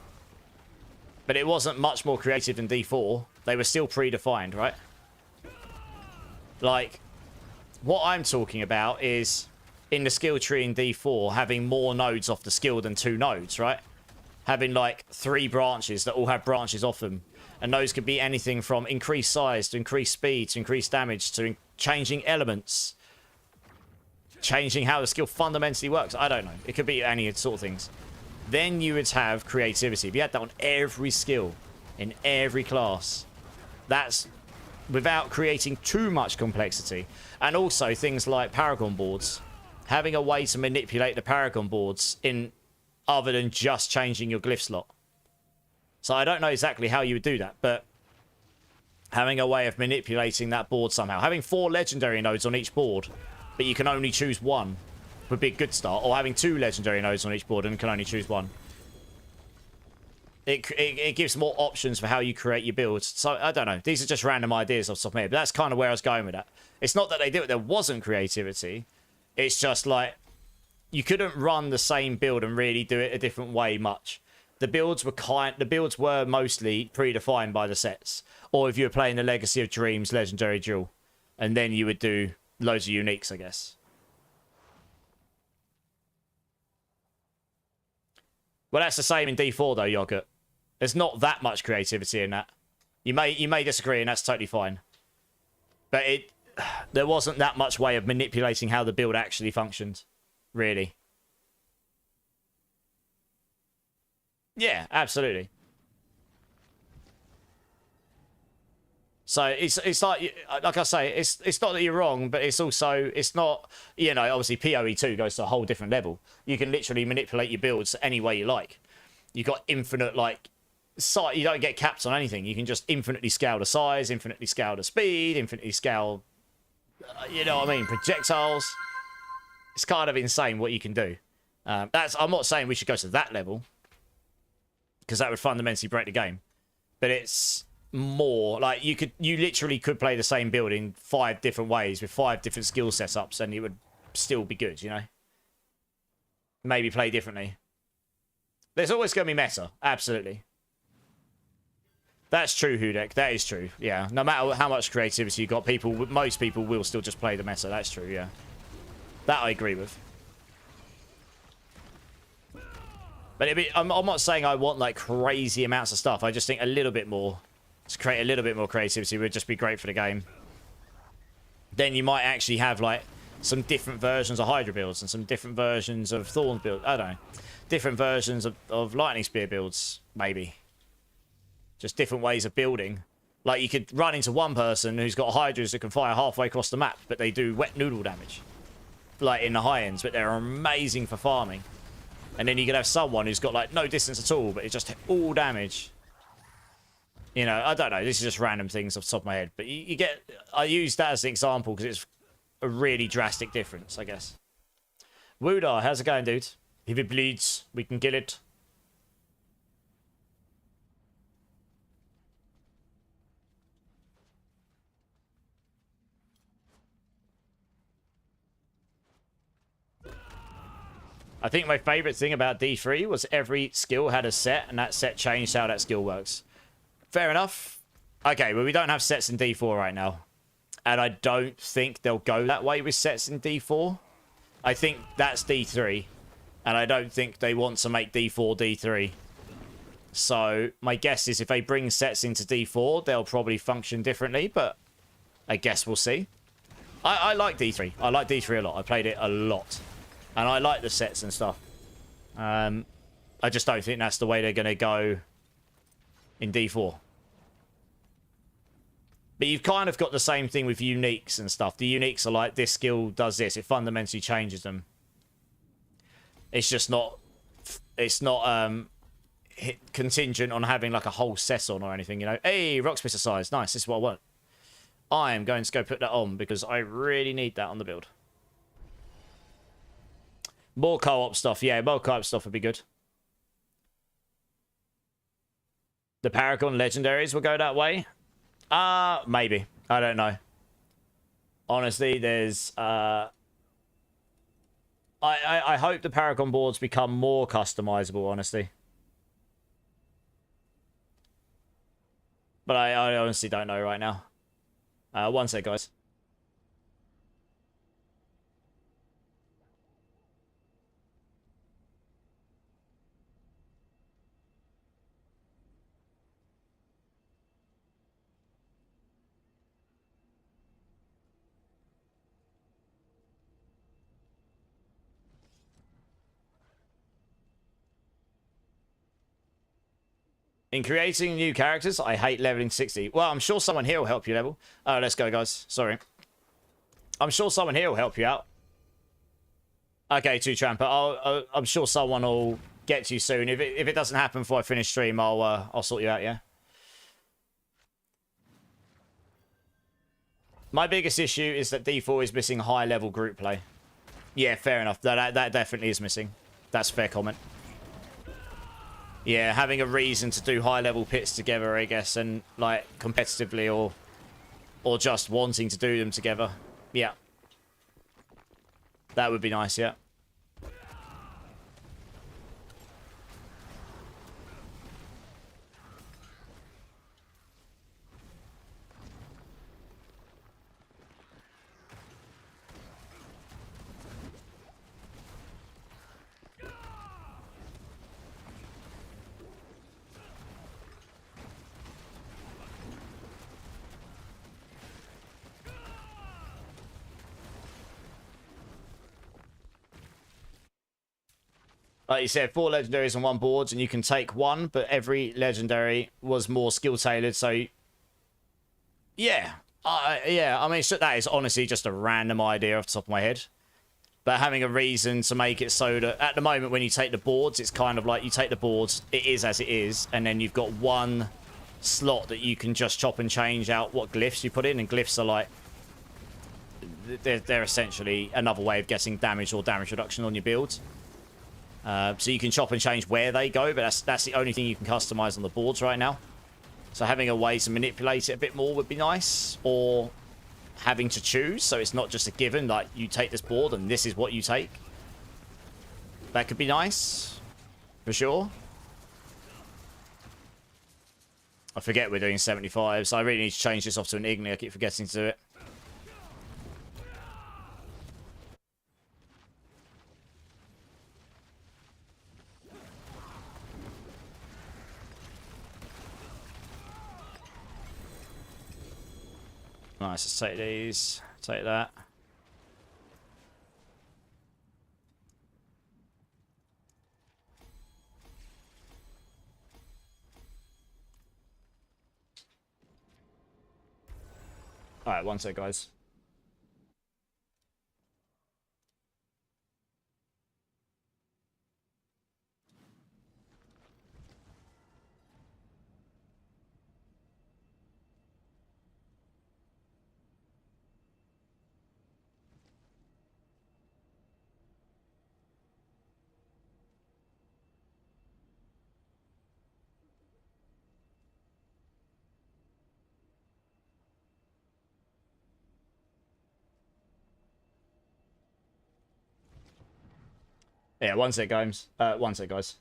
But it wasn't much more creative than D4. They were still predefined, right? Like, what I'm talking about is... in the skill tree in D4, having more nodes off the skill than 2 nodes, right? Having, like, 3 branches that all have branches off them. And those could be anything from increased size to increased speed to increased damage to changing elements. Changing how the skill fundamentally works. I don't know. It could be any sort of things. Then you would have creativity. If you had that on every skill, in every class, that's without creating too much complexity. And also things like Paragon boards. Having a way to manipulate the Paragon boards in other than just changing your glyph slot. So I don't know exactly how you would do that, but having a way of manipulating that board somehow. Having 4 legendary nodes on each board, but you can only choose 1 would be a good start. Or having 2 legendary nodes on each board and can only choose 1. It gives more options for how you create your builds. So, I don't know. These are just random ideas off the top of my head, but that's kind of where I was going with that. It's not that they did it. There wasn't creativity. It's just like, you couldn't run the same build and really do it a different way much. The builds were mostly predefined by the sets. Or if you were playing the Legacy of Dreams Legendary Duel. And then you would do loads of uniques, I guess. Well, that's the same in D4 though, Yogurt. There's not that much creativity in that. You may disagree and that's totally fine. But there wasn't that much way of manipulating how the build actually functioned. Really. Yeah, absolutely. So it's like I say, it's not that you're wrong, but it's also, it's not, you know, obviously PoE2 goes to a whole different level. You can literally manipulate your builds any way you like. You've got infinite, like, you don't get capped on anything. You can just infinitely scale the size, infinitely scale the speed, infinitely scale, you know what I mean, projectiles. It's kind of insane what you can do. I'm not saying we should go to that level, because that would fundamentally break the game. But it's more like you literally could play the same build in 5 different ways with 5 different skill setups, and it would still be good, you know. Maybe play differently. There's always going to be meta, absolutely. That's true, Hudek. That is true. Yeah, no matter how much creativity you got, most people will still just play the meta. That's true. Yeah, that I agree with. But I'm not saying I want like crazy amounts of stuff. I just think a little bit more, to create a little bit more creativity would just be great for the game. Then you might actually have like some different versions of Hydra builds and some different versions of Thorns builds. I don't know. Different versions of Lightning Spear builds, maybe. Just different ways of building. Like you could run into one person who's got Hydras that can fire halfway across the map, but they do wet noodle damage. Like in the high ends, but they're amazing for farming. And then you could have someone who's got like no distance at all, but it's just all damage. You know, I don't know. This is just random things off the top of my head. But you get... I use that as an example because it's a really drastic difference, I guess. Woodar, how's it going, dude? If it bleeds, we can kill it. I think my favorite thing about D3 was every skill had a set, and that set changed how that skill works. Fair enough. Okay, well, we don't have sets in D4 right now. And I don't think they'll go that way with sets in D4. I think that's D3. And I don't think they want to make D4 D3. So my guess is if they bring sets into D4, they'll probably function differently. But I guess we'll see. I like D3. I like D3 a lot. I played it a lot. And I like the sets and stuff. I just don't think that's the way they're going to go in D4. But you've kind of got the same thing with uniques and stuff. The uniques are like, this skill does this. It fundamentally changes them. It's just not... It's not contingent on having like a whole set on or anything, you know. Hey, rock splitter size. Nice, this is what I want. I am going to go put that on because I really need that on the build. More co-op stuff. Yeah, more co-op stuff would be good. The Paragon legendaries will go that way. Maybe. I don't know. Honestly, there's... I hope the Paragon boards become more customizable, honestly. But I honestly don't know right now. One sec, guys. In creating new characters, I hate leveling 60. Well, I'm sure someone here will help you level. Let's go, guys. Sorry. I'm sure someone here will help you out. Okay, 2Tramper. I'm sure someone will get to you soon. If it doesn't happen before I finish stream, I'll sort you out, yeah? My biggest issue is that D4 is missing high-level group play. Yeah, fair enough. That definitely is missing. That's a fair comment. Yeah, having a reason to do high-level pits together, I guess, and, like, competitively or just wanting to do them together. Yeah. That would be nice, yeah. Like you said, 4 legendaries on one board, and you can take one, but every legendary was more skill tailored, so Yeah. Yeah, I mean, so that is honestly just a random idea off the top of my head. But having a reason to make it so that at the moment when you take the boards, it's kind of like you take the boards, it is as it is, and then you've got one slot that you can just chop and change out what glyphs you put in, and glyphs are like, they're essentially another way of getting damage or damage reduction on your build. So you can chop and change where they go, but that's the only thing you can customize on the boards right now. So having a way to manipulate it a bit more would be nice, or having to choose, so it's not just a given, like you take this board and this is what you take. That could be nice, for sure. I forget we're doing 75, so I really need to change this off to an Igni. I keep forgetting to do it. Nice, let's take these. Take that. Alright, one sec, guys. Yeah, one sec, guys. One sec, guys.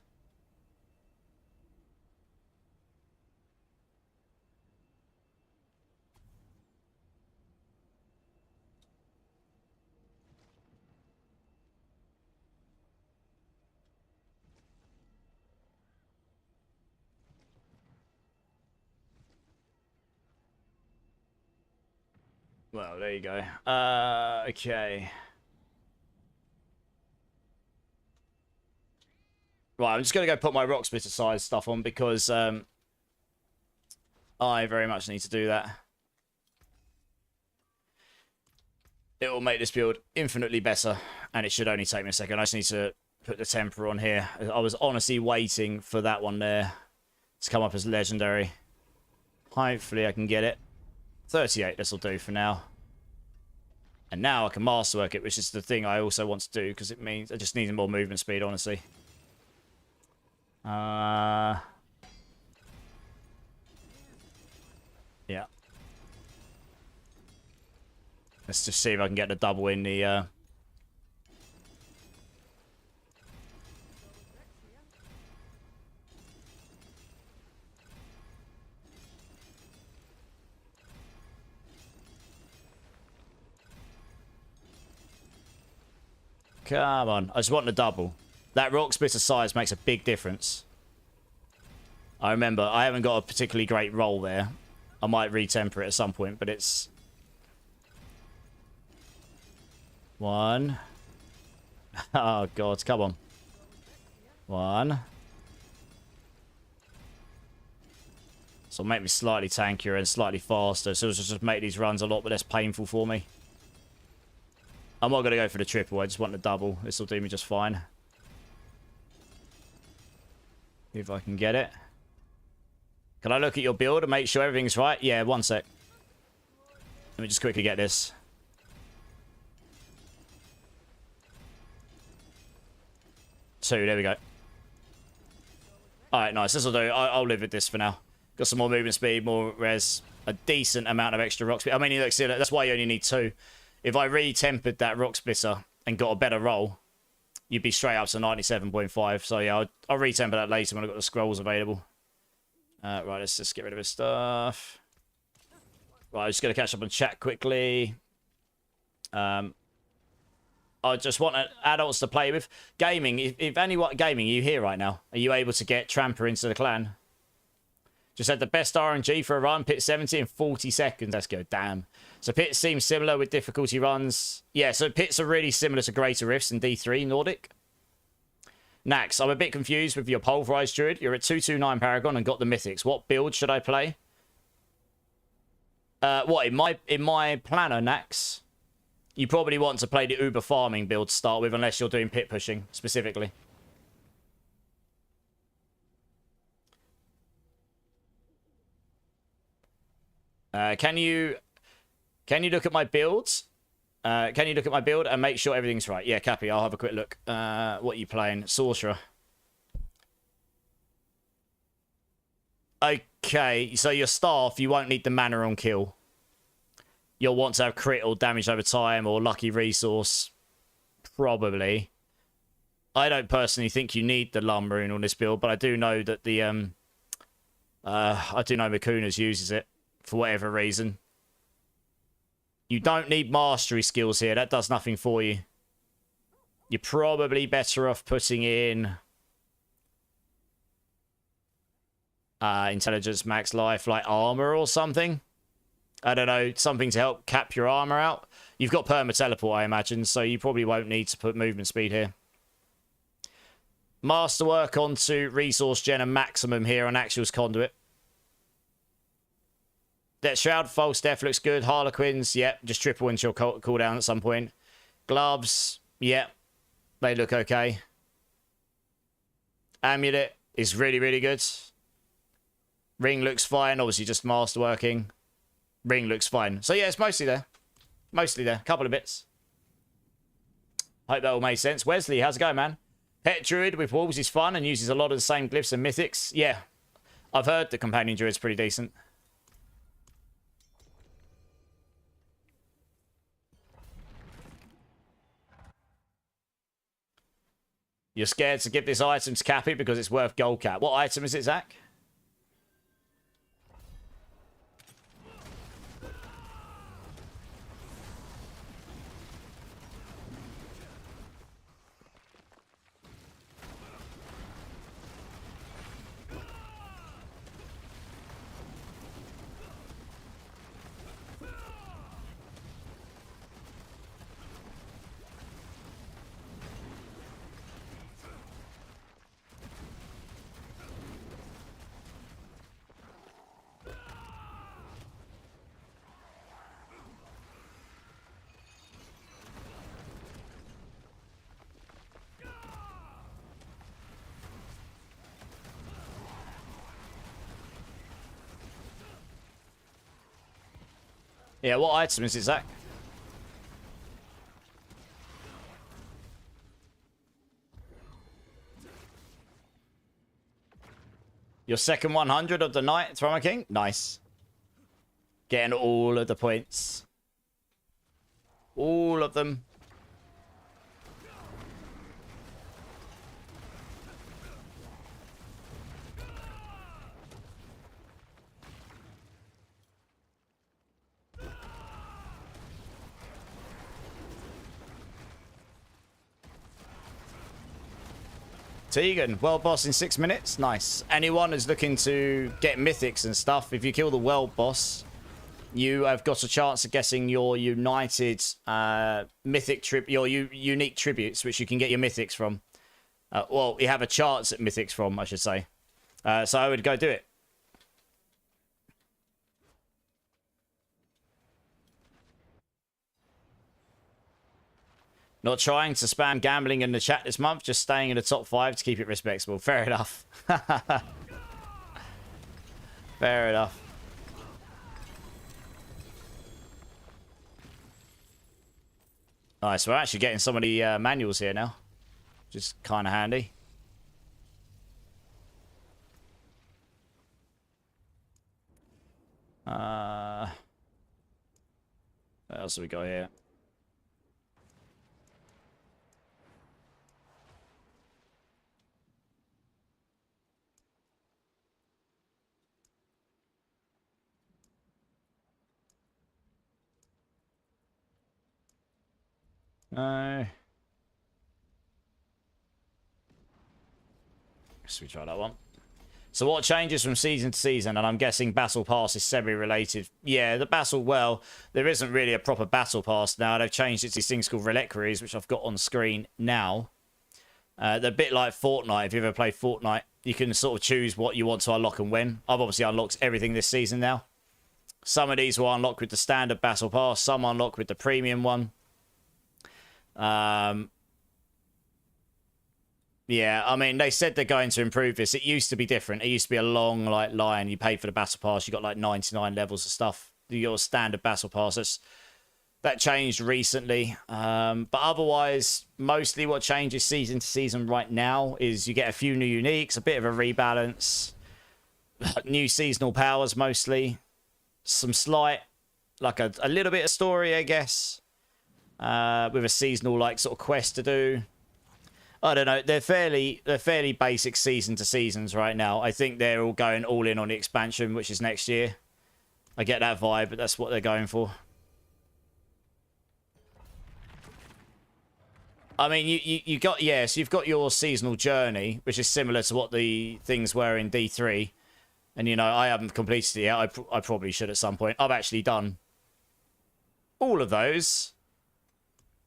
Well, there you go. Okay. Right, I'm just going to go put my rock splitter size stuff on because I very much need to do that. It will make this build infinitely better, and it should only take me a second. I just need to put the temper on here. I was honestly waiting for that one there to come up as legendary. Hopefully I can get it. 38, this will do for now. And now I can masterwork it, which is the thing I also want to do, because it means I just need more movement speed, honestly. Yeah. Let's just see if I can get the double in the... Come on. I just want the double. That rock splitter size makes a big difference. I remember, I haven't got a particularly great roll there. I might retemper it at some point, but it's... One. Oh, God. Come on. One. So it'll make me slightly tankier and slightly faster. So it'll just make these runs a lot less painful for me. I'm not going to go for the triple. I just want the double. This will do me just fine. If I can get it. Can I look at your build and make sure everything's right? Yeah, one sec. Let me just quickly get this. Two, there we go. Alright, nice. This will do. I'll live with this for now. Got some more movement speed, more res, a decent amount of extra rock speed. I mean, look, see, that's why you only need two. If I re-tempered that rock splitter and got a better roll, you'd be straight up to 97.5. So yeah, I'll re-temper that later when I've got the scrolls available. Right, let's just get rid of his stuff. Right, I'm just going to catch up on chat quickly. I just want adults to play with. Gaming, if anyone... Gaming, are you here right now? Are you able to get Tramper into the clan? Just had the best RNG for a run. Pit 70 in 40 seconds. That's good. Damn. So pits seem similar with difficulty runs. Yeah, so pits are really similar to Greater Rifts in D3 Nordic. Nax, I'm a bit confused with your Pulverise Druid. You're at 229 Paragon and got the Mythics. What build should I play? What, in my planner, Nax? You probably want to play the Uber farming build to start with, unless you're doing pit pushing, specifically. Can you look at my builds? Can you look at my build and make sure everything's right? Yeah, Cappy, I'll have a quick look. What are you playing? Sorcerer. Okay, so your staff, you won't need the mana on kill. You'll want to have crit or damage over time or lucky resource. Probably. I don't personally think you need the Lumbering on this build, but I do know that the I do know Makunas uses it for whatever reason. You don't need mastery skills here. That does nothing for you. You're probably better off putting in intelligence, max life, like armor or something. I don't know, something to help cap your armor out. You've got perma teleport, I imagine, so you probably won't need to put movement speed here. Masterwork onto resource gen and maximum here on Axial's Conduit. That Shroud, False Death looks good. Harlequins, yep, just triple into your cooldown at some point. Gloves, yep, they look okay. Amulet is really, really good. Ring looks fine, obviously just masterworking. Ring looks fine. So yeah, it's mostly there. Mostly there. Couple of bits. Hope that all made sense. Wesley, how's it going, man? Pet Druid with Wolves is fun and uses a lot of the same glyphs and mythics. Yeah, I've heard the Companion Druid's pretty decent. You're scared to give this item to Cappy because it's worth gold cap. What item is it, Zach? Yeah, what item is it, Zach? Your second 100 of the night, Throma King? Nice. Getting all of the points. All of them. Tegan, world boss in 6 minutes. Nice. Anyone who's looking to get mythics and stuff, if you kill the world boss, you have got a chance of getting your united mythic your unique tributes, which you can get your mythics from. Well, you have a chance at mythics from, I should say. So I would go do it. Not trying to spam gambling in the chat this month, just staying in the top 5 to keep it respectable. Fair enough. Fair enough. Nice, we're actually getting some of the manuals here now. Just kind of handy. What else have we got here? No. Guess we try that one. So what changes from season to season? And I'm guessing Battle Pass is semi-related. Yeah, the Battle, well, there isn't really a proper Battle Pass now. They've changed it to these things called Reliquaries, which I've got on screen now. They're a bit like Fortnite. If you ever played Fortnite, you can sort of choose what you want to unlock and when. I've obviously unlocked everything this season now. Some of these will unlock with the standard Battle Pass. Some unlock with the premium one. Yeah, I mean, they said they're going to improve this. It used to be different. It used to be a long, like, line. You paid for the Battle Pass. You got, like, 99 levels of stuff. Your standard Battle Pass. That changed recently. But otherwise, mostly what changes season to season right now is you get a few new uniques, a bit of a rebalance, new seasonal powers mostly, some slight, like a little bit of story, I guess, with a seasonal, like, sort of quest to do. I don't know. They're fairly basic season to seasons right now. I think they're all going all in on the expansion, which is next year. I get that vibe, but that's what they're going for. I mean, you got, yes, you've got your seasonal journey, which is similar to what the things were in D3. And, you know, I haven't completed it yet. I probably should at some point. I've actually done all of those.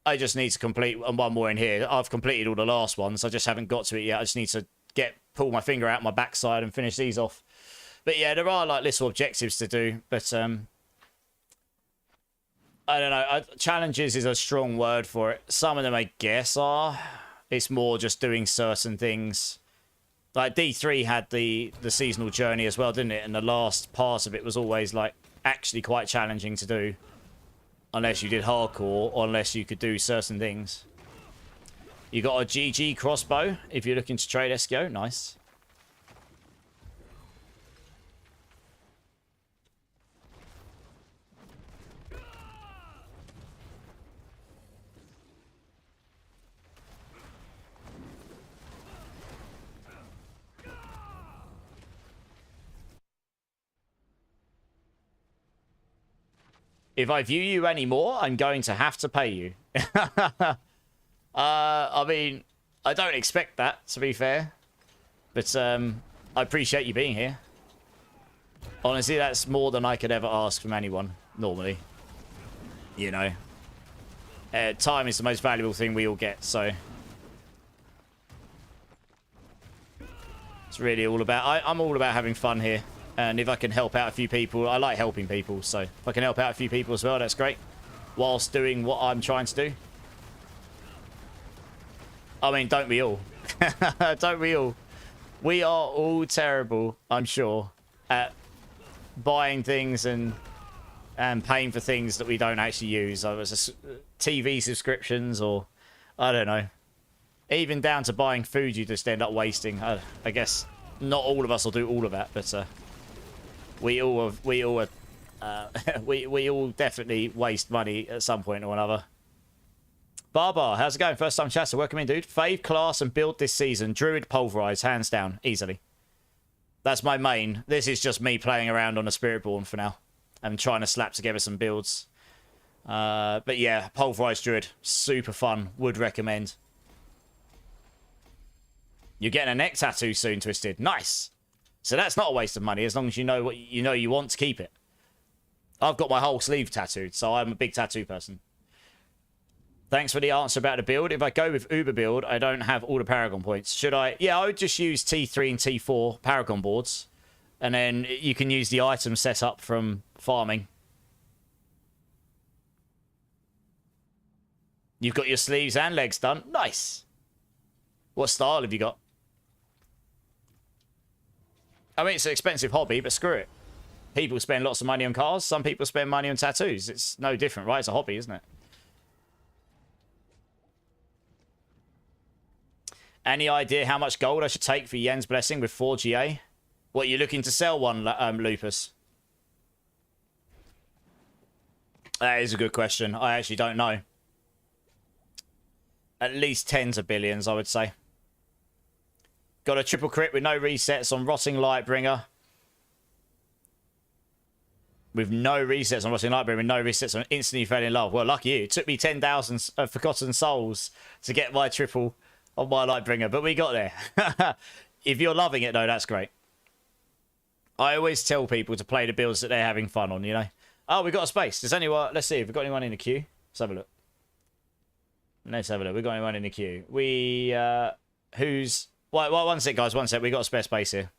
I just need to complete one more in here. I've completed all the last ones. I just haven't got to it yet. I just need to pull my finger out my backside and finish these off. But yeah, there are like little objectives to do. But I don't know. Challenges is a strong word for it. Some of them, I guess, are. It's more just doing certain things. Like D3 had the seasonal journey as well, didn't it? And the last part of it was always like actually quite challenging to do. Unless you did hardcore, or unless you could do certain things. You got a GG crossbow if you're looking to trade SKO. Nice. If I view you anymore, I'm going to have to pay you. I mean, I don't expect that, to be fair. But I appreciate you being here. Honestly, that's more than I could ever ask from anyone, normally. You know. Time is the most valuable thing we all get, so... It's really all about... I'm all about having fun here. And if I can help out a few people, I like helping people. So if I can help out a few people as well, that's great. Whilst doing what I'm trying to do. I mean, don't we all? Don't we all? We are all terrible, I'm sure, at buying things and paying for things that we don't actually use. Either it's TV subscriptions or, I don't know. Even down to buying food you just end up wasting. I guess not all of us will do all of that, but... We all definitely waste money at some point or another. Barbar, how's it going? First time chatter, welcome in, dude. Fave class and build this season. Druid, Pulverise, hands down, easily. That's my main. This is just me playing around on a Spiritborn for now. I'm trying to slap together some builds. But yeah, Pulverise Druid, super fun. Would recommend. You're getting a neck tattoo soon, Twisted. Nice. So that's not a waste of money as long as you know what you want to keep it. I've got my whole sleeve tattooed, so I'm a big tattoo person. Thanks for the answer about the build. If I go with Uber build, I don't have all the Paragon points. Should I? Yeah, I would just use T3 and T4 Paragon boards. And then you can use the item set up from farming. You've got your sleeves and legs done. Nice. What style have you got? I mean, it's an expensive hobby, but screw it. People spend lots of money on cars. Some people spend money on tattoos. It's no different, right? It's a hobby, isn't it? Any idea how much gold I should take for Yen's Blessing with 4 GA? What, you looking to sell one, Lupus? That is a good question. I actually don't know. At least tens of billions, I would say. Got a triple crit with no resets on Rotting Lightbringer. With no resets on Rotting Lightbringer, with no resets on instantly fell in love. Well, lucky you. It took me 10,000 Forgotten Souls to get my triple on my Lightbringer, but we got there. If you're loving it, though, that's great. I always tell people to play the builds that they're having fun on, you know. Oh, we got a space. Does anyone... Let's see if we've got anyone in the queue. Let's have a look. Let's have a look. We've got anyone in the queue. We... Who's... Well, one sec, guys. One sec. We got a spare space here.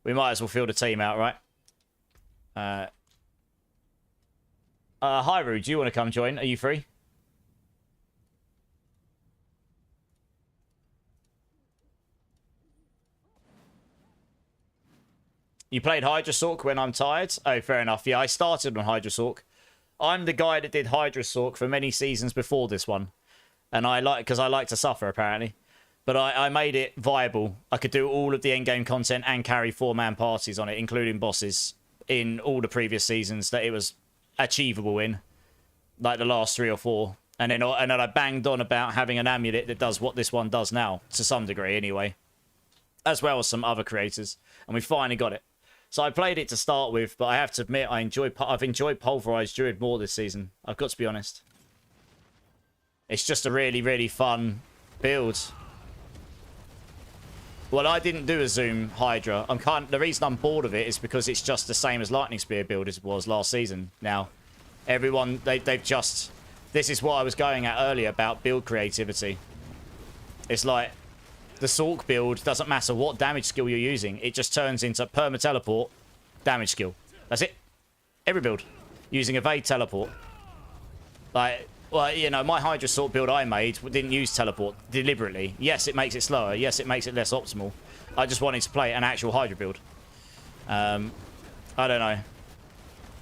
We might as well fill the team out, right? Hyru, do you want to come join? Are you free? You played Hydrasork when I'm tired? Oh, fair enough. Yeah, I started on Hydrasork. I'm the guy that did Hydrasork for many seasons before this one. And because I like to suffer, apparently. But I made it viable. I could do all of the endgame content and carry 4-man parties on it, including bosses, in all the previous seasons that it was achievable in. Like the last 3 or 4. And then I banged on about having an amulet that does what this one does now, to some degree anyway. As well as some other creators. And we finally got it. So I played it to start with, but I have to admit I've enjoyed Pulverise Druid more this season. I've got to be honest. It's just a really, really fun build. Well, I didn't do a Zoom Hydra. The reason I'm bored of it is because it's just the same as Lightning Spear build as it was last season. Now, everyone, they've just... This is what I was going at earlier about build creativity. It's like... The Sork build doesn't matter what damage skill you're using. It just turns into perma teleport, damage skill. That's it. Every build. Using evade teleport. Like, well, you know, my Hydrasork build I made didn't use teleport deliberately. Yes, it makes it slower. Yes, it makes it less optimal. I just wanted to play an actual Hydra build. I don't know.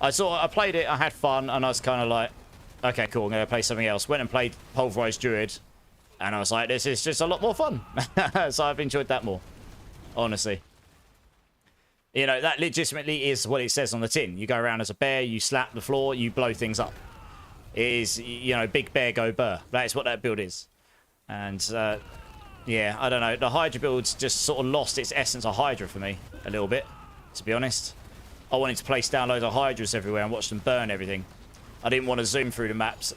I played it, I had fun, and I was kind of like, okay, cool, I'm going to play something else. Went and played Pulverise Druid. And I was like, this is just a lot more fun. So I've enjoyed that more. Honestly. You know, that legitimately is what it says on the tin. You go around as a bear, you slap the floor, you blow things up. It is, you know, big bear go burr. That is what that build is. And, yeah, I don't know. The Hydra build's just sort of lost its essence of Hydra for me. A little bit, to be honest. I wanted to place down loads of Hydras everywhere and watch them burn everything. I didn't want to zoom through the maps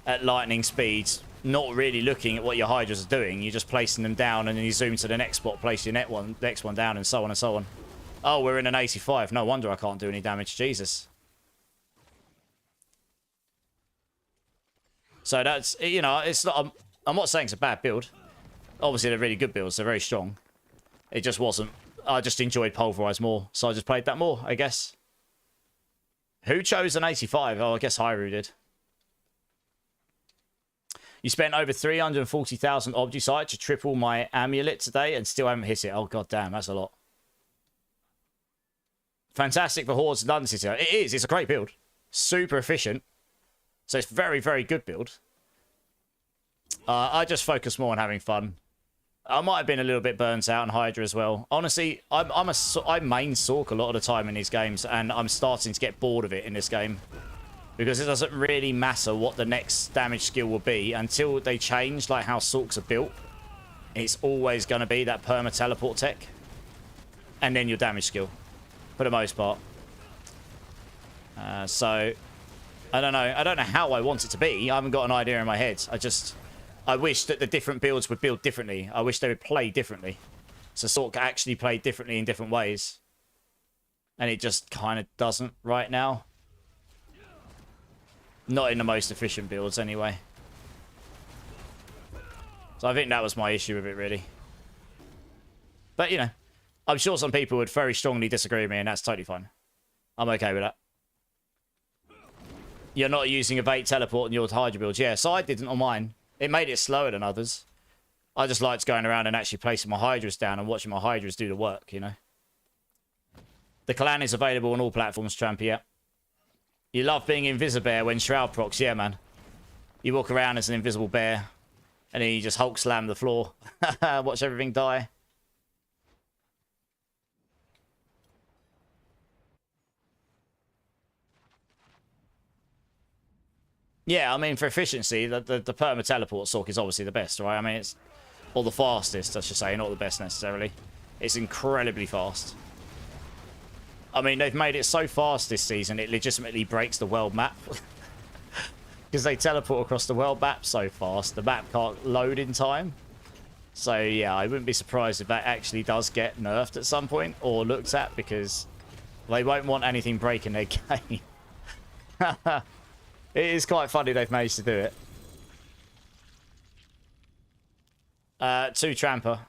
at lightning speeds. Not really looking at what your Hydras are doing. You're just placing them down and then you zoom to the next spot, place your next one down and so on and so on. Oh, we're in an 85. No wonder I can't do any damage. Jesus. So that's, you know, it's not, I'm not saying it's a bad build. Obviously, they're really good builds. They're very strong. It just wasn't. I just enjoyed Pulverize more. So I just played that more, I guess. Who chose an 85? Oh, I guess Hyru did. You spent over 340,000 Obducite to triple my amulet today and still haven't hit it. Oh, god damn, that's a lot. Fantastic for hordes and dungeons. It is. It's a great build. Super efficient. So it's very, very good build. I just focus more on having fun. I might have been a little bit burnt out on Hydra as well. Honestly, I main Sork a lot of the time in these games, and I'm starting to get bored of it in this game. Because it doesn't really matter what the next damage skill will be until they change like how Sorks are built. It's always going to be that perma teleport tech. And then your damage skill. For the most part. So, I don't know. I don't know how I want it to be. I haven't got an idea in my head. I wish that the different builds would build differently. I wish they would play differently. So Sork actually played differently in different ways. And it just kind of doesn't right now. Not in the most efficient builds, anyway. So I think that was my issue with it, really. But, you know, I'm sure some people would very strongly disagree with me, and that's totally fine. I'm okay with that. You're not using evade teleport in your Hydra builds. Yeah, so I didn't on mine. It made it slower than others. I just liked going around and actually placing my Hydras down and watching my Hydras do the work, you know. The clan is available on all platforms, Trampy, yeah. You love being Invisibear when Shroud procs. Yeah, man. You walk around as an invisible bear. And then you just Hulk slam the floor. Watch everything die. Yeah, I mean, for efficiency, the perma teleport Sork is obviously the best, right? I mean, it's... Or the fastest, I should say. Not the best, necessarily. It's incredibly fast. I mean, they've made it so fast this season, it legitimately breaks the world map. Because they teleport across the world map so fast, the map can't load in time. So, yeah, I wouldn't be surprised if that actually does get nerfed at some point, or looked at, because they won't want anything breaking their game. It is quite funny they've managed to do it. 2 Tramper.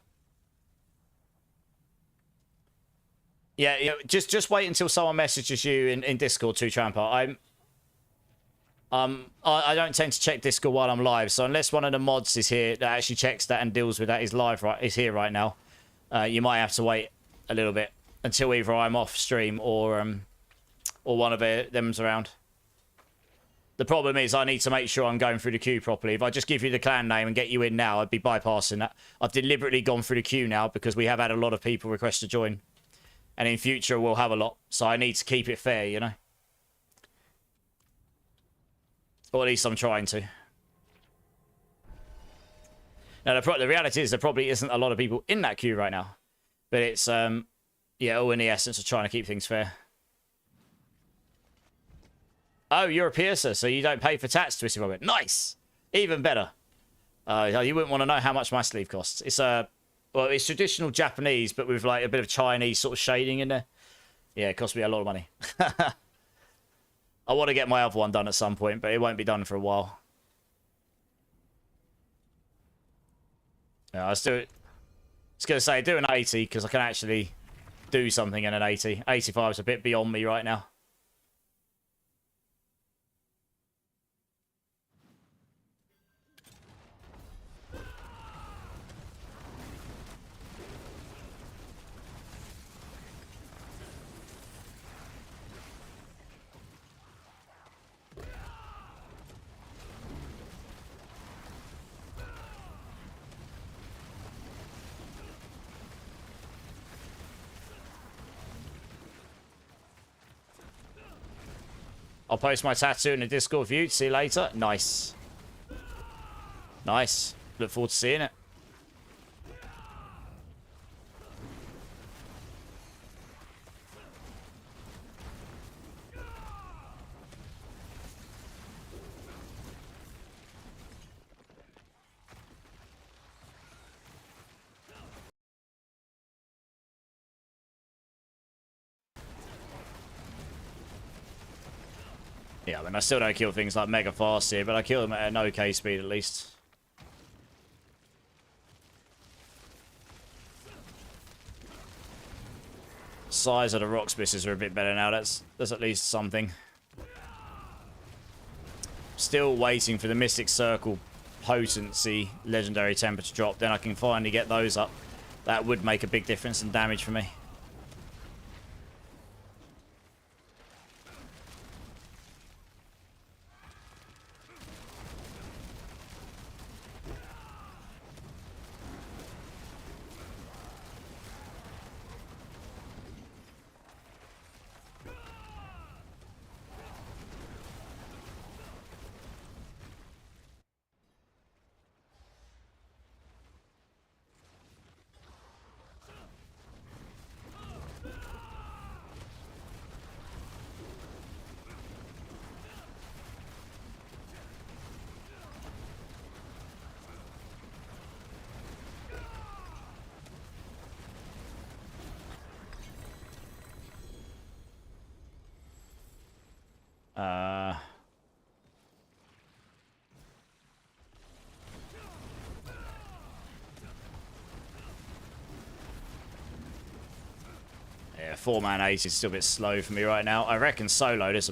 Yeah, just wait until someone messages you in Discord too, Tramper. I don't tend to check Discord while I'm live, so unless one of the mods is here that actually checks that and deals with that is here right now, you might have to wait a little bit until either I'm off stream or one of them's around. The problem is I need to make sure I'm going through the queue properly. If I just give you the clan name and get you in now, I'd be bypassing that. I've deliberately gone through the queue now because we have had a lot of people request to join. And in future, we'll have a lot. So I need to keep it fair, you know? Or at least I'm trying to. Now, the reality is there probably isn't a lot of people in that queue right now. But it's, yeah, all in the essence of trying to keep things fair. Oh, you're a piercer, so you don't pay for tats, Twisty Robert. Nice! Even better. You wouldn't want to know how much my sleeve costs. It's well, it's traditional Japanese, but with like a bit of Chinese sort of shading in there. Yeah, it cost me a lot of money. I want to get my other one done at some point, but it won't be done for a while. Yeah, I was going to say, do an 80, because I can actually do something in an 80. 85 is a bit beyond me right now. I'll post my tattoo in the Discord view. See you later. Nice. Nice. Look forward to seeing it. Yeah, I mean, I still don't kill things like mega fast here, but I kill them at an okay speed at least. Size of the rock splitters are a bit better now. That's at least something. Still waiting for the Mystic Circle potency legendary temperature drop. Then I can finally get those up. That would make a big difference in damage for me. Yeah, 4-man 8 is still a bit slow for me right now. I reckon solo this